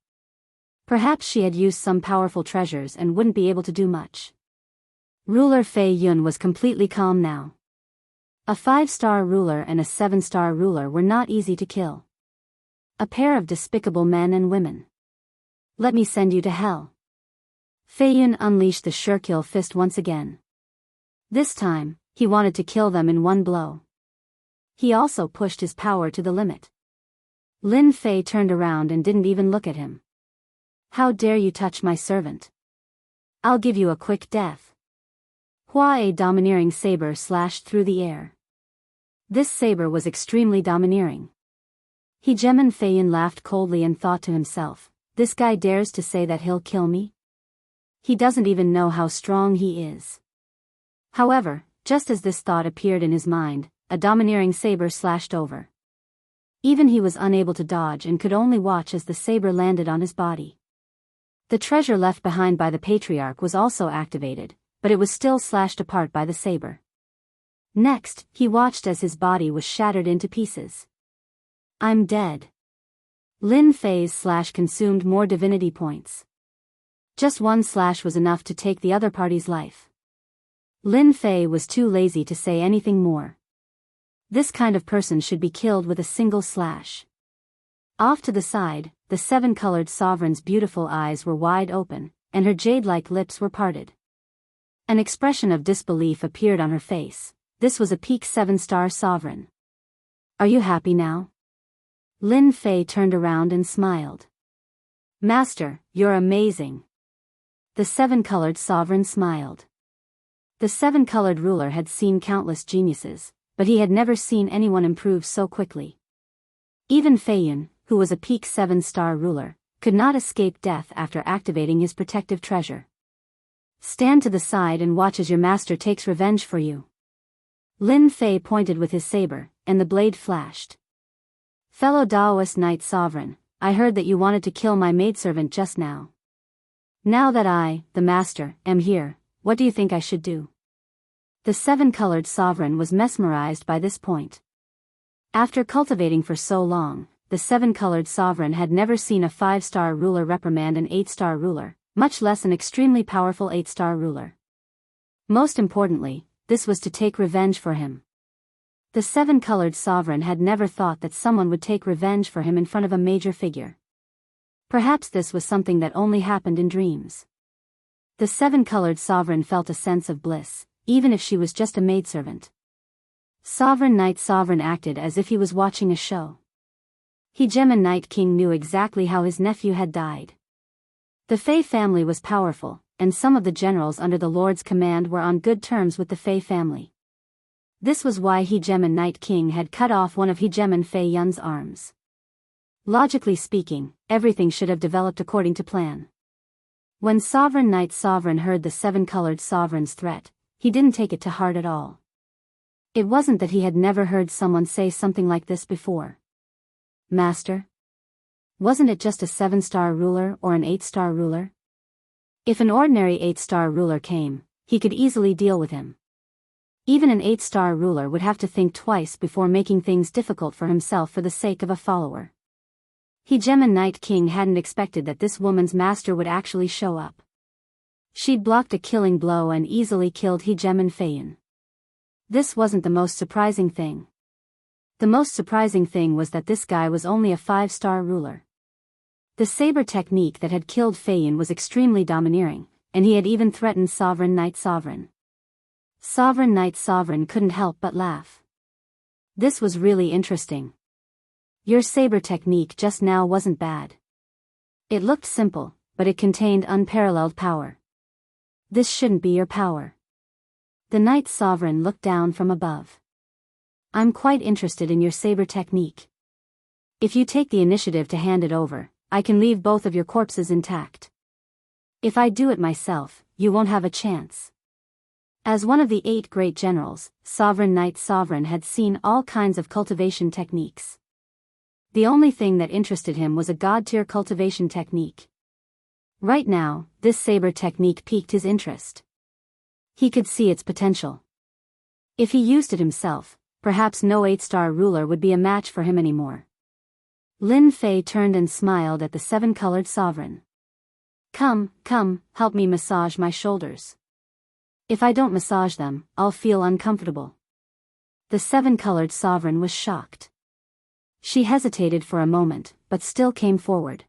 Perhaps she had used some powerful treasures and wouldn't be able to do much. Ruler Fei Yun was completely calm now. A 5-star ruler and a 7-star ruler were not easy to kill. A pair of despicable men and women. Let me send you to hell. Fei Yun unleashed the sure-kill fist once again. This time, he wanted to kill them in one blow. He also pushed his power to the limit. Lin Fei turned around and didn't even look at him. How dare you touch my servant? I'll give you a quick death. A domineering saber slashed through the air. This saber was extremely domineering. Hegeman Feiyan laughed coldly and thought to himself, This guy dares to say that he'll kill me? He doesn't even know how strong he is. However, just as this thought appeared in his mind, a domineering saber slashed over. Even he was unable to dodge and could only watch as the saber landed on his body. The treasure left behind by the patriarch was also activated, but it was still slashed apart by the saber. Next, he watched as his body was shattered into pieces. I'm dead. Lin Fei's slash consumed more divinity points. Just one slash was enough to take the other party's life. Lin Fei was too lazy to say anything more. This kind of person should be killed with a single slash. Off to the side, the seven-colored sovereign's beautiful eyes were wide open, and her jade-like lips were parted. An expression of disbelief appeared on her face. This was a peak 7-star sovereign. Are you happy now? Lin Fei turned around and smiled. Master, you're amazing. The seven-colored sovereign smiled. The seven-colored ruler had seen countless geniuses, but he had never seen anyone improve so quickly. Even Feiyun, who was a peak 7-star ruler, could not escape death after activating his protective treasure. Stand to the side and watch as your master takes revenge for you. Lin Fei pointed with his saber, and the blade flashed. Fellow Daoist Knight Sovereign, I heard that you wanted to kill my maidservant just now. Now that I, the master, am here, what do you think I should do? The seven-colored sovereign was mesmerized by this point. After cultivating for so long, the seven-colored sovereign had never seen a 5-star ruler reprimand an 8-star ruler, much less an extremely powerful 8-star ruler. Most importantly, this was to take revenge for him. The seven-colored sovereign had never thought that someone would take revenge for him in front of a major figure. Perhaps this was something that only happened in dreams. The seven-colored sovereign felt a sense of bliss, even if she was just a maidservant. Sovereign Knight Sovereign acted as if he was watching a show. Hegemon Night King knew exactly how his nephew had died. The Fei family was powerful, and some of the generals under the Lord's command were on good terms with the Fei family. This was why Hegemon Night King had cut off one of Hegemon Fei Yun's arms. Logically speaking, everything should have developed according to plan. When Sovereign Knight Sovereign heard the seven-colored sovereign's threat, he didn't take it to heart at all. It wasn't that he had never heard someone say something like this before. Master? Wasn't it just a 7-star ruler or an 8-star ruler? If an ordinary 8-star ruler came, he could easily deal with him. Even an 8-star ruler would have to think twice before making things difficult for himself for the sake of a follower. Hegemon Night King hadn't expected that this woman's master would actually show up. She'd blocked a killing blow and easily killed Hegemon Feiyun. This wasn't the most surprising thing. The most surprising thing was that this guy was only a 5-star ruler. The saber technique that had killed Feiyun was extremely domineering, and he had even threatened Sovereign Knight Sovereign. Sovereign Knight Sovereign couldn't help but laugh. This was really interesting. Your saber technique just now wasn't bad. It looked simple, but it contained unparalleled power. This shouldn't be your power. The Knight Sovereign looked down from above. I'm quite interested in your saber technique. If you take the initiative to hand it over, I can leave both of your corpses intact. If I do it myself, you won't have a chance. As one of the 8 great generals, Sovereign Knight Sovereign had seen all kinds of cultivation techniques. The only thing that interested him was a god-tier cultivation technique. Right now, this saber technique piqued his interest. He could see its potential. If he used it himself, perhaps no 8-star ruler would be a match for him anymore. Lin Fei turned and smiled at the seven-colored sovereign. Come, help me massage my shoulders. If I don't massage them, I'll feel uncomfortable. The seven-colored sovereign was shocked. She hesitated for a moment, but still came forward.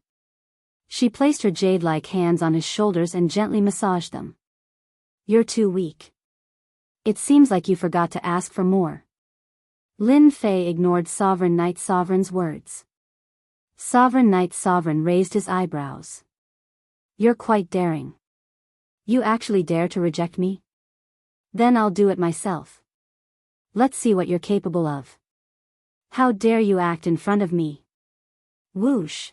She placed her jade-like hands on his shoulders and gently massaged them. You're too weak. It seems like you forgot to ask for more. Lin Fei ignored Sovereign Knight Sovereign's words. Sovereign Knight Sovereign raised his eyebrows. You're quite daring. You actually dare to reject me? Then I'll do it myself. Let's see what you're capable of. How dare you act in front of me? Whoosh.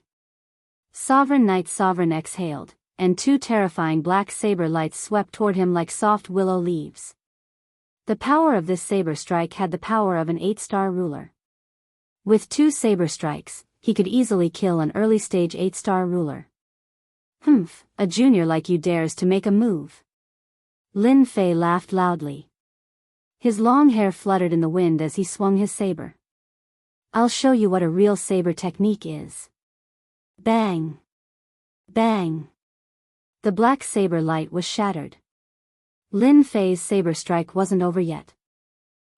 Sovereign Knight Sovereign exhaled, and two terrifying black saber lights swept toward him like soft willow leaves. The power of this saber strike had the power of an 8-star ruler. With two saber strikes, he could easily kill an early-stage 8-star ruler. Humph, a junior like you dares to make a move. Lin Fei laughed loudly. His long hair fluttered in the wind as he swung his saber. I'll show you what a real saber technique is. Bang! Bang! The black saber light was shattered. Lin Fei's saber strike wasn't over yet.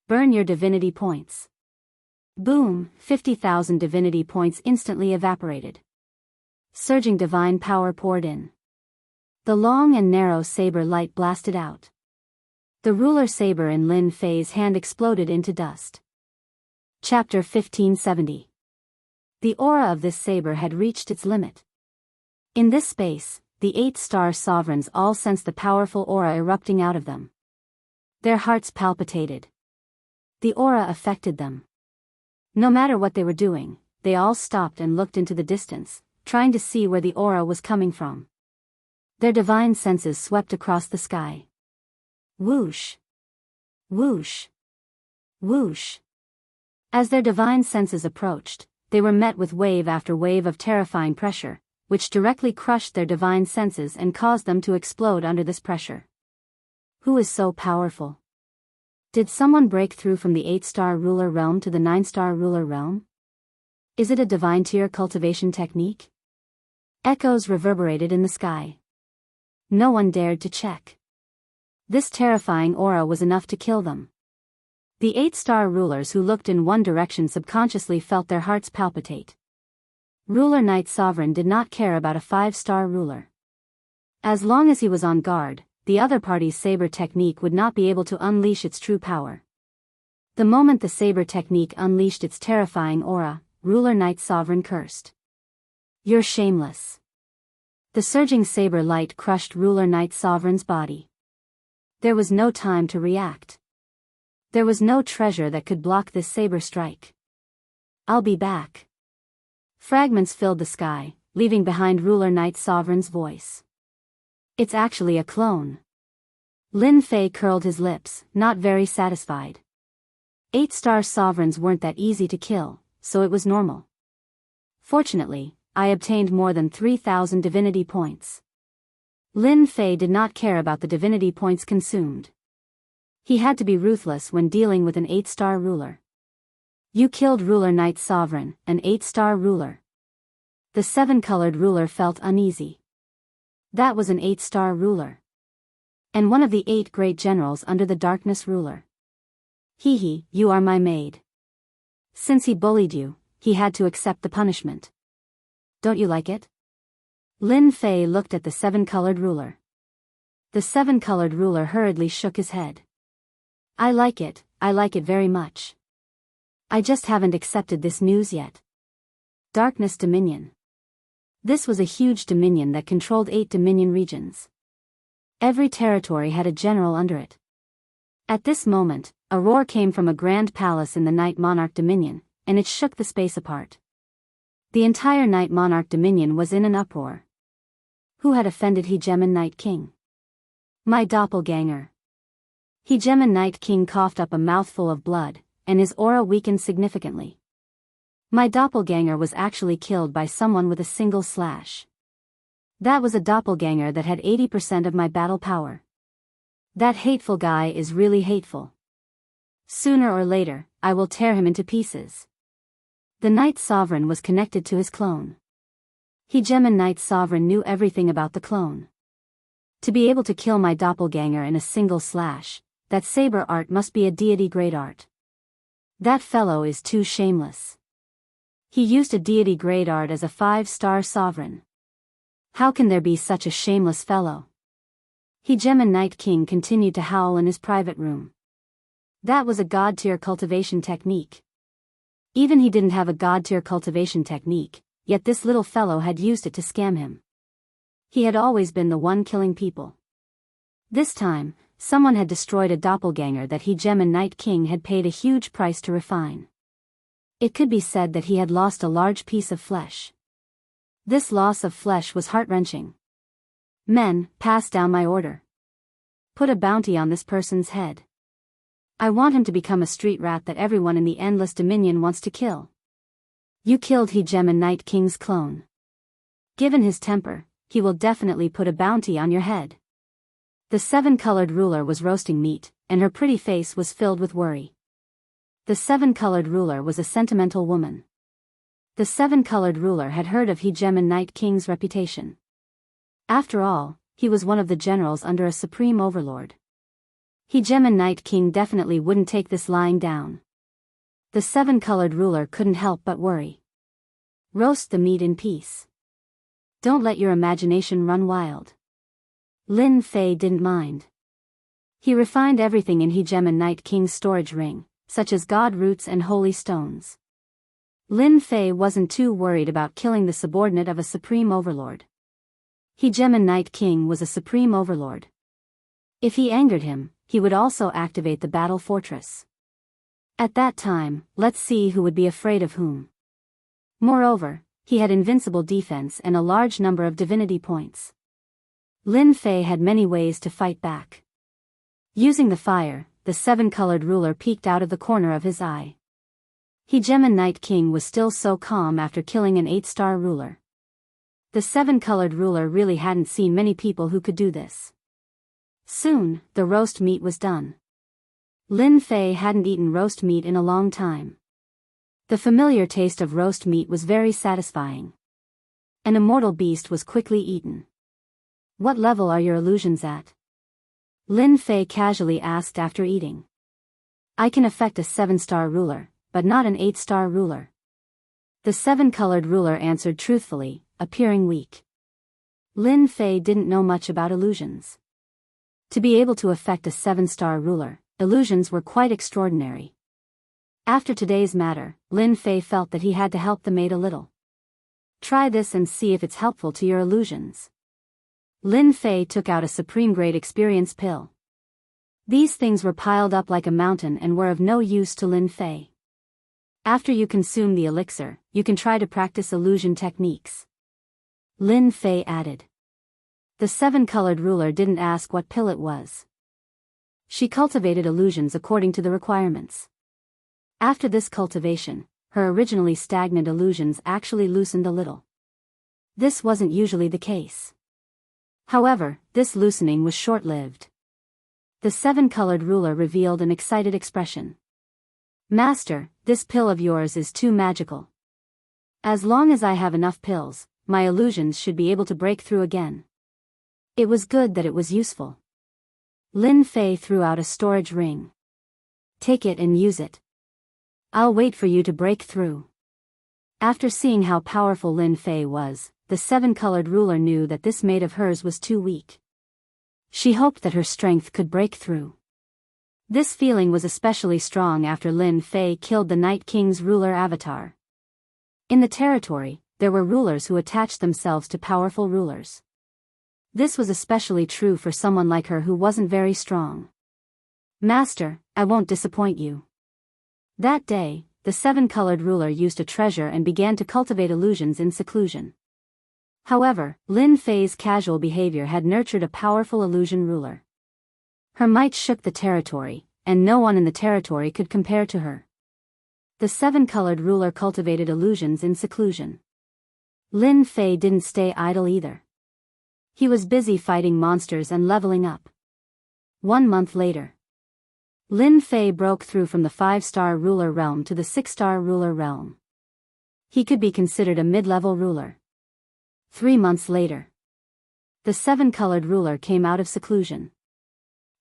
Burn your divinity points. Boom, 50,000 divinity points instantly evaporated. Surging divine power poured in. The long and narrow saber light blasted out. The ruler saber in Lin Fei's hand exploded into dust. Chapter 1570. The aura of this saber had reached its limit. In this space, the 8-star sovereigns all sensed the powerful aura erupting out of them. Their hearts palpitated. The aura affected them. No matter what they were doing, they all stopped and looked into the distance, trying to see where the aura was coming from. Their divine senses swept across the sky. Whoosh! Whoosh! Whoosh! As their divine senses approached, they were met with wave after wave of terrifying pressure, which directly crushed their divine senses and caused them to explode under this pressure. Who is so powerful? Did someone break through from the 8-star ruler realm to the 9-star ruler realm? Is it a divine tier cultivation technique? Echoes reverberated in the sky. No one dared to check. This terrifying aura was enough to kill them. The 8-star rulers who looked in one direction subconsciously felt their hearts palpitate. Ruler Knight Sovereign did not care about a 5-star ruler. As long as he was on guard, the other party's saber technique would not be able to unleash its true power. The moment the saber technique unleashed its terrifying aura, Ruler Knight Sovereign cursed. You're shameless. The surging saber light crushed Ruler Knight Sovereign's body. There was no time to react. There was no treasure that could block this saber strike. I'll be back. Fragments filled the sky, leaving behind Ruler Knight Sovereign's voice. It's actually a clone. Lin Fei curled his lips, not very satisfied. 8-star sovereigns weren't that easy to kill, so it was normal. Fortunately, I obtained more than 3,000 divinity points. Lin Fei did not care about the divinity points consumed. He had to be ruthless when dealing with an 8-star ruler. You killed Ruler Knight Sovereign, an 8-star ruler. The 7-colored ruler felt uneasy. That was an 8-star ruler. And one of the 8 great generals under the darkness ruler. Hee, you are my maid. Since he bullied you, he had to accept the punishment. Don't you like it? Lin Fei looked at the 7-colored ruler. The 7-colored ruler hurriedly shook his head. I like it very much. I just haven't accepted this news yet. Darkness Dominion. This was a huge dominion that controlled 8 dominion regions. Every territory had a general under it. At this moment, a roar came from a grand palace in the Night Monarch Dominion, and it shook the space apart. The entire Night Monarch Dominion was in an uproar. Who had offended Hegemon Night King? My doppelganger. Hegemon Night King coughed up a mouthful of blood, and his aura weakened significantly. My doppelganger was actually killed by someone with a single slash. That was a doppelganger that had 80% of my battle power. That hateful guy is really hateful. Sooner or later, I will tear him into pieces. The Knight Sovereign was connected to his clone. Hegemon Knight Sovereign knew everything about the clone. To be able to kill my doppelganger in a single slash, that saber art must be a deity-grade art. That fellow is too shameless. He used a deity-grade art as a 5-star sovereign. How can there be such a shameless fellow? Hegemon Night King continued to howl in his private room. That was a god-tier cultivation technique. Even he didn't have a god-tier cultivation technique, yet this little fellow had used it to scam him. He had always been the one killing people. This time, someone had destroyed a doppelganger that Hegemon Night King had paid a huge price to refine. It could be said that he had lost a large piece of flesh. This loss of flesh was heart-wrenching. Men, pass down my order. Put a bounty on this person's head. I want him to become a street rat that everyone in the endless dominion wants to kill. You killed Hegemon Night King's clone. Given his temper, he will definitely put a bounty on your head. The seven-colored ruler was roasting meat, and her pretty face was filled with worry. The seven-colored ruler was a sentimental woman. The seven-colored ruler had heard of Hegemon Night King's reputation. After all, he was one of the generals under a supreme overlord. Hegemon Night King definitely wouldn't take this lying down. The seven-colored ruler couldn't help but worry. Roast the meat in peace. Don't let your imagination run wild. Lin Fei didn't mind. He refined everything in Hegemon Night King's storage ring, such as god roots and holy stones. Lin Fei wasn't too worried about killing the subordinate of a supreme overlord. Hegemon Night King was a supreme overlord. If he angered him, he would also activate the battle fortress. At that time, let's see who would be afraid of whom. Moreover, he had invincible defense and a large number of divinity points. Lin Fei had many ways to fight back. Using the fire, the seven-colored ruler peeked out of the corner of his eye. Hegemon Night King was still so calm after killing an 8-star ruler. The seven-colored ruler really hadn't seen many people who could do this. Soon, the roast meat was done. Lin Fei hadn't eaten roast meat in a long time. The familiar taste of roast meat was very satisfying. An immortal beast was quickly eaten. What level are your illusions at? Lin Fei casually asked after eating. I can affect a 7-star ruler, but not an 8-star ruler. The seven-colored ruler answered truthfully, appearing weak. Lin Fei didn't know much about illusions. To be able to affect a 7-star ruler, illusions were quite extraordinary. After today's matter, Lin Fei felt that he had to help the maid a little. Try this and see if it's helpful to your illusions. Lin Fei took out a supreme-grade experience pill. These things were piled up like a mountain and were of no use to Lin Fei. After you consume the elixir, you can try to practice illusion techniques. Lin Fei added. The seven-colored ruler didn't ask what pill it was. She cultivated illusions according to the requirements. After this cultivation, her originally stagnant illusions actually loosened a little. This wasn't usually the case. However, this loosening was short-lived. The seven-colored ruler revealed an excited expression. Master, this pill of yours is too magical. As long as I have enough pills, my illusions should be able to break through again. It was good that it was useful. Lin Fei threw out a storage ring. Take it and use it. I'll wait for you to break through. After seeing how powerful Lin Fei was, the seven-colored ruler knew that this maid of hers was too weak. She hoped that her strength could break through. This feeling was especially strong after Lin Fei killed the Night King's ruler avatar. In the territory, there were rulers who attached themselves to powerful rulers. This was especially true for someone like her who wasn't very strong. Master, I won't disappoint you. That day, the seven-colored ruler used a treasure and began to cultivate illusions in seclusion. However, Lin Fei's casual behavior had nurtured a powerful illusion ruler. Her might shook the territory, and no one in the territory could compare to her. The seven-colored ruler cultivated illusions in seclusion. Lin Fei didn't stay idle either. He was busy fighting monsters and leveling up. 1 month later, Lin Fei broke through from the 5-star ruler realm to the 6-star ruler realm. He could be considered a mid-level ruler. 3 months later, the seven-colored ruler came out of seclusion.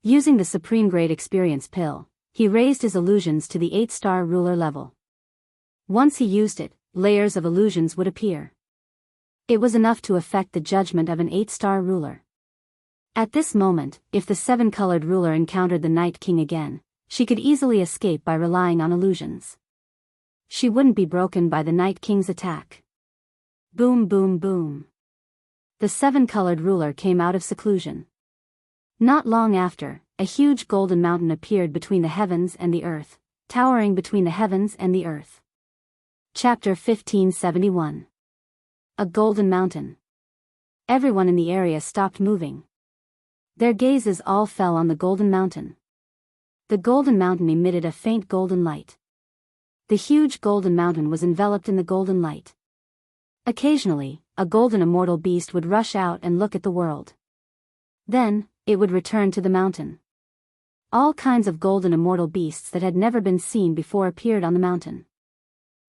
Using the supreme grade experience pill, he raised his illusions to the 8-star ruler level. Once he used it, layers of illusions would appear. It was enough to affect the judgment of an 8-star ruler. At this moment, if the seven-colored ruler encountered the Night King again, she could easily escape by relying on illusions. She wouldn't be broken by the Night King's attack. Boom boom boom. The seven-colored ruler came out of seclusion. Not long after, a huge golden mountain appeared between the heavens and the earth, towering between the heavens and the earth. Chapter 1571. a golden mountain. Everyone in the area stopped moving. Their gazes all fell on the golden mountain. The golden mountain emitted a faint golden light. The huge golden mountain was enveloped in the golden light. Occasionally, a golden immortal beast would rush out and look at the world. Then, it would return to the mountain. All kinds of golden immortal beasts that had never been seen before appeared on the mountain.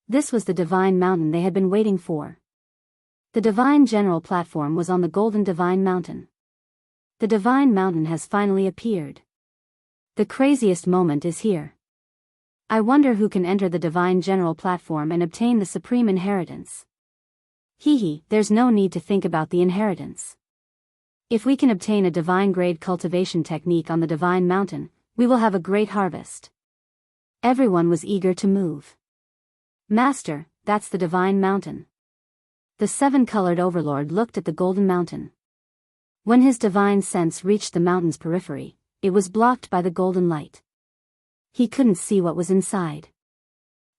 This was the divine mountain they had been waiting for. The divine general platform was on the golden divine mountain. The divine mountain has finally appeared. The craziest moment is here. I wonder who can enter the divine general platform and obtain the supreme inheritance. There's no need to think about the inheritance. If we can obtain a divine grade cultivation technique on the divine mountain, we will have a great harvest. Everyone was eager to move. Master, that's the divine mountain. The seven-colored overlord looked at the golden mountain. When his divine sense reached the mountain's periphery, it was blocked by the golden light. He couldn't see what was inside.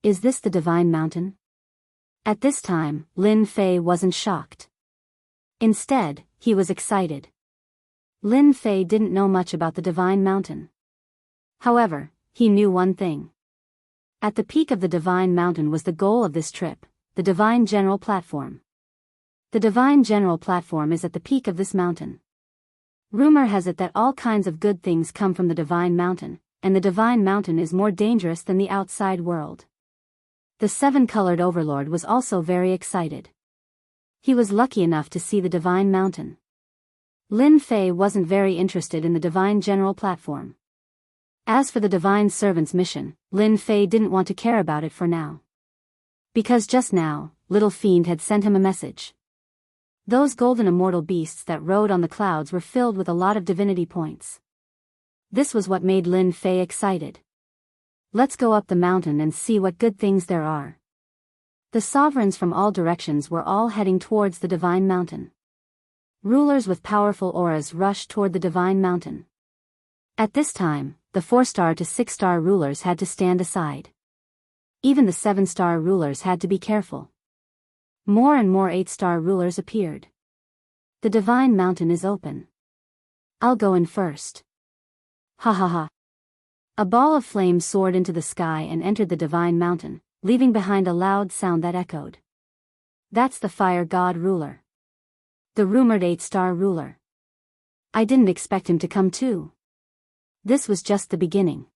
Is this the divine mountain? At this time, Lin Fei wasn't shocked. Instead, he was excited. Lin Fei didn't know much about the divine mountain. However, he knew one thing. At the peak of the divine mountain was the goal of this trip, the divine general platform. The divine general platform is at the peak of this mountain. Rumor has it that all kinds of good things come from the divine mountain, and the divine mountain is more dangerous than the outside world. The seven-colored overlord was also very excited. He was lucky enough to see the divine mountain. Lin Fei wasn't very interested in the divine general platform. As for the divine servant's mission, Lin Fei didn't want to care about it for now. Because just now, Little Fiend had sent him a message. Those golden immortal beasts that rode on the clouds were filled with a lot of divinity points. This was what made Lin Fei excited. Let's go up the mountain and see what good things there are. The sovereigns from all directions were all heading towards the divine mountain. Rulers with powerful auras rushed toward the divine mountain. At this time, the 4-star to 6-star rulers had to stand aside. Even the 7-star rulers had to be careful. More and more 8-star rulers appeared. The divine mountain is open. I'll go in first. Ha ha ha. A ball of flame soared into the sky and entered the divine mountain, leaving behind a loud sound that echoed. That's the fire god ruler. The rumored 8-star ruler. I didn't expect him to come too. This was just the beginning.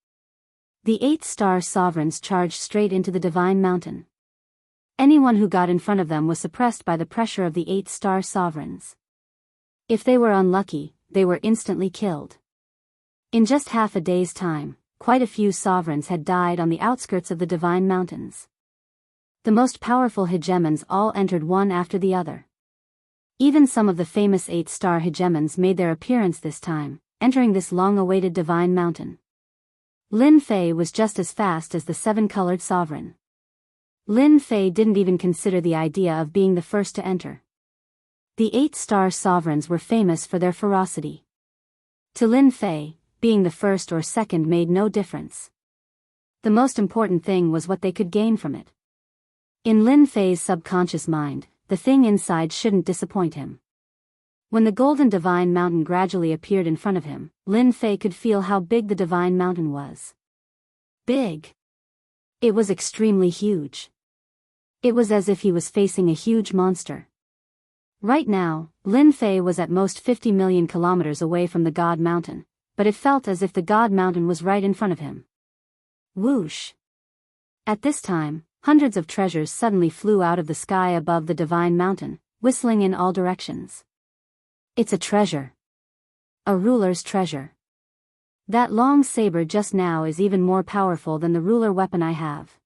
The 8-star sovereigns charged straight into the divine mountain. Anyone who got in front of them was suppressed by the pressure of the 8-star sovereigns. If they were unlucky, they were instantly killed. In just half a day's time, quite a few sovereigns had died on the outskirts of the divine mountains. The most powerful hegemons all entered one after the other. Even some of the famous 8-star hegemons made their appearance this time, entering this long-awaited divine mountain. Lin Fei was just as fast as the 7-colored sovereign. Lin Fei didn't even consider the idea of being the first to enter. The 8-star sovereigns were famous for their ferocity. To Lin Fei, being the first or second made no difference. The most important thing was what they could gain from it. In Lin Fei's subconscious mind, the thing inside shouldn't disappoint him. When the golden divine mountain gradually appeared in front of him, Lin Fei could feel how big the divine mountain was. Big. It was extremely huge. It was as if he was facing a huge monster. Right now, Lin Fei was at most 50 million kilometers away from the God Mountain, but it felt as if the God Mountain was right in front of him. Whoosh! At this time, hundreds of treasures suddenly flew out of the sky above the divine mountain, whistling in all directions. It's a treasure. A ruler's treasure. That long saber just now is even more powerful than the ruler weapon I have.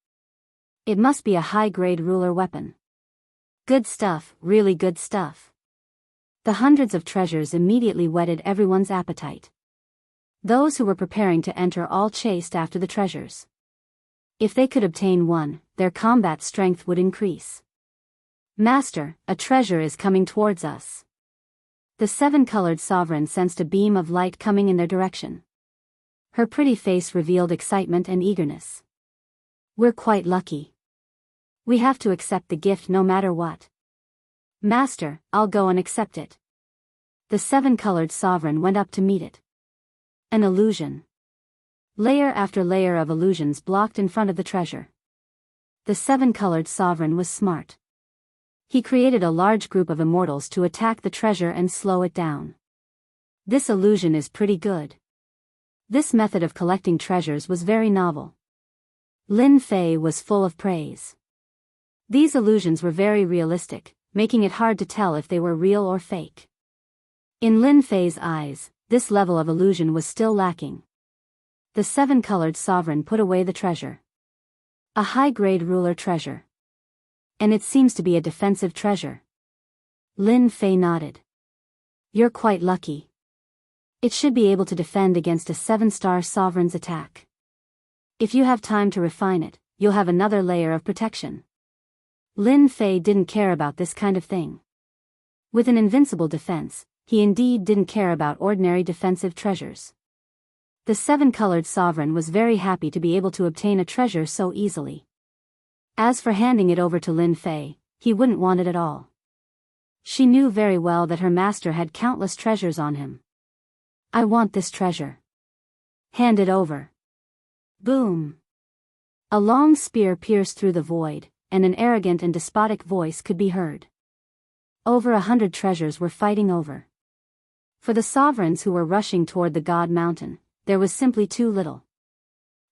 It must be a high-grade ruler weapon. Good stuff, really good stuff. The hundreds of treasures immediately whetted everyone's appetite. Those who were preparing to enter all chased after the treasures. If they could obtain one, their combat strength would increase. Master, a treasure is coming towards us. The 7-colored sovereign sensed a beam of light coming in their direction. Her pretty face revealed excitement and eagerness. We're quite lucky. We have to accept the gift no matter what. Master, I'll go and accept it. The seven-colored sovereign went up to meet it. An illusion. Layer after layer of illusions blocked in front of the treasure. The seven-colored sovereign was smart. He created a large group of immortals to attack the treasure and slow it down. This illusion is pretty good. This method of collecting treasures was very novel. Lin Fei was full of praise. These illusions were very realistic, making it hard to tell if they were real or fake. In Lin Fei's eyes, this level of illusion was still lacking. The seven-colored sovereign put away the treasure. A high-grade ruler treasure. And it seems to be a defensive treasure. Lin Fei nodded. You're quite lucky. It should be able to defend against a seven-star sovereign's attack. If you have time to refine it, you'll have another layer of protection. Lin Fei didn't care about this kind of thing. With an invincible defense, he indeed didn't care about ordinary defensive treasures. The seven-colored sovereign was very happy to be able to obtain a treasure so easily. As for handing it over to Lin Fei, he wouldn't want it at all. She knew very well that her master had countless treasures on him. I want this treasure. Hand it over. Boom. A long spear pierced through the void, and an arrogant and despotic voice could be heard. Over 100 treasures were fighting over. For the sovereigns who were rushing toward the God Mountain, there was simply too little.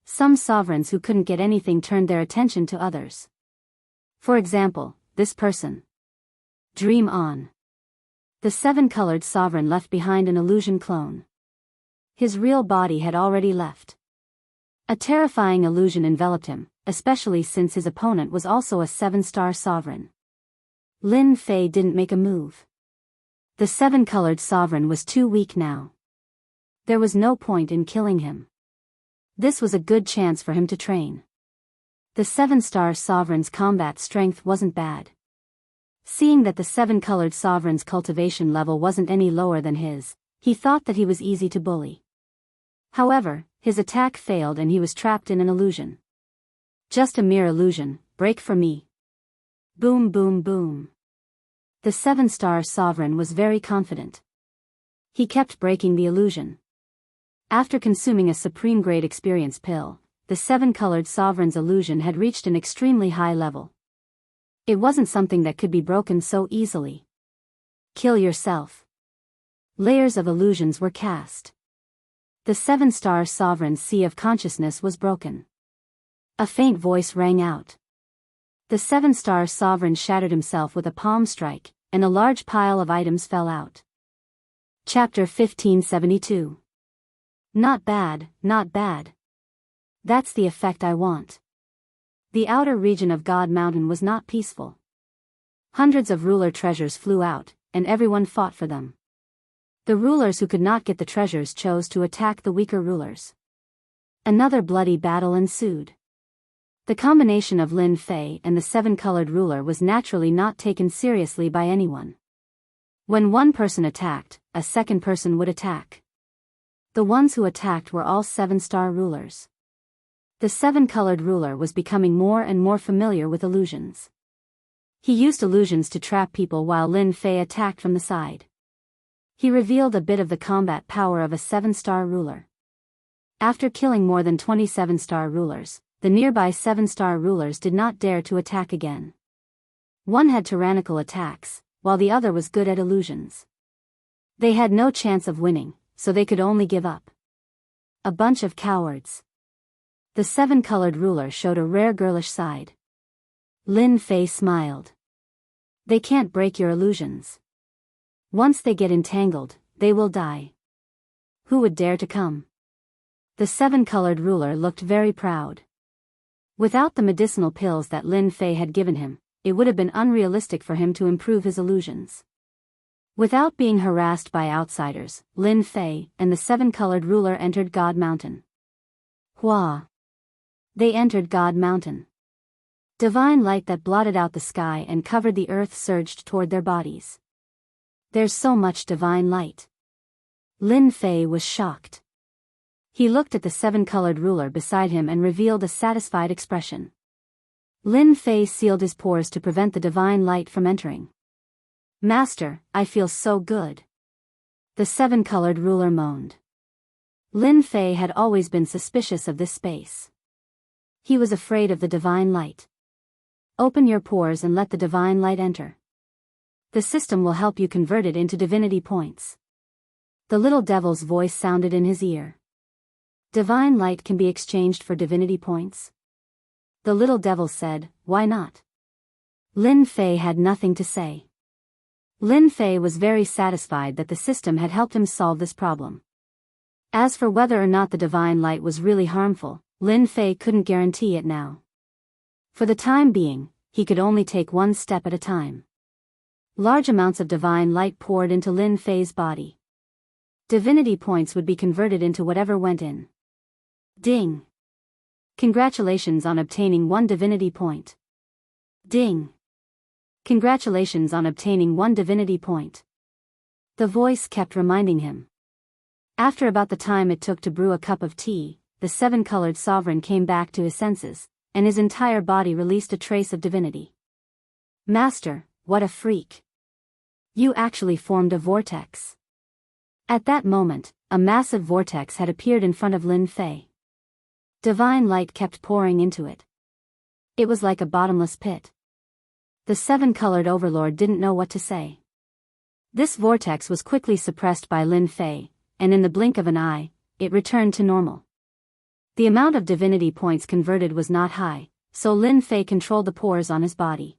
Some sovereigns who couldn't get anything turned their attention to others. For example, this person. Dream on. The seven-colored sovereign left behind an illusion clone. His real body had already left. A terrifying illusion enveloped him, especially since his opponent was also a seven-star sovereign. Lin Fei didn't make a move. The seven-colored sovereign was too weak now. There was no point in killing him. This was a good chance for him to train. The seven-star sovereign's combat strength wasn't bad. Seeing that the seven-colored sovereign's cultivation level wasn't any lower than his, he thought that he was easy to bully. However, his attack failed and he was trapped in an illusion. Just a mere illusion, break for me. Boom boom boom. The seven-star sovereign was very confident. He kept breaking the illusion. After consuming a supreme-grade experience pill, the seven-colored sovereign's illusion had reached an extremely high level. It wasn't something that could be broken so easily. Kill yourself. Layers of illusions were cast. The seven-star sovereign's sea of consciousness was broken. A faint voice rang out. The seven-star sovereign shattered himself with a palm strike, and a large pile of items fell out. Chapter 1572. Not bad, not bad. That's the effect I want. The outer region of God Mountain was not peaceful. Hundreds of ruler treasures flew out, and everyone fought for them. The rulers who could not get the treasures chose to attack the weaker rulers. Another bloody battle ensued. The combination of Lin Fei and the seven-colored ruler was naturally not taken seriously by anyone. When one person attacked, a second person would attack. The ones who attacked were all seven-star rulers. The seven-colored ruler was becoming more and more familiar with illusions. He used illusions to trap people while Lin Fei attacked from the side. He revealed a bit of the combat power of a seven-star ruler. After killing more than 20 seven-star rulers, the nearby seven-star rulers did not dare to attack again. One had tyrannical attacks, while the other was good at illusions. They had no chance of winning, so they could only give up. A bunch of cowards. The seven-colored ruler showed a rare girlish side. Lin Fei smiled. They can't break your illusions. Once they get entangled, they will die. Who would dare to come? The seven-colored ruler looked very proud. Without the medicinal pills that Lin Fei had given him, it would have been unrealistic for him to improve his illusions. Without being harassed by outsiders, Lin Fei and the seven-colored ruler entered God Mountain. Hua! They entered God Mountain. Divine light that blotted out the sky and covered the earth surged toward their bodies. There's so much divine light. Lin Fei was shocked. He looked at the seven-colored ruler beside him and revealed a satisfied expression. Lin Fei sealed his pores to prevent the divine light from entering. Master, I feel so good. The seven-colored ruler moaned. Lin Fei had always been suspicious of this space. He was afraid of the divine light. Open your pores and let the divine light enter. The system will help you convert it into divinity points. The little devil's voice sounded in his ear. Divine light can be exchanged for divinity points? The little devil said, why not? Lin Fei had nothing to say. Lin Fei was very satisfied that the system had helped him solve this problem. As for whether or not the divine light was really harmful, Lin Fei couldn't guarantee it now. For the time being, he could only take one step at a time. Large amounts of divine light poured into Lin Fei's body. Divinity points would be converted into whatever went in. Ding! Congratulations on obtaining one divinity point. Ding! Congratulations on obtaining one divinity point. The voice kept reminding him. After about the time it took to brew a cup of tea, the seven-colored sovereign came back to his senses, and his entire body released a trace of divinity. Master, what a freak! You actually formed a vortex. At that moment, a massive vortex had appeared in front of Lin Fei. Divine light kept pouring into it. It was like a bottomless pit. The seven-colored overlord didn't know what to say. This vortex was quickly suppressed by Lin Fei, and in the blink of an eye, it returned to normal. The amount of divinity points converted was not high, so Lin Fei controlled the pores on his body.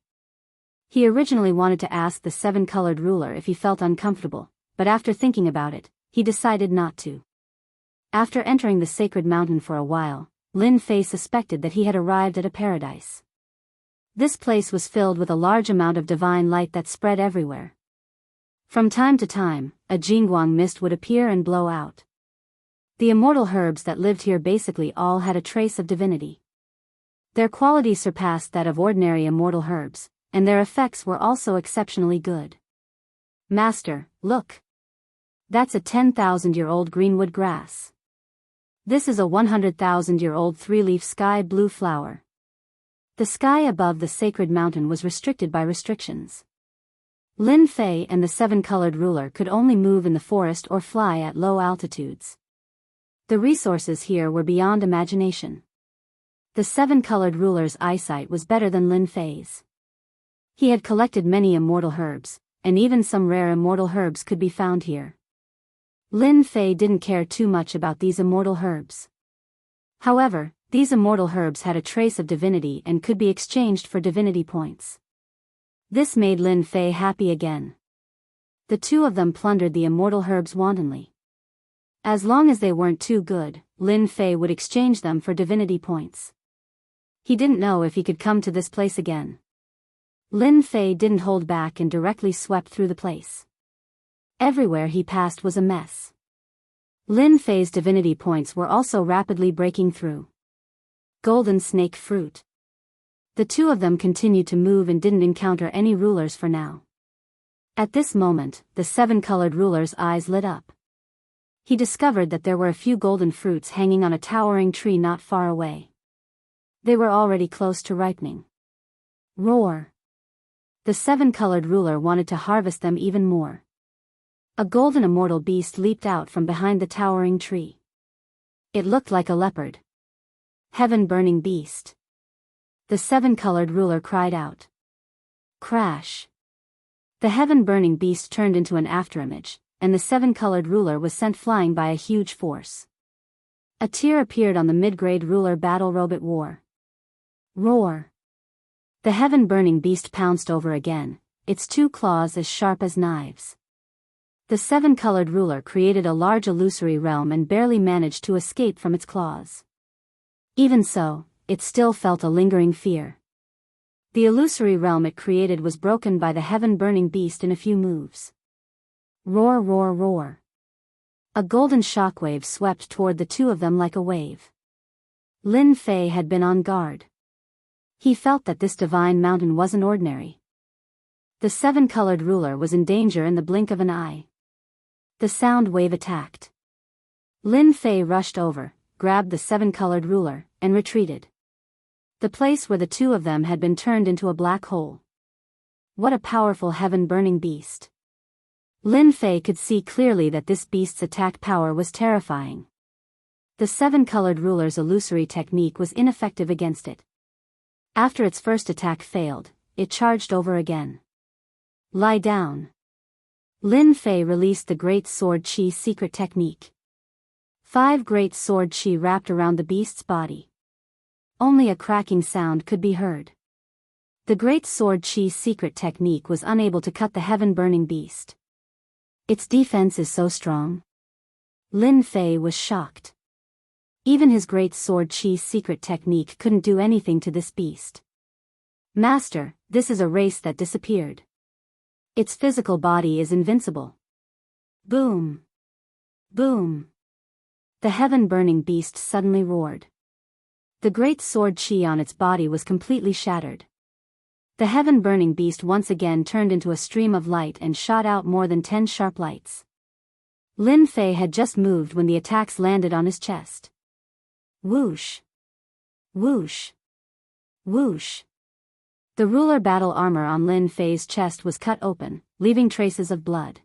He originally wanted to ask the seven-colored ruler if he felt uncomfortable, but after thinking about it, he decided not to. After entering the sacred mountain for a while, Lin Fei suspected that he had arrived at a paradise. This place was filled with a large amount of divine light that spread everywhere. From time to time, a Jianghu mist would appear and blow out. The immortal herbs that lived here basically all had a trace of divinity. Their quality surpassed that of ordinary immortal herbs, and their effects were also exceptionally good. Master, look! That's a 10,000-year-old greenwood grass. This is a 100,000-year-old three-leaf sky blue flower. The sky above the sacred mountain was restricted by restrictions. Lin Fei and the seven-colored ruler could only move in the forest or fly at low altitudes. The resources here were beyond imagination. The seven-colored ruler's eyesight was better than Lin Fei's. He had collected many immortal herbs, and even some rare immortal herbs could be found here. Lin Fei didn't care too much about these immortal herbs. However, these immortal herbs had a trace of divinity and could be exchanged for divinity points. This made Lin Fei happy again. The two of them plundered the immortal herbs wantonly. As long as they weren't too good, Lin Fei would exchange them for divinity points. He didn't know if he could come to this place again. Lin Fei didn't hold back and directly swept through the place. Everywhere he passed was a mess. Lin Fei's divinity points were also rapidly breaking through. Golden snake fruit. The two of them continued to move and didn't encounter any rulers for now. At this moment, the seven-colored ruler's eyes lit up. He discovered that there were a few golden fruits hanging on a towering tree not far away. They were already close to ripening. Roar! The seven-colored ruler wanted to harvest them even more. A golden immortal beast leaped out from behind the towering tree. It looked like a leopard. Heaven-burning beast. The seven-colored ruler cried out. Crash! The heaven-burning beast turned into an afterimage, and the seven-colored ruler was sent flying by a huge force. A tear appeared on the mid-grade ruler battle robot war. Roar! The heaven-burning beast pounced over again, its two claws as sharp as knives. The seven-colored ruler created a large illusory realm and barely managed to escape from its claws. Even so, it still felt a lingering fear. The illusory realm it created was broken by the heaven-burning beast in a few moves. Roar, roar, roar. A golden shockwave swept toward the two of them like a wave. Lin Fei had been on guard. He felt that this divine mountain wasn't ordinary. The seven-colored ruler was in danger in the blink of an eye. The sound wave attacked. Lin Fei rushed over, grabbed the seven-colored ruler, and retreated. The place where the two of them had been turned into a black hole. What a powerful heaven-burning beast. Lin Fei could see clearly that this beast's attack power was terrifying. The seven-colored ruler's illusory technique was ineffective against it. After its first attack failed, it charged over again. Lie down. Lin Fei released the Great Sword Qi secret technique. 5 Great Sword Qi wrapped around the beast's body. Only a cracking sound could be heard. The Great Sword Qi secret technique was unable to cut the heaven-burning beast. Its defense is so strong. Lin Fei was shocked. Even his Great Sword Qi secret technique couldn't do anything to this beast. Master, this is a race that disappeared. Its physical body is invincible. Boom! Boom! The heaven-burning beast suddenly roared. The Great Sword Qi on its body was completely shattered. The heaven-burning beast once again turned into a stream of light and shot out more than 10 sharp lights. Lin Fei had just moved when the attacks landed on his chest. Whoosh! Whoosh! Whoosh! The ruler battle armor on Lin Fei's chest was cut open, leaving traces of blood.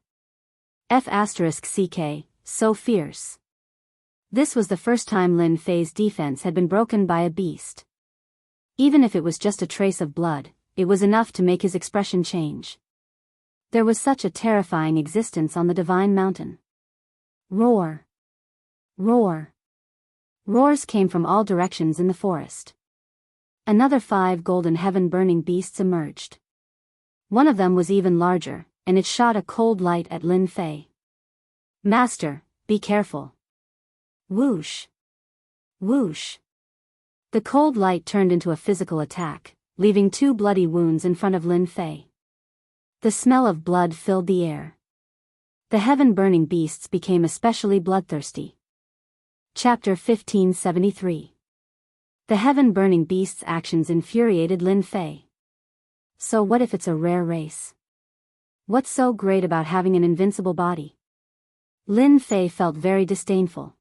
F***CK, so fierce. This was the first time Lin Fei's defense had been broken by a beast. Even if it was just a trace of blood, it was enough to make his expression change. There was such a terrifying existence on the Divine Mountain. Roar! Roar! Roars came from all directions in the forest. Another 5 golden heaven-burning beasts emerged. One of them was even larger, and it shot a cold light at Lin Fei. Master, be careful. Whoosh! Whoosh! The cold light turned into a physical attack, leaving 2 bloody wounds in front of Lin Fei. The smell of blood filled the air. The heaven-burning beasts became especially bloodthirsty. Chapter 1573. The heaven-burning beast's actions infuriated Lin Fei. So what if it's a rare race? What's so great about having an invincible body? Lin Fei felt very disdainful.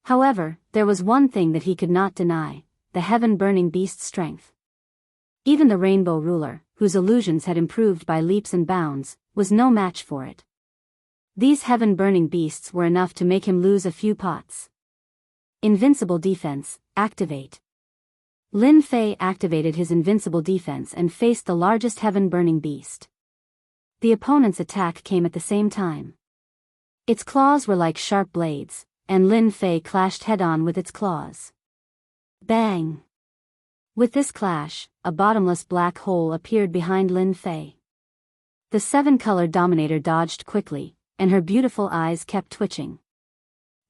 However, there was one thing that he could not deny, the heaven-burning beast's strength. Even the Rainbow Ruler, whose illusions had improved by leaps and bounds, was no match for it. These heaven-burning beasts were enough to make him lose a few pots. Invincible defense, activate. Lin Fei activated his invincible defense and faced the largest heaven-burning beast. The opponent's attack came at the same time. Its claws were like sharp blades, and Lin Fei clashed head-on with its claws. Bang! With this clash, a bottomless black hole appeared behind Lin Fei. The 7-colored dominator dodged quickly, and her beautiful eyes kept twitching.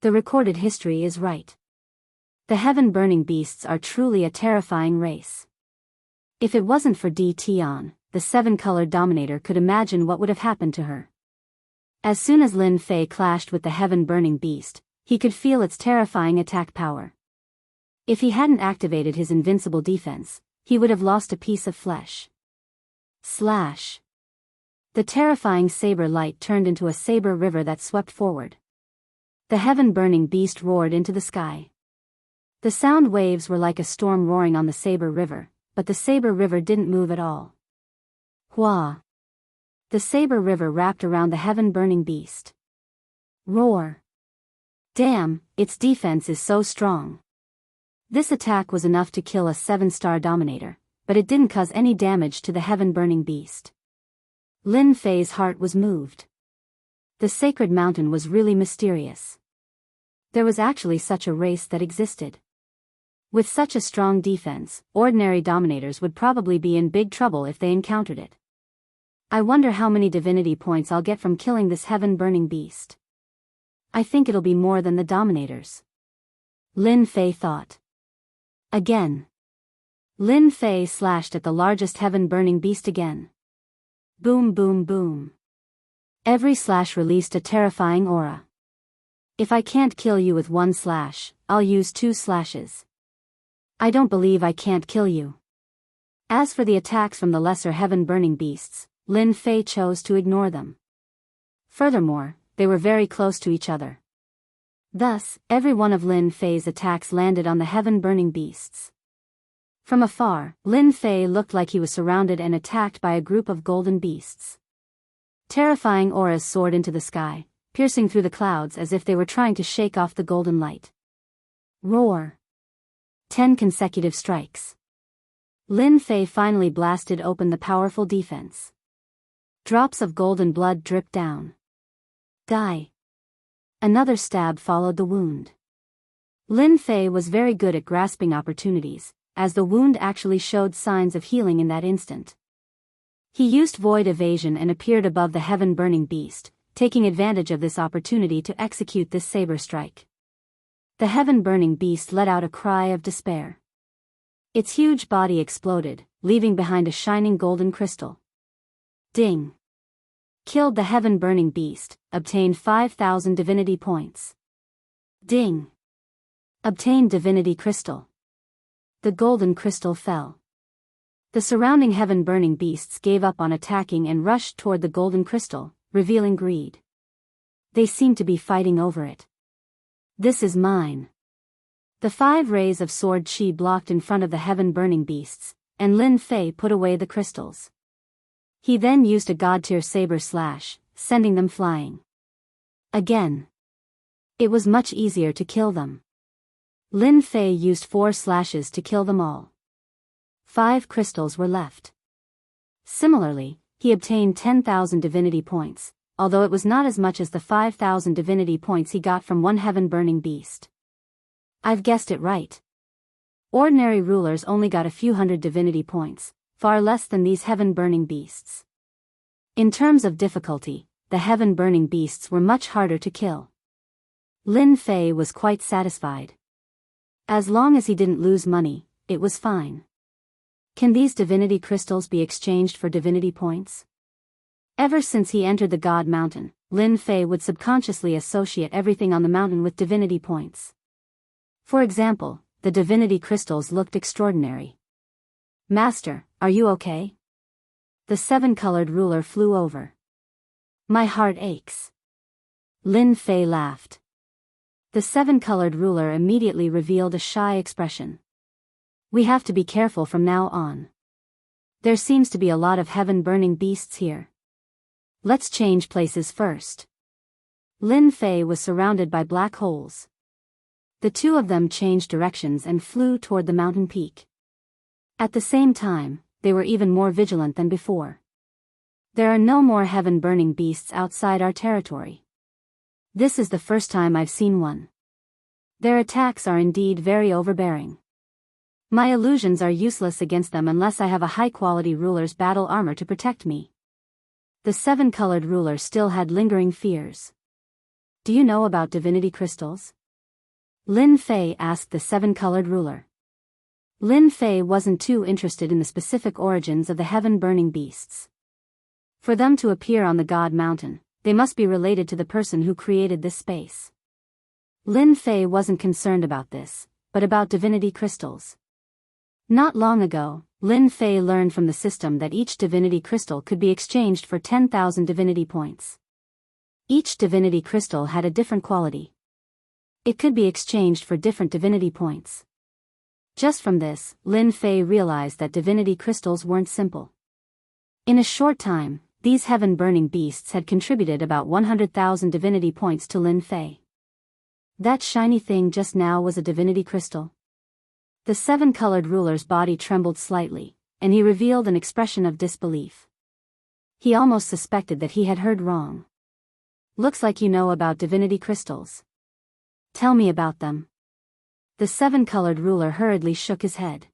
The recorded history is right. The heaven-burning beasts are truly a terrifying race. If it wasn't for Di Tian, the 7-colored dominator could imagine what would have happened to her. As soon as Lin Fei clashed with the heaven-burning beast, he could feel its terrifying attack power. If he hadn't activated his invincible defense, he would have lost a piece of flesh. Slash! The terrifying saber light turned into a saber river that swept forward. The heaven-burning beast roared into the sky. The sound waves were like a storm roaring on the saber river, but the saber river didn't move at all. Hua! The saber river wrapped around the heaven-burning beast. Roar! Damn, its defense is so strong. This attack was enough to kill a 7-star dominator, but it didn't cause any damage to the heaven-burning beast. Lin Fei's heart was moved. The sacred mountain was really mysterious. There was actually such a race that existed. With such a strong defense, ordinary dominators would probably be in big trouble if they encountered it. I wonder how many divinity points I'll get from killing this heaven-burning beast. I think it'll be more than the dominators. Lin Fei thought. Again. Lin Fei slashed at the largest heaven-burning beast again. Boom boom boom. Every slash released a terrifying aura. If I can't kill you with 1 slash, I'll use 2 slashes. I don't believe I can't kill you. As for the attacks from the lesser heaven-burning beasts, Lin Fei chose to ignore them. Furthermore, they were very close to each other. Thus, every one of Lin Fei's attacks landed on the heaven-burning beasts. From afar, Lin Fei looked like he was surrounded and attacked by a group of golden beasts. Terrifying auras soared into the sky, piercing through the clouds as if they were trying to shake off the golden light. Roar! 10 consecutive strikes. Lin Fei finally blasted open the powerful defense. Drops of golden blood dripped down. Die! Another stab followed the wound. Lin Fei was very good at grasping opportunities, as the wound actually showed signs of healing in that instant. He used void evasion and appeared above the heaven-burning beast, taking advantage of this opportunity to execute this saber strike. The heaven-burning beast let out a cry of despair. Its huge body exploded, leaving behind a shining golden crystal. Ding! Killed the heaven-burning beast, obtained 5,000 divinity points. Ding! Obtained divinity crystal. The golden crystal fell. The surrounding heaven-burning beasts gave up on attacking and rushed toward the golden crystal, revealing greed. They seemed to be fighting over it. This is mine. The 5 rays of sword chi blocked in front of the heaven-burning beasts, and Lin Fei put away the crystals. He then used a god-tier saber slash, sending them flying. Again. It was much easier to kill them. Lin Fei used 4 slashes to kill them all. 5 crystals were left. Similarly, he obtained 10,000 divinity points, although it was not as much as the 5,000 divinity points he got from one heaven-burning beast. I've guessed it right. Ordinary rulers only got a few hundred divinity points, far less than these heaven-burning beasts. In terms of difficulty, the heaven-burning beasts were much harder to kill. Lin Fei was quite satisfied. As long as he didn't lose money, it was fine. Can these divinity crystals be exchanged for divinity points? Ever since he entered the God Mountain, Lin Fei would subconsciously associate everything on the mountain with divinity points. For example, the divinity crystals looked extraordinary. Master, are you okay? The 7-colored ruler flew over. My heart aches. Lin Fei laughed. The 7-colored ruler immediately revealed a shy expression. We have to be careful from now on. There seems to be a lot of heaven-burning beasts here. Let's change places first. Lin Fei was surrounded by black holes. The 2 of them changed directions and flew toward the mountain peak. At the same time, they were even more vigilant than before. There are no more heaven-burning beasts outside our territory. This is the first time I've seen one. Their attacks are indeed very overbearing. My illusions are useless against them unless I have a high-quality ruler's battle armor to protect me. The 7-colored ruler still had lingering fears. Do you know about divinity crystals? Lin Fei asked the 7-colored ruler. Lin Fei wasn't too interested in the specific origins of the heaven-burning beasts. For them to appear on the God Mountain, they must be related to the person who created this space. Lin Fei wasn't concerned about this, but about divinity crystals. Not long ago, Lin Fei learned from the system that each divinity crystal could be exchanged for 10,000 divinity points. Each divinity crystal had a different quality. It could be exchanged for different divinity points. Just from this, Lin Fei realized that divinity crystals weren't simple. In a short time, these heaven-burning beasts had contributed about 100,000 divinity points to Lin Fei. That shiny thing just now was a divinity crystal. The 7-colored ruler's body trembled slightly, and he revealed an expression of disbelief. He almost suspected that he had heard wrong. Looks like you know about divinity crystals. Tell me about them. The 7-colored ruler hurriedly shook his head.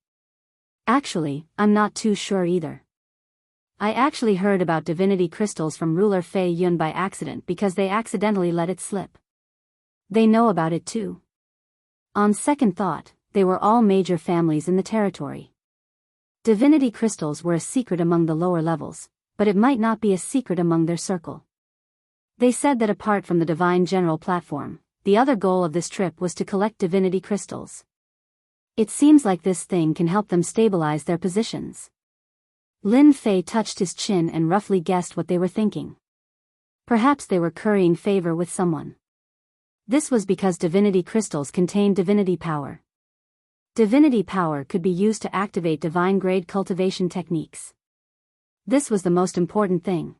Actually, I'm not too sure either. I actually heard about divinity crystals from ruler Fei Yun by accident because they accidentally let it slip. They know about it too. On second thought, they were all major families in the territory. Divinity crystals were a secret among the lower levels, but it might not be a secret among their circle. They said that apart from the Divine General platform, the other goal of this trip was to collect divinity crystals. It seems like this thing can help them stabilize their positions. Lin Fei touched his chin and roughly guessed what they were thinking. Perhaps they were currying favor with someone. This was because divinity crystals contained divinity power. Divinity power could be used to activate divine-grade cultivation techniques. This was the most important thing.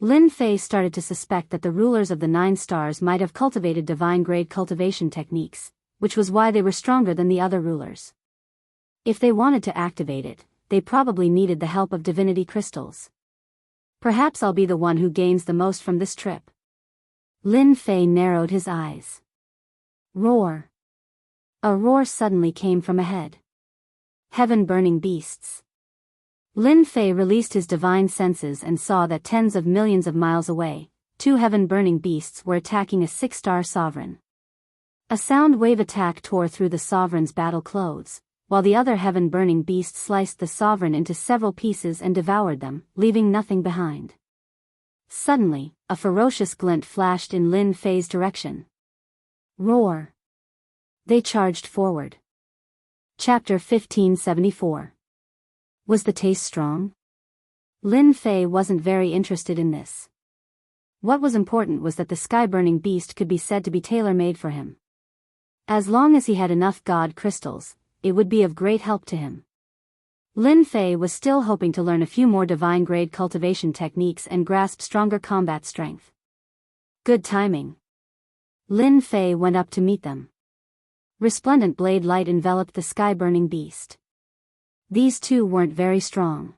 Lin Fei started to suspect that the rulers of the 9 stars might have cultivated divine-grade cultivation techniques, which was why they were stronger than the other rulers. If they wanted to activate it, they probably needed the help of divinity crystals. Perhaps I'll be the one who gains the most from this trip. Lin Fei narrowed his eyes. Roar. A roar suddenly came from ahead. Heaven-burning beasts. Lin Fei released his divine senses and saw that tens of millions of miles away, 2 heaven-burning beasts were attacking a 6-star sovereign. A sound wave attack tore through the sovereign's battle clothes, while the other heaven-burning beast sliced the sovereign into several pieces and devoured them, leaving nothing behind. Suddenly, a ferocious glint flashed in Lin Fei's direction. Roar. They charged forward. Chapter 1574. Was the taste strong? Lin Fei wasn't very interested in this. What was important was that the sky-burning beast could be said to be tailor-made for him. As long as he had enough god crystals, it would be of great help to him. Lin Fei was still hoping to learn a few more divine-grade cultivation techniques and grasp stronger combat strength. Good timing. Lin Fei went up to meet them. Resplendent blade light enveloped the sky-burning beast. These two weren't very strong.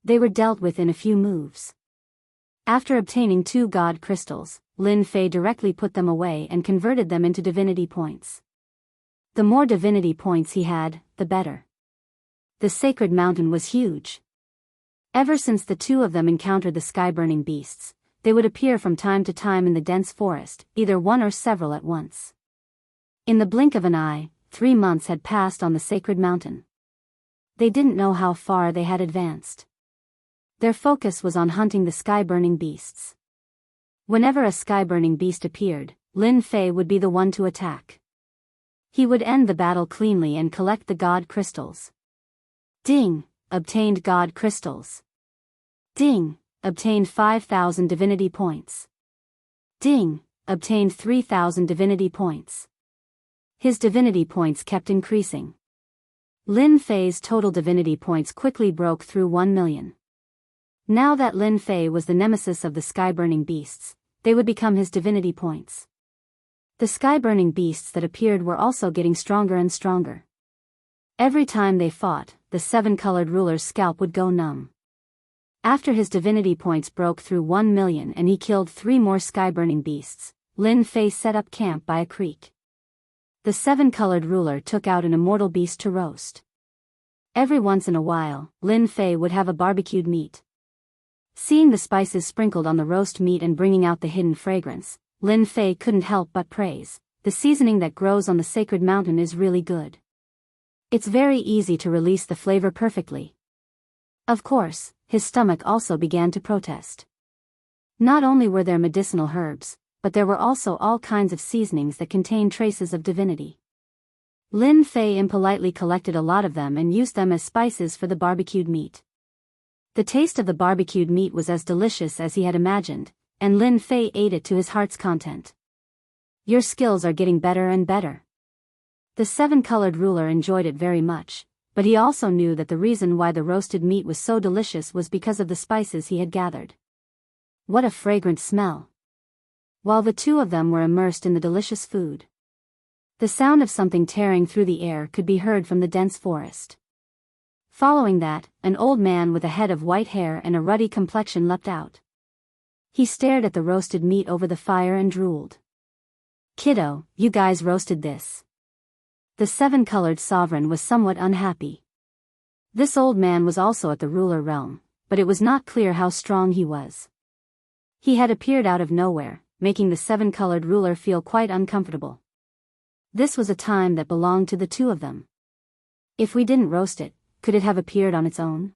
They were dealt with in a few moves. After obtaining 2 god crystals, Lin Fei directly put them away and converted them into divinity points. The more divinity points he had, the better. The sacred mountain was huge. Ever since the 2 of them encountered the sky-burning beasts, they would appear from time to time in the dense forest, either one or several at once. In the blink of an eye, 3 months had passed on the sacred mountain. They didn't know how far they had advanced. Their focus was on hunting the sky-burning beasts. Whenever a sky-burning beast appeared, Lin Fei would be the one to attack. He would end the battle cleanly and collect the god crystals. Ding! Obtained god crystals. Ding! Obtained 5,000 divinity points. Ding! Obtained 3,000 divinity points. His divinity points kept increasing. Lin Fei's total divinity points quickly broke through 1 million. Now that Lin Fei was the nemesis of the sky-burning beasts, they would become his divinity points. The sky-burning beasts that appeared were also getting stronger and stronger. Every time they fought, the 7-colored ruler's scalp would go numb. After his divinity points broke through 1 million and he killed 3 more sky-burning beasts, Lin Fei set up camp by a creek. The 7-colored ruler took out an immortal beast to roast. Every once in a while, Lin Fei would have a barbecued meat. Seeing the spices sprinkled on the roast meat and bringing out the hidden fragrance, Lin Fei couldn't help but praise, "The seasoning that grows on the sacred mountain is really good. It's very easy to release the flavor perfectly." Of course, his stomach also began to protest. Not only were there medicinal herbs, but there were also all kinds of seasonings that contained traces of divinity. Lin Fei impolitely collected a lot of them and used them as spices for the barbecued meat. The taste of the barbecued meat was as delicious as he had imagined, and Lin Fei ate it to his heart's content. "Your skills are getting better and better." The 7-colored ruler enjoyed it very much, but he also knew that the reason why the roasted meat was so delicious was because of the spices he had gathered. What a fragrant smell! While the 2 of them were immersed in the delicious food, the sound of something tearing through the air could be heard from the dense forest. Following that, an old man with a head of white hair and a ruddy complexion leapt out. He stared at the roasted meat over the fire and drooled. "Kiddo, you guys roasted this." The 7-colored sovereign was somewhat unhappy. This old man was also at the ruler realm, but it was not clear how strong he was. He had appeared out of nowhere, making the 7-colored ruler feel quite uncomfortable. This was a time that belonged to the 2 of them. If we didn't roast it, could it have appeared on its own?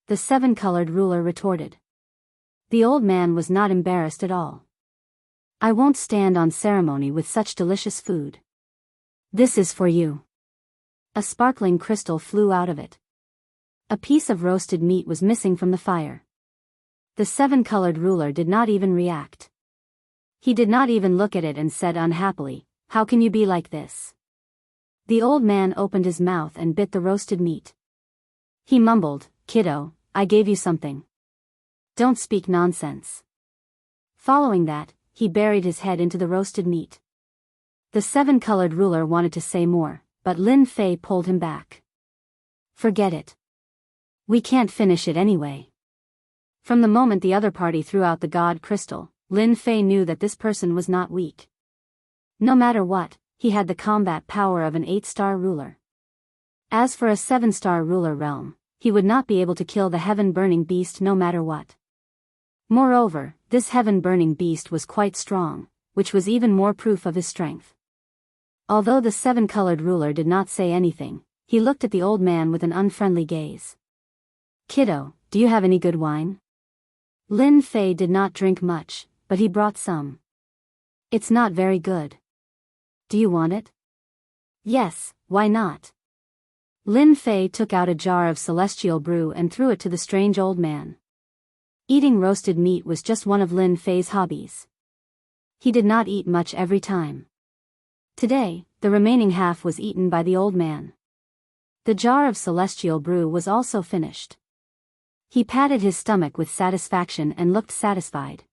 The 7-colored ruler retorted. The old man was not embarrassed at all. "I won't stand on ceremony with such delicious food. This is for you." A sparkling crystal flew out of it. A piece of roasted meat was missing from the fire. The 7-colored ruler did not even react. He did not even look at it and said unhappily, "How can you be like this? The old man opened his mouth and bit the roasted meat. He mumbled, "Kiddo, I gave you something. Don't speak nonsense." Following that, he buried his head into the roasted meat. The seven-colored ruler wanted to say more, but Lin Fei pulled him back. "Forget it. We can't finish it anyway." From the moment the other party threw out the god crystal, Lin Fei knew that this person was not weak. No matter what, he had the combat power of an 8-star ruler. As for a 7-star ruler realm, he would not be able to kill the heaven-burning beast no matter what. Moreover, this heaven-burning beast was quite strong, which was even more proof of his strength. Although the 7-colored ruler did not say anything, he looked at the old man with an unfriendly gaze. "Kiddo, do you have any good wine?" Lin Fei did not drink much, but he brought some. "It's not very good. Do you want it?" "Yes, why not?" Lin Fei took out a jar of celestial brew and threw it to the strange old man. Eating roasted meat was just one of Lin Fei's hobbies. He did not eat much every time. Today, the remaining half was eaten by the old man. The jar of celestial brew was also finished. He patted his stomach with satisfaction and looked satisfied.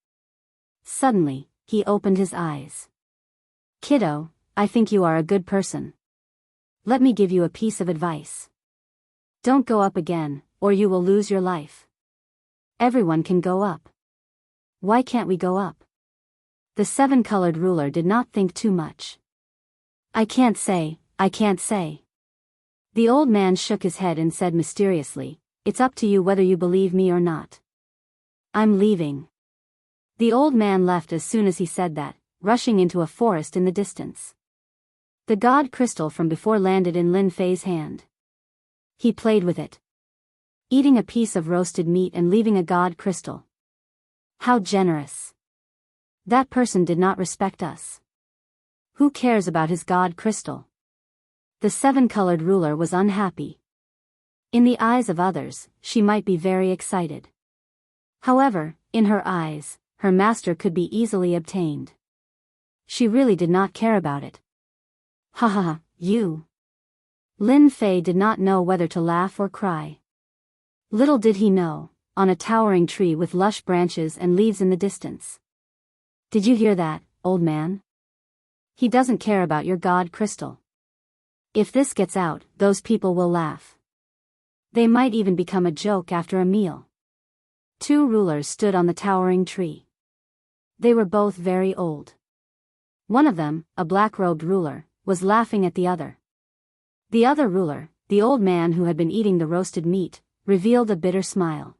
Suddenly, he opened his eyes. "Kiddo, I think you are a good person. Let me give you a piece of advice. Don't go up again, or you will lose your life. Everyone can go up. Why can't we go up?" The 7-colored ruler did not think too much. I can't say. The old man shook his head and said mysteriously, "It's up to you whether you believe me or not. I'm leaving." The old man left as soon as he said that, rushing into a forest in the distance. The god crystal from before landed in Lin Fei's hand. He played with it, eating a piece of roasted meat and leaving a god crystal. How generous. That person did not respect us. Who cares about his god crystal? The 7-colored ruler was unhappy. In the eyes of others, she might be very excited. However, in her eyes, her master could be easily obtained. She really did not care about it. "Ha ha ha, you." Lin Fei did not know whether to laugh or cry. Little did he know, on a towering tree with lush branches and leaves in the distance. "Did you hear that, old man? He doesn't care about your god crystal. If this gets out, those people will laugh. They might even become a joke after a meal." 2 rulers stood on the towering tree. They were both very old. One of them, a black-robed ruler, was laughing at the other. The other ruler, the old man who had been eating the roasted meat, revealed a bitter smile.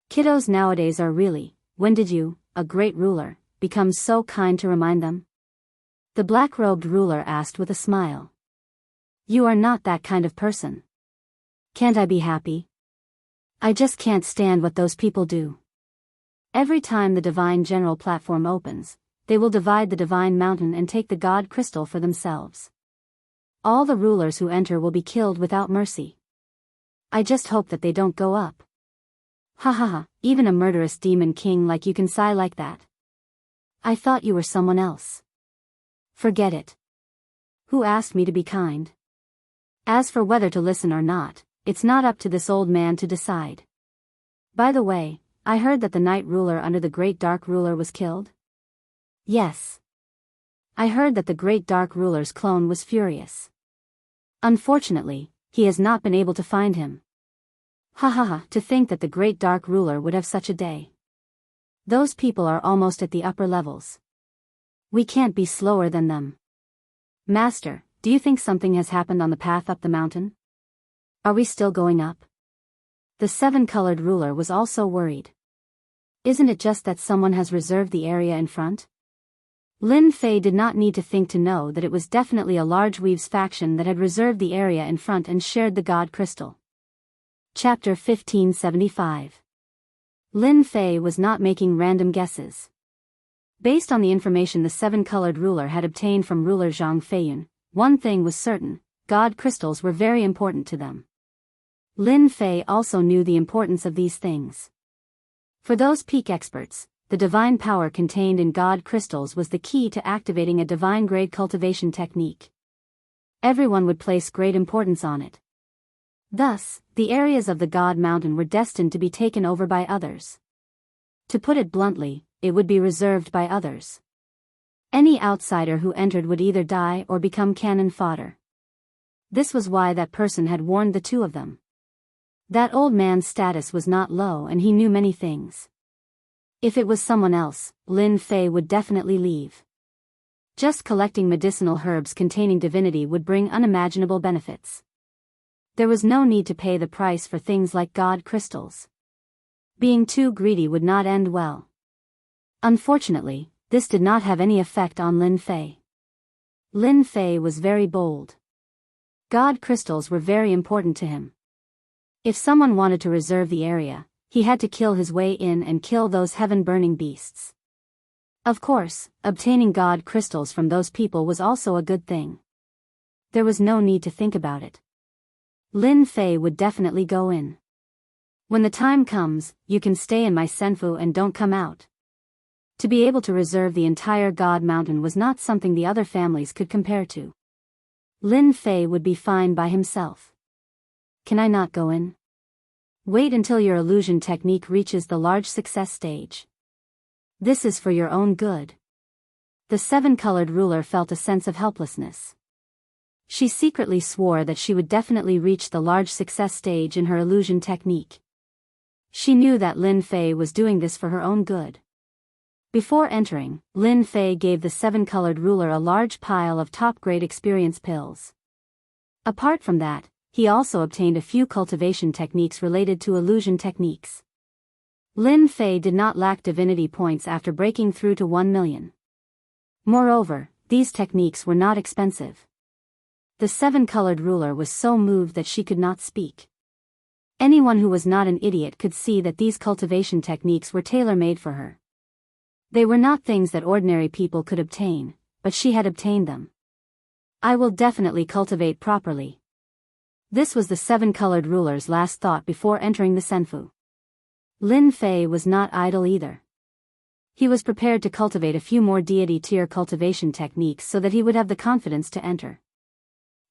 "Kiddos nowadays are really, when did you, a great ruler, become so kind to remind them?" The black-robed ruler asked with a smile. "You are not that kind of person. Can't I be happy? I just can't stand what those people do. Every time the Divine General platform opens, they will divide the Divine Mountain and take the God Crystal for themselves. All the rulers who enter will be killed without mercy. I just hope that they don't go up. Ha ha ha, even a murderous demon king like you can sigh like that. I thought you were someone else. Forget it. Who asked me to be kind? As for whether to listen or not, it's not up to this old man to decide. By the way, I heard that the night ruler under the great dark ruler was killed? Yes. I heard that the great dark ruler's clone was furious. Unfortunately, he has not been able to find him. Ha ha ha, to think that the great dark ruler would have such a day. Those people are almost at the upper levels. We can't be slower than them. Master, do you think something has happened on the path up the mountain? Are we still going up? The seven-colored ruler was also worried. Isn't it just that someone has reserved the area in front? Lin Fei did not need to think to know that it was definitely a large Weaves faction that had reserved the area in front and shared the God Crystal. Chapter 1575. Lin Fei was not making random guesses. Based on the information the seven-colored ruler had obtained from ruler Zhang Feiyun, one thing was certain: God crystals were very important to them. Lin Fei also knew the importance of these things. For those peak experts, the divine power contained in God crystals was the key to activating a divine-grade cultivation technique. Everyone would place great importance on it. Thus, the areas of the God Mountain were destined to be taken over by others. To put it bluntly, it would be reserved by others. Any outsider who entered would either die or become cannon fodder. This was why that person had warned the two of them. That old man's status was not low and he knew many things. If it was someone else, Lin Fei would definitely leave. Just collecting medicinal herbs containing divinity would bring unimaginable benefits. There was no need to pay the price for things like God crystals. Being too greedy would not end well. Unfortunately, this did not have any effect on Lin Fei. Lin Fei was very bold. God crystals were very important to him. If someone wanted to reserve the area, he had to kill his way in and kill those heaven-burning beasts. Of course, obtaining God crystals from those people was also a good thing. There was no need to think about it. Lin Fei would definitely go in. When the time comes, you can stay in my senfu and don't come out. To be able to reserve the entire God Mountain was not something the other families could compare to. Lin Fei would be fine by himself. Can I not go in? Wait until your illusion technique reaches the large success stage. This is for your own good. The seven-colored ruler felt a sense of helplessness. She secretly swore that she would definitely reach the large success stage in her illusion technique. She knew that Lin Fei was doing this for her own good. Before entering, Lin Fei gave the seven-colored ruler a large pile of top-grade experience pills. Apart from that, he also obtained a few cultivation techniques related to illusion techniques. Lin Fei did not lack divinity points after breaking through to 1 million. Moreover, these techniques were not expensive. The seven-colored ruler was so moved that she could not speak. Anyone who was not an idiot could see that these cultivation techniques were tailor-made for her. They were not things that ordinary people could obtain, but she had obtained them. I will definitely cultivate properly. This was the seven-colored ruler's last thought before entering the senfu. Lin Fei was not idle either. He was prepared to cultivate a few more deity tier cultivation techniques so that he would have the confidence to enter.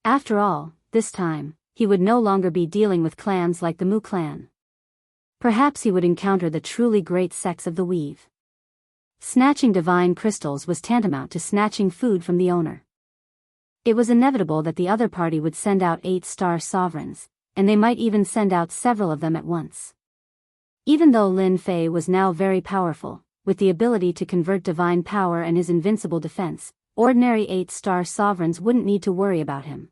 After all, this time, he would no longer be dealing with clans like the Mu clan. Perhaps he would encounter the truly great sects of the Weave. Snatching divine crystals was tantamount to snatching food from the owner. It was inevitable that the other party would send out 8-star sovereigns, and they might even send out several of them at once. Even though Lin Fei was now very powerful, with the ability to convert divine power and his invincible defense, ordinary 8-star sovereigns wouldn't need to worry about him.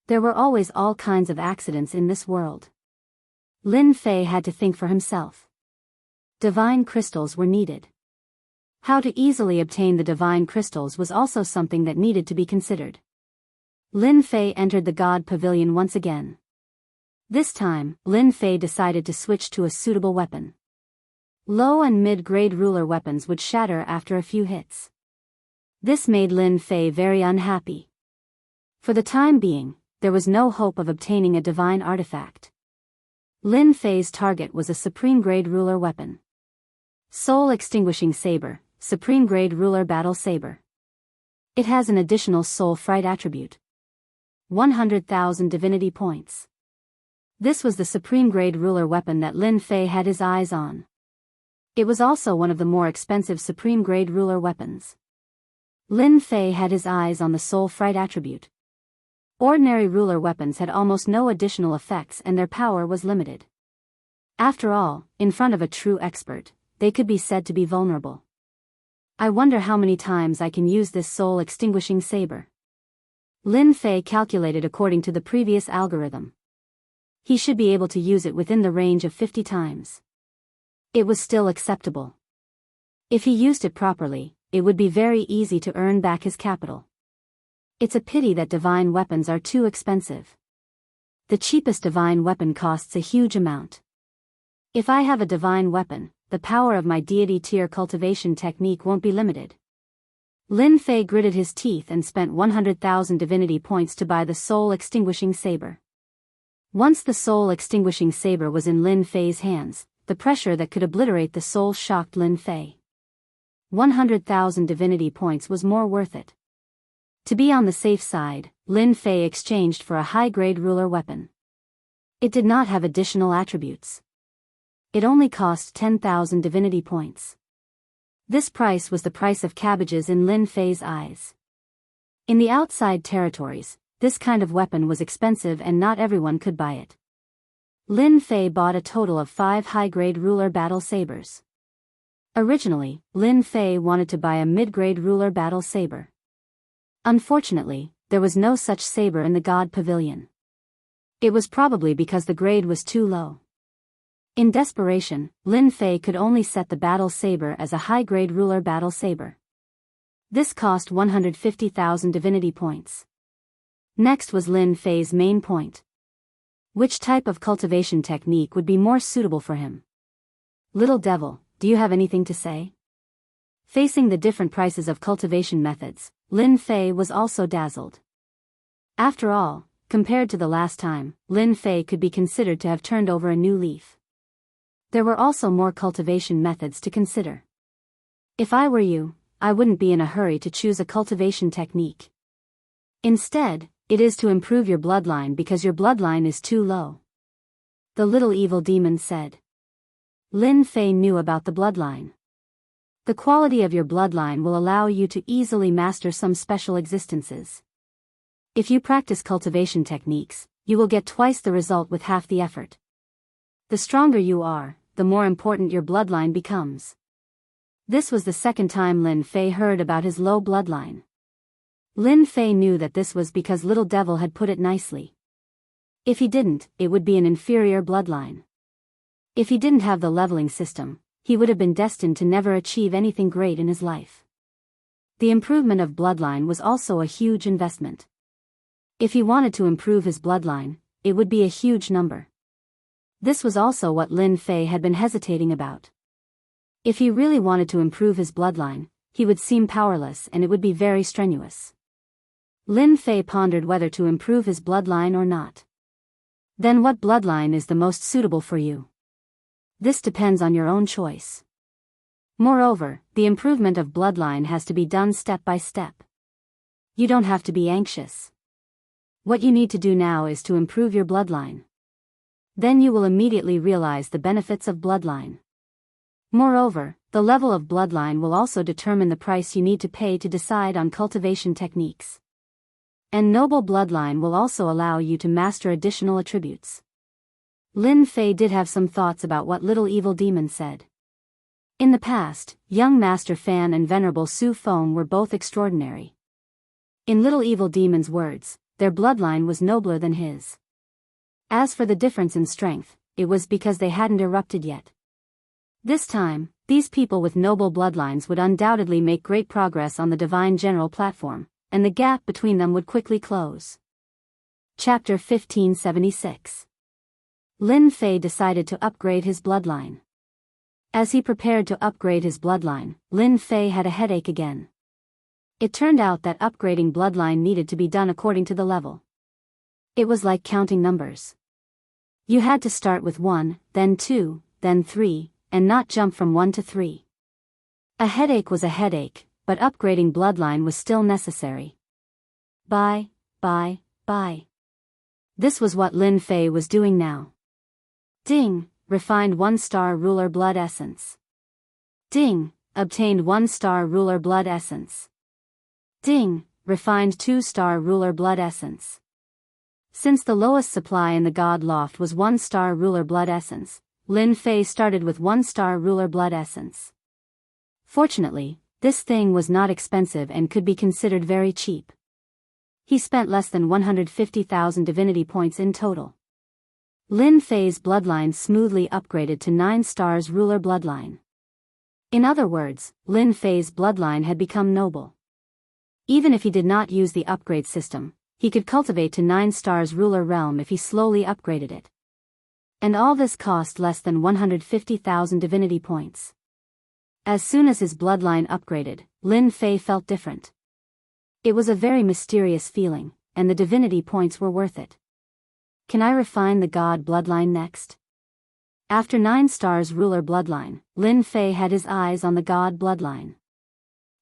There were always all kinds of accidents in this world. Lin Fei had to think for himself. Divine crystals were needed. How to easily obtain the divine crystals was also something that needed to be considered. Lin Fei entered the God Pavilion once again. This time, Lin Fei decided to switch to a suitable weapon. Low and mid-grade ruler weapons would shatter after a few hits. This made Lin Fei very unhappy. For the time being, there was no hope of obtaining a divine artifact. Lin Fei's target was a supreme-grade ruler weapon. Soul Extinguishing Saber, Supreme-grade ruler battle saber. It has an additional soul fright attribute. 100,000 divinity points. This was the supreme-grade ruler weapon that Lin Fei had his eyes on. It was also one of the more expensive supreme-grade ruler weapons. Lin Fei had his eyes on the soul fright attribute. Ordinary ruler weapons had almost no additional effects and their power was limited. After all, in front of a true expert, they could be said to be vulnerable. I wonder how many times I can use this soul extinguishing saber. Lin Fei calculated according to the previous algorithm. He should be able to use it within the range of 50 times. It was still acceptable. If he used it properly, it would be very easy to earn back his capital. It's a pity that divine weapons are too expensive. The cheapest divine weapon costs a huge amount. If I have a divine weapon, the power of my deity tier cultivation technique won't be limited. Lin Fei gritted his teeth and spent 100,000 divinity points to buy the soul extinguishing saber. Once the soul extinguishing saber was in Lin Fei's hands, the pressure that could obliterate the soul shocked Lin Fei. 100,000 divinity points was more worth it. To be on the safe side, Lin Fei exchanged for a high-grade ruler weapon. It did not have additional attributes. It only cost 10,000 divinity points. This price was the price of cabbages in Lin Fei's eyes. In the outside territories, this kind of weapon was expensive and not everyone could buy it. Lin Fei bought a total of 5 high-grade ruler battle sabers. Originally, Lin Fei wanted to buy a mid-grade ruler battle saber. Unfortunately, there was no such saber in the God Pavilion. It was probably because the grade was too low. In desperation, Lin Fei could only set the battle saber as a high-grade ruler battle saber. This cost 150,000 divinity points. Next was Lin Fei's main point. Which type of cultivation technique would be more suitable for him? Little devil, do you have anything to say? Facing the different prices of cultivation methods, Lin Fei was also dazzled. After all, compared to the last time, Lin Fei could be considered to have turned over a new leaf. There were also more cultivation methods to consider. If I were you, I wouldn't be in a hurry to choose a cultivation technique. Instead, it is to improve your bloodline because your bloodline is too low. The little evil demon said. Lin Fei knew about the bloodline. The quality of your bloodline will allow you to easily master some special existences. If you practice cultivation techniques, you will get twice the result with half the effort. The stronger you are, the more important your bloodline becomes. This was the second time Lin Fei heard about his low bloodline. Lin Fei knew that this was because Little Devil had put it nicely. If he didn't, it would be an inferior bloodline. If he didn't have the leveling system, he would have been destined to never achieve anything great in his life. The improvement of bloodline was also a huge investment. If he wanted to improve his bloodline, it would be a huge number. This was also what Lin Fei had been hesitating about. If he really wanted to improve his bloodline, he would seem powerless and it would be very strenuous. Lin Fei pondered whether to improve his bloodline or not. Then what bloodline is the most suitable for you? This depends on your own choice. Moreover, the improvement of bloodline has to be done step by step. You don't have to be anxious. What you need to do now is to improve your bloodline. Then you will immediately realize the benefits of bloodline. Moreover, the level of bloodline will also determine the price you need to pay to decide on cultivation techniques. And noble bloodline will also allow you to master additional attributes. Lin Fei did have some thoughts about what Little Evil Demon said. In the past, young Master Fan and Venerable Su Feng were both extraordinary. In Little Evil Demon's words, their bloodline was nobler than his. As for the difference in strength, it was because they hadn't erupted yet. This time, these people with noble bloodlines would undoubtedly make great progress on the Divine General platform, and the gap between them would quickly close. Chapter 1576. Lin Fei decided to upgrade his bloodline. As he prepared to upgrade his bloodline, Lin Fei had a headache again. It turned out that upgrading bloodline needed to be done according to the level. It was like counting numbers. You had to start with 1, then 2, then 3, and not jump from 1 to 3. A headache was a headache, but upgrading bloodline was still necessary. Buy. This was what Lin Fei was doing now. Ding, refined 1-star ruler blood essence. Ding, obtained 1-star ruler blood essence. Ding, refined 2-star ruler blood essence. Since the lowest supply in the God Loft was 1-star ruler blood essence, Lin Fei started with 1-star ruler blood essence. Fortunately, this thing was not expensive and could be considered very cheap. He spent less than 150,000 divinity points in total. Lin Fei's bloodline smoothly upgraded to 9 stars ruler bloodline. In other words, Lin Fei's bloodline had become noble. Even if he did not use the upgrade system, he could cultivate to 9 stars ruler realm if he slowly upgraded it. And all this cost less than 150,000 divinity points. As soon as his bloodline upgraded, Lin Fei felt different. It was a very mysterious feeling, and the divinity points were worth it. Can I refine the God bloodline next? After 9 stars ruler bloodline, Lin Fei had his eyes on the God bloodline.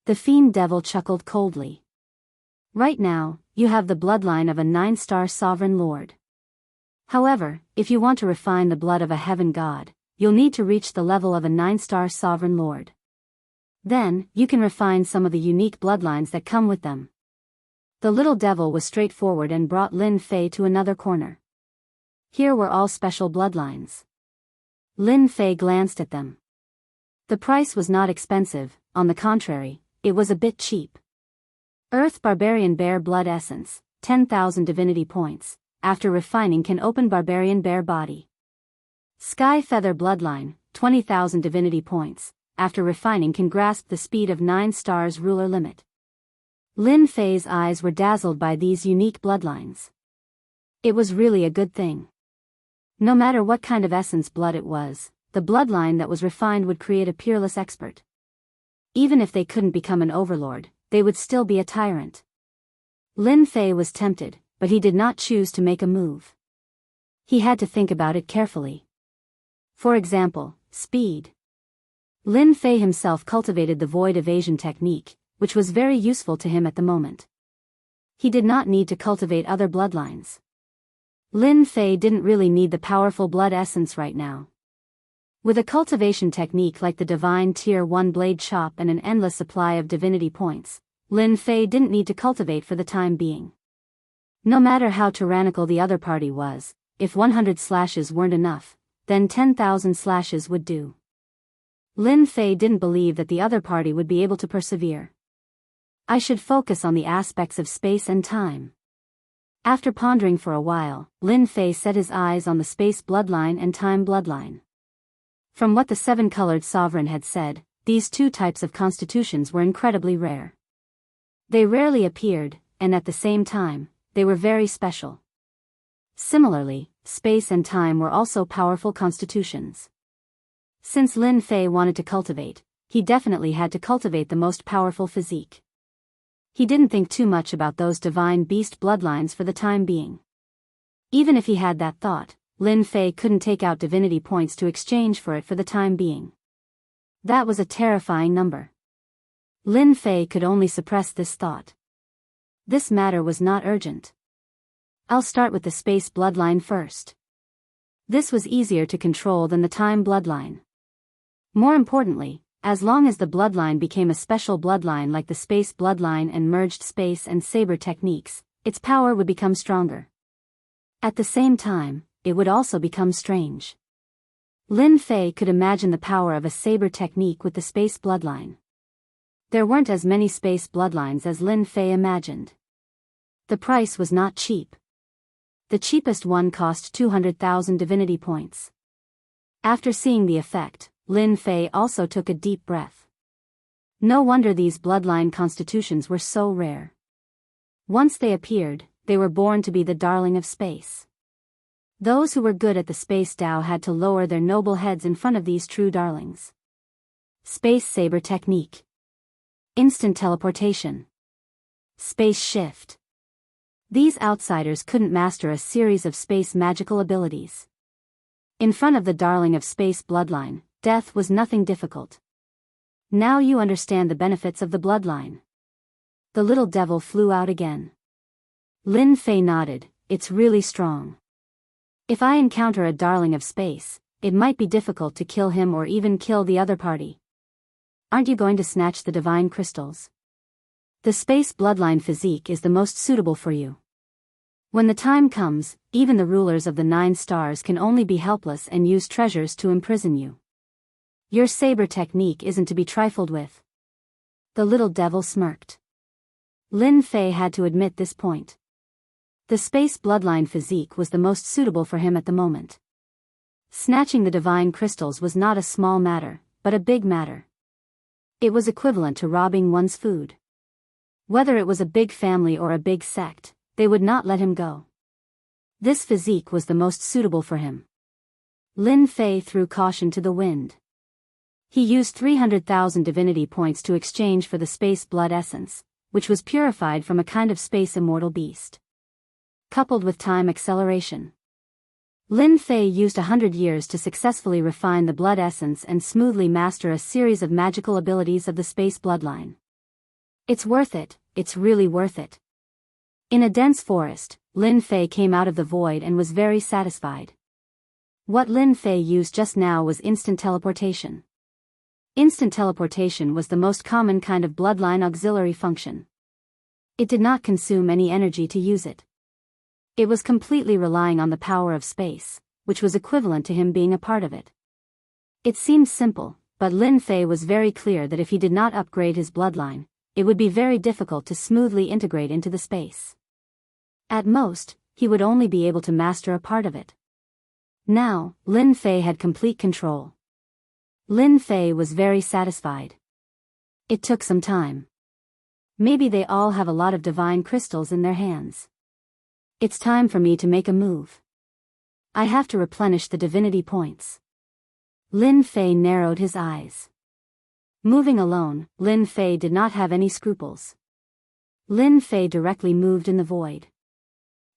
The fiend devil chuckled coldly. Right now, you have the bloodline of a 9-star sovereign lord. However, if you want to refine the blood of a heaven god, you'll need to reach the level of a 9-star sovereign lord. Then, you can refine some of the unique bloodlines that come with them. The little devil was straightforward and brought Lin Fei to another corner. Here were all special bloodlines. Lin Fei glanced at them. The price was not expensive, on the contrary, it was a bit cheap. Earth Barbarian Bear Blood Essence, 10,000 divinity points, after refining can open Barbarian Bear Body. Sky Feather Bloodline, 20,000 divinity points, after refining can grasp the speed of 9 stars ruler limit. Lin Fei's eyes were dazzled by these unique bloodlines. It was really a good thing. No matter what kind of essence blood it was, the bloodline that was refined would create a peerless expert. Even if they couldn't become an overlord, they would still be a tyrant. Lin Fei was tempted, but he did not choose to make a move. He had to think about it carefully. For example, speed. Lin Fei himself cultivated the void evasion technique, which was very useful to him at the moment. He did not need to cultivate other bloodlines. Lin Fei didn't really need the powerful blood essence right now. With a cultivation technique like the Divine Tier 1 Blade Chop and an endless supply of divinity points, Lin Fei didn't need to cultivate for the time being. No matter how tyrannical the other party was, if 100 slashes weren't enough, then 10,000 slashes would do. Lin Fei didn't believe that the other party would be able to persevere. I should focus on the aspects of space and time. After pondering for a while, Lin Fei set his eyes on the space bloodline and time bloodline. From what the 7-colored sovereign had said, these two types of constitutions were incredibly rare. They rarely appeared, and at the same time, they were very special. Similarly, space and time were also powerful constitutions. Since Lin Fei wanted to cultivate, he definitely had to cultivate the most powerful physique. He didn't think too much about those divine beast bloodlines for the time being. Even if he had that thought, Lin Fei couldn't take out divinity points to exchange for it for the time being. That was a terrifying number. Lin Fei could only suppress this thought. This matter was not urgent. I'll start with the space bloodline first. This was easier to control than the time bloodline. More importantly, as long as the bloodline became a special bloodline like the space bloodline and merged space and saber techniques, its power would become stronger. At the same time, it would also become strange. Lin Fei could imagine the power of a saber technique with the space bloodline. There weren't as many space bloodlines as Lin Fei imagined. The price was not cheap. The cheapest one cost 200,000 divinity points. After seeing the effect, Lin Fei also took a deep breath. No wonder these bloodline constitutions were so rare. Once they appeared, they were born to be the darling of space. Those who were good at the space Dao had to lower their noble heads in front of these true darlings. Space Saber Technique. Instant Teleportation. Space Shift. These outsiders couldn't master a series of space magical abilities. In front of the darling of space bloodline, death was nothing difficult. Now you understand the benefits of the bloodline. The little devil flew out again. Lin Fei nodded, it's really strong. If I encounter a darling of space, it might be difficult to kill him or even kill the other party. Aren't you going to snatch the divine crystals? The space bloodline physique is the most suitable for you. When the time comes, even the rulers of the 9 stars can only be helpless and use treasures to imprison you. Your saber technique isn't to be trifled with. The little devil smirked. Lin Fei had to admit this point. The space bloodline physique was the most suitable for him at the moment. Snatching the divine crystals was not a small matter, but a big matter. It was equivalent to robbing one's food. Whether it was a big family or a big sect, they would not let him go. This physique was the most suitable for him. Lin Fei threw caution to the wind. He used 300,000 divinity points to exchange for the space blood essence, which was purified from a kind of space immortal beast. Coupled with time acceleration. Lin Fei used 100 years to successfully refine the blood essence and smoothly master a series of magical abilities of the space bloodline. It's worth it, it's really worth it. In a dense forest, Lin Fei came out of the void and was very satisfied. What Lin Fei used just now was instant teleportation. Instant teleportation was the most common kind of bloodline auxiliary function. It did not consume any energy to use it. It was completely relying on the power of space, which was equivalent to him being a part of it. It seemed simple, but Lin Fei was very clear that if he did not upgrade his bloodline, it would be very difficult to smoothly integrate into the space. At most, he would only be able to master a part of it. Now, Lin Fei had complete control. Lin Fei was very satisfied. It took some time. Maybe they all have a lot of divine crystals in their hands. It's time for me to make a move. I have to replenish the divinity points. Lin Fei narrowed his eyes. Moving alone, Lin Fei did not have any scruples. Lin Fei directly moved in the void.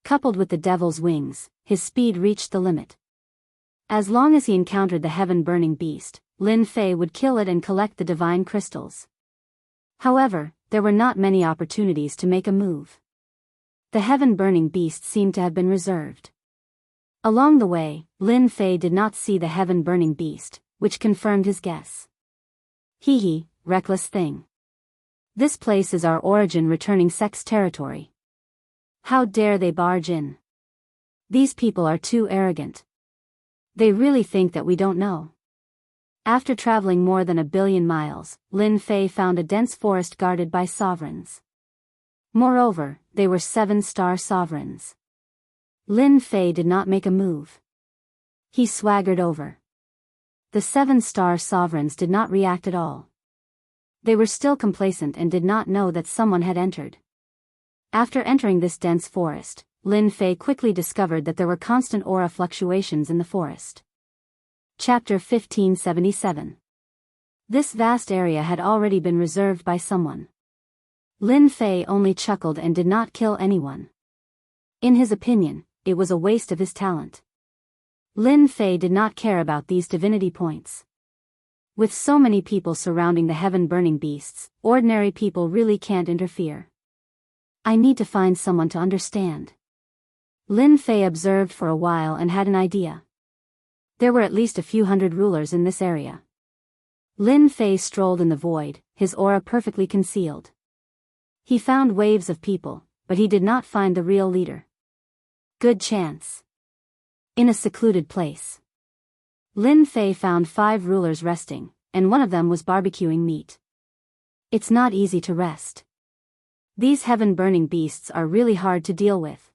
Coupled with the devil's wings, his speed reached the limit. As long as he encountered the heaven-burning beast, Lin Fei would kill it and collect the divine crystals. However, there were not many opportunities to make a move. The heaven-burning beast seemed to have been reserved. Along the way, Lin Fei did not see the heaven-burning beast, which confirmed his guess. Hee, reckless thing. This place is our origin returning sect's territory. How dare they barge in? These people are too arrogant. They really think that we don't know. After traveling more than 1 billion miles, Lin Fei found a dense forest guarded by sovereigns. Moreover, they were 7-star sovereigns. Lin Fei did not make a move. He swaggered over. The 7-star sovereigns did not react at all. They were still complacent and did not know that someone had entered. After entering this dense forest, Lin Fei quickly discovered that there were constant aura fluctuations in the forest. Chapter 1577. This vast area had already been reserved by someone. Lin Fei only chuckled and did not kill anyone. In his opinion, it was a waste of his talent. Lin Fei did not care about these divinity points. With so many people surrounding the heaven-burning beasts, ordinary people really can't interfere. I need to find someone to understand. Lin Fei observed for a while and had an idea. There were at least a few hundred rulers in this area. Lin Fei strolled in the void, his aura perfectly concealed. He found waves of people, but he did not find the real leader. Good chance. In a secluded place. Lin Fei found 5 rulers resting, and one of them was barbecuing meat. It's not easy to rest. These heaven-burning beasts are really hard to deal with.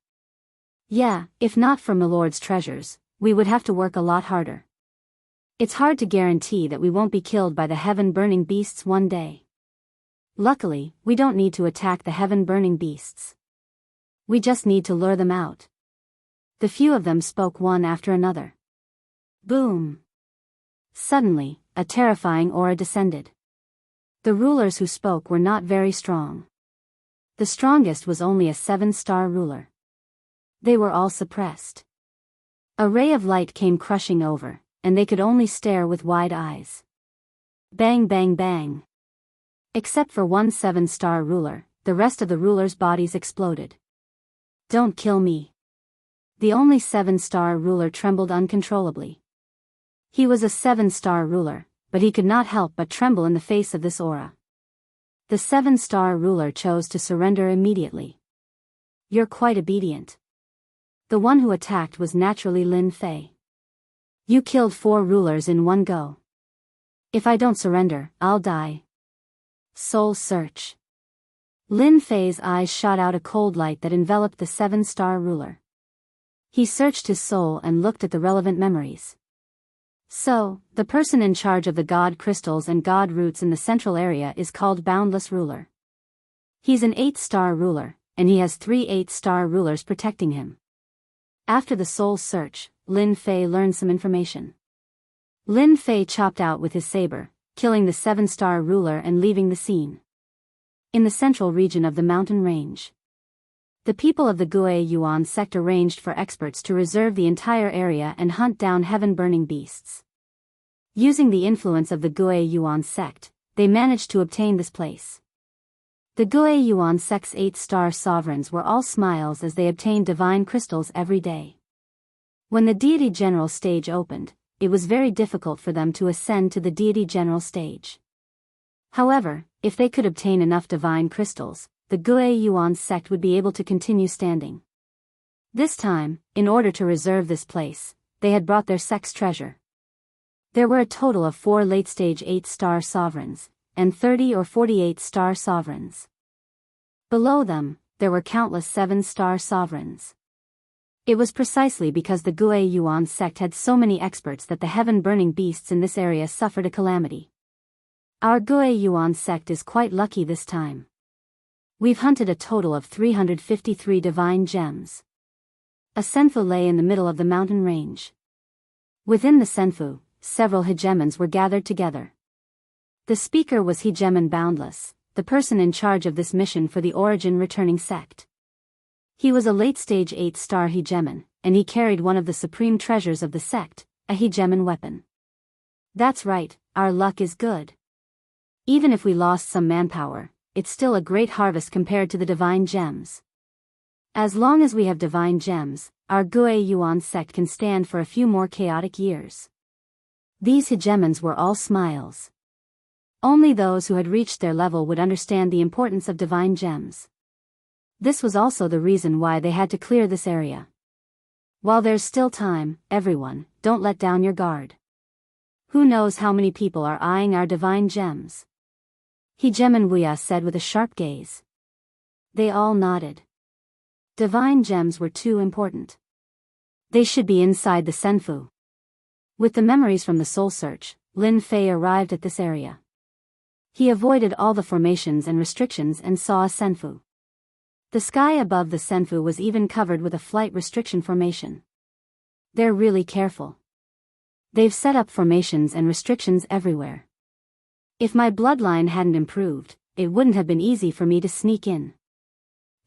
Yeah, if not for Milord's treasures, we would have to work a lot harder. It's hard to guarantee that we won't be killed by the heaven-burning beasts one day. Luckily, we don't need to attack the heaven-burning beasts. We just need to lure them out. The few of them spoke one after another. Boom! Suddenly, a terrifying aura descended. The rulers who spoke were not very strong. The strongest was only a 7-star ruler. They were all suppressed. A ray of light came crushing over, and they could only stare with wide eyes. Bang bang bang. Except for one 7-star ruler, the rest of the rulers' bodies exploded. Don't kill me. The only 7-star ruler trembled uncontrollably. He was a 7-star ruler, but he could not help but tremble in the face of this aura. The 7-star ruler chose to surrender immediately. You're quite obedient. The one who attacked was naturally Lin Fei. You killed 4 rulers in one go. If I don't surrender, I'll die. Soul search. Lin Fei's eyes shot out a cold light that enveloped the 7-star ruler. He searched his soul and looked at the relevant memories. So, the person in charge of the god crystals and god roots in the central area is called Boundless Ruler. He's an 8-star ruler, and he has 3 8-star rulers protecting him. After the soul search, Lin Fei learned some information. Lin Fei chopped out with his saber, killing the 7-star ruler and leaving the scene. In the central region of the mountain range, the people of the Gui Yuan sect arranged for experts to reserve the entire area and hunt down heaven-burning beasts. Using the influence of the Gui Yuan sect, they managed to obtain this place. The Guo Yuan sect's 8-star sovereigns were all smiles as they obtained divine crystals every day. When the deity general stage opened, it was very difficult for them to ascend to the deity general stage. However, if they could obtain enough divine crystals, the Guo Yuan sect would be able to continue standing. This time, in order to reserve this place, they had brought their sect's treasure. There were a total of 4 late-stage 8-star sovereigns, and 30 or 48-star sovereigns. Below them, there were countless 7-star sovereigns. It was precisely because the Guo Yuan sect had so many experts that the heaven-burning beasts in this area suffered a calamity. Our Guo Yuan sect is quite lucky this time. We've hunted a total of 353 divine gems. A senfu lay in the middle of the mountain range. Within the senfu, several hegemons were gathered together. The speaker was Hegemon Boundless, the person in charge of this mission for the origin returning sect. He was a late-stage 8-star hegemon, and he carried one of the supreme treasures of the sect, a hegemon weapon. That's right, our luck is good. Even if we lost some manpower, it's still a great harvest compared to the divine gems. As long as we have divine gems, our Guo Yuan sect can stand for a few more chaotic years. These hegemons were all smiles. Only those who had reached their level would understand the importance of divine gems. This was also the reason why they had to clear this area. While there's still time, everyone, don't let down your guard. Who knows how many people are eyeing our divine gems? Hegemon Wuya said with a sharp gaze. They all nodded. Divine gems were too important. They should be inside the senfu. With the memories from the soul search, Lin Fei arrived at this area. He avoided all the formations and restrictions and saw a senfu. The sky above the senfu was even covered with a flight restriction formation. They're really careful. They've set up formations and restrictions everywhere. If my bloodline hadn't improved, it wouldn't have been easy for me to sneak in.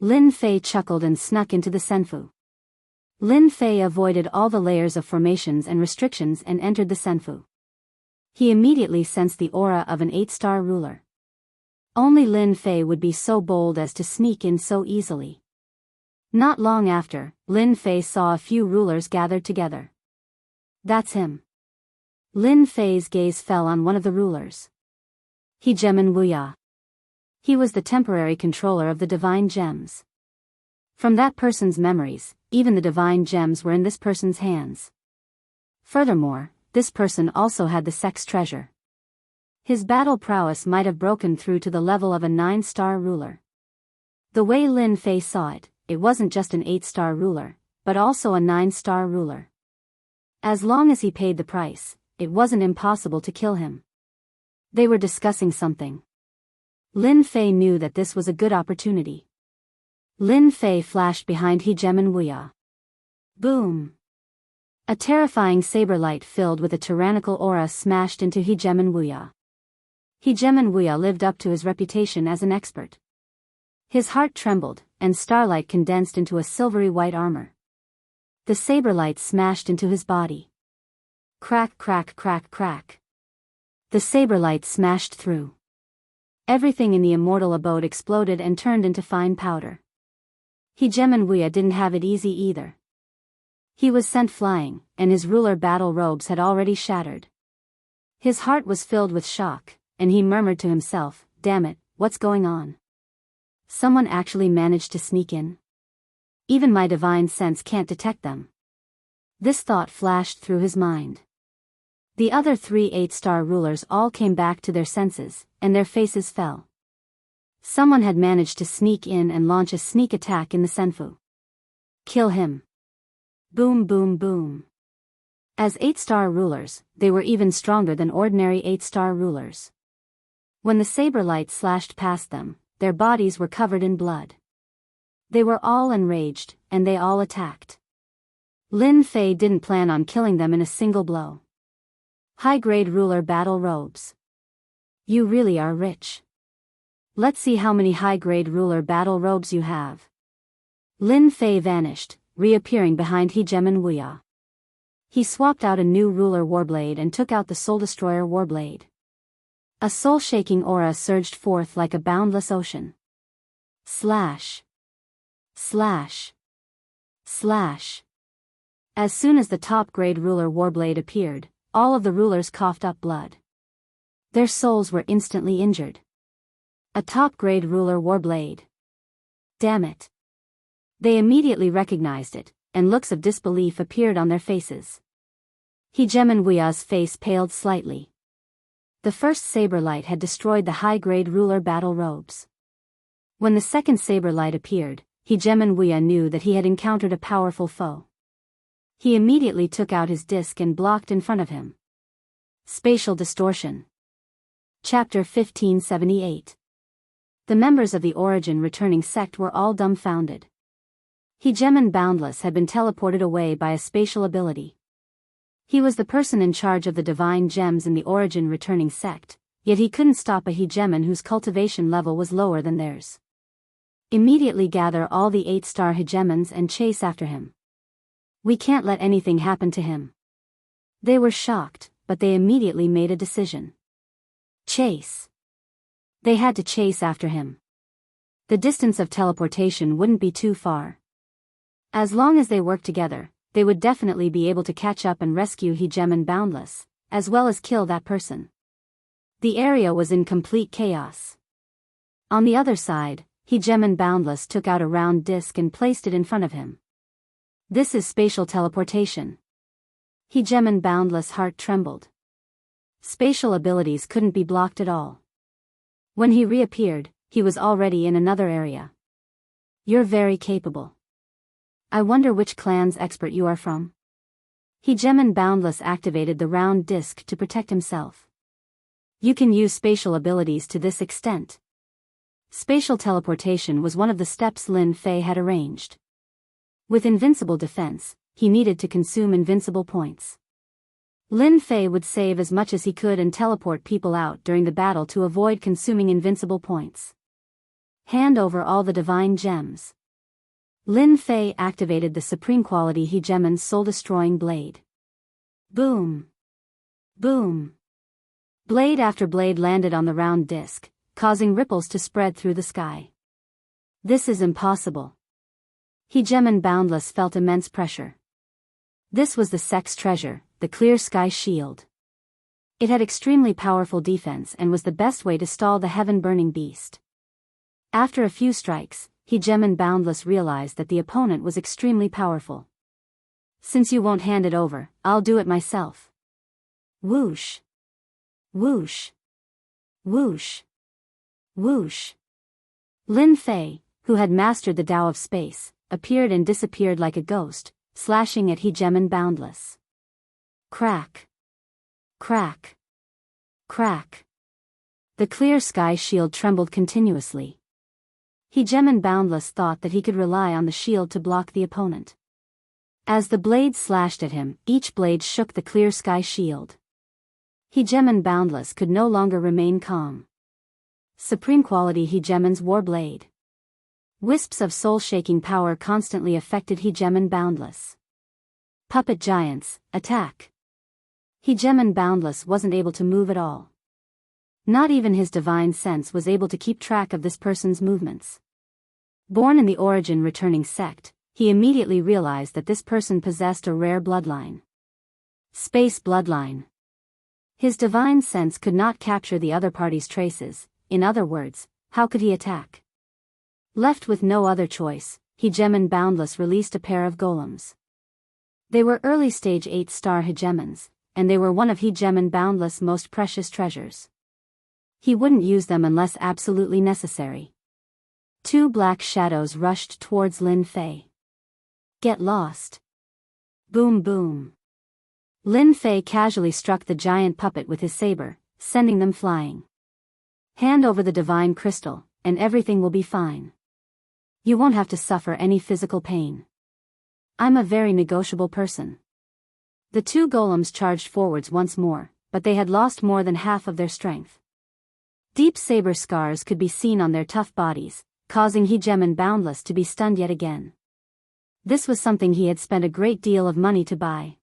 Lin Fei chuckled and snuck into the senfu. Lin Fei avoided all the layers of formations and restrictions and entered the senfu. He immediately sensed the aura of an 8-star ruler. Only Lin Fei would be so bold as to sneak in so easily. Not long after, Lin Fei saw a few rulers gathered together. That's him. Lin Fei's gaze fell on one of the rulers. Hegemon Wuya. He was the temporary controller of the divine gems. From that person's memories, even the divine gems were in this person's hands. Furthermore, this person also had the sect's treasure. His battle prowess might have broken through to the level of a 9-star ruler. The way Lin Fei saw it, it wasn't just an 8-star ruler, but also a 9-star ruler. As long as he paid the price, it wasn't impossible to kill him. They were discussing something. Lin Fei knew that this was a good opportunity. Lin Fei flashed behind Hegemon Wuya. Boom! A terrifying saber light filled with a tyrannical aura smashed into Hegemon Wuya. Hegemon Wuya lived up to his reputation as an expert. His heart trembled, and starlight condensed into a silvery white armor. The saber light smashed into his body. Crack, crack, crack, crack. The saber light smashed through. Everything in the immortal abode exploded and turned into fine powder. Hegemon Wuya didn't have it easy either. He was sent flying, and his ruler battle robes had already shattered. His heart was filled with shock, and he murmured to himself, "Damn it, what's going on? Someone actually managed to sneak in? Even my divine sense can't detect them." This thought flashed through his mind. The other 3 8-star rulers all came back to their senses, and their faces fell. Someone had managed to sneak in and launch a sneak attack in the senfu. Kill him. Boom, boom, boom. As 8-star rulers, they were even stronger than ordinary 8-star rulers. When the saber light slashed past them, their bodies were covered in blood. They were all enraged, and they all attacked. Lin Fei didn't plan on killing them in a single blow. High-grade ruler battle robes. You really are rich. Let's see how many high-grade ruler battle robes you have. Lin Fei vanished, reappearing behind Hegemon Wuya. He swapped out a new ruler warblade and took out the Soul Destroyer warblade. A soul-shaking aura surged forth like a boundless ocean. Slash. Slash. Slash. As soon as the top-grade ruler warblade appeared, all of the rulers coughed up blood. Their souls were instantly injured. A top-grade ruler warblade. Damn it. They immediately recognized it, and looks of disbelief appeared on their faces. Hegeman Wuya's face paled slightly. The first saber light had destroyed the high-grade ruler battle robes. When the second saber light appeared, Hegeman Wuya knew that he had encountered a powerful foe. He immediately took out his disc and blocked in front of him. Spatial distortion. Chapter 1578. The members of the Origin returning sect were all dumbfounded. Hegeman Boundless had been teleported away by a spatial ability. He was the person in charge of the divine gems in the Origin returning sect, yet he couldn't stop a Hegeman whose cultivation level was lower than theirs. Immediately gather all the 8-star Hegemans and chase after him. We can't let anything happen to him. They were shocked, but they immediately made a decision. Chase. They had to chase after him. The distance of teleportation wouldn't be too far. As long as they worked together, they would definitely be able to catch up and rescue Hegeman Boundless, as well as kill that person. The area was in complete chaos. On the other side, Hegeman Boundless took out a round disc and placed it in front of him. This is spatial teleportation. Hegeman Boundless' heart trembled. Spatial abilities couldn't be blocked at all. When he reappeared, he was already in another area. You're very capable. I wonder which clan's expert you are from? Hegeman Boundless activated the round disc to protect himself. You can use spatial abilities to this extent. Spatial teleportation was one of the steps Lin Fei had arranged. With invincible defense, he needed to consume invincible points. Lin Fei would save as much as he could and teleport people out during the battle to avoid consuming invincible points. Hand over all the divine gems. Lin Fei activated the supreme quality Hegemon's soul-destroying blade. Boom. Boom. Blade after blade landed on the round disc, causing ripples to spread through the sky. This is impossible. Hegeman Boundless felt immense pressure. This was the sect's treasure, the Clear Sky Shield. It had extremely powerful defense and was the best way to stall the heaven-burning beast. After a few strikes, Hegeman Boundless realized that the opponent was extremely powerful. Since you won't hand it over, I'll do it myself. Whoosh. Whoosh. Whoosh. Whoosh. Lin Fei, who had mastered the Tao of Space, appeared and disappeared like a ghost, slashing at Hegeman Boundless. Crack. Crack. Crack. The Clear Sky Shield trembled continuously. Hegeman Boundless thought that he could rely on the shield to block the opponent. As the blades slashed at him, each blade shook the Clear Sky Shield. Hegeman Boundless could no longer remain calm. Supreme quality Hegemon's Warblade. Wisps of soul-shaking power constantly affected Hegeman Boundless. Puppet giants, attack. Hegeman Boundless wasn't able to move at all. Not even his divine sense was able to keep track of this person's movements. Born in the Origin returning sect, he immediately realized that this person possessed a rare bloodline. Space bloodline. His divine sense could not capture the other party's traces. In other words, how could he attack? Left with no other choice, Hegeman Boundless released a pair of golems. They were early-stage 8-star Hegemons, and they were one of Hegeman Boundless' most precious treasures. He wouldn't use them unless absolutely necessary. 2 black shadows rushed towards Lin Fei. Get lost. Boom boom. Lin Fei casually struck the giant puppet with his saber, sending them flying. Hand over the divine crystal, and everything will be fine. You won't have to suffer any physical pain. I'm a very negotiable person. The 2 golems charged forwards once more, but they had lost more than half of their strength. Deep saber scars could be seen on their tough bodies, causing Hegeman Boundless to be stunned yet again. This was something he had spent a great deal of money to buy.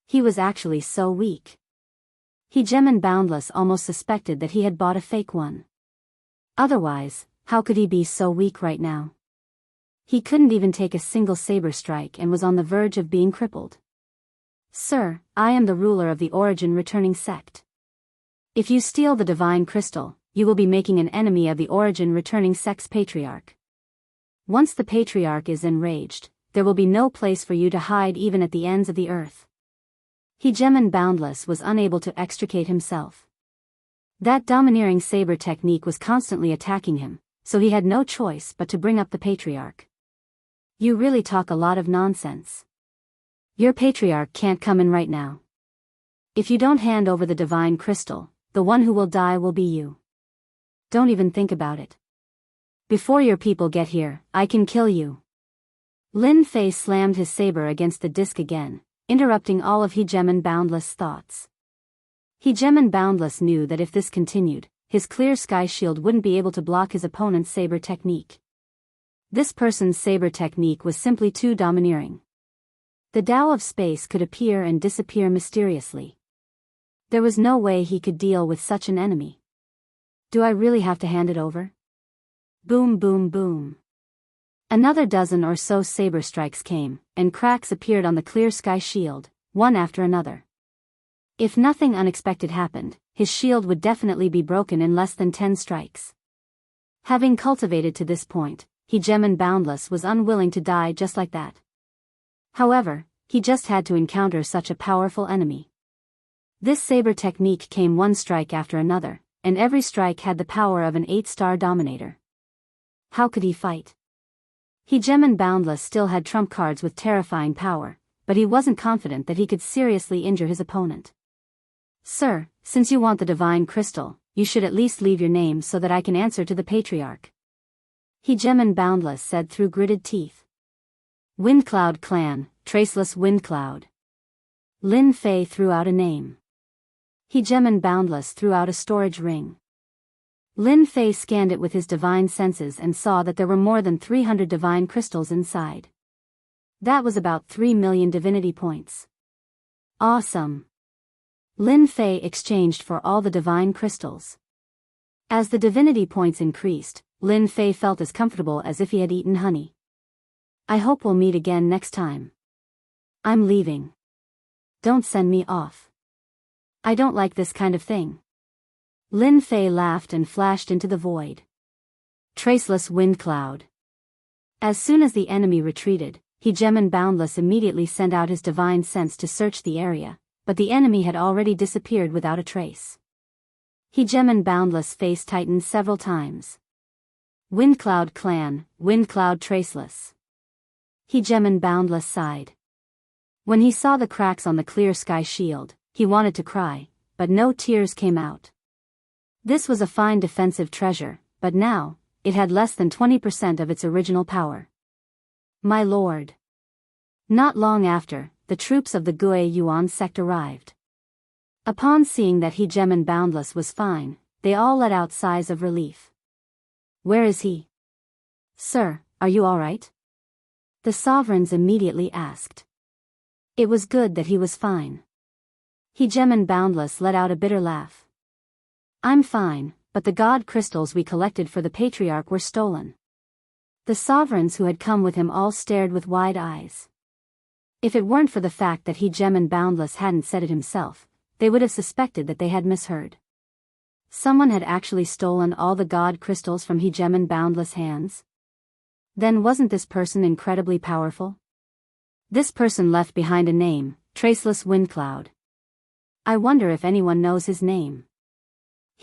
He was actually so weak. Hegeman Boundless almost suspected that he had bought a fake one. Otherwise, How could he be so weak right now? He couldn't even take a single saber strike and was on the verge of being crippled. Sir, I am the ruler of the Origin Returning Sect. If you steal the divine crystal, you will be making an enemy of the Origin Returning Sect's patriarch. Once the patriarch is enraged, there will be no place for you to hide even at the ends of the earth. Hegemon Boundless was unable to extricate himself. That domineering saber technique was constantly attacking him, so he had no choice but to bring up the patriarch. You really talk a lot of nonsense. Your patriarch can't come in right now. If you don't hand over the divine crystal, the one who will die will be you. Don't even think about it. Before your people get here, I can kill you. Lin Fei slammed his saber against the disc again, interrupting all of Hegemon Boundless' thoughts. Hegemon Boundless knew that if this continued, his clear sky shield wouldn't be able to block his opponent's saber technique. This person's saber technique was simply too domineering. The Tao of space could appear and disappear mysteriously. There was no way he could deal with such an enemy. Do I really have to hand it over? Boom boom boom. Another dozen or so saber strikes came, and cracks appeared on the clear sky shield, one after another. If nothing unexpected happened, his shield would definitely be broken in less than 10 strikes. Having cultivated to this point, Hegemon Boundless was unwilling to die just like that. However, he just had to encounter such a powerful enemy. This saber technique came one strike after another, and every strike had the power of an 8-star dominator. How could he fight? Hegemon Boundless still had trump cards with terrifying power, but he wasn't confident that he could seriously injure his opponent. Sir, since you want the divine crystal, you should at least leave your name so that I can answer to the patriarch. Hegemon Boundless said through gritted teeth. Windcloud Clan, Traceless Windcloud. Lin Fei threw out a name. Hegemon Boundless threw out a storage ring. Lin Fei scanned it with his divine senses and saw that there were more than 300 divine crystals inside. That was about 3 million divinity points. Awesome. Lin Fei exchanged for all the divine crystals. As the divinity points increased, Lin Fei felt as comfortable as if he had eaten honey. I hope we'll meet again next time. I'm leaving. Don't send me off. I don't like this kind of thing. Lin Fei laughed and flashed into the void. Traceless Windcloud. As soon as the enemy retreated, Hegemon Boundless immediately sent out his divine sense to search the area, but the enemy had already disappeared without a trace. Hegemon Boundless' face tightened several times. Windcloud Clan, Windcloud Traceless. Hegemon Boundless sighed. When he saw the cracks on the clear sky shield, he wanted to cry, but no tears came out. This was a fine defensive treasure, but now, it had less than 20% of its original power. My lord. Not long after, the troops of the Gue Yuan sect arrived. Upon seeing that Hegemon Boundless was fine, they all let out sighs of relief. Where is he? Sir, are you all right? The sovereigns immediately asked. It was good that he was fine. Hegemon Boundless let out a bitter laugh. I'm fine, but the god crystals we collected for the patriarch were stolen. The sovereigns who had come with him all stared with wide eyes. If it weren't for the fact that Hegemon Boundless hadn't said it himself, they would have suspected that they had misheard. Someone had actually stolen all the god crystals from Hegemon Boundless' hands? Then wasn't this person incredibly powerful? This person left behind a name, Traceless Windcloud. I wonder if anyone knows his name.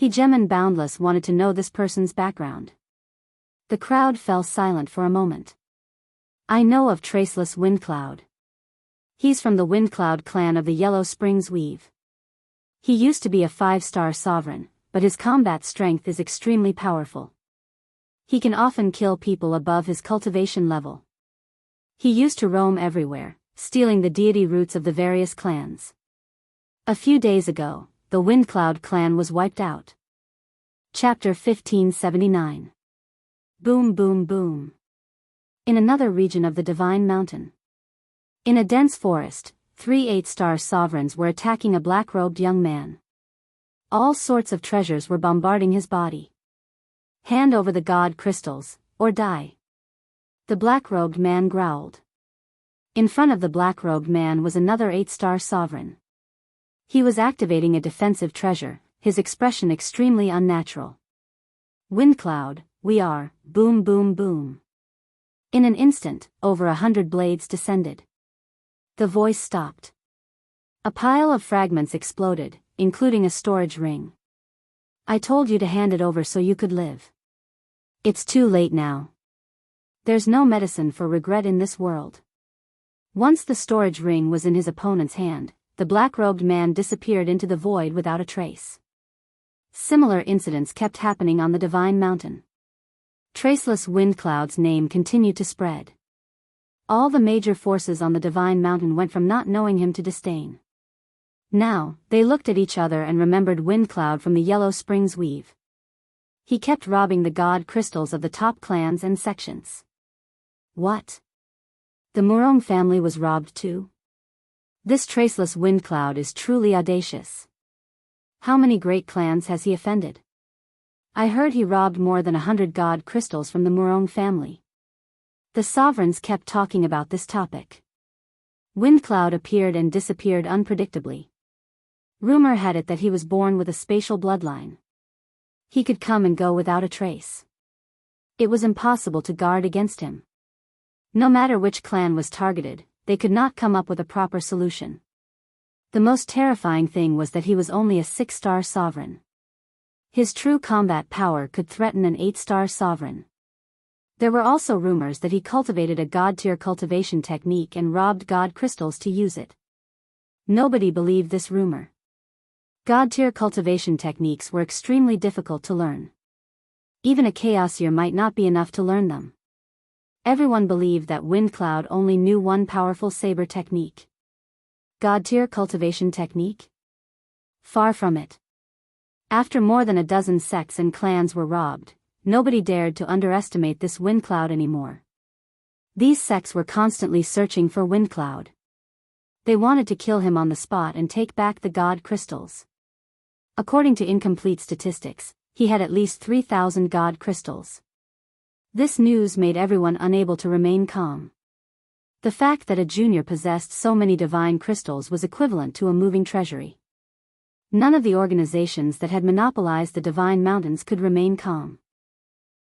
Hegemon Boundless wanted to know this person's background. The crowd fell silent for a moment. I know of Traceless Windcloud. He's from the Windcloud clan of the Yellow Springs Weave. He used to be a 5-star sovereign, but his combat strength is extremely powerful. He can often kill people above his cultivation level. He used to roam everywhere, stealing the deity roots of the various clans. A few days ago, the Windcloud clan was wiped out. Chapter 1579. Boom boom boom. In another region of the Divine Mountain. In a dense forest, 3 8-star sovereigns were attacking a black-robed young man. All sorts of treasures were bombarding his body. Hand over the god crystals, or die. The black-robed man growled. In front of the black-robed man was another 8-star sovereign. He was activating a defensive treasure, his expression extremely unnatural. Wind cloud, we are, boom boom boom. In an instant, over 100 blades descended. The voice stopped. A pile of fragments exploded, including a storage ring. I told you to hand it over so you could live. It's too late now. There's no medicine for regret in this world. Once the storage ring was in his opponent's hand, the black-robed man disappeared into the void without a trace. Similar incidents kept happening on the Divine Mountain. Traceless wind cloud's name continued to spread. All the major forces on the Divine Mountain went from not knowing him to disdain. Now, they looked at each other and remembered Wind Cloud from the Yellow Springs Weave. He kept robbing the god crystals of the top clans and sections. What? The Murong family was robbed too? This traceless wind cloud is truly audacious. How many great clans has he offended? I heard he robbed more than 100 god crystals from the Murong family. The sovereigns kept talking about this topic. Wind cloud appeared and disappeared unpredictably. Rumor had it that he was born with a spatial bloodline. He could come and go without a trace. It was impossible to guard against him. No matter which clan was targeted, they could not come up with a proper solution. The most terrifying thing was that he was only a 6-star sovereign. His true combat power could threaten an 8-star sovereign. There were also rumors that he cultivated a god-tier cultivation technique and robbed god crystals to use it. Nobody believed this rumor. God-tier cultivation techniques were extremely difficult to learn. Even a chaosier might not be enough to learn them. Everyone believed that Wind Cloud only knew one powerful saber technique. God-tier cultivation technique? Far from it. After more than a dozen sects and clans were robbed, nobody dared to underestimate this Wind Cloud anymore. These sects were constantly searching for Wind Cloud. They wanted to kill him on the spot and take back the god crystals. According to incomplete statistics, he had at least 3,000 god crystals. This news made everyone unable to remain calm. The fact that a junior possessed so many divine crystals was equivalent to a moving treasury. None of the organizations that had monopolized the Divine Mountains could remain calm.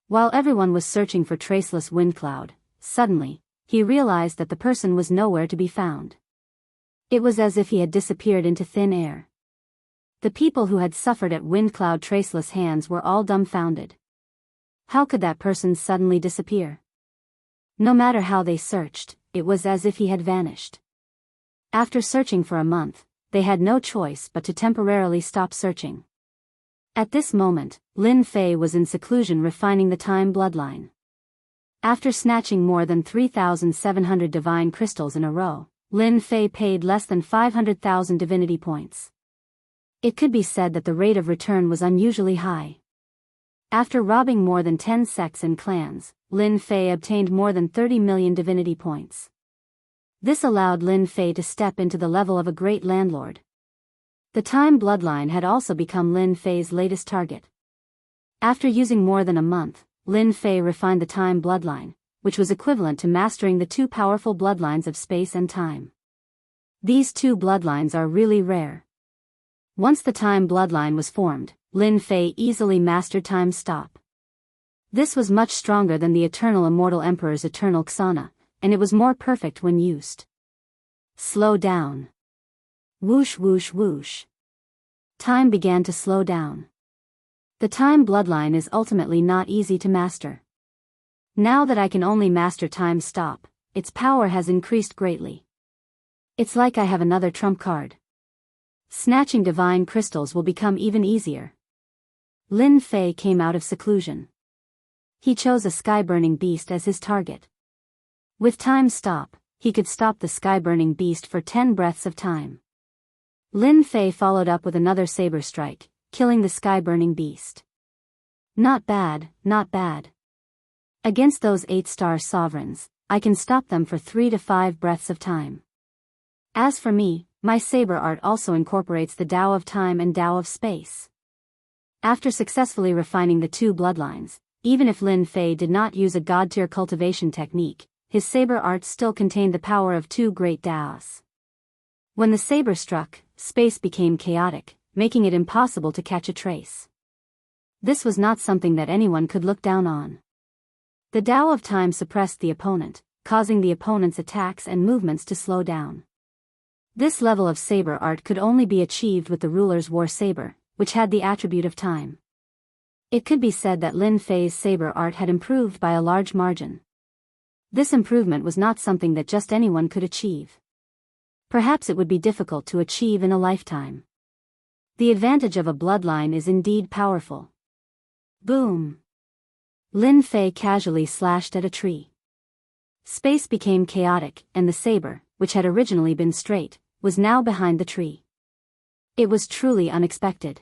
While everyone was searching for traceless Wind Cloud, suddenly, he realized that the person was nowhere to be found. It was as if he had disappeared into thin air. The people who had suffered at Wind Cloud traceless hands were all dumbfounded. How could that person suddenly disappear? No matter how they searched, it was as if he had vanished. After searching for a month, they had no choice but to temporarily stop searching. At this moment, Lin Fei was in seclusion refining the time bloodline. After snatching more than 3,700 divine crystals in a row, Lin Fei paid less than 500,000 divinity points. It could be said that the rate of return was unusually high. After robbing more than 10 sects and clans, Lin Fei obtained more than 30 million divinity points. This allowed Lin Fei to step into the level of a great landlord. The time bloodline had also become Lin Fei's latest target. After using more than a month, Lin Fei refined the time bloodline, which was equivalent to mastering the two powerful bloodlines of space and time. These two bloodlines are really rare. Once the time bloodline was formed, Lin Fei easily mastered time stop. This was much stronger than the eternal immortal emperor's eternal Xana, and it was more perfect when used. Slow down. Whoosh whoosh whoosh. Time began to slow down. The time bloodline is ultimately not easy to master. Now that I can only master time stop, its power has increased greatly. It's like I have another trump card. Snatching divine crystals will become even easier. Lin Fei came out of seclusion. He chose a sky-burning beast as his target. With time stop, he could stop the sky-burning beast for 10 breaths of time. Lin Fei followed up with another saber strike, killing the sky-burning beast. Not bad, not bad. Against those 8-star sovereigns, I can stop them for 3 to 5 breaths of time. As for me, my saber art also incorporates the Tao of time and Tao of space. After successfully refining the two bloodlines, Even if Lin Fei did not use a god-tier cultivation technique, his saber art still contained the power of two great Daos. When the saber struck, space became chaotic, making it impossible to catch a trace. This was not something that anyone could look down on. The Tao of Time suppressed the opponent, causing the opponent's attacks and movements to slow down. This level of saber art could only be achieved with the ruler's war saber, which had the attribute of time. It could be said that Lin Fei's saber art had improved by a large margin. This improvement was not something that just anyone could achieve. Perhaps it would be difficult to achieve in a lifetime. The advantage of a bloodline is indeed powerful. Boom! Lin Fei casually slashed at a tree. Space became chaotic, and the saber, which had originally been straight, was now behind the tree. It was truly unexpected.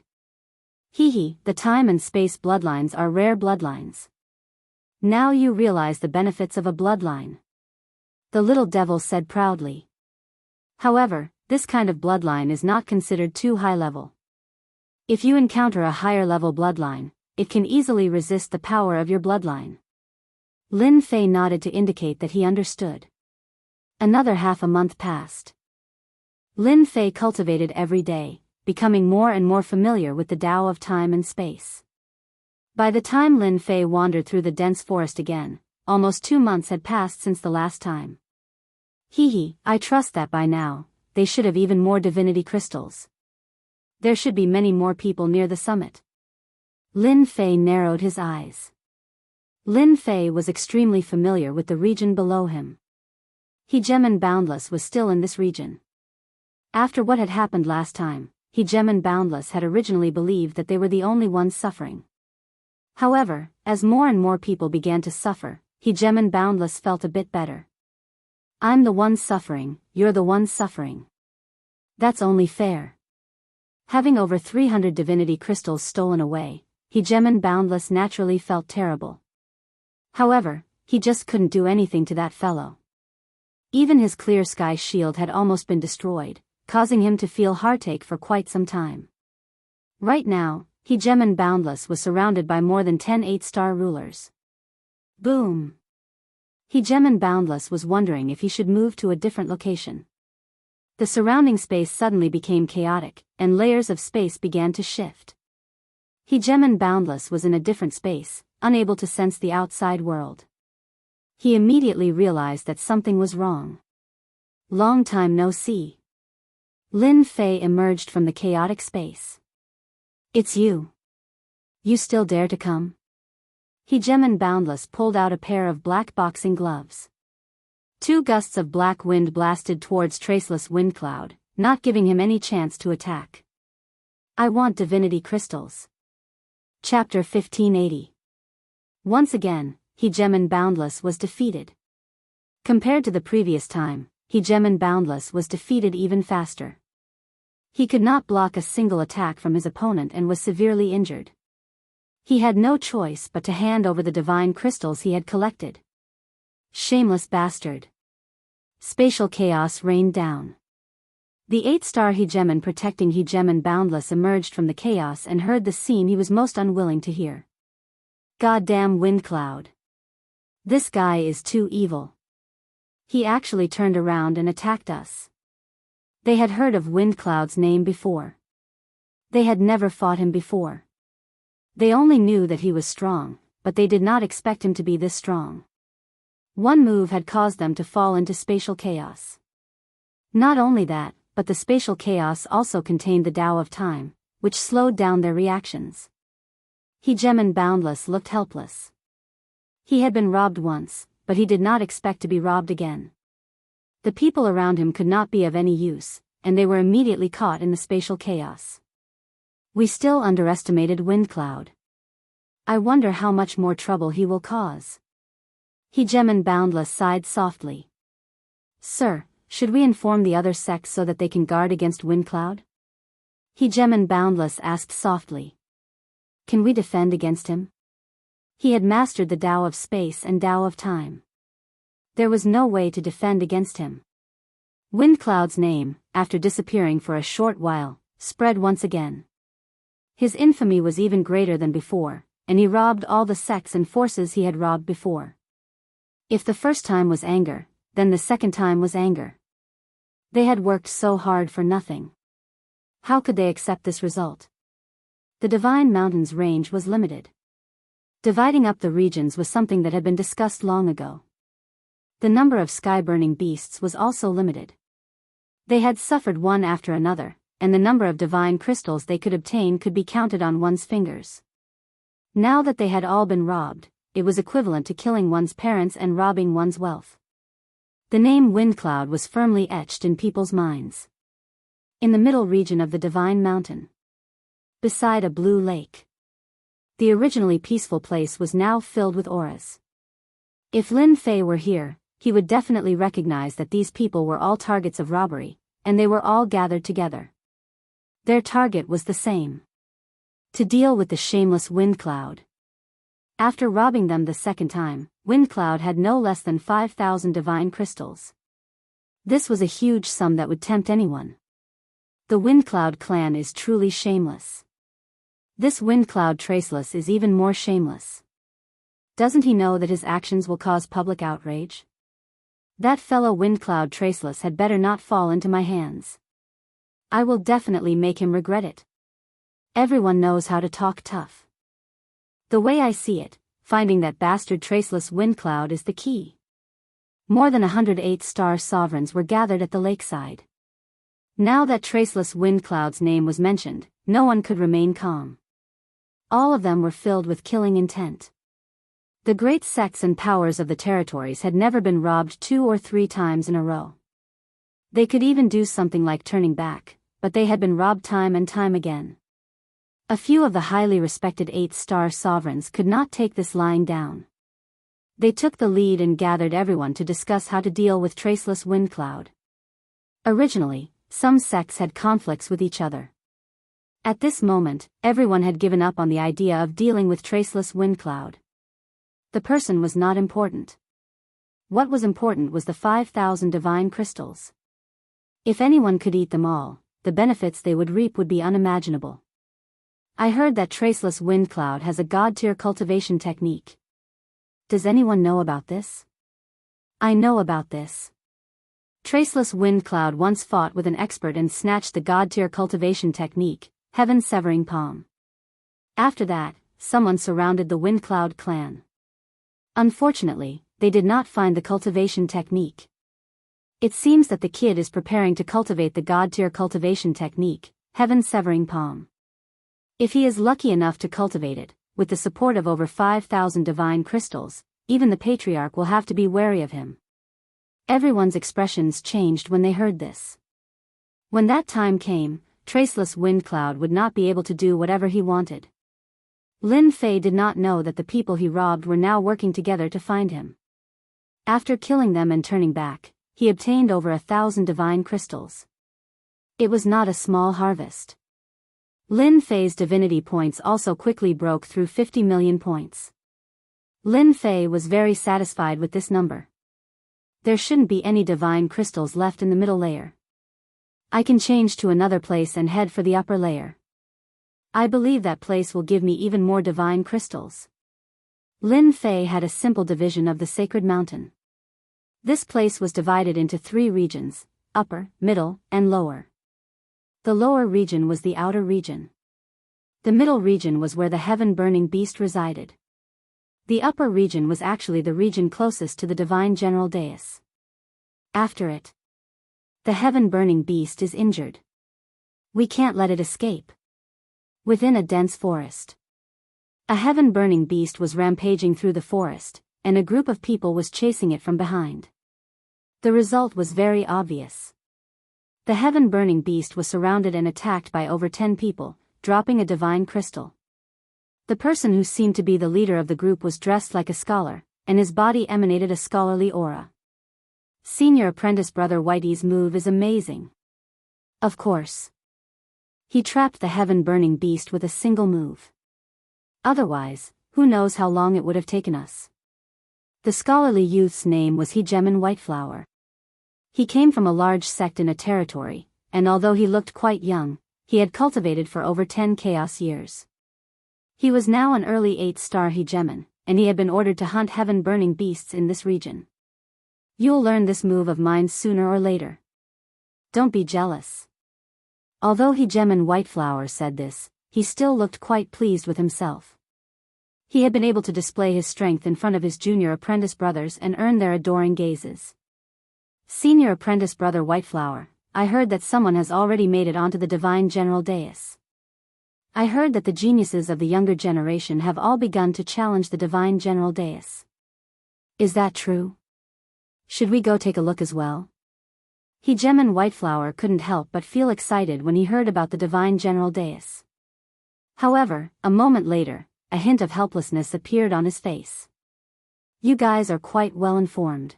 The time and space bloodlines are rare bloodlines. Now you realize the benefits of a bloodline. The little devil said proudly. However, this kind of bloodline is not considered too high level. If you encounter a higher level bloodline, it can easily resist the power of your bloodline. Lin Fei nodded to indicate that he understood. Another half a month passed. Lin Fei cultivated every day, becoming more and more familiar with the Tao of time and space. By the time Lin Fei wandered through the dense forest again, almost 2 months had passed since the last time. I trust that by now, they should have even more divinity crystals. There should be many more people near the summit. Lin Fei narrowed his eyes. Lin Fei was extremely familiar with the region below him. Hegemon Boundless was still in this region. After what had happened last time, Hegemon Boundless had originally believed that they were the only ones suffering. However, as more and more people began to suffer, Hegemon Boundless felt a bit better. I'm the one suffering, you're the one suffering. That's only fair. Having over 300 divinity crystals stolen away, Hegemon Boundless naturally felt terrible. However, he just couldn't do anything to that fellow. Even his clear sky shield had almost been destroyed, causing him to feel heartache for quite some time. Right now, Hegemon Boundless was surrounded by more than 10 8-star rulers. Boom! Hegemon Boundless was wondering if he should move to a different location. The surrounding space suddenly became chaotic, and layers of space began to shift. Hegemon Boundless was in a different space, unable to sense the outside world. He immediately realized that something was wrong. Long time no see. Lin Fei emerged from the chaotic space. It's you. You still dare to come? Hegemon Boundless pulled out a pair of black boxing gloves. 2 gusts of black wind blasted towards Traceless Wind Cloud, not giving him any chance to attack. I want divinity crystals. Chapter 1580. Once again, Hegemon Boundless was defeated. Compared to the previous time, Hegemon Boundless was defeated even faster. He could not block a single attack from his opponent and was severely injured. He had no choice but to hand over the divine crystals he had collected. Shameless bastard. Spatial chaos rained down. The 8-star Hegemon protecting Hegemon Boundless emerged from the chaos and heard the scene he was most unwilling to hear. Goddamn wind cloud. This guy is too evil. He actually turned around and attacked us. They had heard of Wind Cloud's name before. They had never fought him before. They only knew that he was strong, but they did not expect him to be this strong. One move had caused them to fall into spatial chaos. Not only that, but the spatial chaos also contained the Tao of Time, which slowed down their reactions. Hegemon Boundless looked helpless. He had been robbed once, but he did not expect to be robbed again. The people around him could not be of any use, and they were immediately caught in the spatial chaos. We still underestimated Wind Cloud. I wonder how much more trouble he will cause. Hegemon Boundless sighed softly. Sir, should we inform the other sects so that they can guard against Wind Cloud? Hegemon Boundless asked softly. Can we defend against him? He had mastered the Tao of space and Tao of time. There was no way to defend against him. Wind Cloud's name, after disappearing for a short while, spread once again. His infamy was even greater than before, and he robbed all the sects and forces he had robbed before. If the first time was anger, then the second time was anger. They had worked so hard for nothing. How could they accept this result? The Divine Mountain's range was limited. Dividing up the regions was something that had been discussed long ago. The number of sky-burning beasts was also limited. They had suffered one after another, and the number of divine crystals they could obtain could be counted on one's fingers. Now that they had all been robbed, it was equivalent to killing one's parents and robbing one's wealth. The name Wind Cloud was firmly etched in people's minds. In the middle region of the Divine Mountain, beside a blue lake, the originally peaceful place was now filled with auras. If Lin Fei were here, he would definitely recognize that these people were all targets of robbery, and they were all gathered together. Their target was the same: to deal with the shameless Wind Cloud. After robbing them the second time, Wind Cloud had no less than 5,000 divine crystals. This was a huge sum that would tempt anyone. The Wind Cloud clan is truly shameless. This Wind Cloud Traceless is even more shameless. Doesn't he know that his actions will cause public outrage? That fellow Wind Cloud Traceless had better not fall into my hands. I will definitely make him regret it. Everyone knows how to talk tough. The way I see it, finding that bastard Traceless Wind Cloud is the key. More than 108 star sovereigns were gathered at the lakeside. Now that Traceless Wind Cloud's name was mentioned, no one could remain calm. All of them were filled with killing intent. The great sects and powers of the territories had never been robbed 2 or 3 times in a row. They could even do something like turning back, but they had been robbed time and time again. A few of the highly respected 8-star sovereigns could not take this lying down. They took the lead and gathered everyone to discuss how to deal with Traceless Wind Cloud. Originally, some sects had conflicts with each other. At this moment, everyone had given up on the idea of dealing with Traceless Wind Cloud. The person was not important. What was important was the 5,000 divine crystals. If anyone could eat them all, the benefits they would reap would be unimaginable. I heard that Traceless Wind Cloud has a god-tier cultivation technique. Does anyone know about this? I know about this. Traceless Wind Cloud once fought with an expert and snatched the god-tier cultivation technique, Heaven Severing Palm. After that, someone surrounded the Wind Cloud clan. Unfortunately, they did not find the cultivation technique. It seems that the kid is preparing to cultivate the god-tier cultivation technique, Heaven Severing Palm. If he is lucky enough to cultivate it, with the support of over 5,000 divine crystals, even the patriarch will have to be wary of him. Everyone's expressions changed when they heard this. When that time came, Traceless Wind Cloud would not be able to do whatever he wanted. Lin Fei did not know that the people he robbed were now working together to find him. After killing them and turning back, he obtained over 1,000 divine crystals. It was not a small harvest. Lin Fei's divinity points also quickly broke through 50 million points. Lin Fei was very satisfied with this number. There shouldn't be any divine crystals left in the middle layer. I can change to another place and head for the upper layer. I believe that place will give me even more divine crystals. Lin Fei had a simple division of the sacred mountain. This place was divided into 3 regions, upper, middle, and lower. The lower region was the outer region. The middle region was where the heaven-burning beast resided. The upper region was actually the region closest to the divine general dais. After it, the heaven-burning beast is injured. We can't let it escape. Within a dense forest, a heaven-burning beast was rampaging through the forest, and a group of people was chasing it from behind. The result was very obvious. The heaven-burning beast was surrounded and attacked by over 10 people, dropping a divine crystal. The person who seemed to be the leader of the group was dressed like a scholar, and his body emanated a scholarly aura. Senior apprentice Brother Whitey's move is amazing. Of course. He trapped the heaven-burning beast with a single move. Otherwise, who knows how long it would have taken us. The scholarly youth's name was Hegemen Whiteflower. He came from a large sect in a territory, and although he looked quite young, he had cultivated for over 10 chaos years. He was now an early 8-star hegemon, and he had been ordered to hunt heaven-burning beasts in this region. You'll learn this move of mine sooner or later. Don't be jealous. Although hegemon Whiteflower said this, he still looked quite pleased with himself. He had been able to display his strength in front of his junior apprentice brothers and earn their adoring gazes. Senior apprentice brother Whiteflower, I heard that someone has already made it onto the divine general dais. I heard that the geniuses of the younger generation have all begun to challenge the divine general dais. Is that true? Should we go take a look as well? Hegemon Whiteflower couldn't help but feel excited when he heard about the divine general dais. However, a moment later, a hint of helplessness appeared on his face. You guys are quite well informed.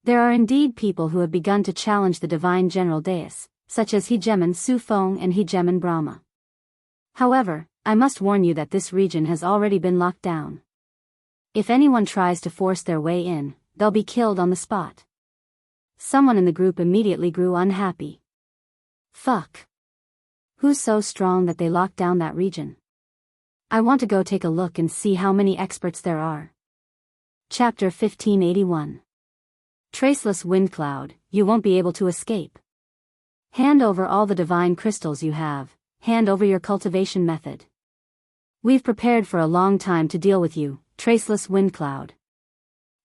There are indeed people who have begun to challenge the divine general dais, such as hegemon Sufeng and hegemon Brahma. However, I must warn you that this region has already been locked down. If anyone tries to force their way in, they'll be killed on the spot. Someone in the group immediately grew unhappy. Fuck. Who's so strong that they locked down that region? I want to go take a look and see how many experts there are. Chapter 1581. Traceless wind cloud, you won't be able to escape. Hand over all the divine crystals you have, hand over your cultivation method. We've prepared for a long time to deal with you, traceless wind cloud.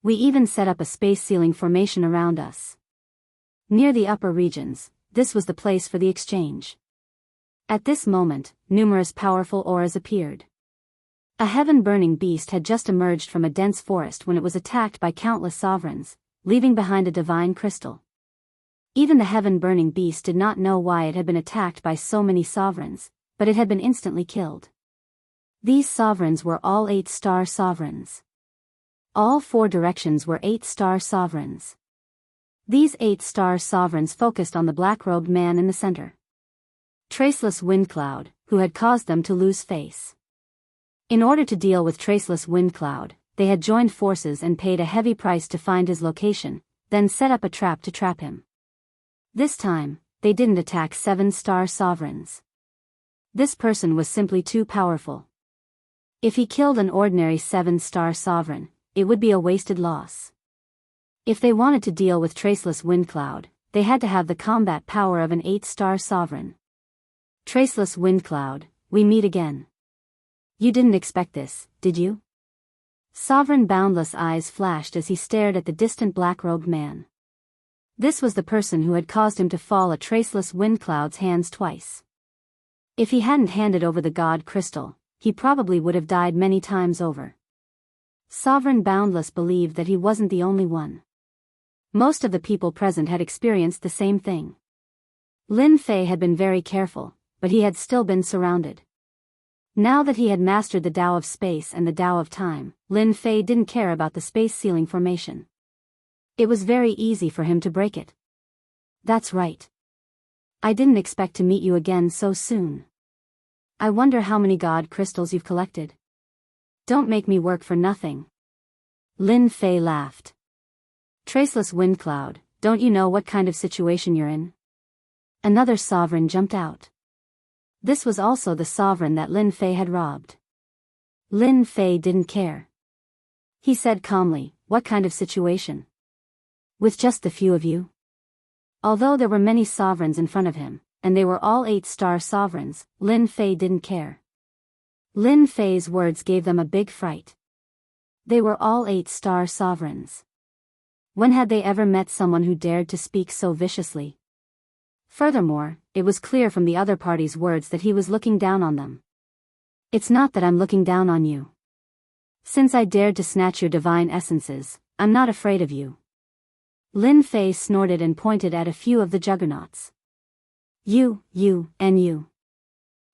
We even set up a space ceiling formation around us. Near the upper regions, this was the place for the exchange. At this moment, numerous powerful auras appeared. A heaven-burning beast had just emerged from a dense forest when it was attacked by countless sovereigns, leaving behind a divine crystal. Even the heaven-burning beast did not know why it had been attacked by so many sovereigns, but it had been instantly killed. These sovereigns were all 8-star sovereigns. All 4 directions were 8-star sovereigns. These 8-star sovereigns focused on the black-robed man in the center. Traceless wind cloud, who had caused them to lose face. In order to deal with Traceless wind cloud, they had joined forces and paid a heavy price to find his location, then set up a trap to trap him. This time, they didn't attack 7-star sovereigns. This person was simply too powerful. If he killed an ordinary 7-star sovereign, it would be a wasted loss. If they wanted to deal with Traceless wind cloud, they had to have the combat power of an 8-star sovereign. Traceless wind cloud, we meet again. You didn't expect this, did you? Sovereign boundless eyes flashed as he stared at the distant black-robed man. This was the person who had caused him to fall at Traceless wind cloud's hands twice. If he hadn't handed over the god crystal, he probably would have died many times over. Sovereign Boundless believed that he wasn't the only one. Most of the people present had experienced the same thing. Lin Fei had been very careful, but he had still been surrounded. Now that he had mastered the Tao of space and the Tao of time, Lin Fei didn't care about the space ceiling formation. It was very easy for him to break it. That's right. I didn't expect to meet you again so soon. I wonder how many god crystals you've collected. Don't make me work for nothing. Lin Fei laughed. Traceless wind cloud, don't you know what kind of situation you're in? Another sovereign jumped out. This was also the sovereign that Lin Fei had robbed. Lin Fei didn't care. He said calmly, what kind of situation? With just the few of you? Although there were many sovereigns in front of him, and they were all 8-star sovereigns, Lin Fei didn't care. Lin Fei's words gave them a big fright. They were all 8-star sovereigns. When had they ever met someone who dared to speak so viciously? Furthermore, it was clear from the other party's words that he was looking down on them. It's not that I'm looking down on you. Since I dared to snatch your divine essences, I'm not afraid of you. Lin Fei snorted and pointed at a few of the juggernauts. You, and you.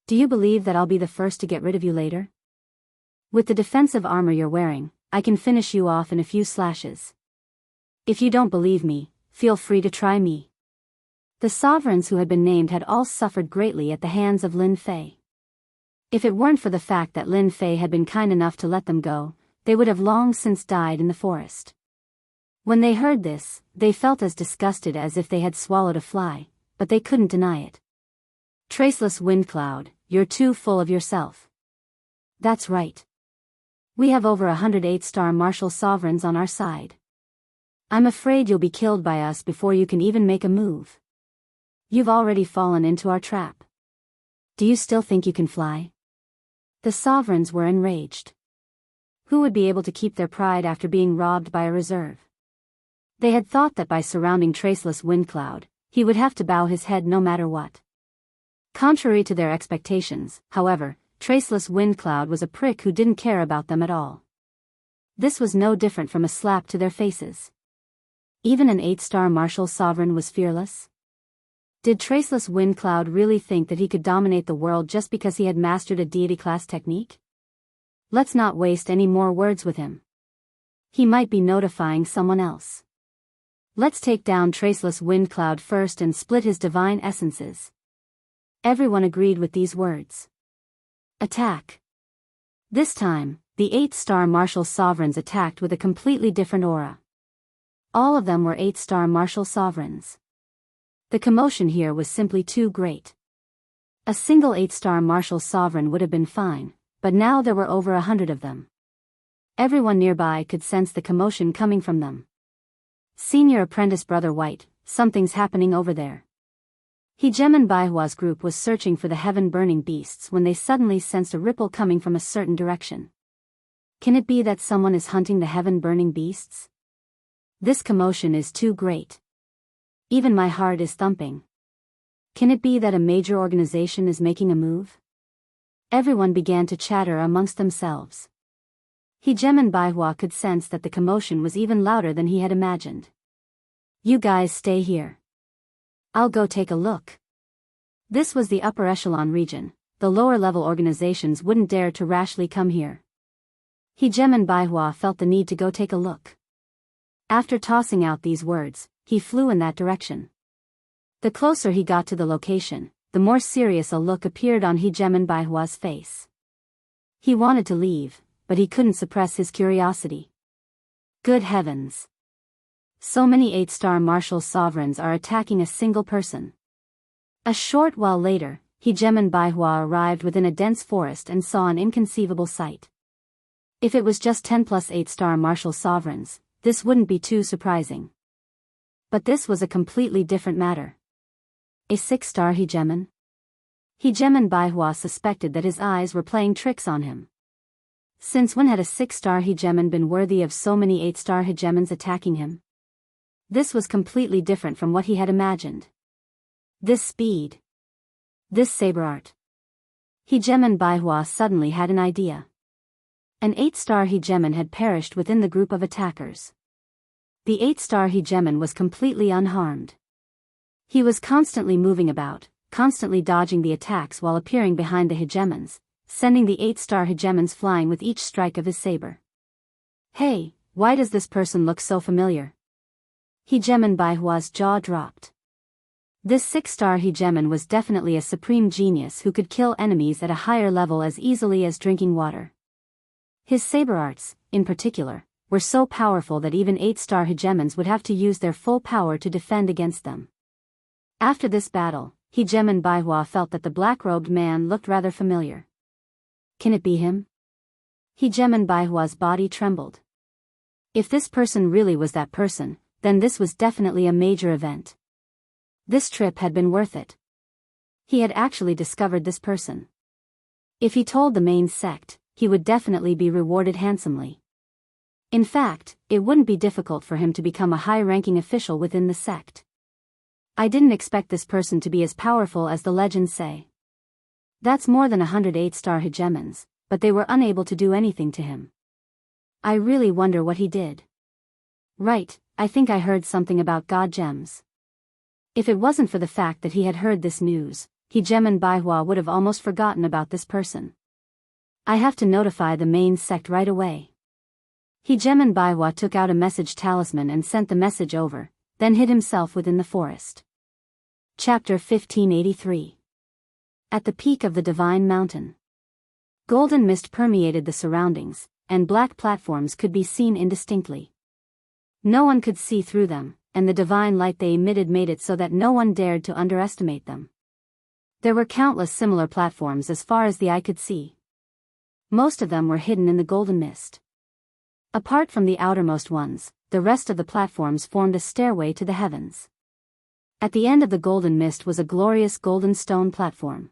Do you believe that I'll be the first to get rid of you later? With the defensive armor you're wearing, I can finish you off in a few slashes. If you don't believe me, feel free to try me. The sovereigns who had been named had all suffered greatly at the hands of Lin Fei. If it weren't for the fact that Lin Fei had been kind enough to let them go, they would have long since died in the forest. When they heard this, they felt as disgusted as if they had swallowed a fly, but they couldn't deny it. Traceless wind cloud, you're too full of yourself. That's right. We have over 100 8-star martial sovereigns on our side. I'm afraid you'll be killed by us before you can even make a move. You've already fallen into our trap. Do you still think you can fly? The sovereigns were enraged. Who would be able to keep their pride after being robbed by a reserve? They had thought that by surrounding Traceless Windcloud, he would have to bow his head no matter what. Contrary to their expectations, however, Traceless Windcloud was a prick who didn't care about them at all. This was no different from a slap to their faces. Even an 8-star martial sovereign was fearless? Did Traceless Windcloud really think that he could dominate the world just because he had mastered a deity-class technique? Let's not waste any more words with him. He might be notifying someone else. Let's take down Traceless Windcloud first and split his divine essences. Everyone agreed with these words. Attack. This time, the 8-star martial sovereigns attacked with a completely different aura. All of them were 8-star martial sovereigns. The commotion here was simply too great. A single 8-star martial sovereign would have been fine, but now there were over 100 of them. Everyone nearby could sense the commotion coming from them. Senior apprentice Brother White, something's happening over there. Hegeman Baihua's group was searching for the heaven-burning beasts when they suddenly sensed a ripple coming from a certain direction. Can it be that someone is hunting the heaven-burning beasts? This commotion is too great. Even my heart is thumping. Can it be that a major organization is making a move? Everyone began to chatter amongst themselves. Hegeman Baihua could sense that the commotion was even louder than he had imagined. You guys stay here. I'll go take a look. This was the upper echelon region. The lower-level organizations wouldn't dare to rashly come here. Hegeman Baihua felt the need to go take a look. After tossing out these words, he flew in that direction. The closer he got to the location, the more serious a look appeared on Hegeman Baihua's face. He wanted to leave, but he couldn't suppress his curiosity. Good heavens! So many 8-star martial sovereigns are attacking a single person. A short while later, Hegeman Baihua arrived within a dense forest and saw an inconceivable sight. If it was just 10 plus 8-star martial sovereigns, this wouldn't be too surprising. But this was a completely different matter. A 6-star Hegeman? Hegeman Baihua suspected that his eyes were playing tricks on him. Since when had a 6-star Hegeman been worthy of so many 8-star Hegemans attacking him? This was completely different from what he had imagined. This speed. This saber art. Hegeman Baihua suddenly had an idea. An 8-star Hegeman had perished within the group of attackers. The 8-star Hegeman was completely unharmed. He was constantly moving about, constantly dodging the attacks while appearing behind the Hegemans, sending the 8-star Hegemans flying with each strike of his saber. Hey, why does this person look so familiar? Hegeman Baihua's jaw dropped. This 6-star Hegeman was definitely a supreme genius who could kill enemies at a higher level as easily as drinking water. His saber arts, in particular, were so powerful that even 8-star Hegemans would have to use their full power to defend against them. After this battle, Hegeman Baihua felt that the black-robed man looked rather familiar. Can it be him? Hegeman Baihua's body trembled. If this person really was that person, then this was definitely a major event. This trip had been worth it. He had actually discovered this person. If he told the main sect, he would definitely be rewarded handsomely. In fact, it wouldn't be difficult for him to become a high-ranking official within the sect. I didn't expect this person to be as powerful as the legends say. That's more than 100 8-star Hegemans, but they were unable to do anything to him. I really wonder what he did. Right, I think I heard something about God gems. If it wasn't for the fact that he had heard this news, Hegeman Baihua would have almost forgotten about this person. I have to notify the main sect right away. Hegeman Baihua took out a message talisman and sent the message over, then hid himself within the forest. Chapter 1583. At the peak of the Divine Mountain. Golden mist permeated the surroundings, and black platforms could be seen indistinctly. No one could see through them, and the divine light they emitted made it so that no one dared to underestimate them. There were countless similar platforms as far as the eye could see. Most of them were hidden in the golden mist. Apart from the outermost ones, the rest of the platforms formed a stairway to the heavens. At the end of the golden mist was a glorious golden stone platform.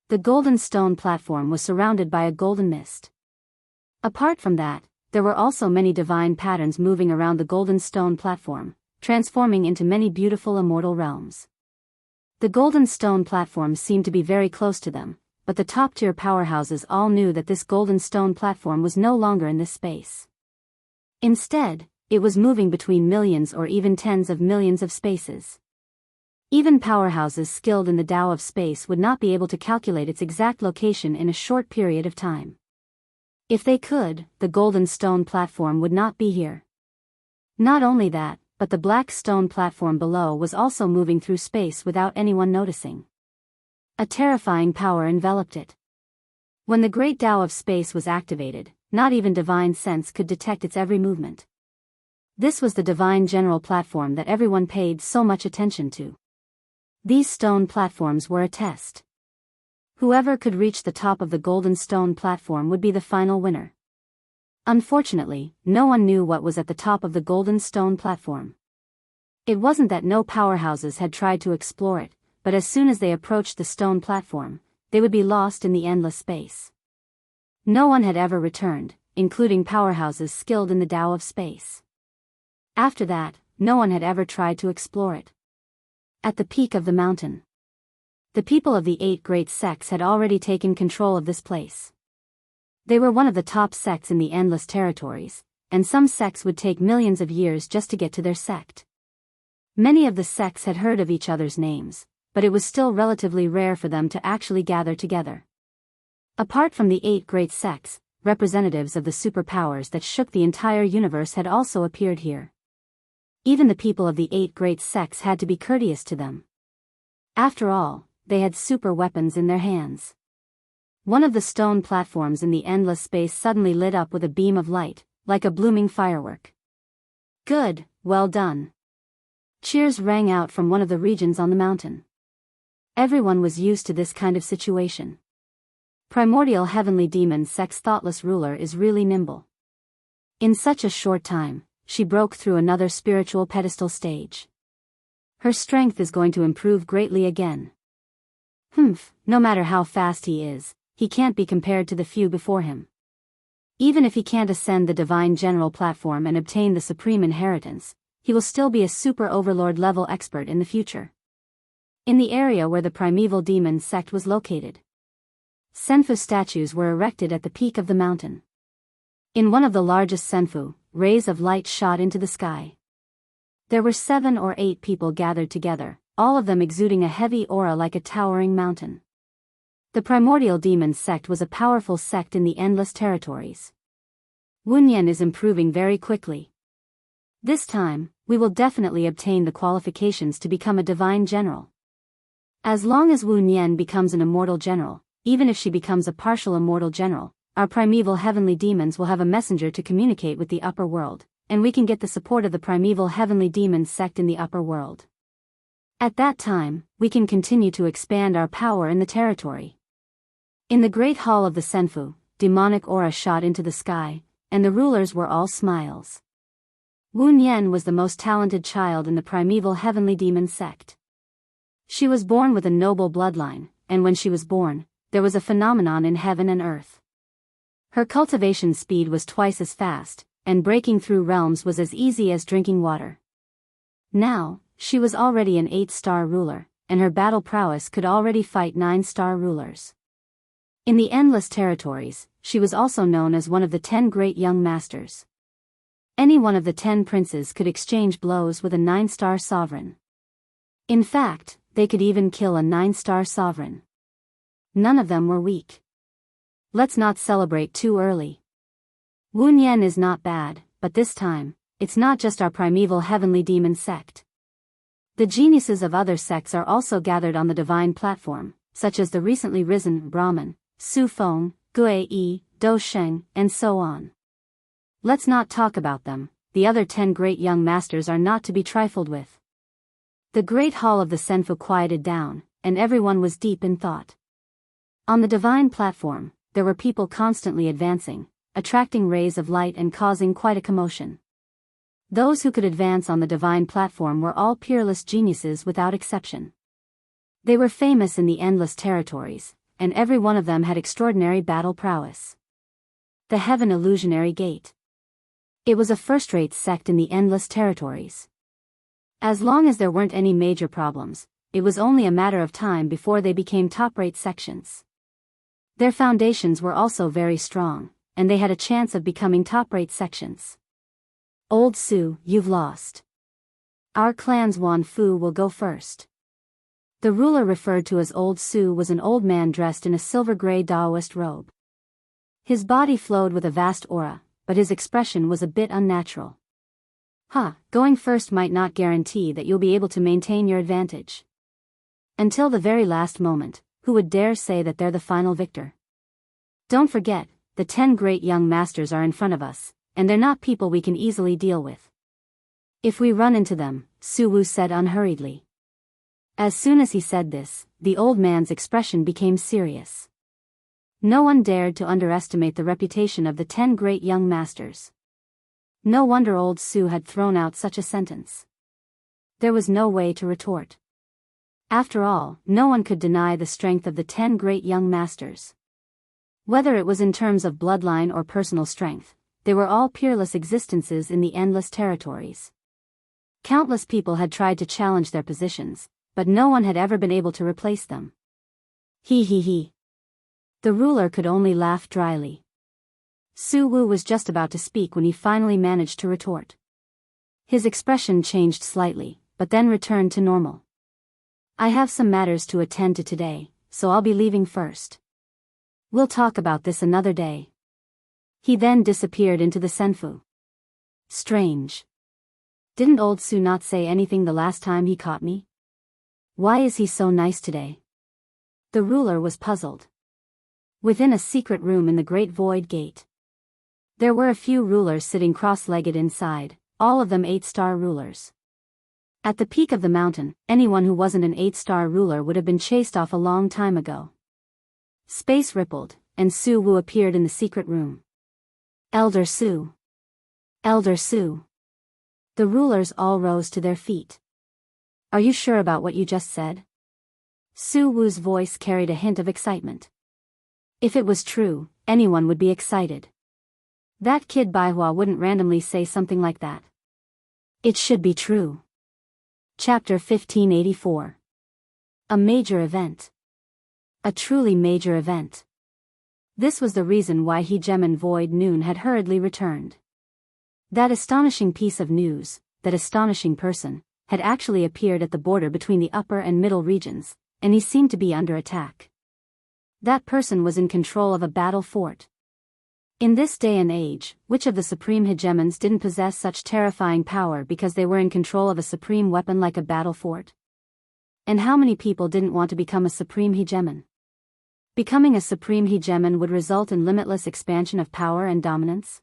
The golden stone platform was surrounded by a golden mist. Apart from that, there were also many divine patterns moving around the golden stone platform, transforming into many beautiful immortal realms. The golden stone platform seemed to be very close to them, but the top-tier powerhouses all knew that this golden stone platform was no longer in this space. Instead, it was moving between millions or even tens of millions of spaces. Even powerhouses skilled in the Tao of space would not be able to calculate its exact location in a short period of time. If they could, the golden stone platform would not be here. Not only that, but the black stone platform below was also moving through space without anyone noticing. A terrifying power enveloped it. When the great Tao of space was activated, not even divine sense could detect its every movement. This was the divine general platform that everyone paid so much attention to. These stone platforms were a test. Whoever could reach the top of the golden stone platform would be the final winner. Unfortunately, no one knew what was at the top of the golden stone platform. It wasn't that no powerhouses had tried to explore it, but as soon as they approached the stone platform, they would be lost in the endless space. No one had ever returned, including powerhouses skilled in the Tao of space. After that, no one had ever tried to explore it. At the peak of the mountain, the people of the 8 great sects had already taken control of this place. They were one of the top sects in the endless territories, and some sects would take millions of years just to get to their sect. Many of the sects had heard of each other's names, but it was still relatively rare for them to actually gather together. Apart from the 8 great sects, representatives of the superpowers that shook the entire universe had also appeared here. Even the people of the 8 great sects had to be courteous to them. After all, they had super weapons in their hands. One of the stone platforms in the endless space suddenly lit up with a beam of light, like a blooming firework. Good, well done. Cheers rang out from one of the regions on the mountain. Everyone was used to this kind of situation. Primordial Heavenly Demon Sect's thoughtless ruler is really nimble. In such a short time, she broke through another spiritual pedestal stage. Her strength is going to improve greatly again. No matter how fast he is, he can't be compared to the few before him. Even if he can't ascend the divine general platform and obtain the supreme inheritance, he will still be a super overlord level expert in the future. In the area where the primeval demon sect was located, Senfu statues were erected at the peak of the mountain. In one of the largest Senfu, rays of light shot into the sky. There were 7 or 8 people gathered together, all of them exuding a heavy aura like a towering mountain. The primordial demon sect was a powerful sect in the endless territories. Wunyan is improving very quickly. This time, we will definitely obtain the qualifications to become a divine general. As long as Wunyan becomes an immortal general, even if she becomes a partial immortal general, our primeval heavenly demons will have a messenger to communicate with the upper world, and we can get the support of the primeval heavenly demons sect in the upper world. At that time, we can continue to expand our power in the territory. In the great hall of the Senfu, demonic aura shot into the sky, and the rulers were all smiles. Wunyan was the most talented child in the primeval heavenly demon sect. She was born with a noble bloodline, and when she was born, there was a phenomenon in heaven and earth. Her cultivation speed was twice as fast, and breaking through realms was as easy as drinking water. Now, she was already an 8-star ruler, and her battle prowess could already fight 9-star rulers. In the endless territories, she was also known as one of the 10 great young masters. Any one of the 10 princes could exchange blows with a 9-star sovereign. In fact, they could even kill a 9-star sovereign. None of them were weak. Let's not celebrate too early. Wunyan is not bad, but this time, it's not just our primeval heavenly demon sect. The geniuses of other sects are also gathered on the divine platform, such as the recently risen Brahman, Su Feng, Gue Yi, Do Sheng, and so on. Let's not talk about them, the other 10 great young masters are not to be trifled with. The great hall of the Senfu quieted down, and everyone was deep in thought. On the divine platform, there were people constantly advancing, attracting rays of light and causing quite a commotion. Those who could advance on the divine platform were all peerless geniuses without exception. They were famous in the endless territories, and every one of them had extraordinary battle prowess. The Heaven Illusionary Gate. It was a first-rate sect in the endless territories. As long as there weren't any major problems, it was only a matter of time before they became top-rate sections. Their foundations were also very strong, and they had a chance of becoming top-rate sections. Old Su, you've lost. Our clan's Wan Fu will go first. The ruler referred to as Old Su was an old man dressed in a silver-gray Taoist robe. His body flowed with a vast aura, but his expression was a bit unnatural. Going first might not guarantee that you'll be able to maintain your advantage. Until the very last moment, who would dare say that they're the final victor? Don't forget, the 10 great young masters are in front of us, and they're not people we can easily deal with. If we run into them, Su Wu said unhurriedly. As soon as he said this, the old man's expression became serious. No one dared to underestimate the reputation of the 10 great young masters. No wonder old Su had thrown out such a sentence. There was no way to retort. After all, no one could deny the strength of the 10 great young masters. Whether it was in terms of bloodline or personal strength, they were all peerless existences in the endless territories. Countless people had tried to challenge their positions, but no one had ever been able to replace them. He. The ruler could only laugh dryly. Su Wu was just about to speak when he finally managed to retort. His expression changed slightly, but then returned to normal. I have some matters to attend to today, so I'll be leaving first. We'll talk about this another day. He then disappeared into the senfu. Strange. Didn't old Su not say anything the last time he caught me? Why is he so nice today? The ruler was puzzled. Within a secret room in the Great Void Gate, there were a few rulers sitting cross-legged inside, all of them 8-star rulers. At the peak of the mountain, anyone who wasn't an 8-star ruler would have been chased off a long time ago. Space rippled, and Su Wu appeared in the secret room. Elder Su. Elder Su. The rulers all rose to their feet. Are you sure about what you just said? Su Wu's voice carried a hint of excitement. If it was true, anyone would be excited. That kid Baihua wouldn't randomly say something like that. It should be true. Chapter 1584. A major event. A truly major event. This was the reason why Hegemon Void Noon had hurriedly returned. That astonishing piece of news, that astonishing person, had actually appeared at the border between the upper and middle regions, and he seemed to be under attack. That person was in control of a battle fort. In this day and age, which of the supreme hegemons didn't possess such terrifying power because they were in control of a supreme weapon like a battle fort? And how many people didn't want to become a supreme hegemon? Becoming a supreme hegemon would result in limitless expansion of power and dominance.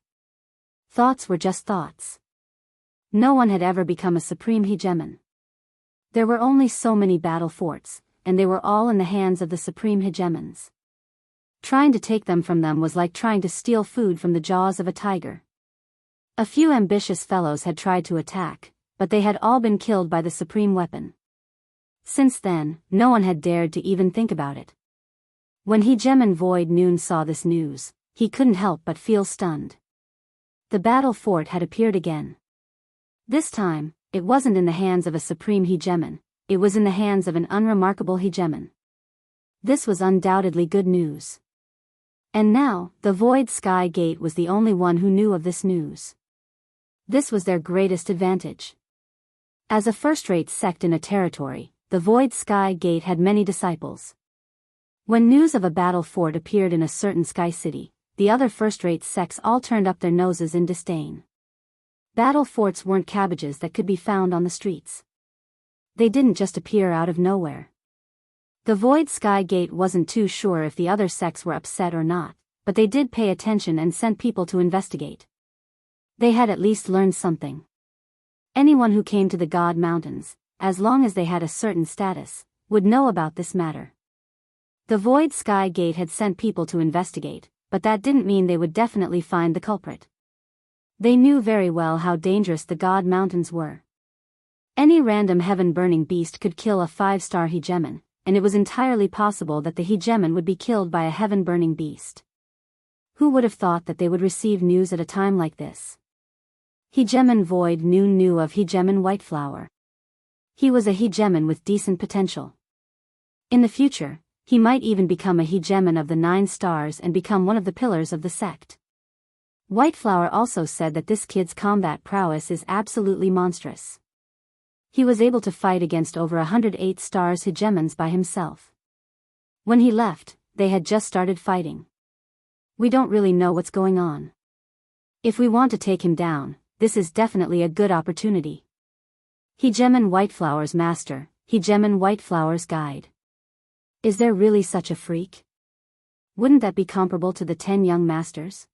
Thoughts were just thoughts. No one had ever become a supreme hegemon. There were only so many battle forts, and they were all in the hands of the supreme hegemons. Trying to take them from them was like trying to steal food from the jaws of a tiger. A few ambitious fellows had tried to attack, but they had all been killed by the supreme weapon. Since then, no one had dared to even think about it. When Hegemon Void Noon saw this news, he couldn't help but feel stunned. The battle fort had appeared again. This time, it wasn't in the hands of a supreme hegemon, it was in the hands of an unremarkable hegemon. This was undoubtedly good news. And now, the Void Sky Gate was the only one who knew of this news. This was their greatest advantage. As a first-rate sect in a territory, the Void Sky Gate had many disciples. When news of a battle fort appeared in a certain sky city, the other first-rate sects all turned up their noses in disdain. Battle forts weren't cabbages that could be found on the streets. They didn't just appear out of nowhere. The Void Sky Gate wasn't too sure if the other sects were upset or not, but they did pay attention and sent people to investigate. They had at least learned something. Anyone who came to the God Mountains, as long as they had a certain status, would know about this matter. The Void Sky Gate had sent people to investigate, but that didn't mean they would definitely find the culprit. They knew very well how dangerous the God Mountains were. Any random heaven-burning beast could kill a 5-star hegemon, and it was entirely possible that the hegemon would be killed by a heaven-burning beast. Who would have thought that they would receive news at a time like this? Hegemon Void Noon knew of Hegemon Whiteflower. He was a hegemon with decent potential. In the future, he might even become a hegemon of the 9 stars and become one of the pillars of the sect. Whiteflower also said that this kid's combat prowess is absolutely monstrous. He was able to fight against over 108 stars hegemons by himself. When he left, they had just started fighting. We don't really know what's going on. If we want to take him down, this is definitely a good opportunity. Hegemon Whiteflower's Master, Hegemon Whiteflower's Guide. Is there really such a freak? Wouldn't that be comparable to the 10 young masters?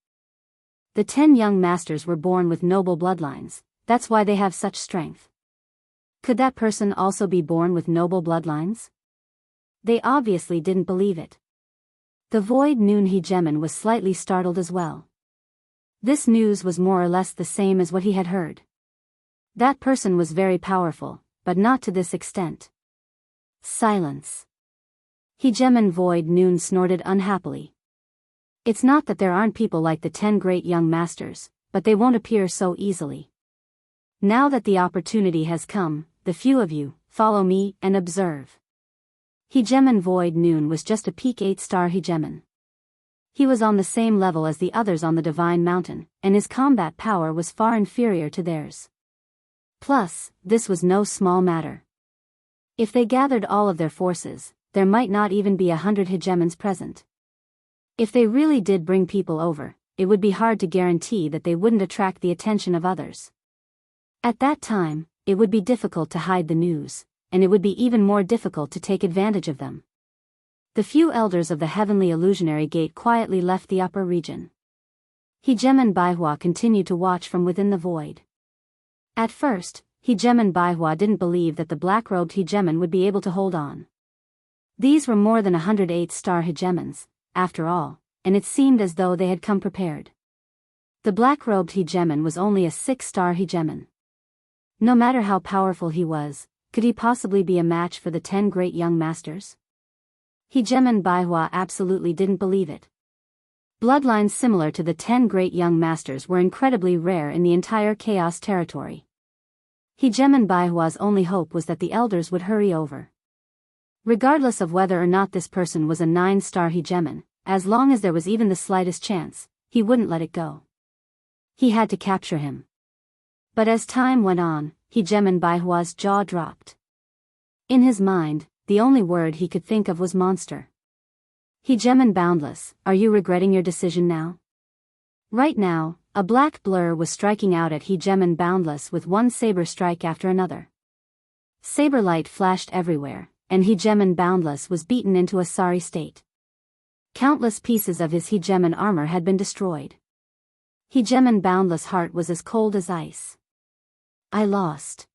The 10 young masters were born with noble bloodlines, that's why they have such strength. Could that person also be born with noble bloodlines? They obviously didn't believe it. The Void Noon hegemon was slightly startled as well. This news was more or less the same as what he had heard. That person was very powerful, but not to this extent. Silence. Hegemon Void Noon snorted unhappily. It's not that there aren't people like the 10 great young masters, but they won't appear so easily. Now that the opportunity has come, the few of you, follow me and observe. Hegemon Void Noon was just a peak 8-star hegemon. He was on the same level as the others on the Divine Mountain, and his combat power was far inferior to theirs. Plus, this was no small matter. If they gathered all of their forces, there might not even be 100 hegemons present. If they really did bring people over, it would be hard to guarantee that they wouldn't attract the attention of others. At that time, it would be difficult to hide the news, and it would be even more difficult to take advantage of them. The few elders of the Heavenly Illusionary Gate quietly left the upper region. Hegemon Baihua continued to watch from within the void. At first, Hegemon Baihua didn't believe that the black-robed hegemon would be able to hold on. These were more than 108-star hegemons, after all, and it seemed as though they had come prepared. The black-robed hegemon was only a 6-star hegemon. No matter how powerful he was, could he possibly be a match for the 10 great young masters? Hegemon Baihua absolutely didn't believe it. Bloodlines similar to the 10 great young masters were incredibly rare in the entire Chaos territory. Hegemon Baihua's only hope was that the elders would hurry over. Regardless of whether or not this person was a 9-star hegemon, as long as there was even the slightest chance, he wouldn't let it go. He had to capture him. But as time went on, Hegemon Baihua's jaw dropped. In his mind, the only word he could think of was monster. Hegemon Boundless, are you regretting your decision now? Right now, a black blur was striking out at Hegemon Boundless with one saber strike after another. Saber light flashed everywhere, and Hegemon Boundless was beaten into a sorry state. Countless pieces of his hegemon armor had been destroyed. Hegemon Boundless' heart was as cold as ice. I lost.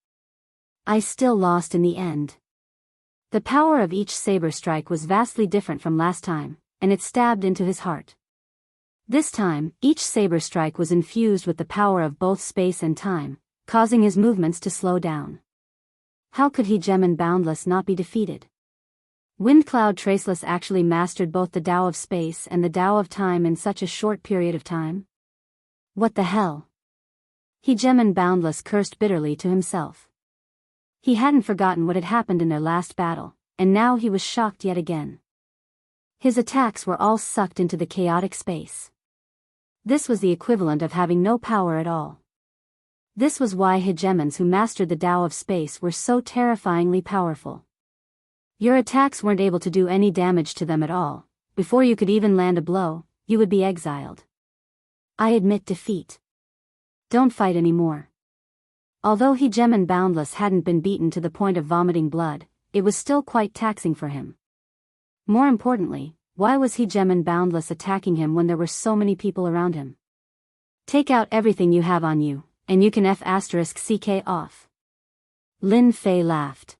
I still lost in the end. The power of each saber strike was vastly different from last time, and it stabbed into his heart. This time, each saber strike was infused with the power of both space and time, causing his movements to slow down. How could Hegemon Boundless not be defeated? Windcloud Traceless actually mastered both the Tao of space and the Tao of time in such a short period of time? What the hell? Hegemon Boundless cursed bitterly to himself. He hadn't forgotten what had happened in their last battle, and now he was shocked yet again. His attacks were all sucked into the chaotic space. This was the equivalent of having no power at all. This was why hegemons who mastered the Tao of space were so terrifyingly powerful. Your attacks weren't able to do any damage to them at all. Before you could even land a blow, you would be exiled. I admit defeat. Don't fight anymore. Although Hegemon Boundless hadn't been beaten to the point of vomiting blood, it was still quite taxing for him. More importantly, why was Hegemon Boundless attacking him when there were so many people around him? Take out everything you have on you, and you can F***ck off. Lin Fei laughed.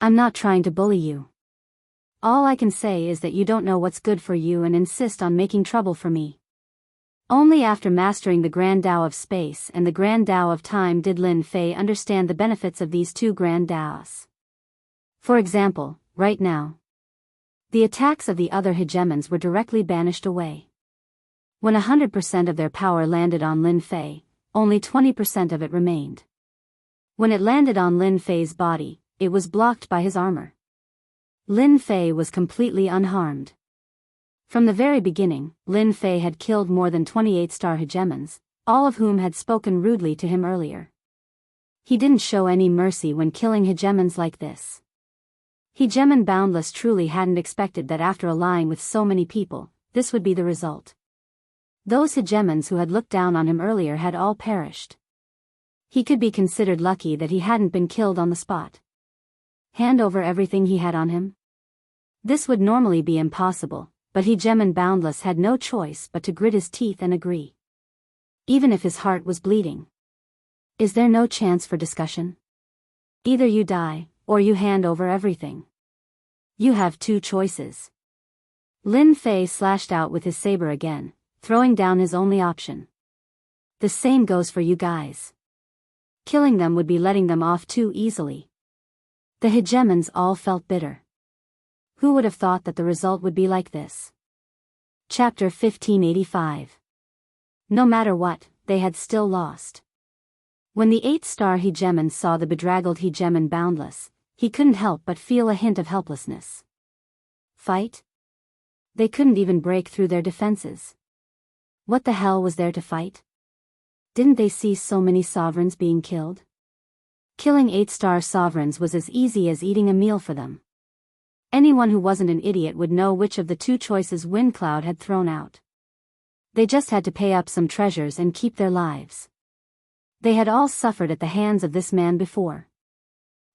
I'm not trying to bully you. All I can say is that you don't know what's good for you and insist on making trouble for me. Only after mastering the Grand Tao of space and the Grand Tao of time did Lin Fei understand the benefits of these two Grand Taos. For example, right now, the attacks of the other hegemons were directly banished away. When 100% of their power landed on Lin Fei, only 20% of it remained. When it landed on Lin Fei's body, it was blocked by his armor. Lin Fei was completely unharmed. From the very beginning, Lin Fei had killed more than 28-star hegemons, all of whom had spoken rudely to him earlier. He didn't show any mercy when killing hegemons like this. Hegemon Boundless truly hadn't expected that after allying with so many people, this would be the result. Those hegemons who had looked down on him earlier had all perished. He could be considered lucky that he hadn't been killed on the spot. Hand over everything he had on him? This would normally be impossible, but Hegemon Boundless had no choice but to grit his teeth and agree. Even if his heart was bleeding. Is there no chance for discussion? Either you die, or you hand over everything. You have two choices. Lin Fei slashed out with his saber again, throwing down his only option. The same goes for you guys. Killing them would be letting them off too easily. The hegemons all felt bitter. Who would have thought that the result would be like this? Chapter 1585. No matter what, they had still lost. When the 8-star hegemon saw the bedraggled Hegemon Boundless, he couldn't help but feel a hint of helplessness. Fight? They couldn't even break through their defenses. What the hell was there to fight? Didn't they see so many sovereigns being killed? Killing 8-star sovereigns was as easy as eating a meal for them. Anyone who wasn't an idiot would know which of the two choices Windcloud had thrown out. They just had to pay up some treasures and keep their lives. They had all suffered at the hands of this man before.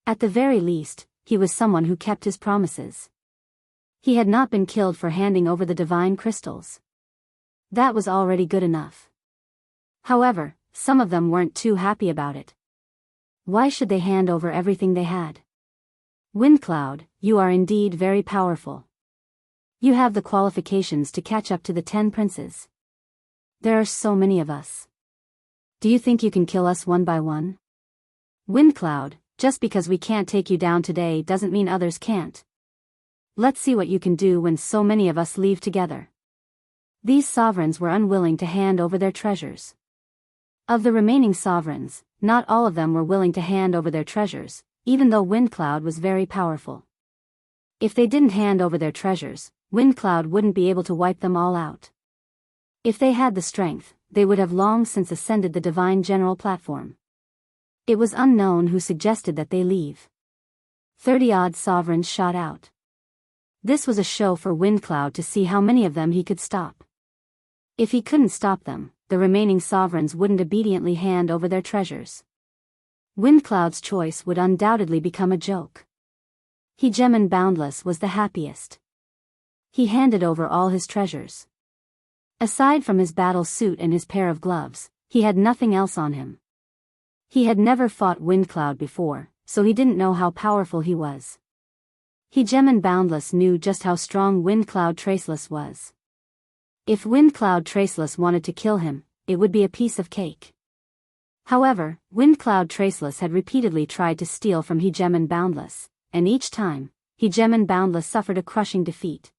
At the very least, he was someone who kept his promises. He had not been killed for handing over the divine crystals. That was already good enough. However, some of them weren't too happy about it. Why should they hand over everything they had? Windcloud, you are indeed very powerful. You have the qualifications to catch up to the 10 princes. There are so many of us. Do you think you can kill us one by one? Windcloud, just because we can't take you down today doesn't mean others can't. Let's see what you can do when so many of us leave together. These sovereigns were unwilling to hand over their treasures. Of the remaining sovereigns, not all of them were willing to hand over their treasures, even though Windcloud was very powerful. If they didn't hand over their treasures, Windcloud wouldn't be able to wipe them all out. If they had the strength, they would have long since ascended the Divine General platform. It was unknown who suggested that they leave. 30-odd sovereigns shot out. This was a show for Windcloud to see how many of them he could stop. If he couldn't stop them, the remaining sovereigns wouldn't obediently hand over their treasures. Windcloud's choice would undoubtedly become a joke. Hegemon Boundless was the happiest. He handed over all his treasures. Aside from his battle suit and his pair of gloves, he had nothing else on him. He had never fought Windcloud before, so he didn't know how powerful he was. Hegemon Boundless knew just how strong Windcloud Traceless was. If Windcloud Traceless wanted to kill him, it would be a piece of cake. However, Windcloud Traceless had repeatedly tried to steal from Hegemon Boundless, and each time, Hegemon Boundless suffered a crushing defeat.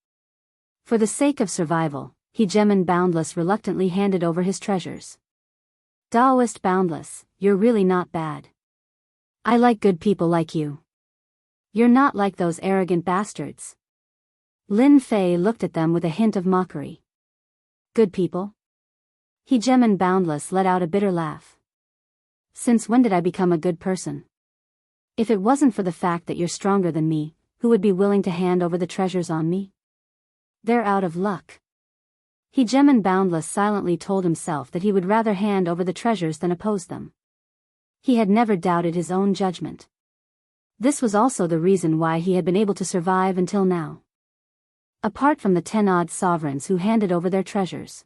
For the sake of survival, Hegemon Boundless reluctantly handed over his treasures. Taoist Boundless, you're really not bad. I like good people like you. You're not like those arrogant bastards. Lin Fei looked at them with a hint of mockery. Good people? Hegemon Boundless let out a bitter laugh. Since when did I become a good person? If it wasn't for the fact that you're stronger than me, who would be willing to hand over the treasures on me? They're out of luck. Hegemon Boundless silently told himself that he would rather hand over the treasures than oppose them. He had never doubted his own judgment. This was also the reason why he had been able to survive until now. Apart from the 10-odd sovereigns who handed over their treasures,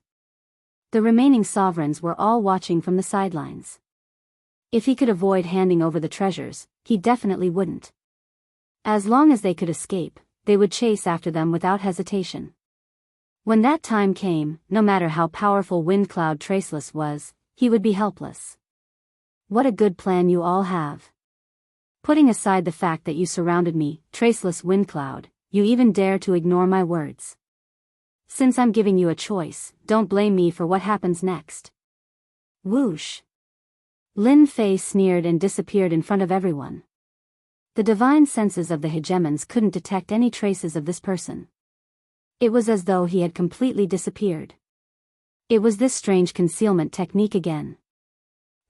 the remaining sovereigns were all watching from the sidelines. If he could avoid handing over the treasures, he definitely wouldn't. As long as they could escape, they would chase after them without hesitation. When that time came, no matter how powerful Wind Cloud Traceless was, he would be helpless. What a good plan you all have. Putting aside the fact that you surrounded me, Traceless Wind Cloud, you even dare to ignore my words. Since I'm giving you a choice, don't blame me for what happens next. Whoosh! Lin Fei sneered and disappeared in front of everyone. The divine senses of the hegemons couldn't detect any traces of this person. It was as though he had completely disappeared. It was this strange concealment technique again.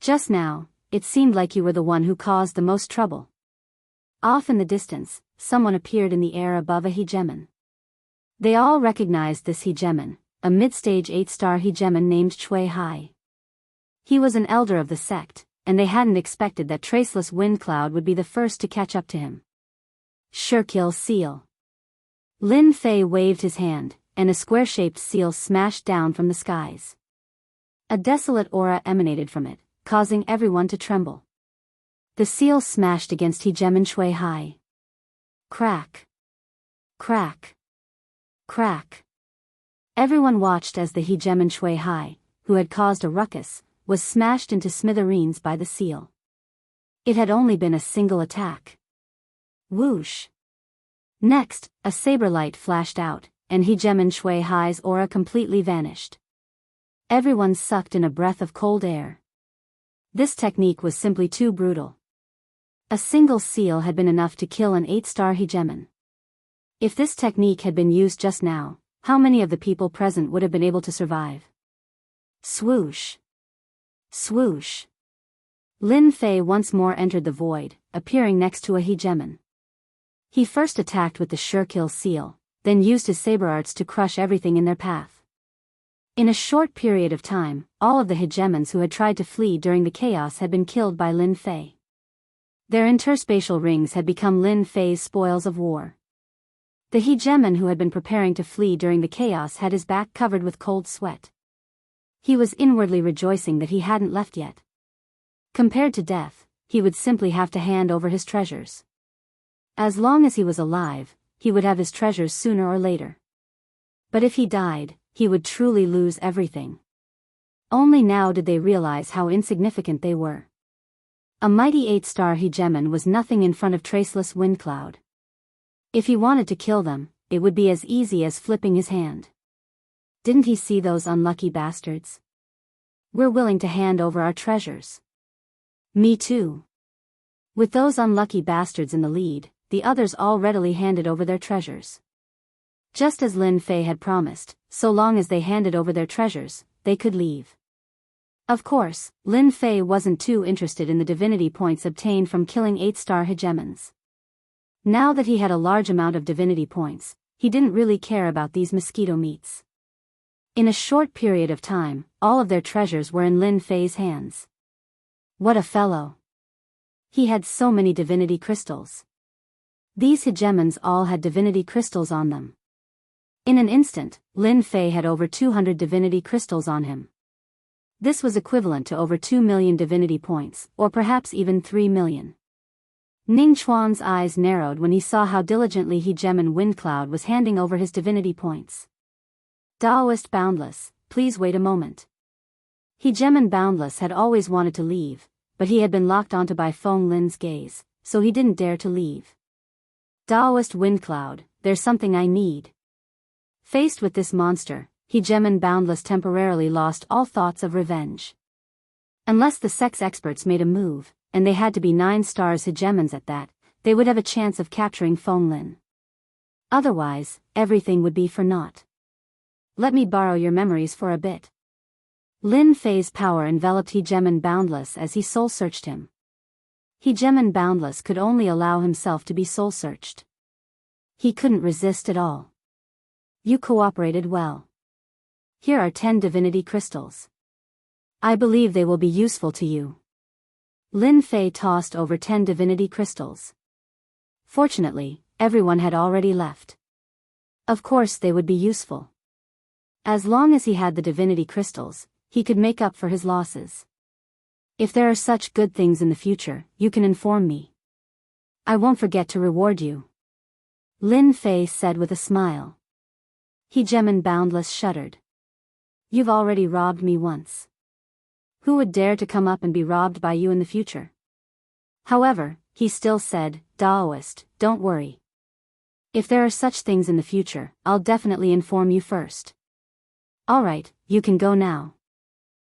Just now, it seemed like you were the one who caused the most trouble. Off in the distance, someone appeared in the air above a hegemon. They all recognized this hegemon, a mid-stage 8-star hegemon named Cui Hai. He was an elder of the sect, and they hadn't expected that Traceless Wind Cloud would be the first to catch up to him. Sure-kill seal. Lin Fei waved his hand, and a square-shaped seal smashed down from the skies. A desolate aura emanated from it, causing everyone to tremble. The seal smashed against hegemon Cui Hai. Crack. Crack. Crack. Everyone watched as the hegemon Cui Hai, who had caused a ruckus, was smashed into smithereens by the seal. It had only been a single attack. Whoosh! Next, a saber light flashed out, and hegemon Cui Hai's aura completely vanished. Everyone sucked in a breath of cold air. This technique was simply too brutal. A single seal had been enough to kill an 8-star hegemon. If this technique had been used just now, how many of the people present would have been able to survive? Swoosh! Swoosh! Lin Fei once more entered the void, appearing next to a hegemon. He first attacked with the sure-kill seal, then used his saber arts to crush everything in their path. In a short period of time, all of the hegemons who had tried to flee during the chaos had been killed by Lin Fei. Their interspatial rings had become Lin Fei's spoils of war. The hegemon who had been preparing to flee during the chaos had his back covered with cold sweat. He was inwardly rejoicing that he hadn't left yet. Compared to death, he would simply have to hand over his treasures. As long as he was alive, he would have his treasures sooner or later. But if he died, he would truly lose everything. Only now did they realize how insignificant they were. A mighty 8-star hegemon was nothing in front of Traceless Wind Cloud. If he wanted to kill them, it would be as easy as flipping his hand. Didn't he see those unlucky bastards? We're willing to hand over our treasures. Me too. With those unlucky bastards in the lead, the others all readily handed over their treasures. Just as Lin Fei had promised, so long as they handed over their treasures, they could leave. Of course, Lin Fei wasn't too interested in the divinity points obtained from killing 8-star hegemons. Now that he had a large amount of divinity points, he didn't really care about these mosquito meats. In a short period of time, all of their treasures were in Lin Fei's hands. What a fellow! He had so many divinity crystals. These hegemons all had divinity crystals on them. In an instant, Lin Fei had over 200 divinity crystals on him. This was equivalent to over 2 million divinity points, or perhaps even 3 million. Ning Chuan's eyes narrowed when he saw how diligently hegemon Wind Cloud was handing over his divinity points. Daoist Boundless, please wait a moment. Hegemon Boundless had always wanted to leave, but he had been locked onto by Feng Lin's gaze, so he didn't dare to leave. Daoist Wind Cloud, there's something I need. Faced with this monster, hegemon Boundless temporarily lost all thoughts of revenge. Unless the sex experts made a move, and they had to be 9 stars hegemons at that, they would have a chance of capturing Feng Lin. Otherwise, everything would be for naught. Let me borrow your memories for a bit. Lin Fei's power enveloped hegemon Boundless as he soul-searched him. Hegemon Boundless could only allow himself to be soul-searched. He couldn't resist at all. You cooperated well. Here are 10 divinity crystals. I believe they will be useful to you. Lin Fei tossed over 10 divinity crystals. Fortunately, everyone had already left. Of course they would be useful. As long as he had the divinity crystals, he could make up for his losses. If there are such good things in the future, you can inform me. I won't forget to reward you. Lin Fei said with a smile. He Gemin Boundless shuddered. You've already robbed me once. Who would dare to come up and be robbed by you in the future? However, he still said, Daoist, don't worry. If there are such things in the future, I'll definitely inform you first. Alright, you can go now.